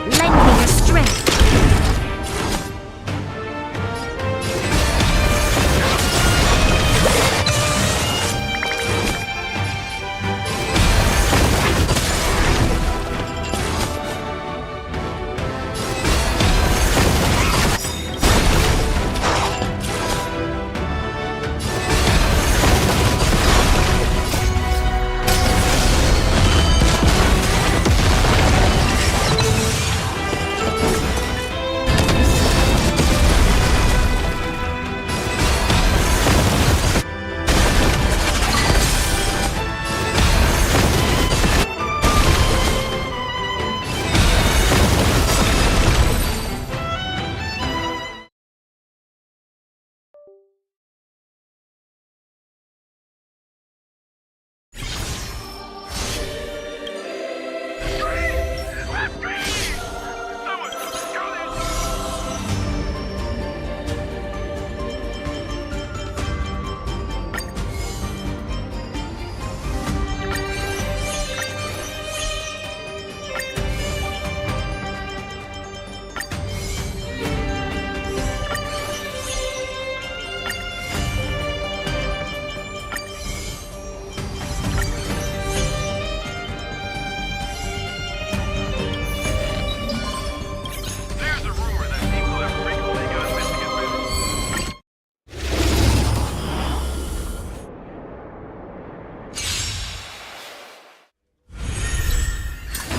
Lend me your strength.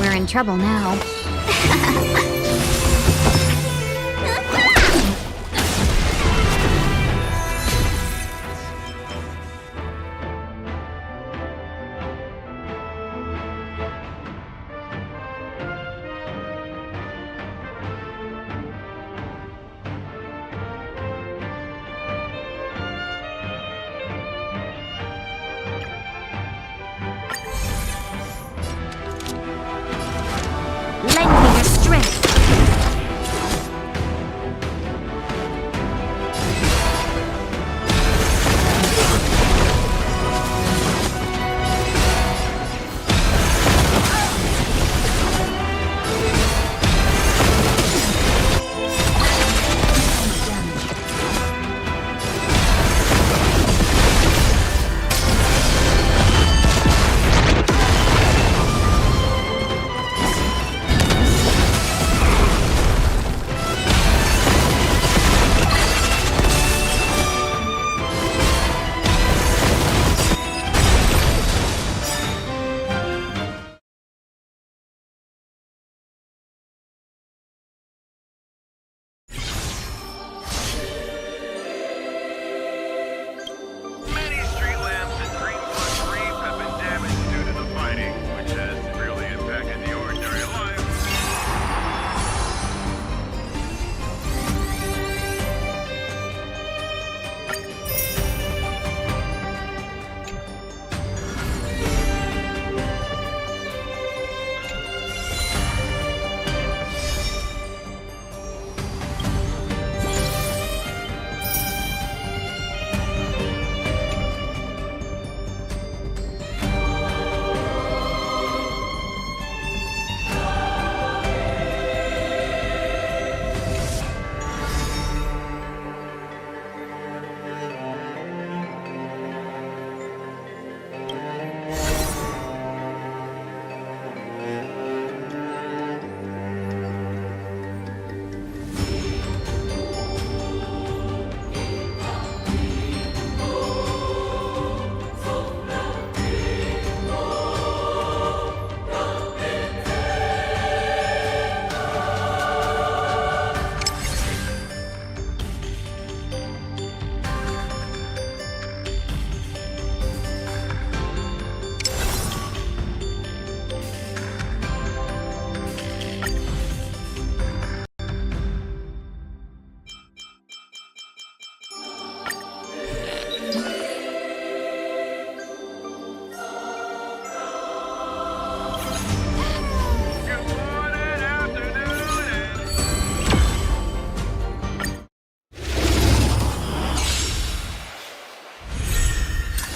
We're in trouble now. Lend me your strength.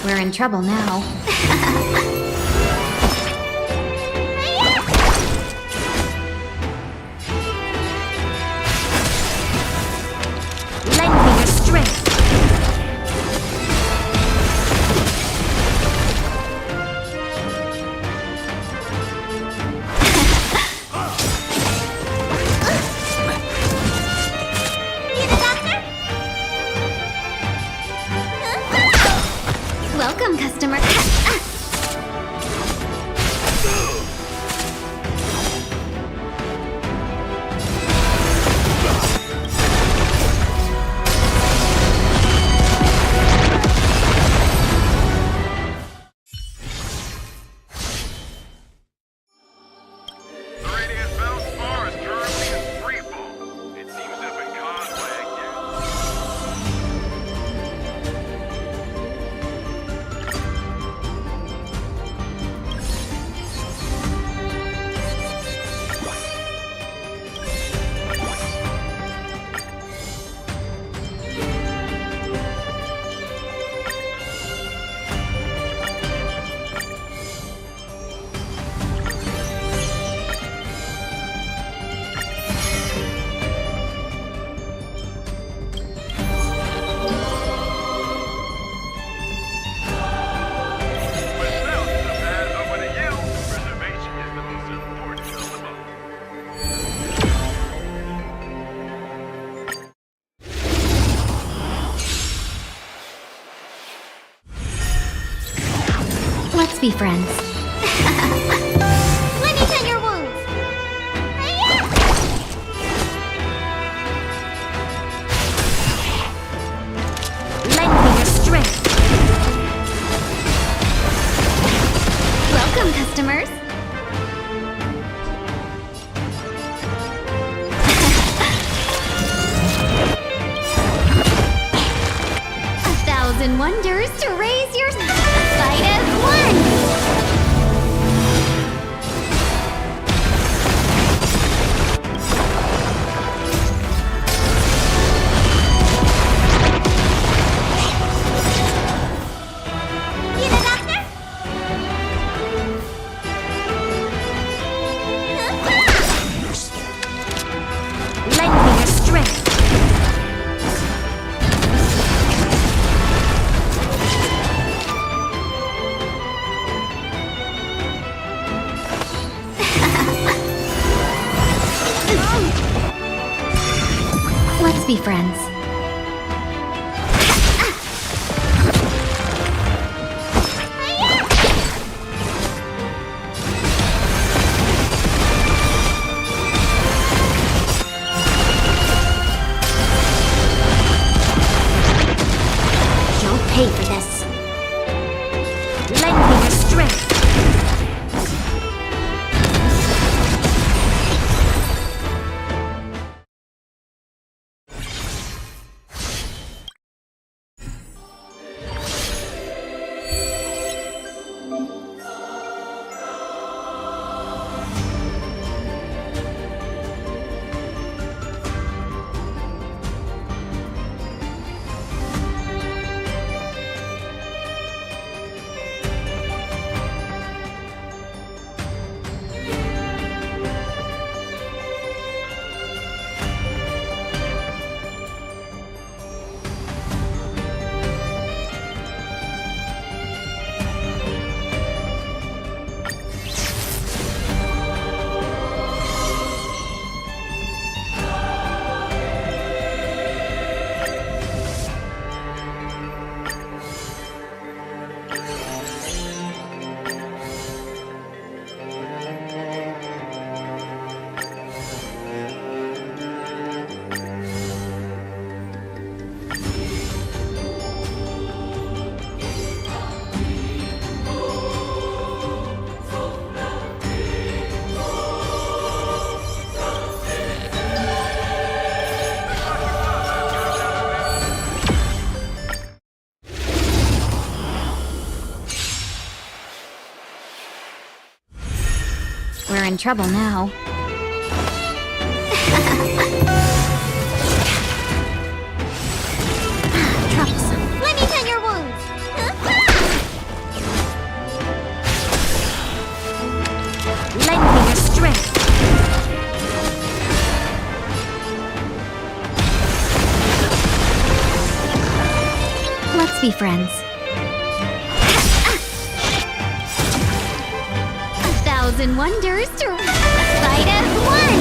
We're in trouble now. Lend me your strength. Welcome, customer. Let's be friends. Let me tend your wound. thousand wonders to raise your sight as one! Let's be friends. You'll pay for this. Lend me your strength. We're in trouble now. Troublesome. Let me tend your wounds. Lend me your strength. Let's be friends. Thousand wonders to fight as one!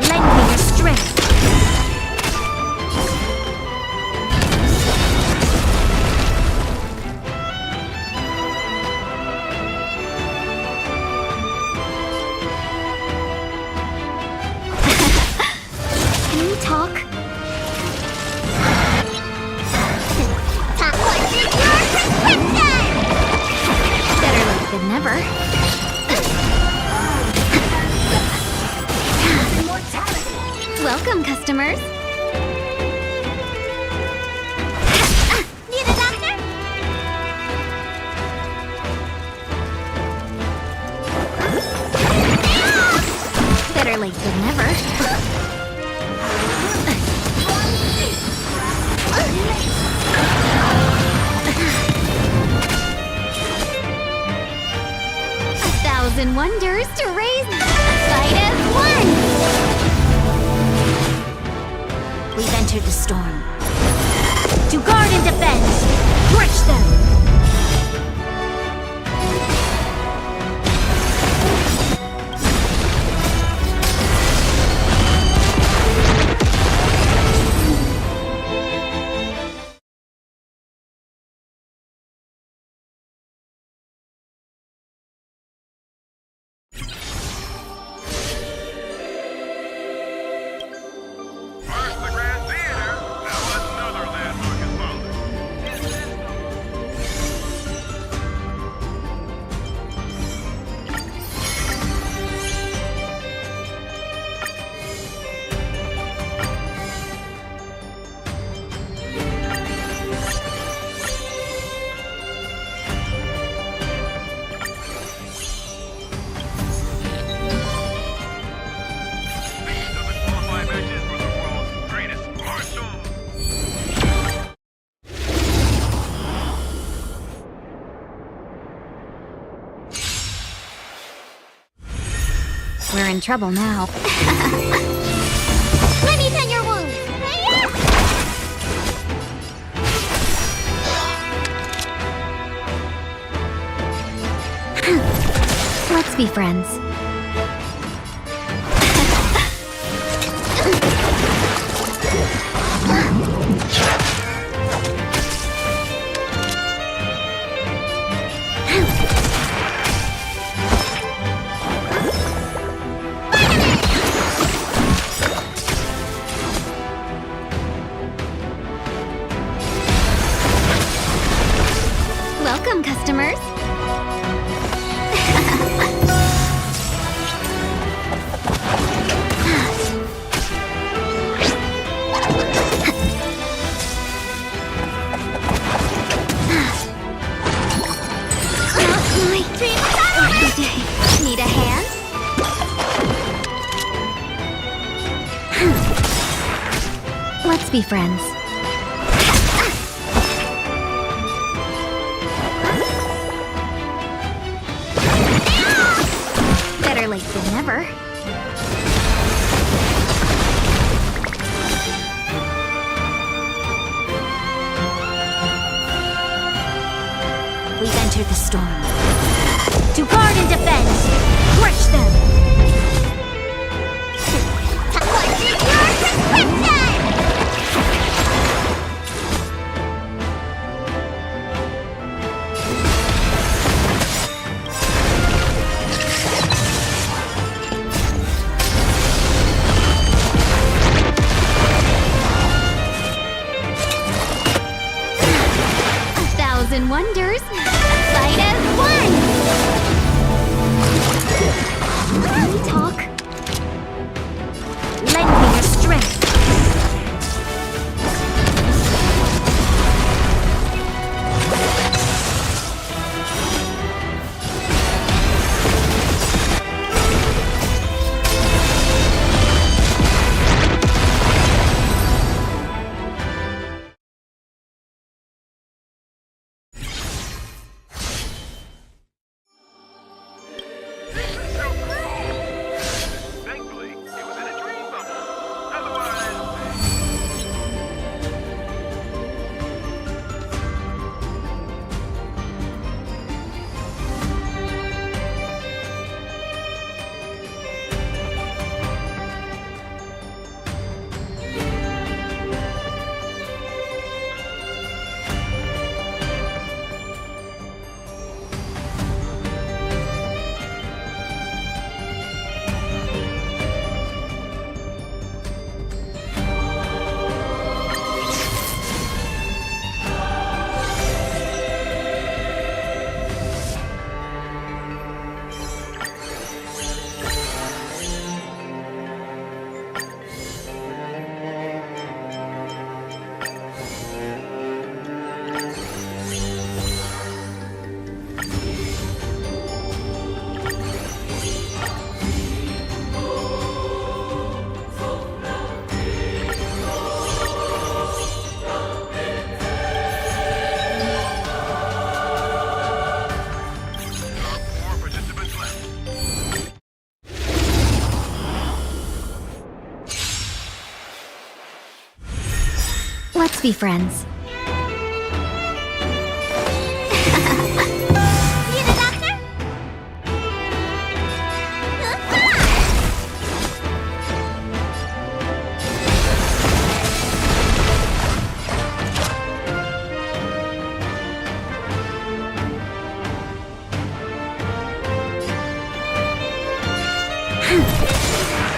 Lend me your strength. Can we talk? Talk what is your prescription! Better late than never. Welcome, customers. Need a doctor? Better late than never. A thousand wonders to raise fight as one! We've entered the storm. To guard and defend! Crush them! in trouble now. Let me tend your wounds. Let's be friends. Welcome, customers. My dream. Need a hand? Let's be friends. Better late than never. We've entered the storm. To guard and defend! Crush them! What is your prescription? And wonders, fight as one! Can we talk? Lend me your strength. 'Let's be friends.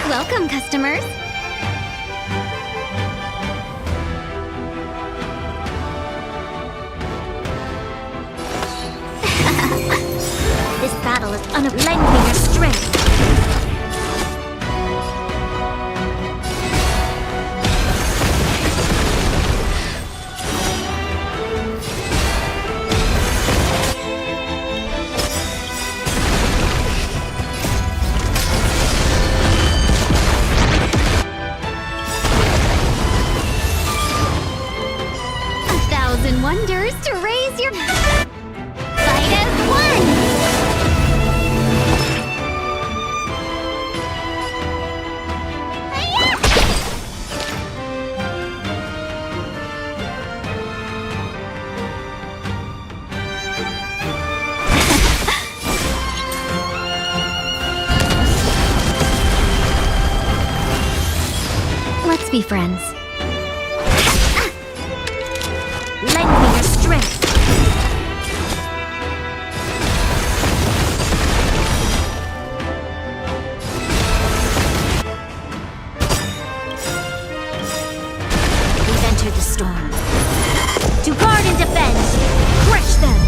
Welcome, customers. This battle is lending your strength. Wonders to raise your fight as one. be friends. Lend me your strength. We've entered the storm. To guard and defend! Crush them!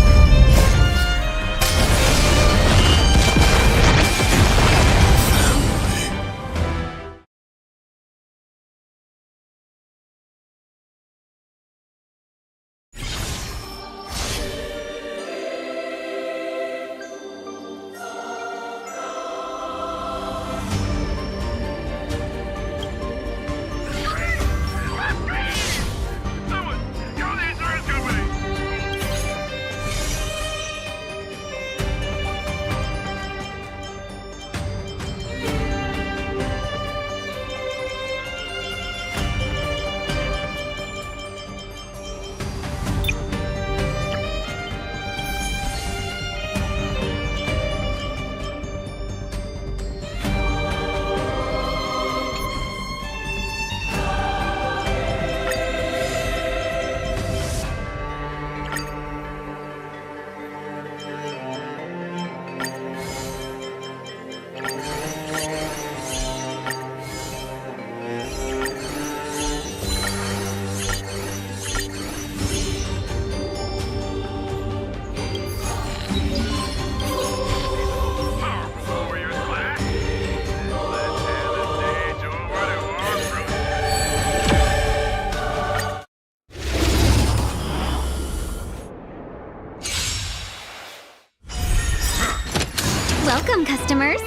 Welcome, customers.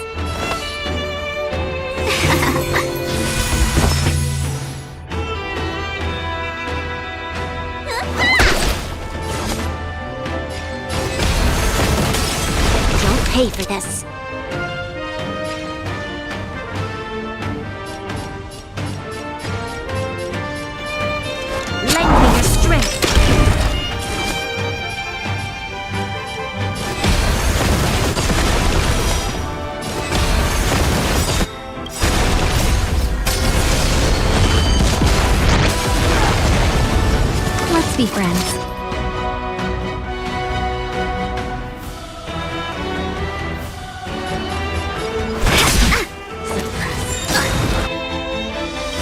Don't pay for this. Lend me your strength. Let's be friends.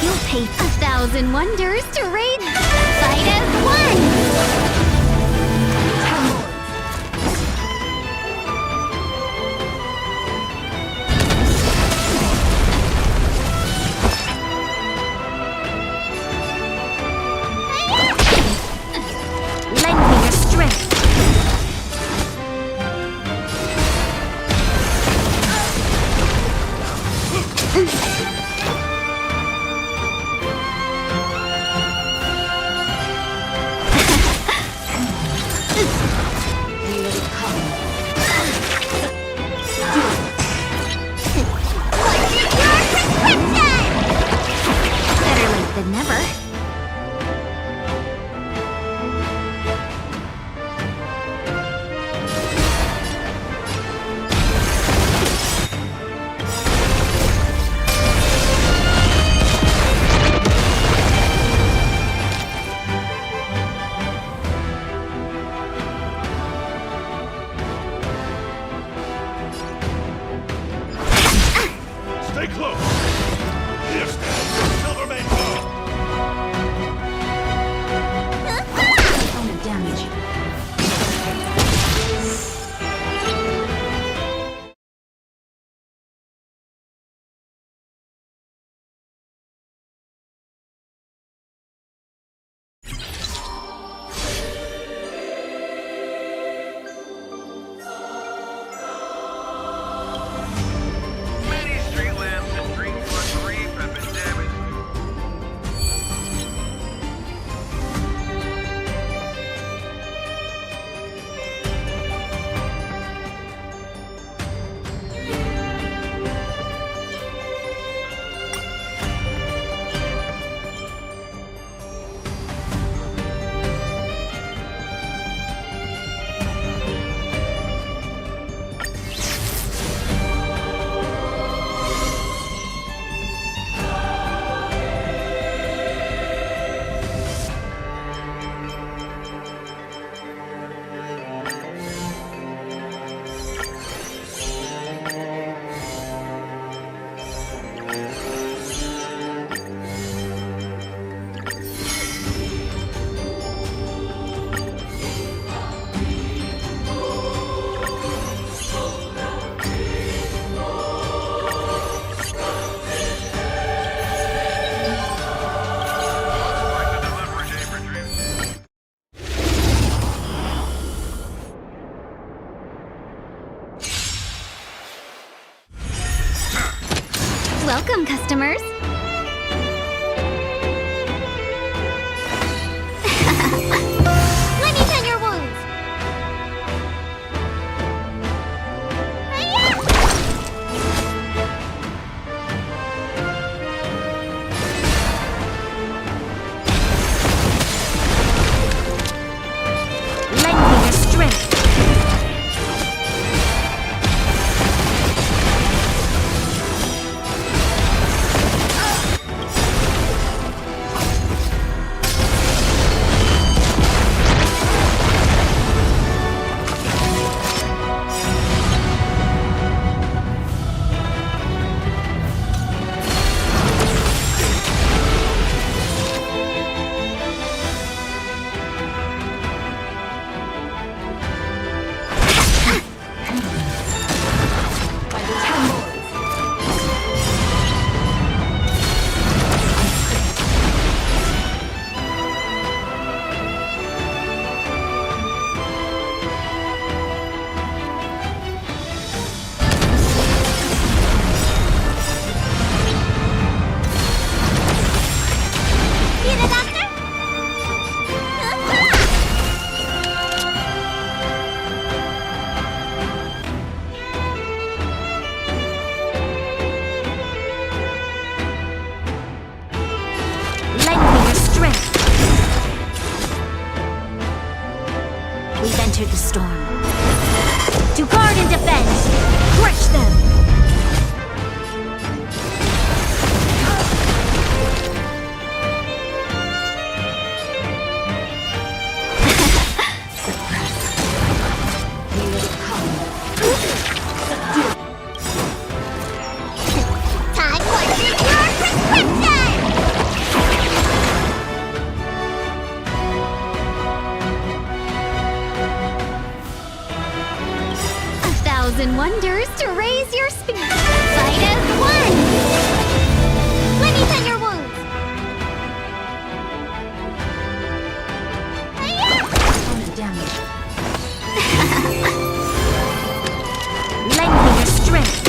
You'll pay 1,000 wonders to raid. Fight as one. Lend me your strength. Welcome, customers. Let me tend your wounds. Lend me your strength. Lend me your strength. We've entered the storm. To guard and defend, crush them! Time for secure prescription! 1,000 wonders to raise your speed. Fight as one. Let me tend your wounds. Lend me your strength.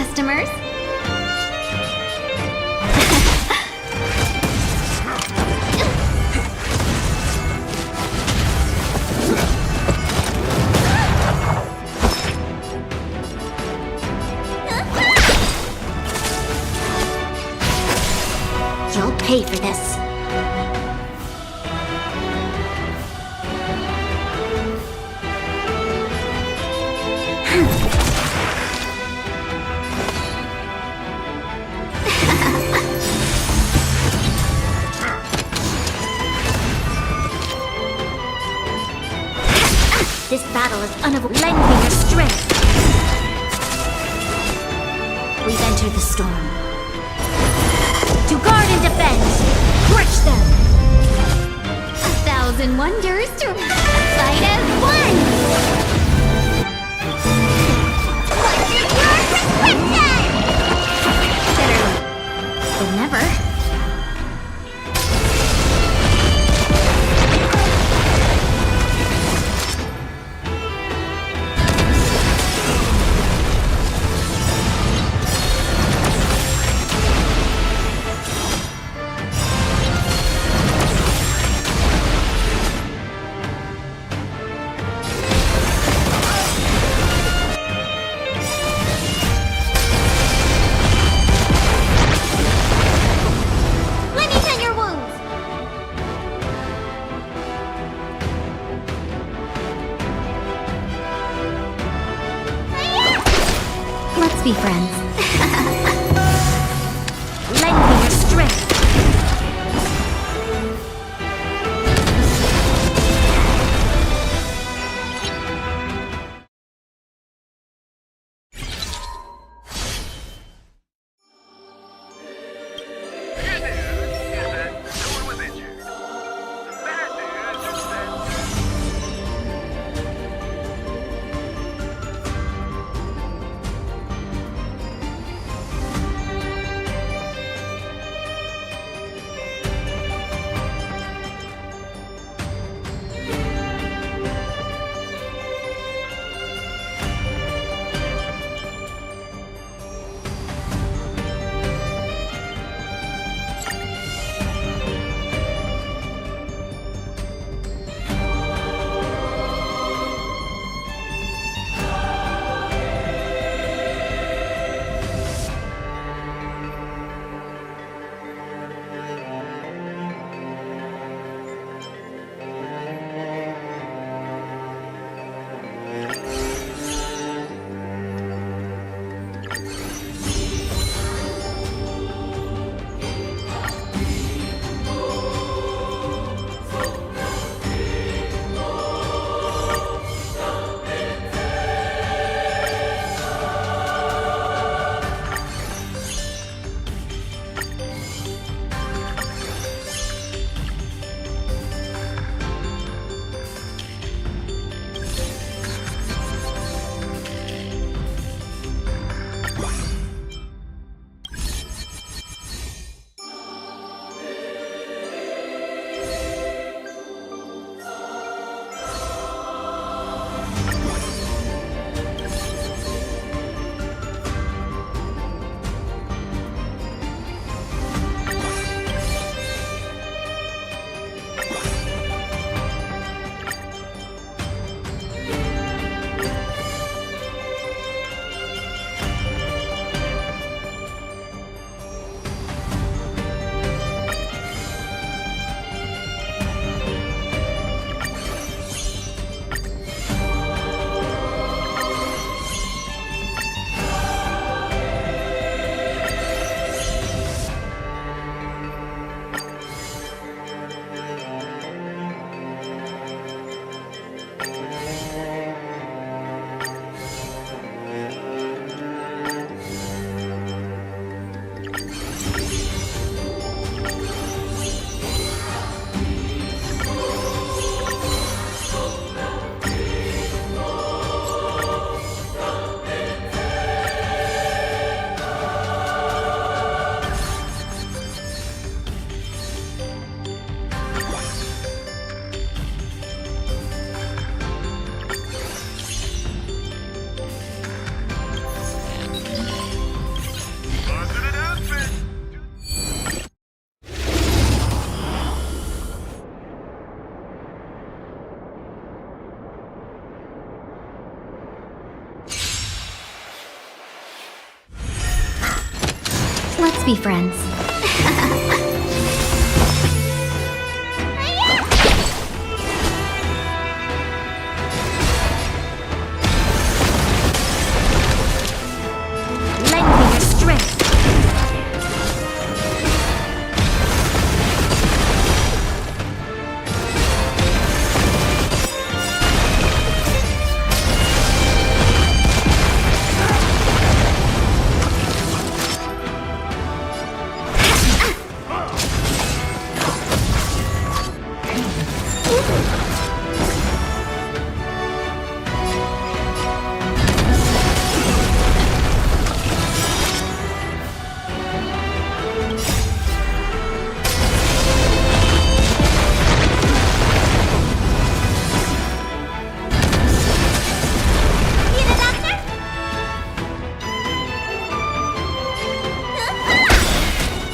customers. You'll pay for this. This battle is unavoidable. Lend me your strength. We've entered the storm. To guard and defend! Crush them! 1,000 wonders to fight as one! What's your prescription? Better late than never. Let me tend your wounds. Let's be friends. Lend me your strength. Let's be friends. Lend me your strength.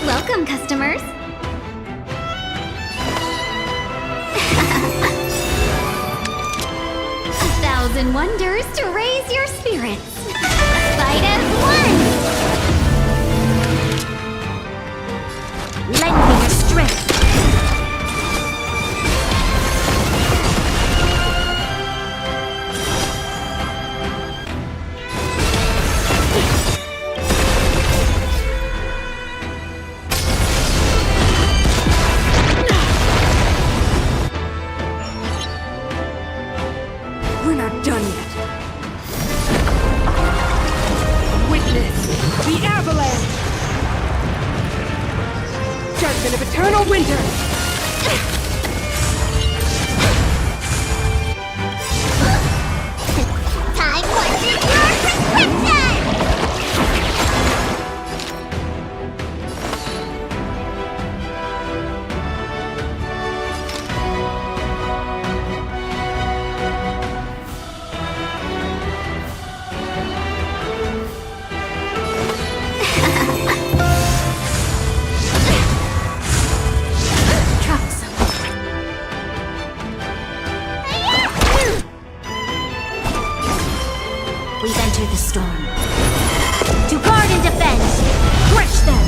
Welcome, customers. A thousand wonders to raise your spirits. Fight as one. Lend me your strength. We're not done yet. Witness the avalanche! Judgment of eternal winter! Time for your prescription! We've entered the storm. To guard and defend! Crush them!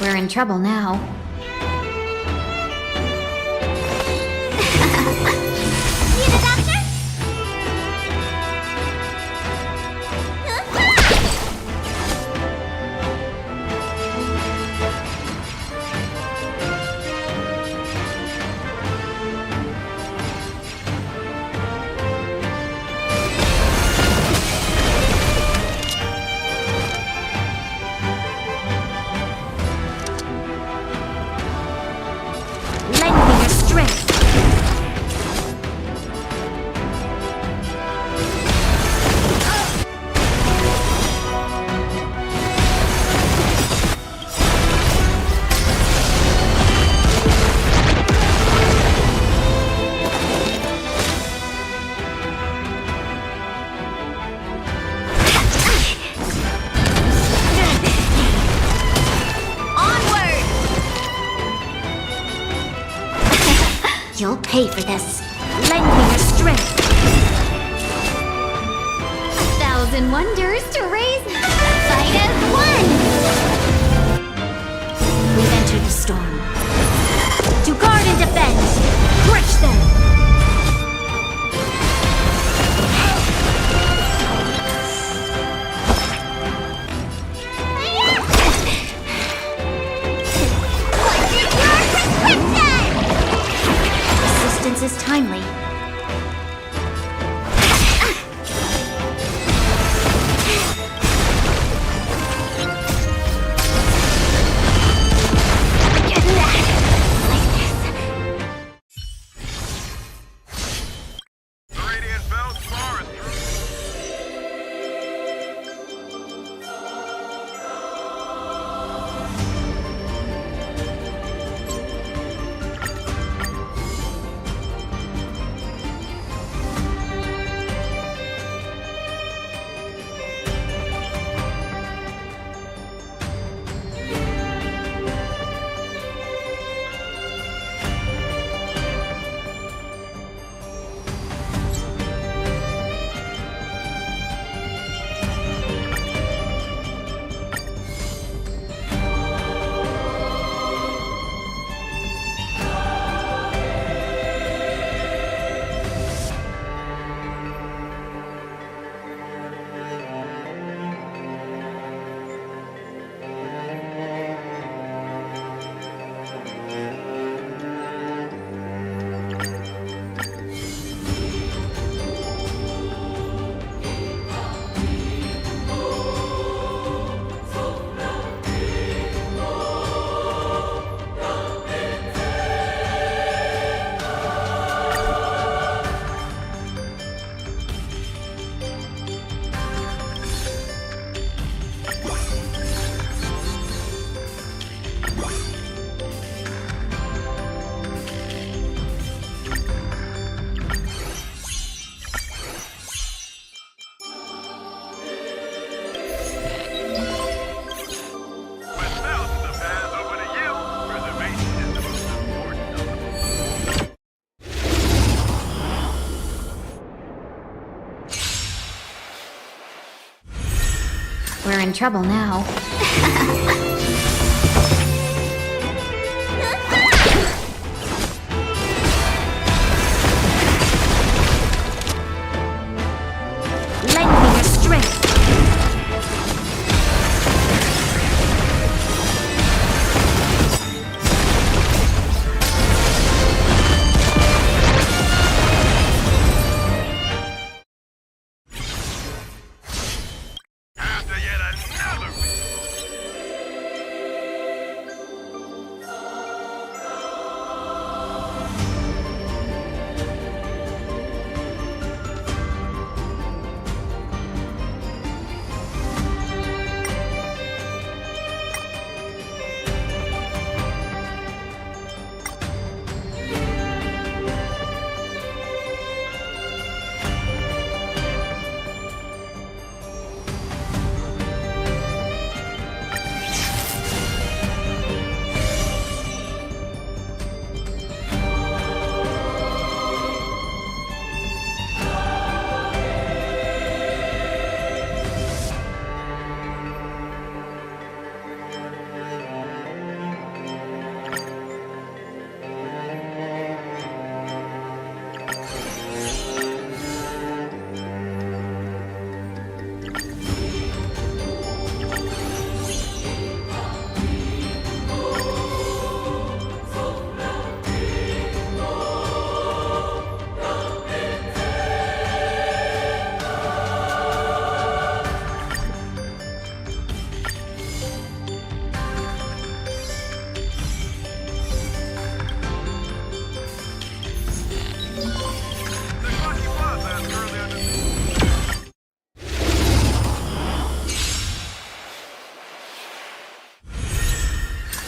We're in trouble now. Need a doctor? You'll pay for this. Lend me your strength. 1,000 wonders to raise, fight as one! We've entered the storm. To guard and defend! Crush them! Resistance is timely. We're in trouble now. Lend me your strength.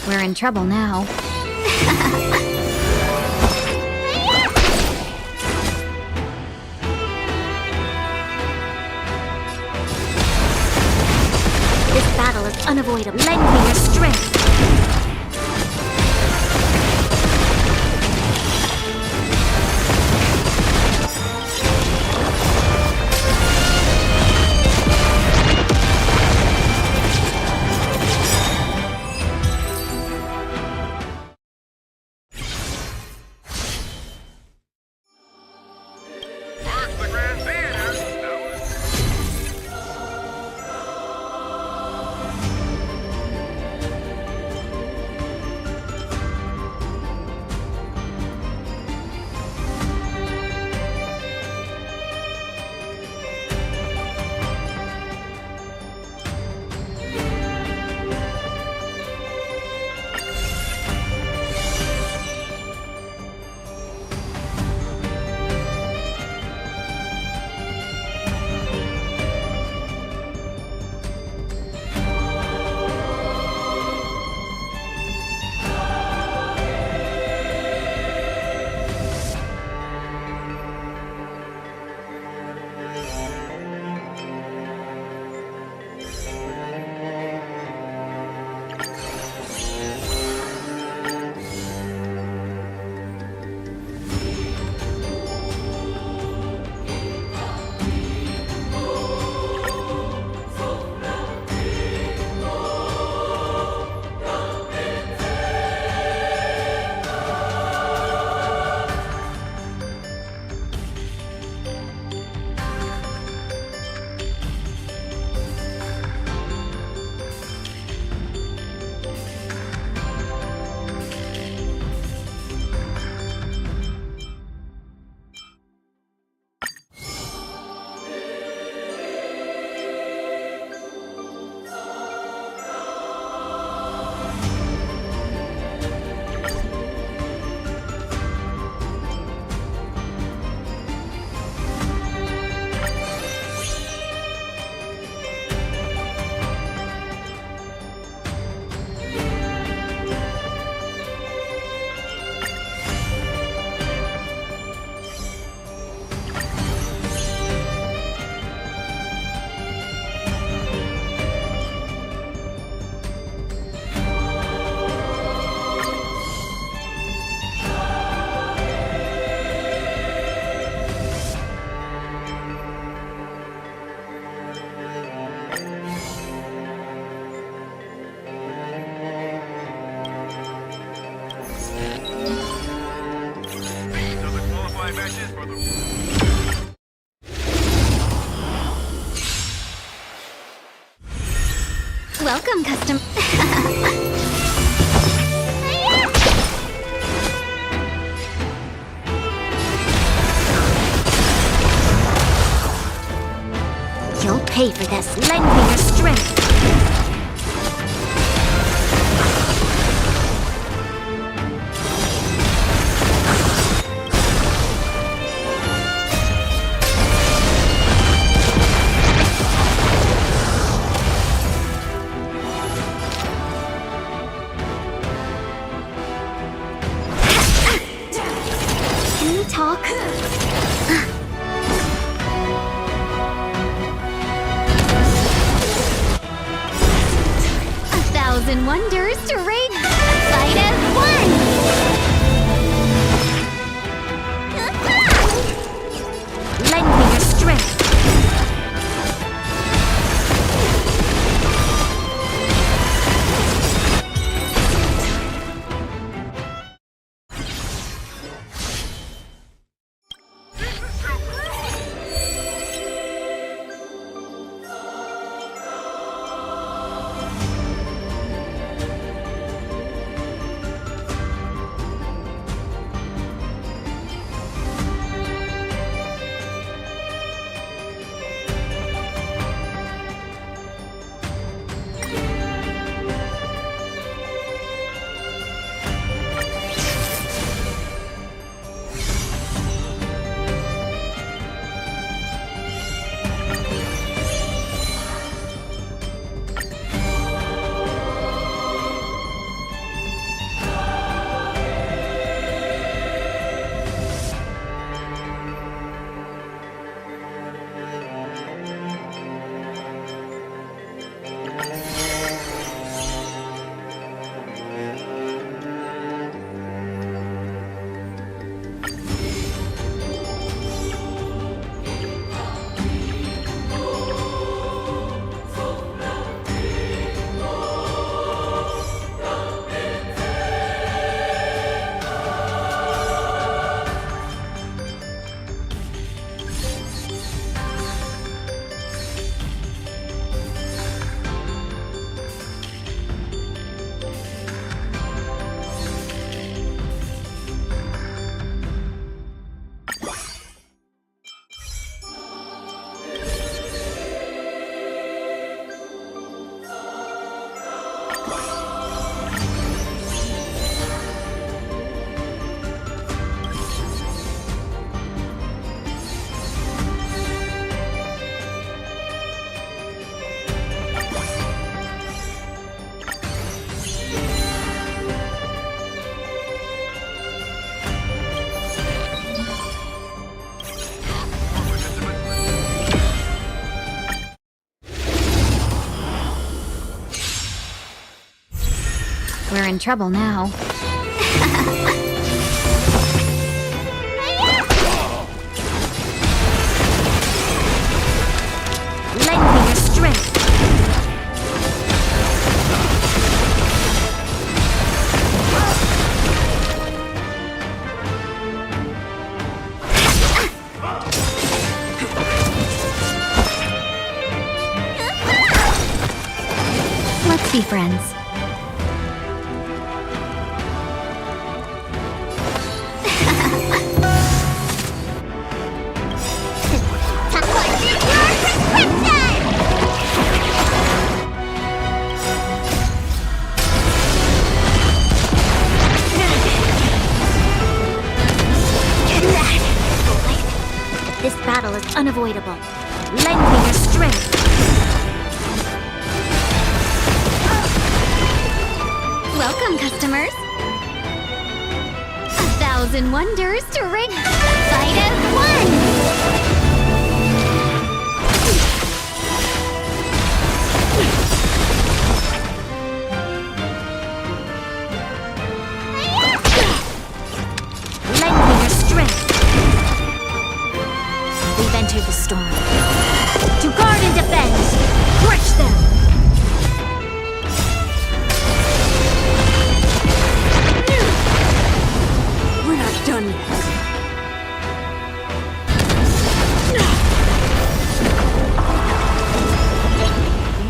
We're in trouble now. This battle is unavoidable. Lend me your strength. pay for this. Lend me your strength. Can we talk? 1,000 wonders to rig. Fight as one. Lend me your strength. We're in trouble now. Lend me your strength. Let's be friends. This battle is unavoidable. Lend me your strength. Welcome, customers. 1,000 wonders to rig. Fight as one. Lend me your strength. We've entered the storm. To guard and defend. Crush them. We're not done yet.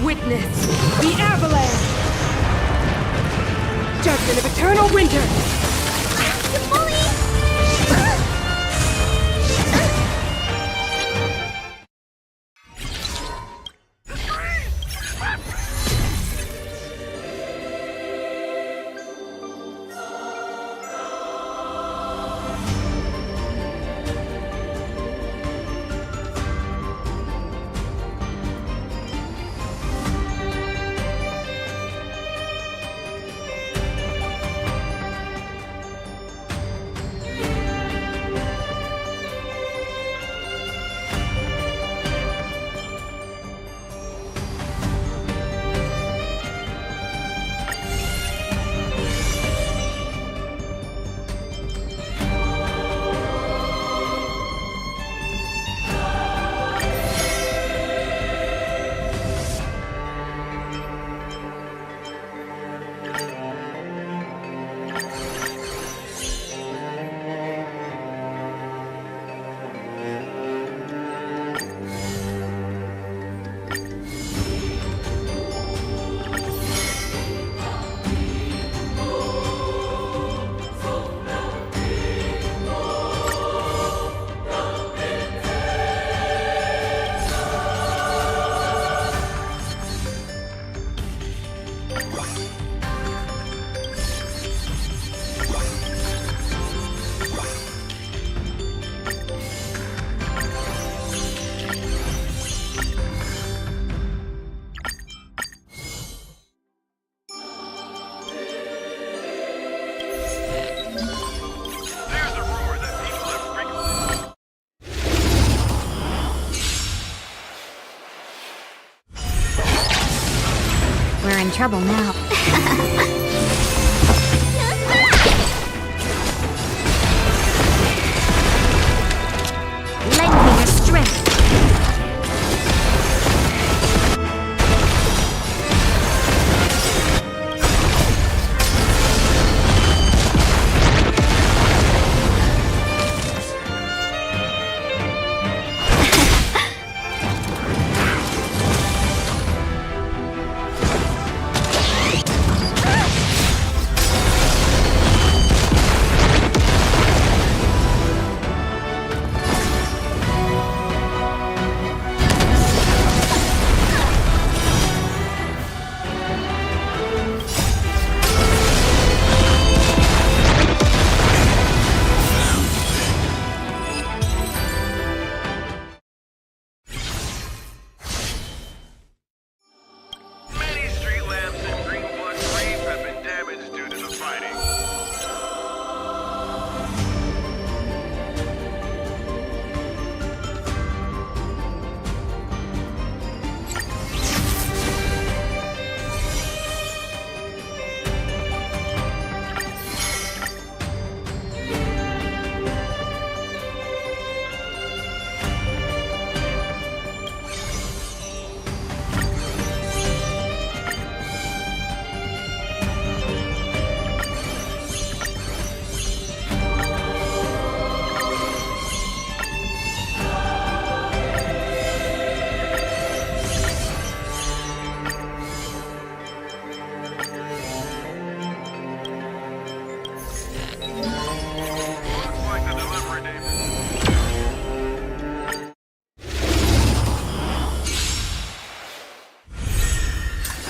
Witness the avalanche! Judgment of eternal winter! trouble now. Lend me your strength.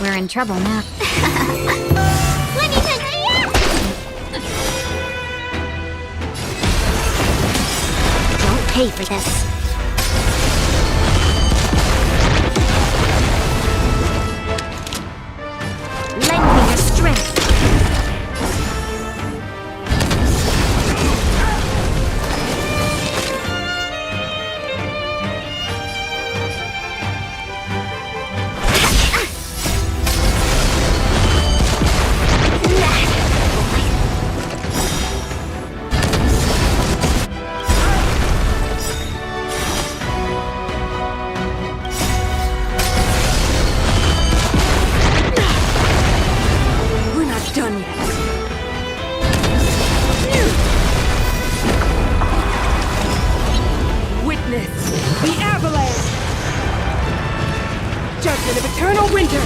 We're in trouble now. Don't pay for this. Lend me your strength. The avalanche! Judgment of eternal winter!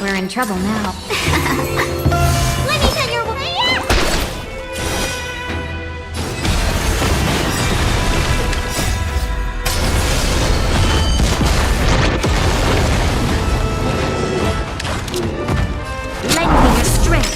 We're in trouble now. Let me send your way. Lend me your strength.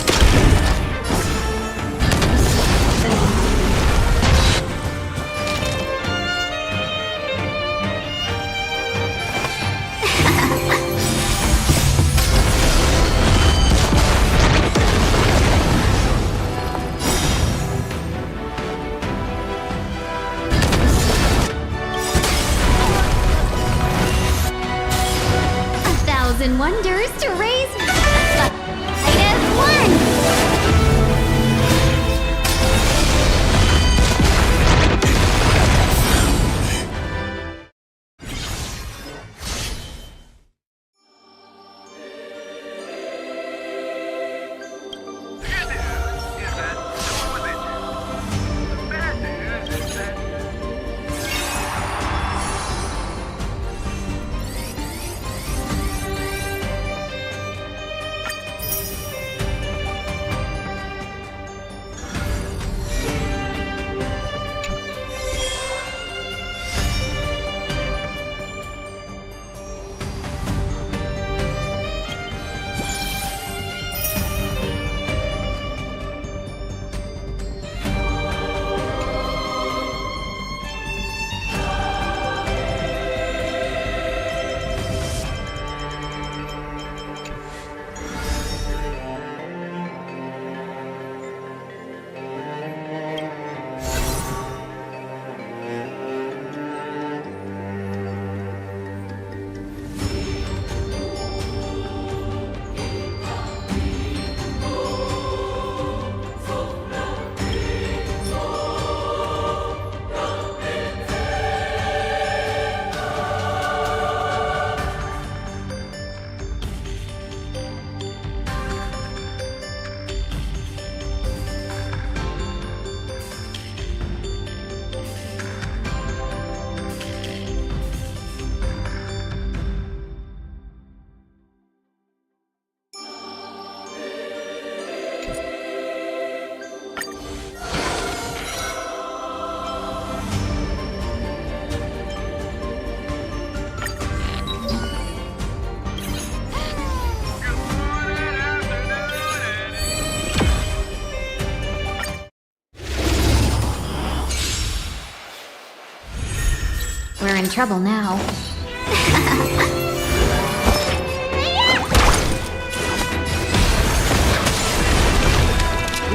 We're in trouble now.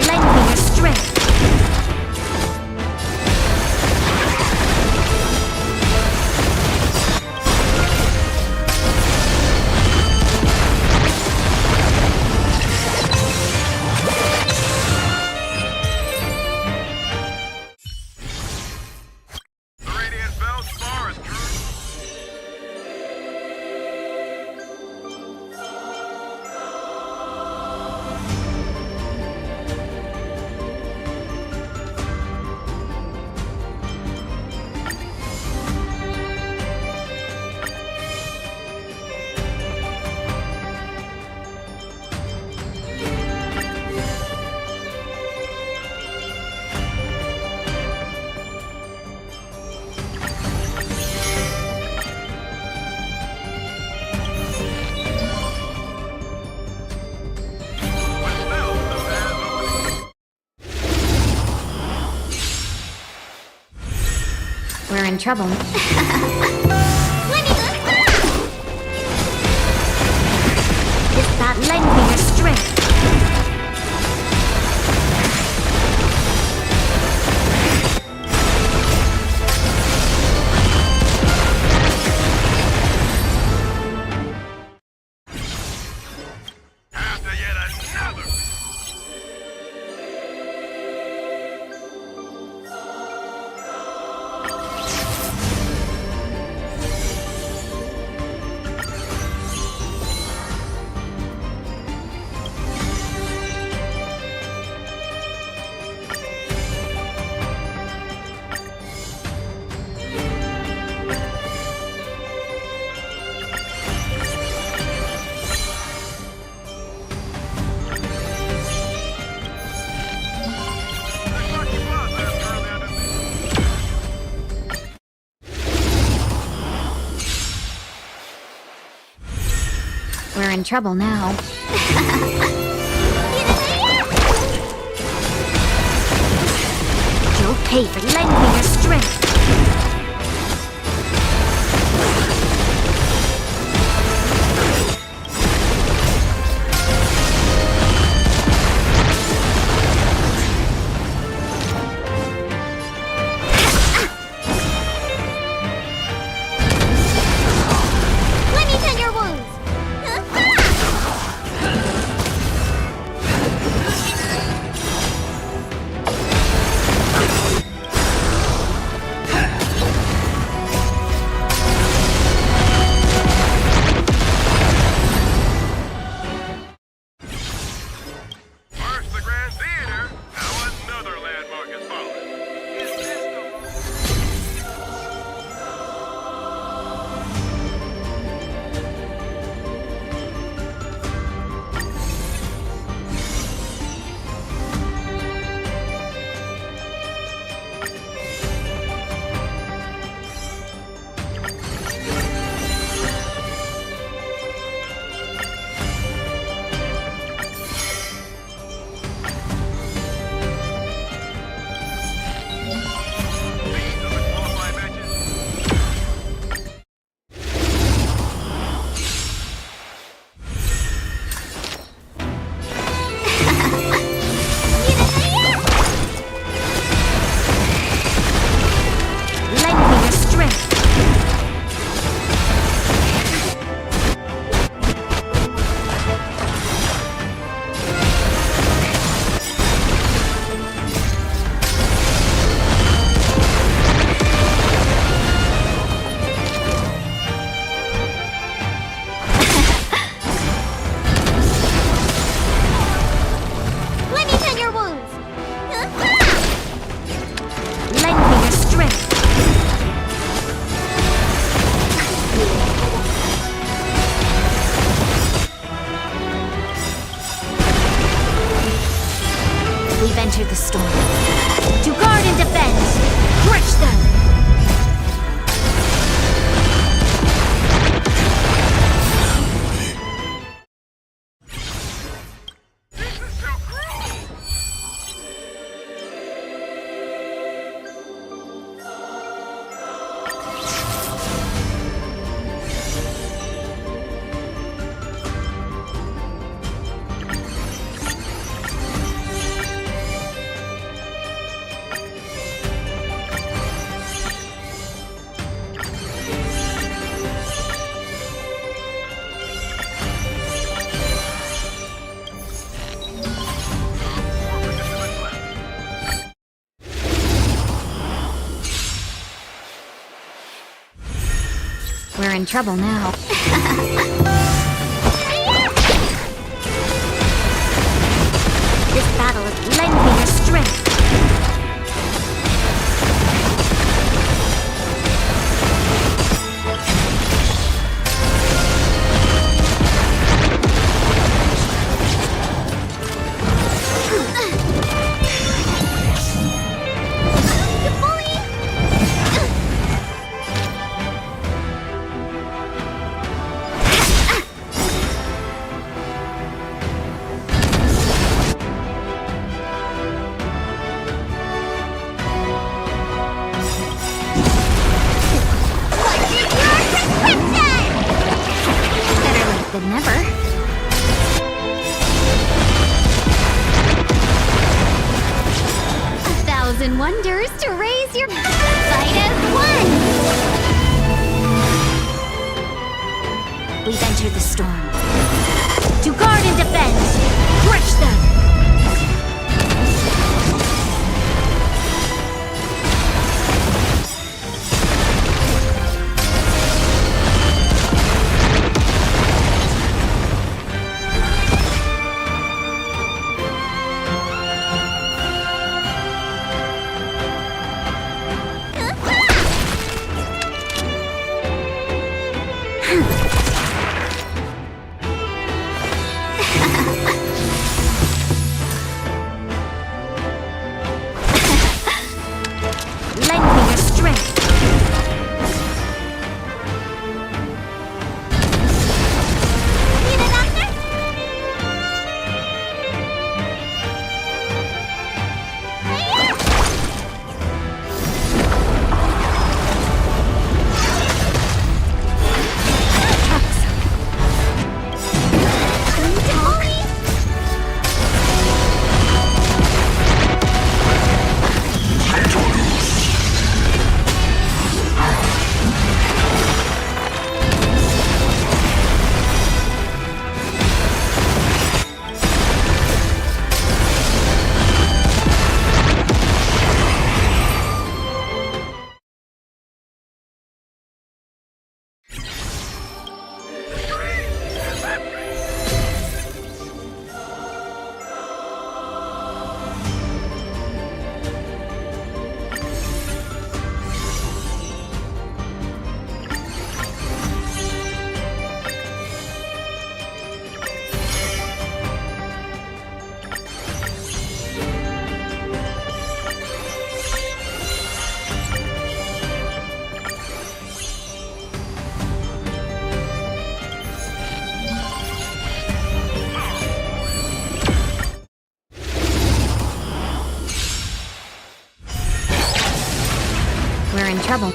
Lend me your strength. We're in trouble. Is that lend me your strength? We're in trouble now. You'll pay for lending me your strength. Let me tend your wounds. We're in trouble now. This battle is lending your strength. Than never. A thousand wonders to raise your fight as one. We've entered the storm. To guard and defend! Crush them! Lend me your strength. Need a doctor? We're in trouble.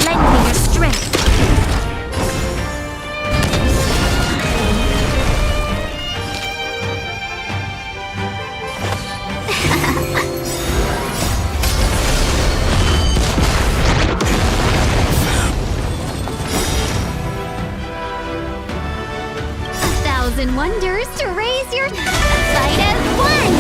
Lend me your strength. Thousand wonders to raise your fight as one.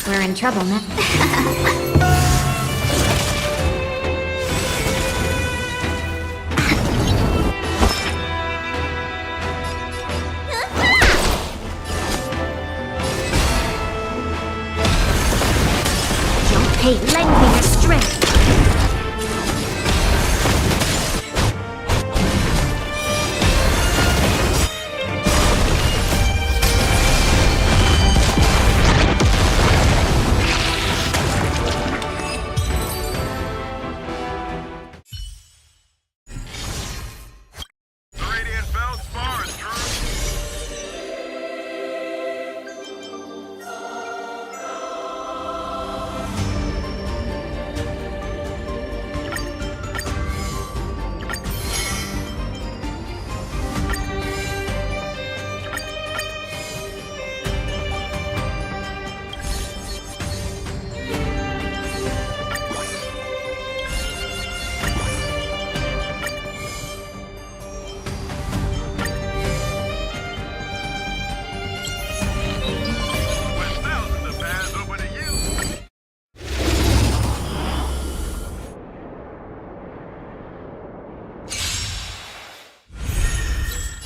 We're in trouble now. Hey, lend me your strength.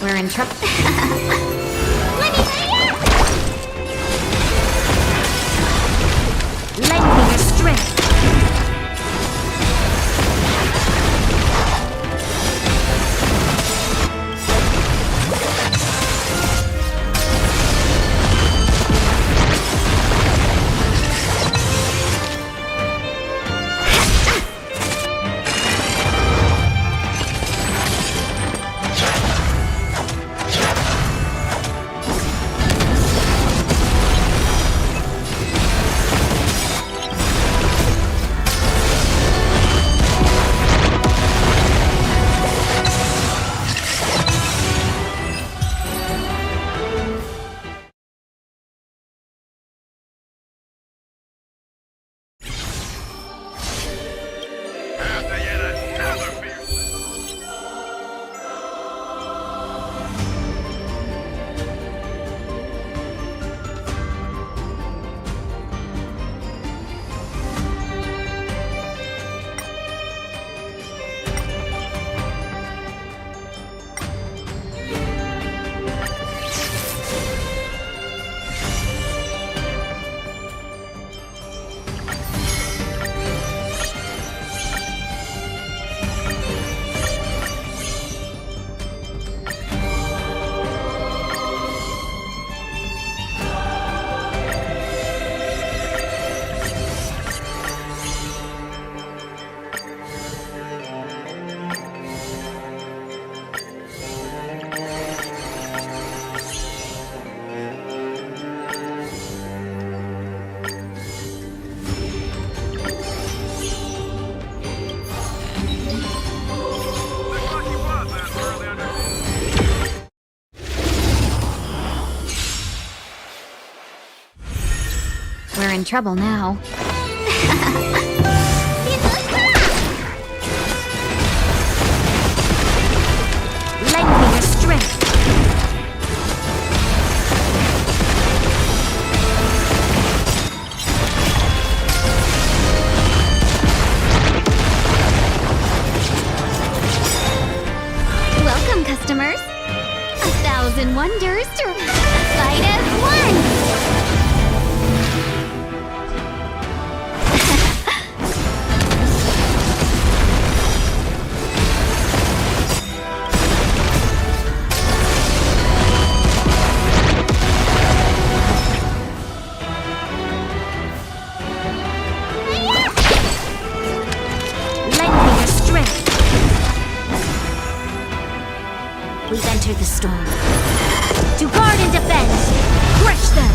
We're in trouble. Lend me your strength. We're in trouble now. Lend me your strength. Welcome, customers. 1,000 wonders to fight as one. We've entered the storm. To guard and defend! Crush them!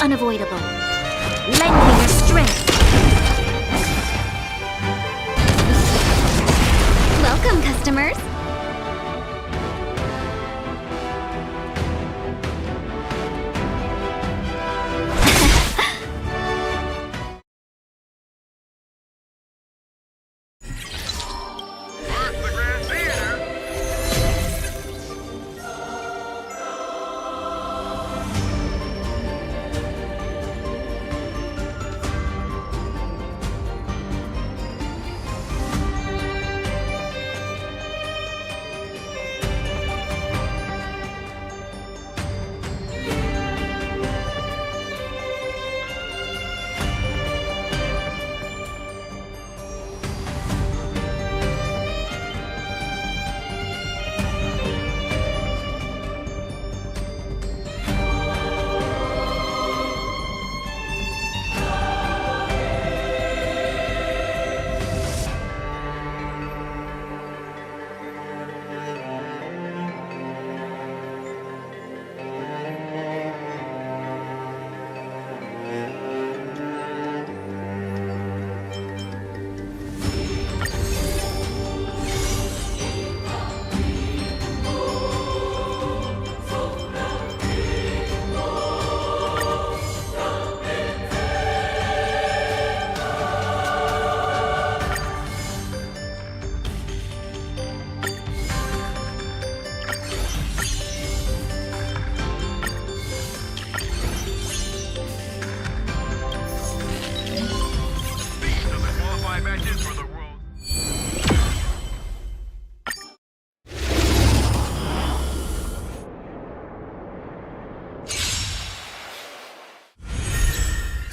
unavoidable. Lend me your strength. Welcome, customers.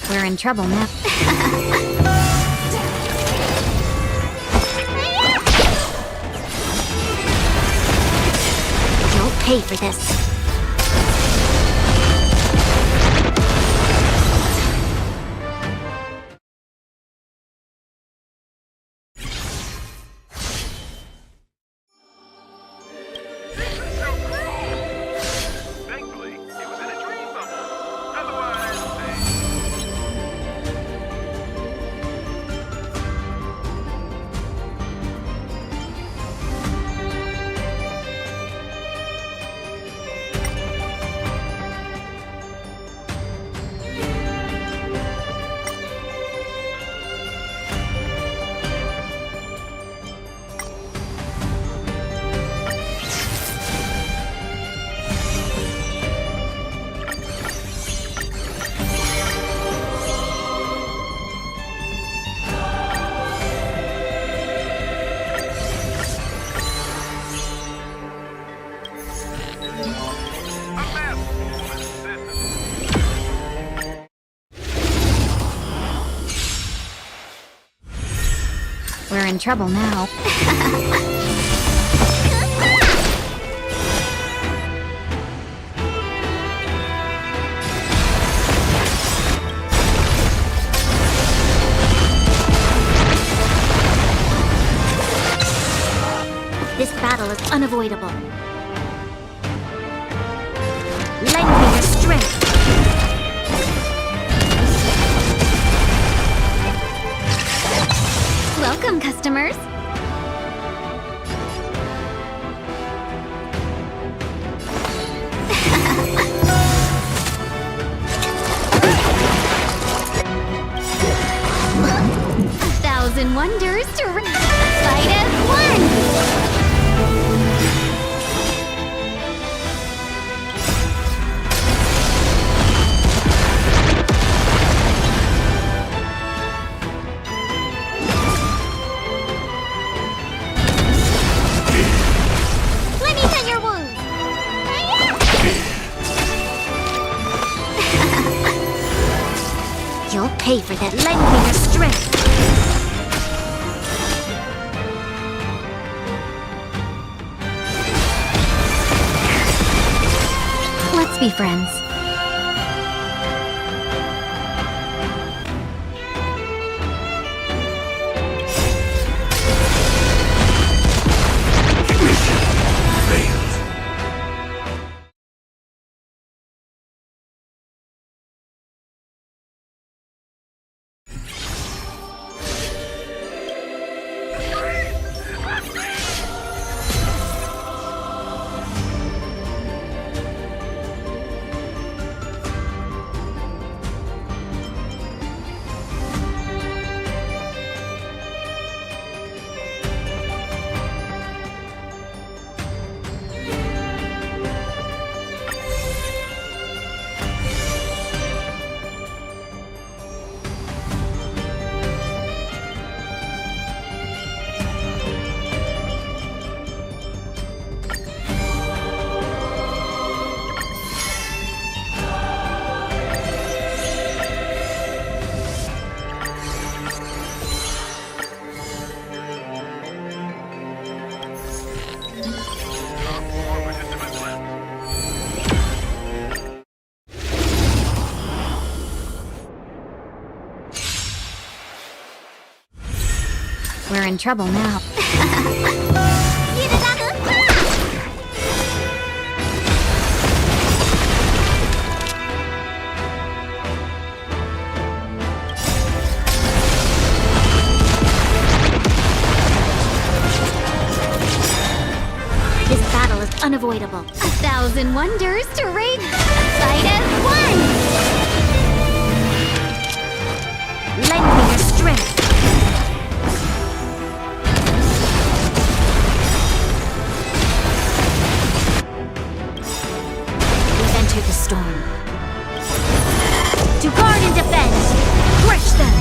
We're in trouble now. You'll pay for this. We're in trouble now. This battle is unavoidable. Lend me your strength. Welcome, customers. A thousand wonders to fight as one. You'll pay for that. Lend me your strength. Let's be friends. in trouble now. This battle is unavoidable. 1,000 wonders to rate. Fight as one! Lend me your strength. We've entered the storm. To guard and defend! Crush them!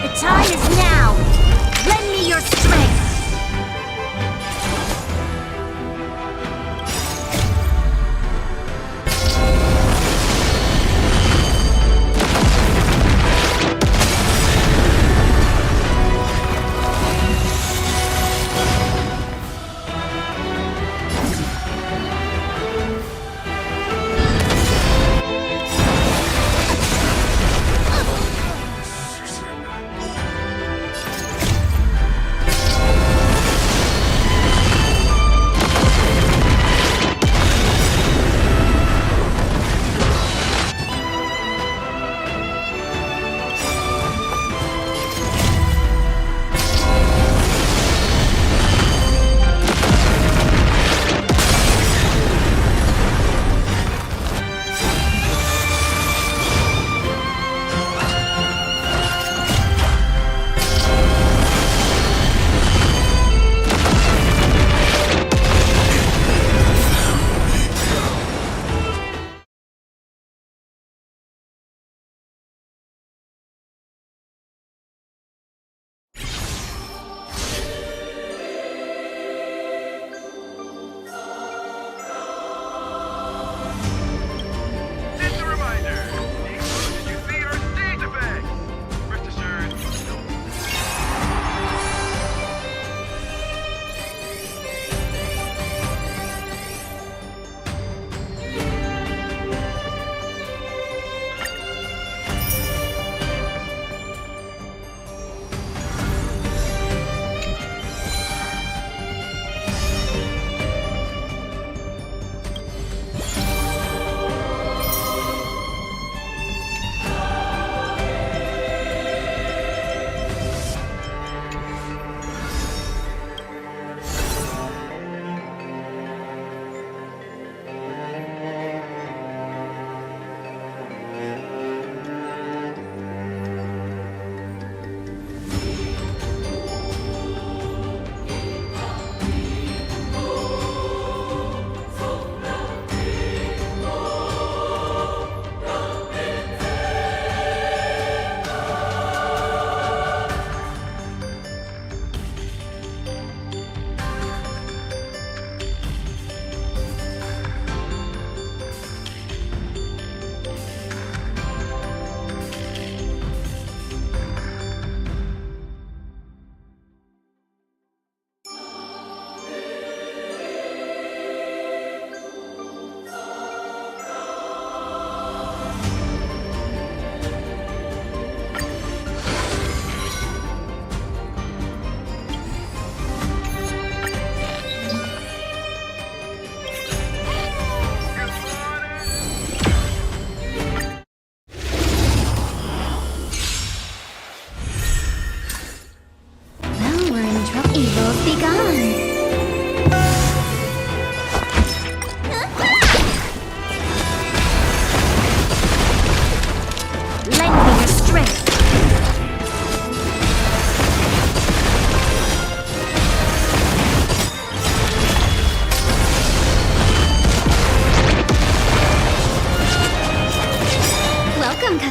The time is now! Lend me your strength!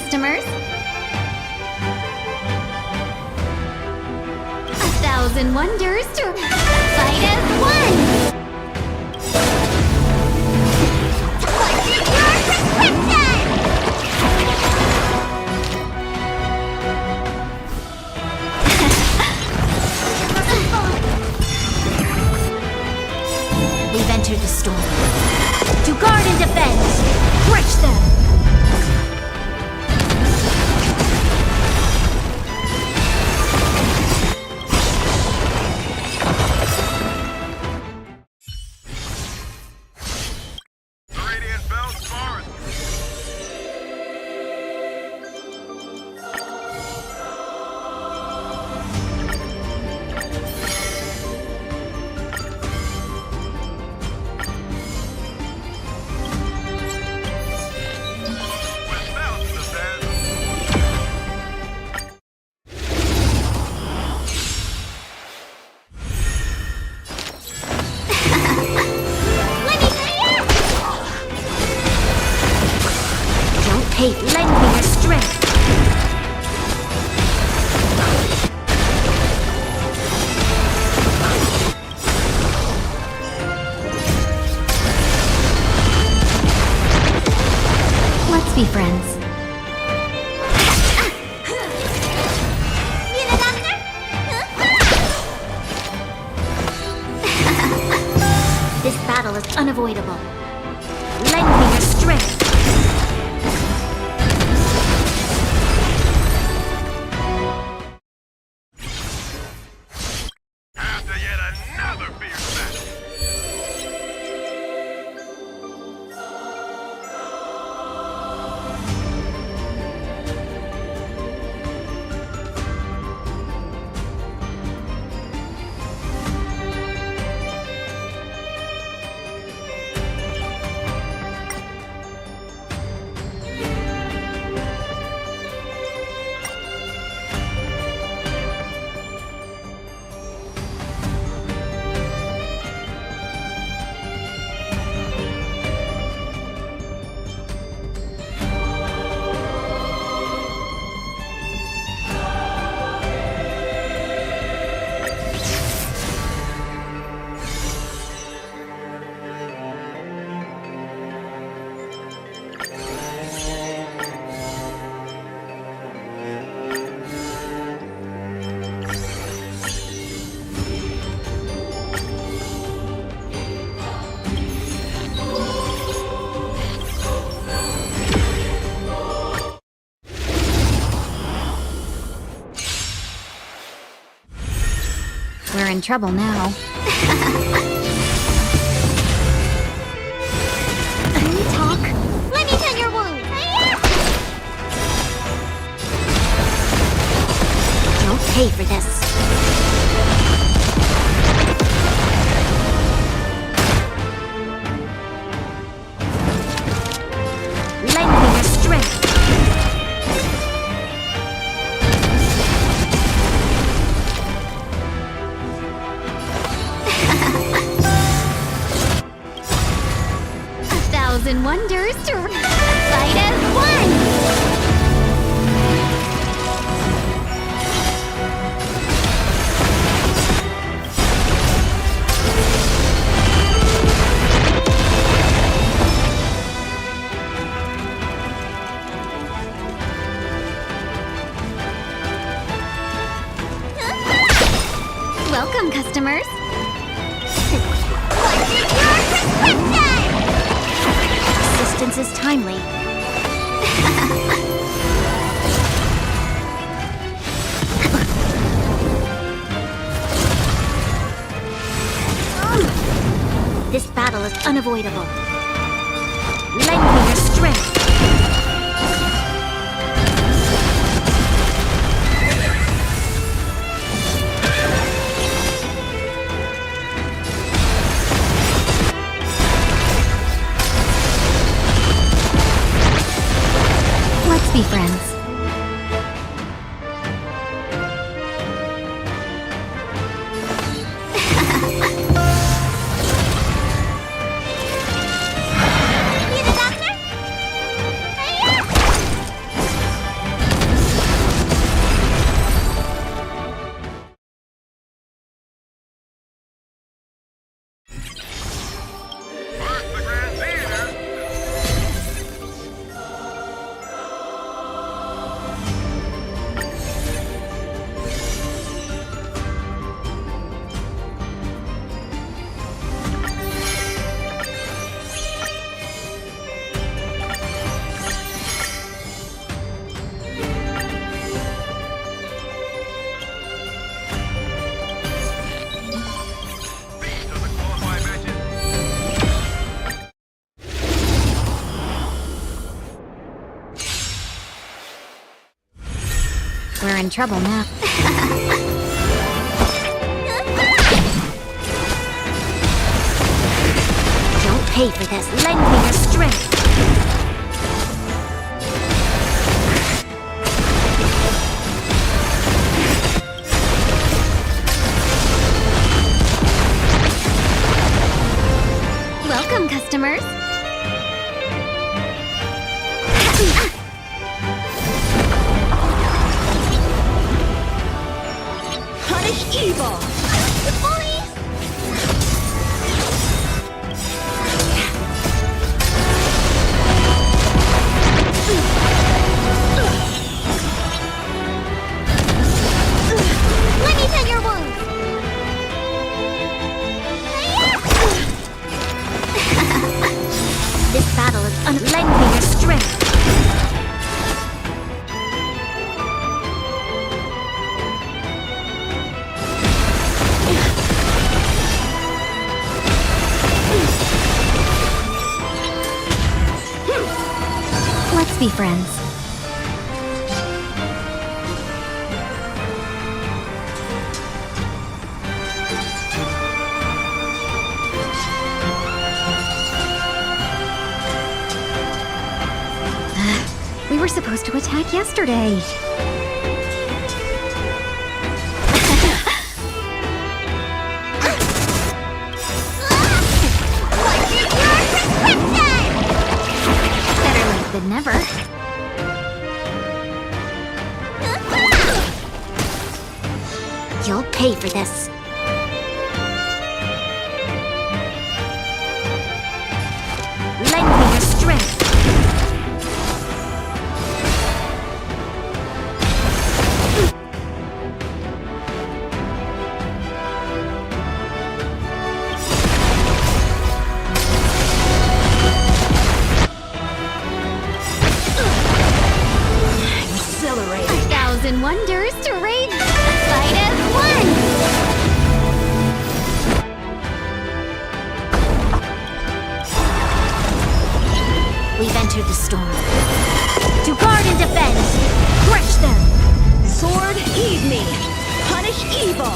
customers. 1,000 wonders to fight as one. What's your prescription? We've entered the storm. To guard and defend! Crush them! Hey, lend me your strength. Let's be friends. This battle is unavoidable. Lend me your strength. We're in trouble now. Can we talk? Let me tend your wound. Don't pay for this. Lend me your strength. And wonders to fight as one! Welcome, customers. What's your prescription? Assistance is timely. This battle is unavoidable. Lend me your strength. Let's be friends. We're in trouble now. Don't pay for this. Lend me your strength. Welcome, customers. Punish evil! Let me tend your wounds. This battle is lend me your strength. Let's be friends. We were supposed to attack yesterday. Better late than never. You'll pay for this. Lend me your strength. Exhilarating. 1,000 wonders to raid. Fight as one. We've entered the storm. To guard and defend. Crush them. Sword, heed me. Punish evil.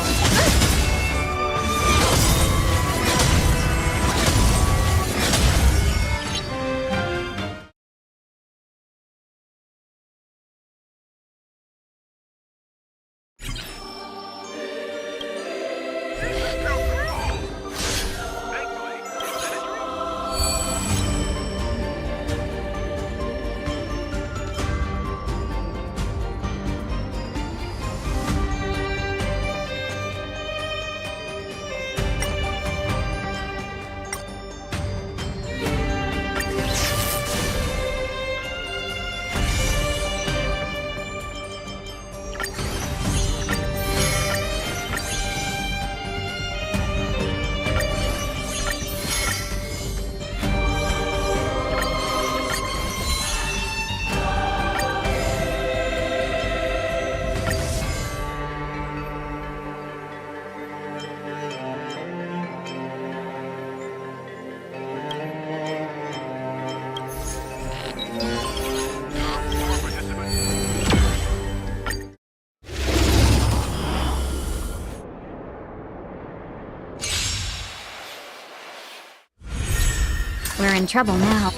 We're in trouble now.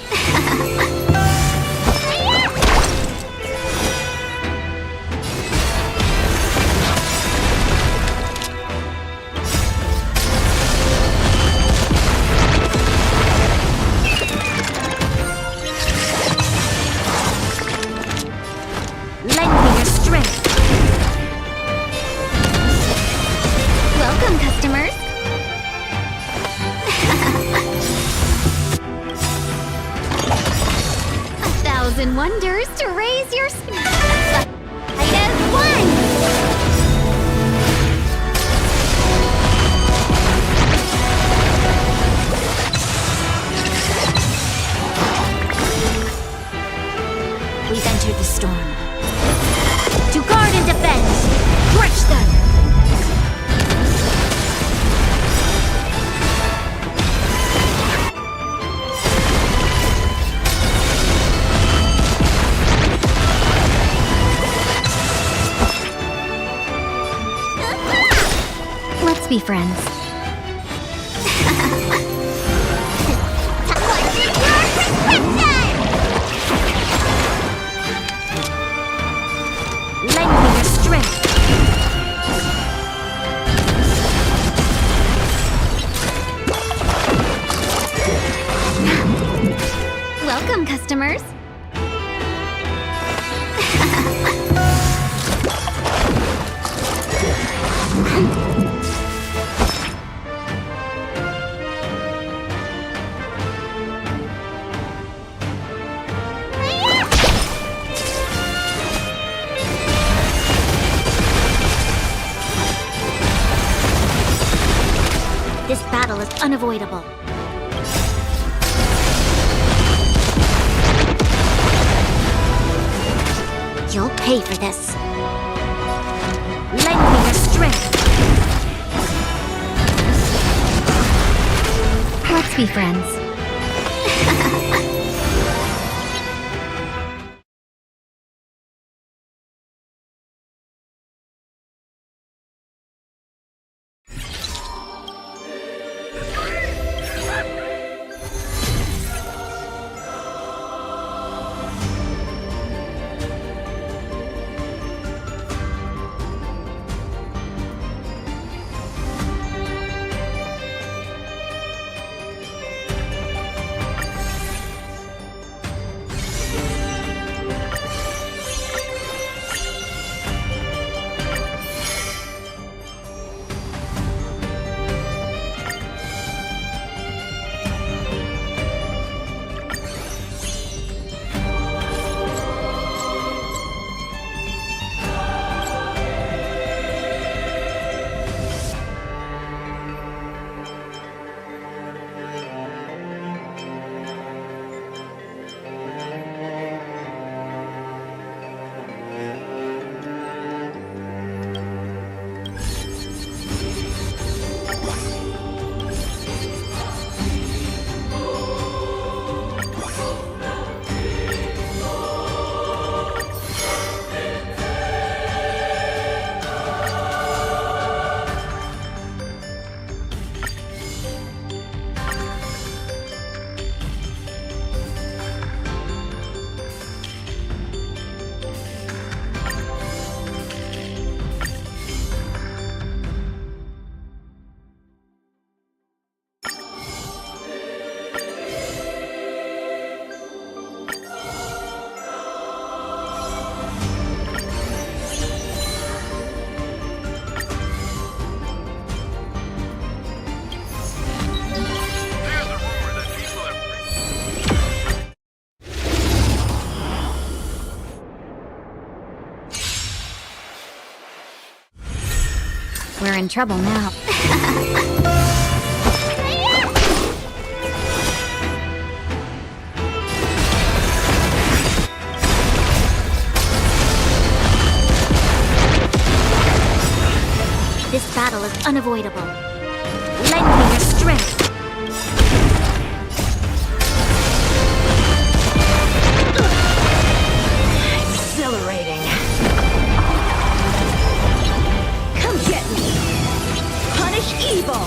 Lend me your strength. Welcome, customers. 1,000 wonders to raise your fight as one. We've entered the storm. To guard and defend. Crush them. be friends. Lend me your strength. Welcome, customers. This battle is unavoidable. You'll pay for this. Lend me your strength. Let's be friends. We're in trouble now. This battle is unavoidable. Lend me your strength. Exhilarating. Come get me. Punish evil.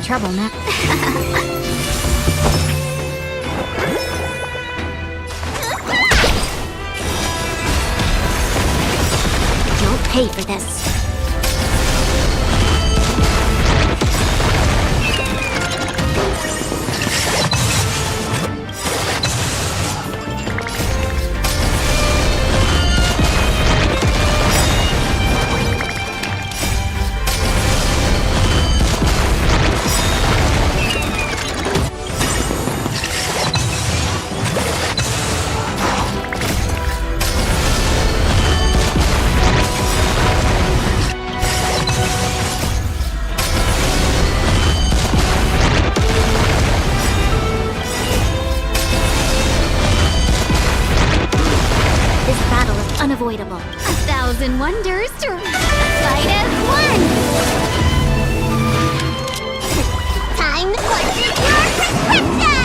in trouble now. You'll pay for this. Unavoidable. 1,000 wonders to fight as one! Time for your prescription!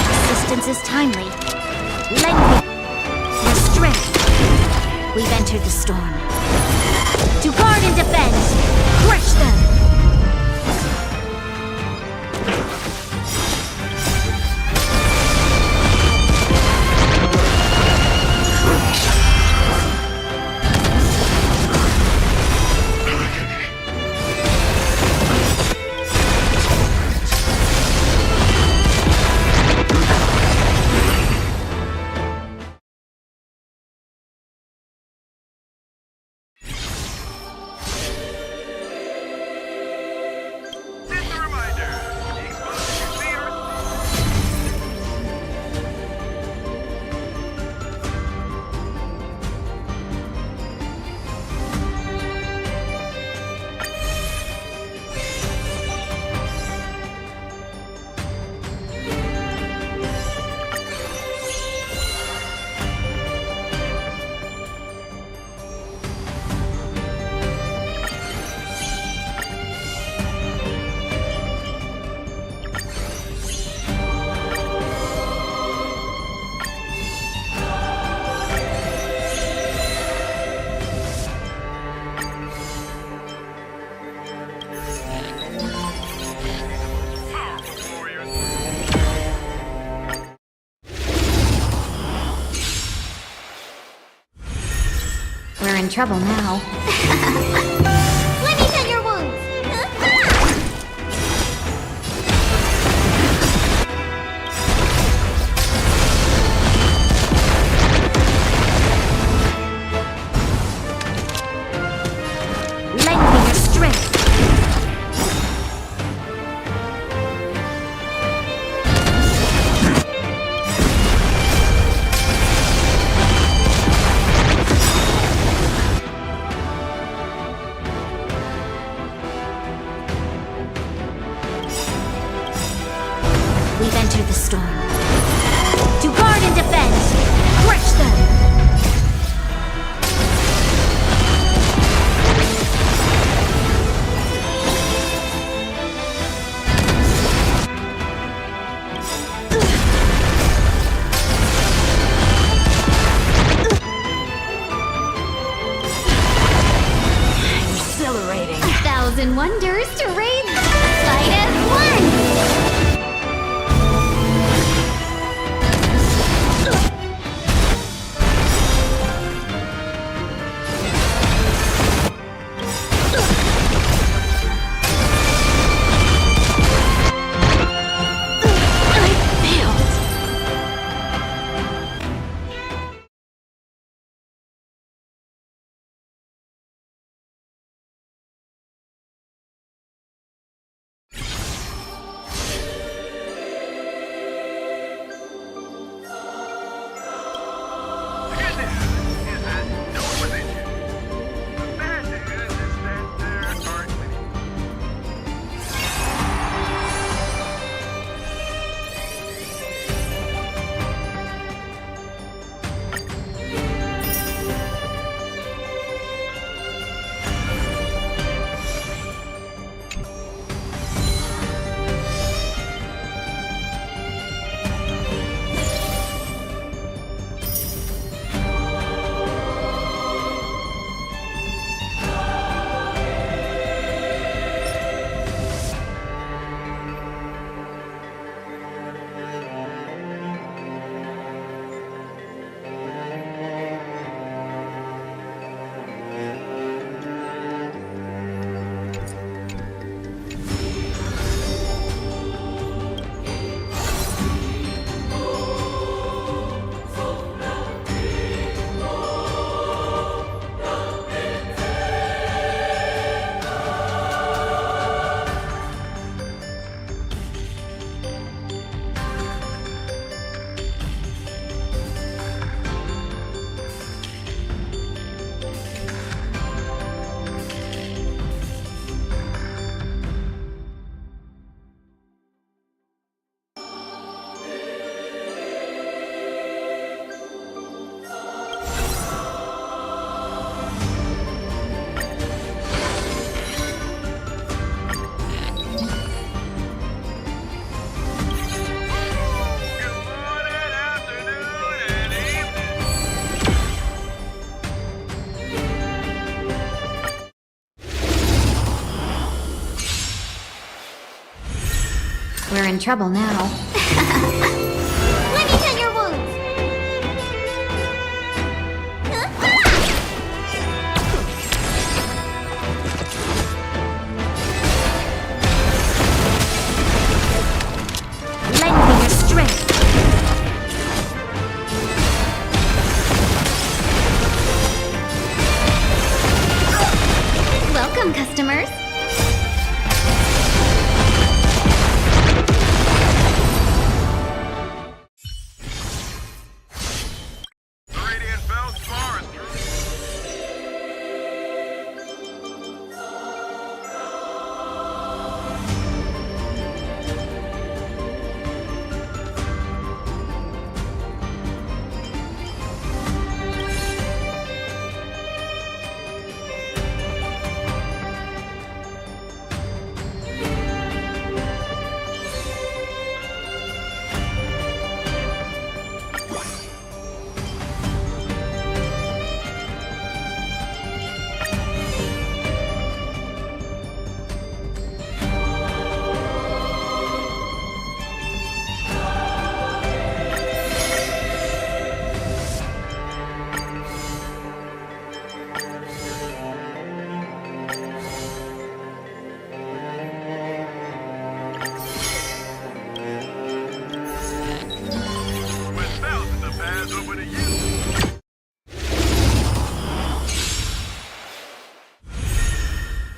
Assistance is timely. Lend me your strength. We've entered the storm. To guard and defend, crush them! We're in trouble now. Let me tend your wounds. Lend me your strength. We're in trouble now. Let me tend your wounds! Lend me your strength. Welcome, customers.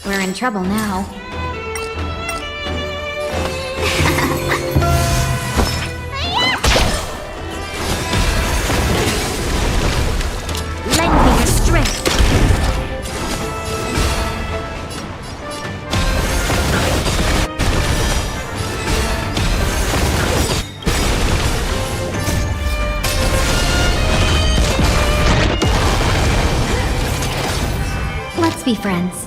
We're in trouble now. Lend me your strength. Let's be friends.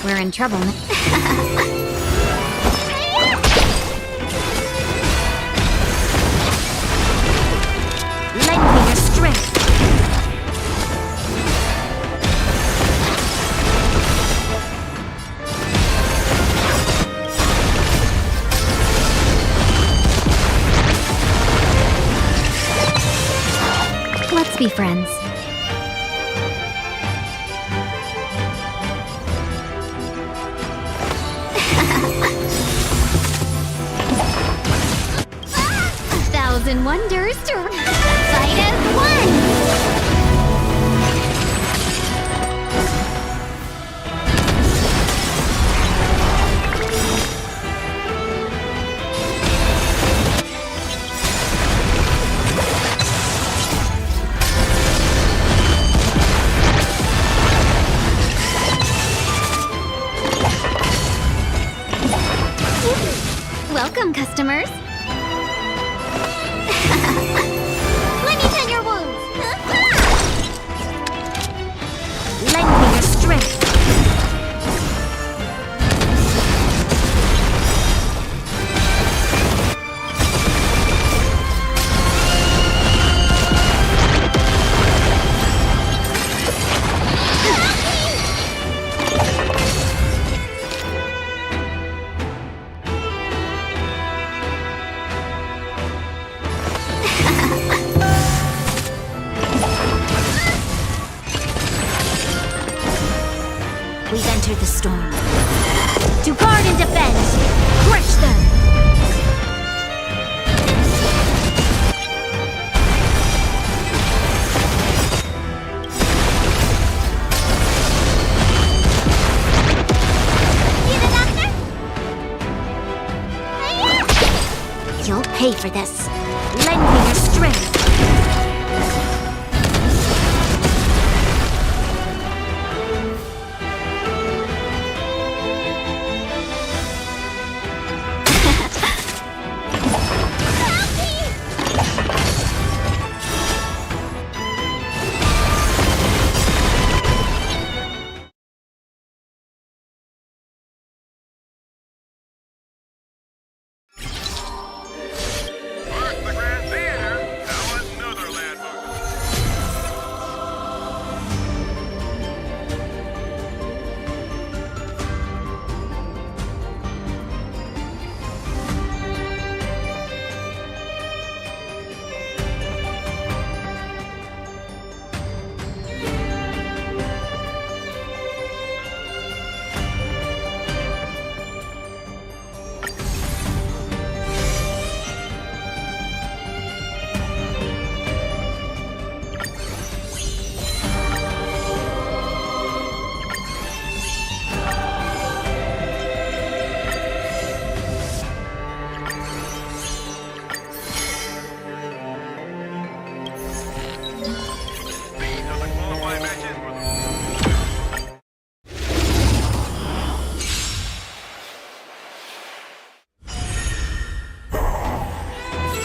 We're in trouble. Lend me your strength. Let's be friends. 1,000 wonders to fight as one! Welcome, customers. Let me tend your wounds. Lend me your strength. We've entered the storm. To guard and defend! Crush them! You'll pay for this. Lend me your strength.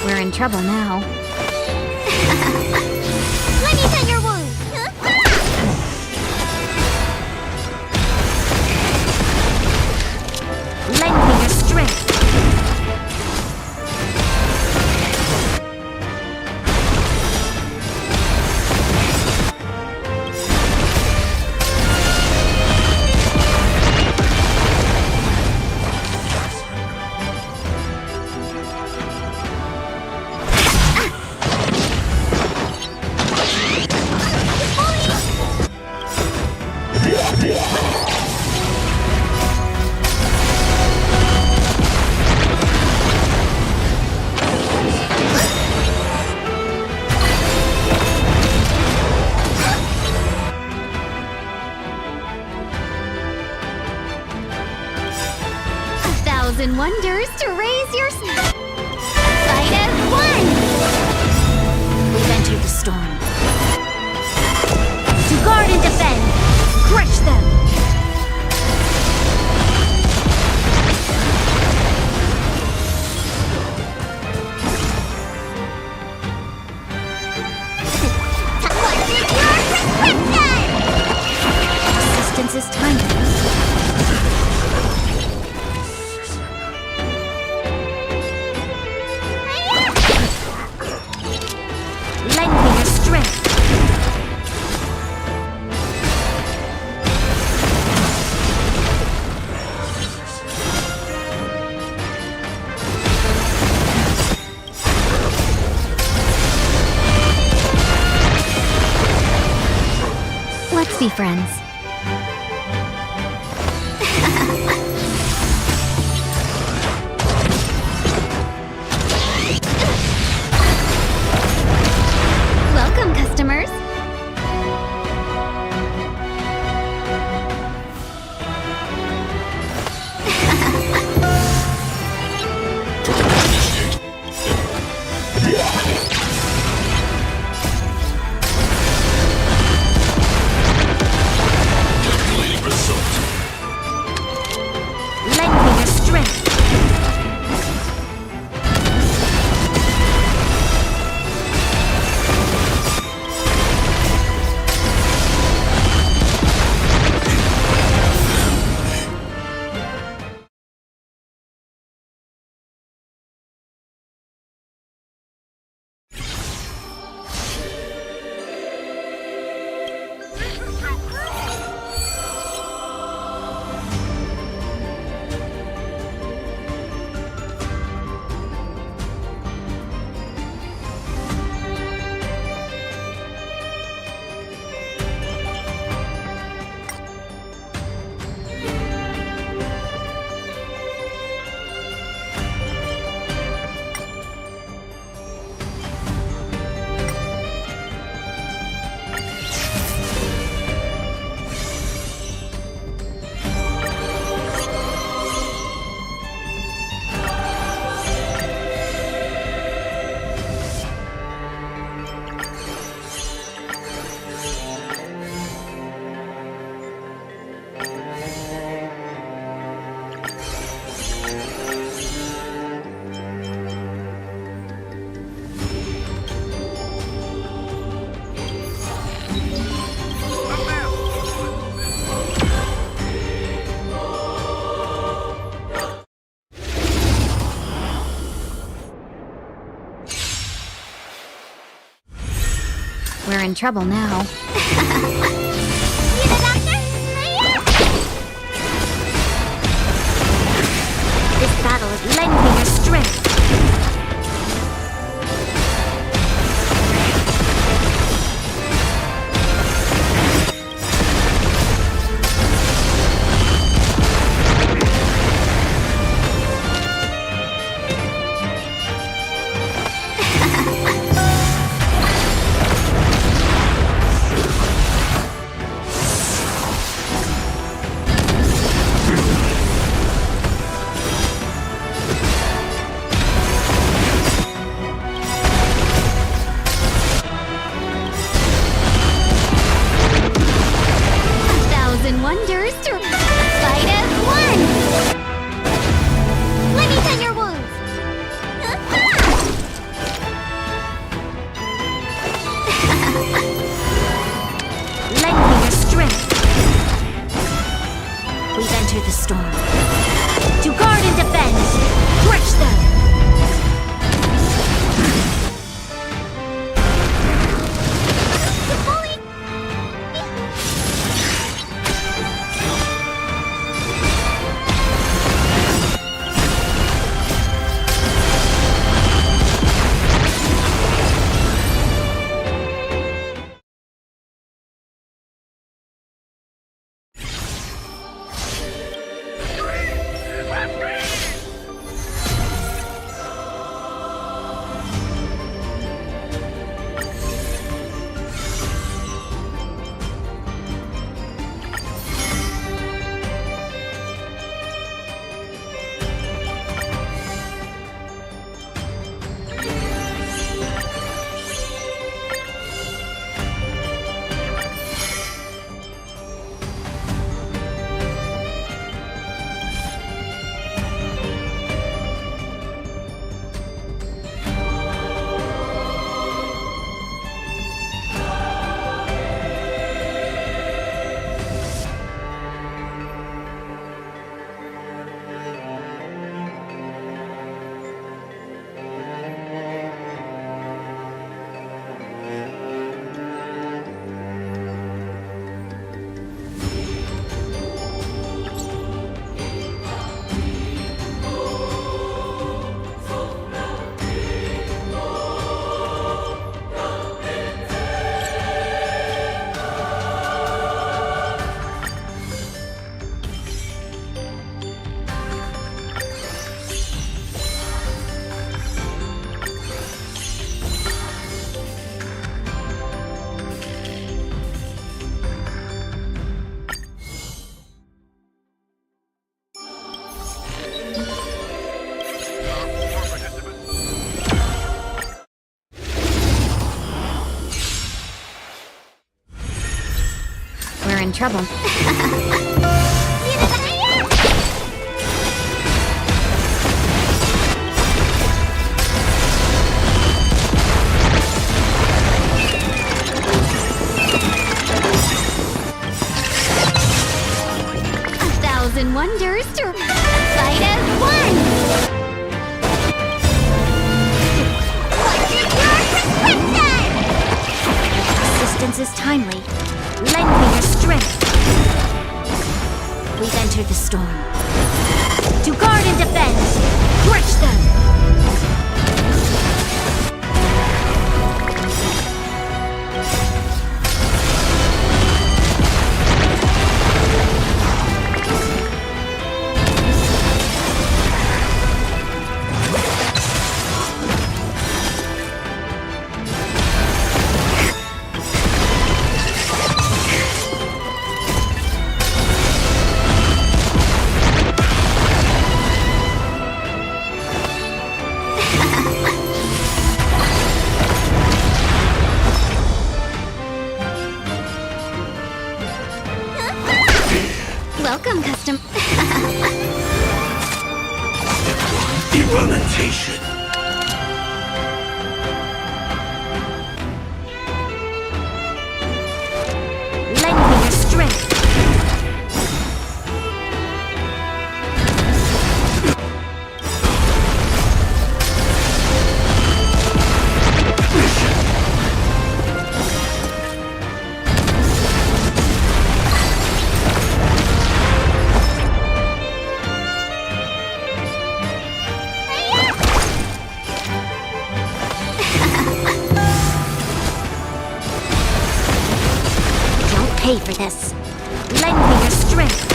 We're in trouble now. Let me tend your wounds. Lend me your strength. Wonders to raise your fight as one! We've entered the storm. To guard and defend! Crush them! Assistance is timely. Let's be friends. We're in trouble now. This battle is lending your strength. Wonders to fight as one! Let me tend your wounds. Lend me your strength. We've entered the storm. To guard and defend, crush them! We're in trouble. Wonders to fight as one! Assistance is timely. Lend me your strength. We've entered the storm. To guard and defend, crush them! Welcome, custom. Implementation. Lend me your strength. pay for this. Lend me your strength.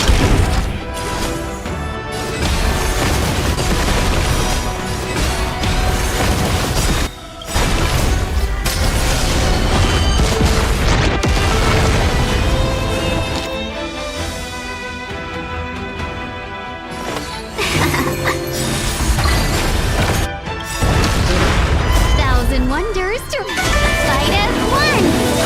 Thousand wonders to fight as one!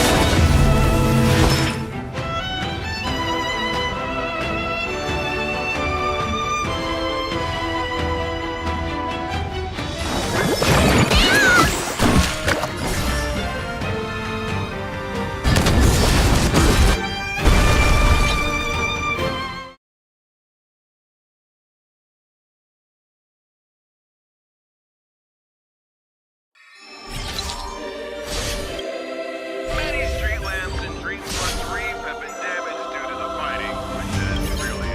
Many street lamps in Dreamfront Reef have been damaged due to the fighting, which is really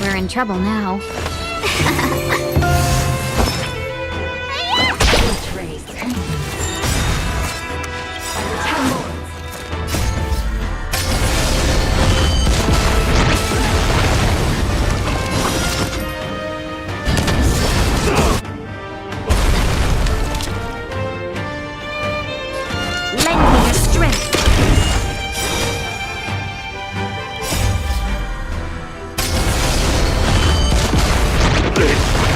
We're in trouble now. Lend me your strength. This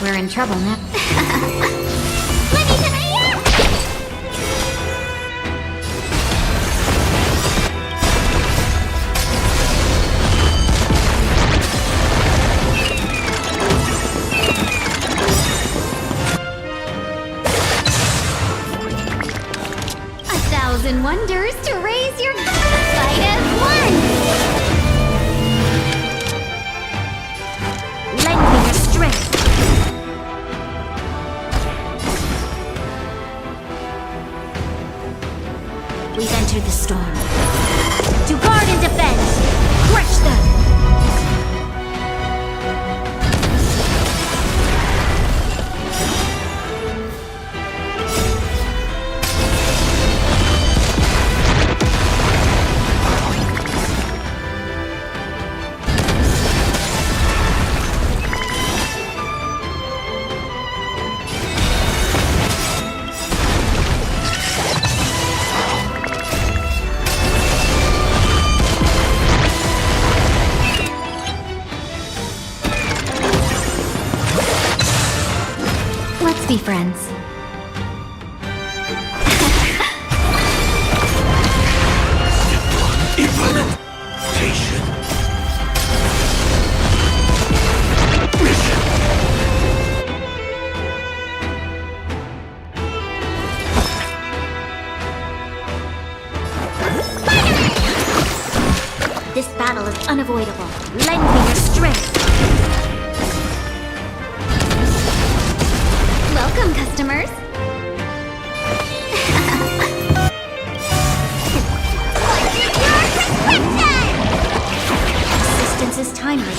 We're in trouble now. A thousand wonders to raise your fight as one. Lend me your strength. We've entered the storm. To guard and defend. Crush them. Let's be friends. Implementation. This battle is unavoidable. Lend me your strength. Welcome, customers. Assistance is timely.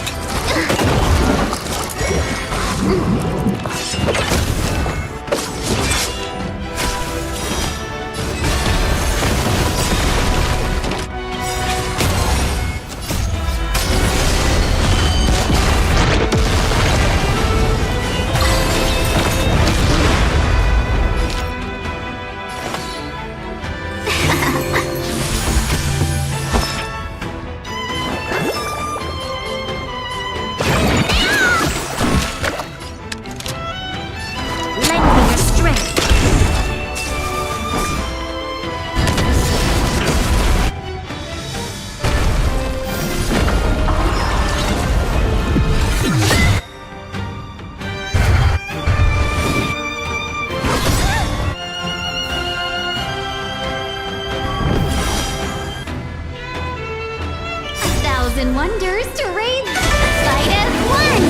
Lend me your strength. A thousand wonders to raise fight as one.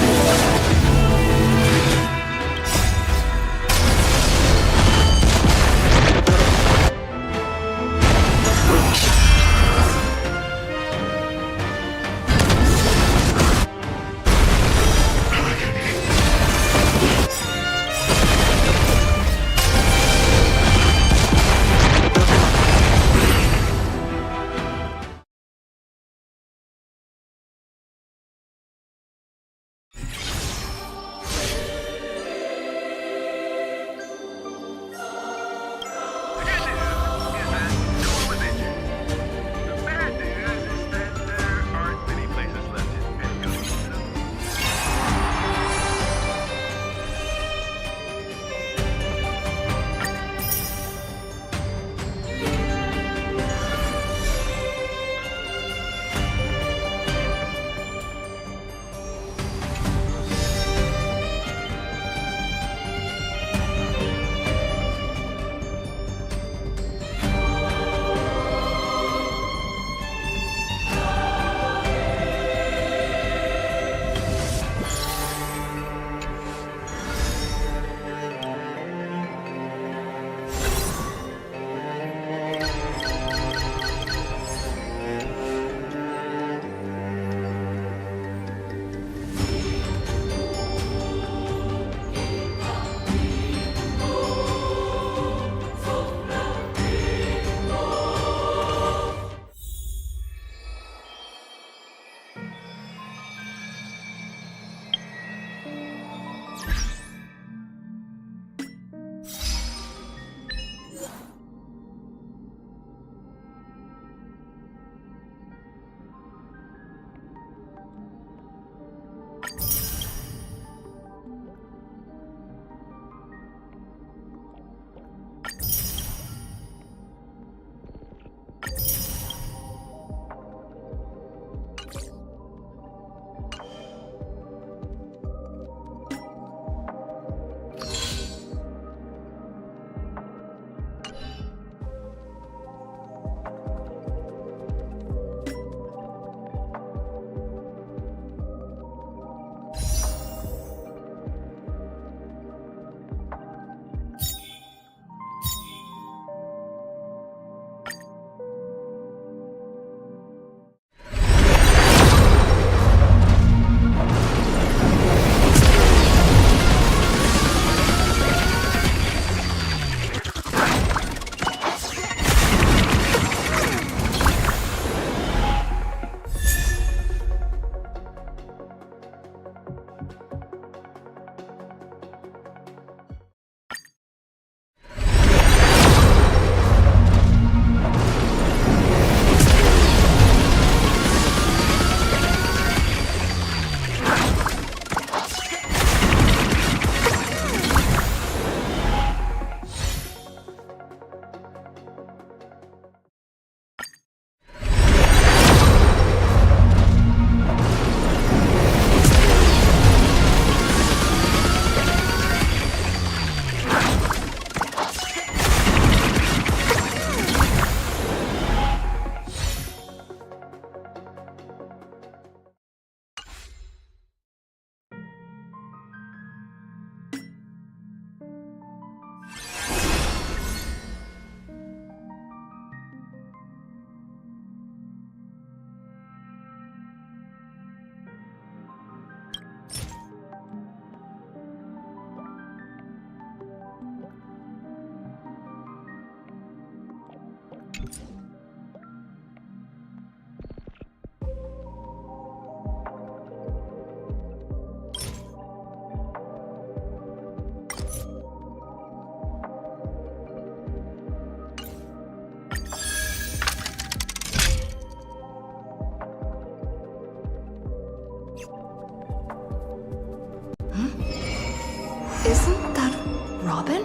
Robin?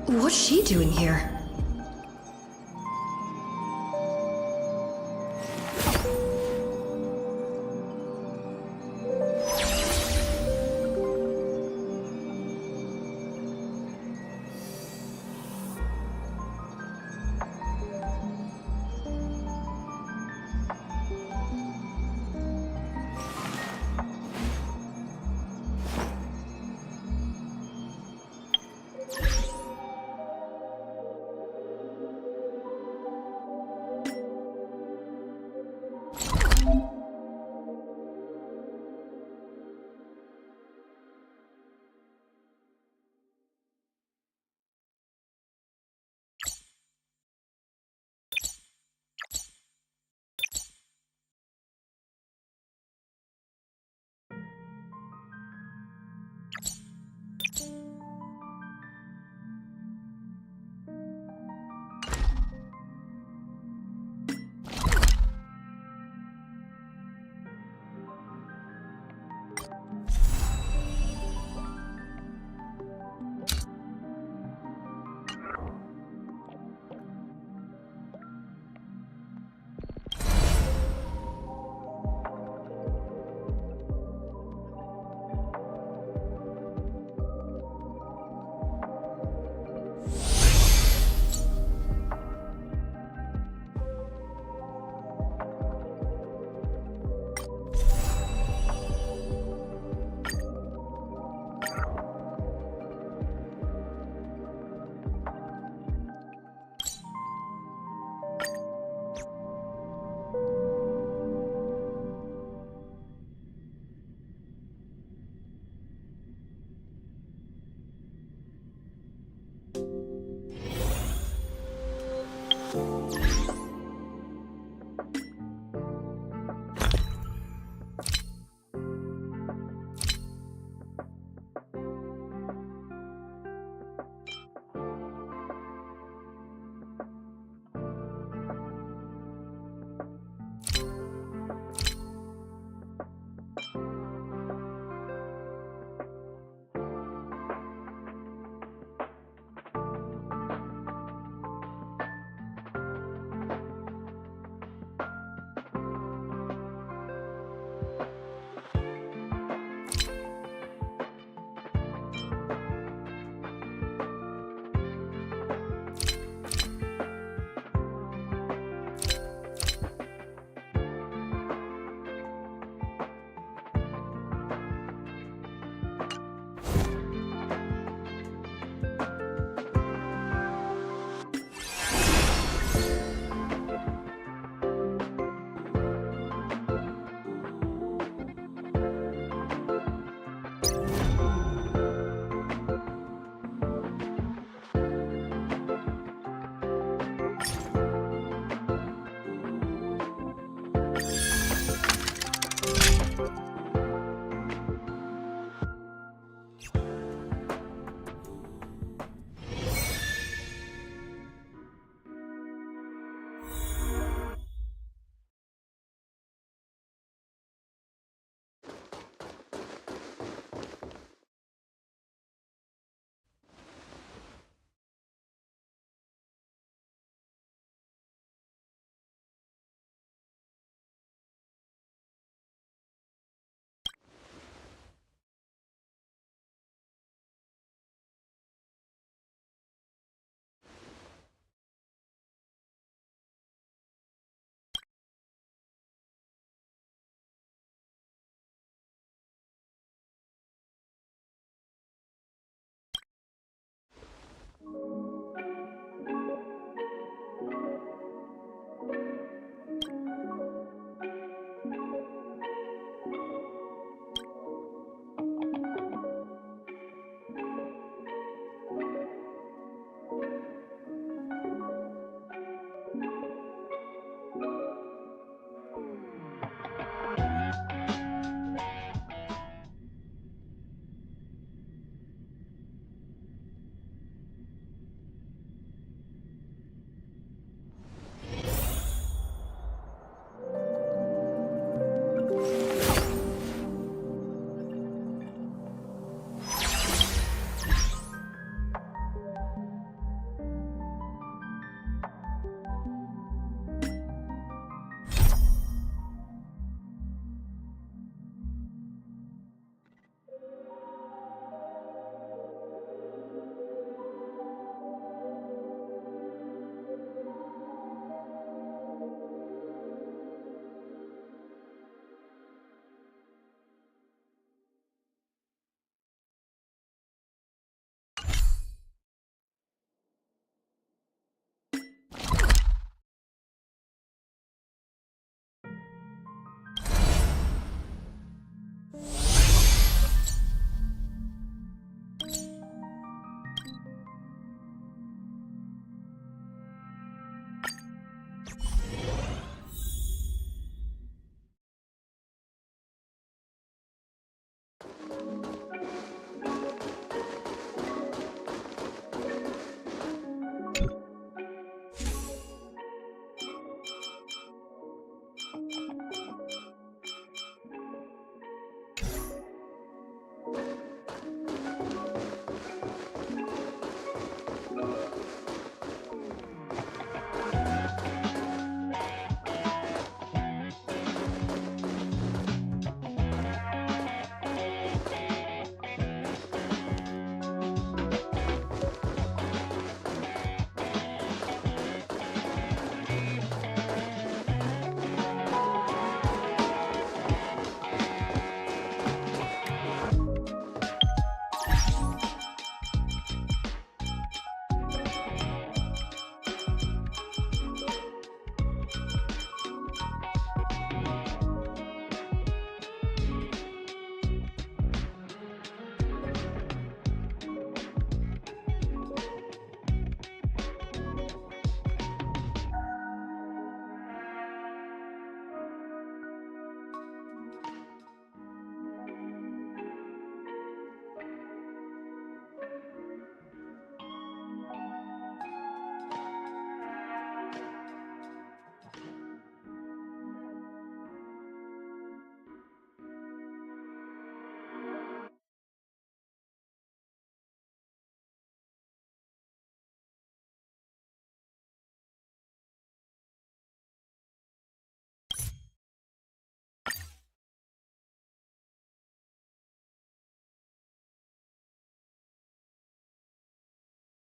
What's she doing here?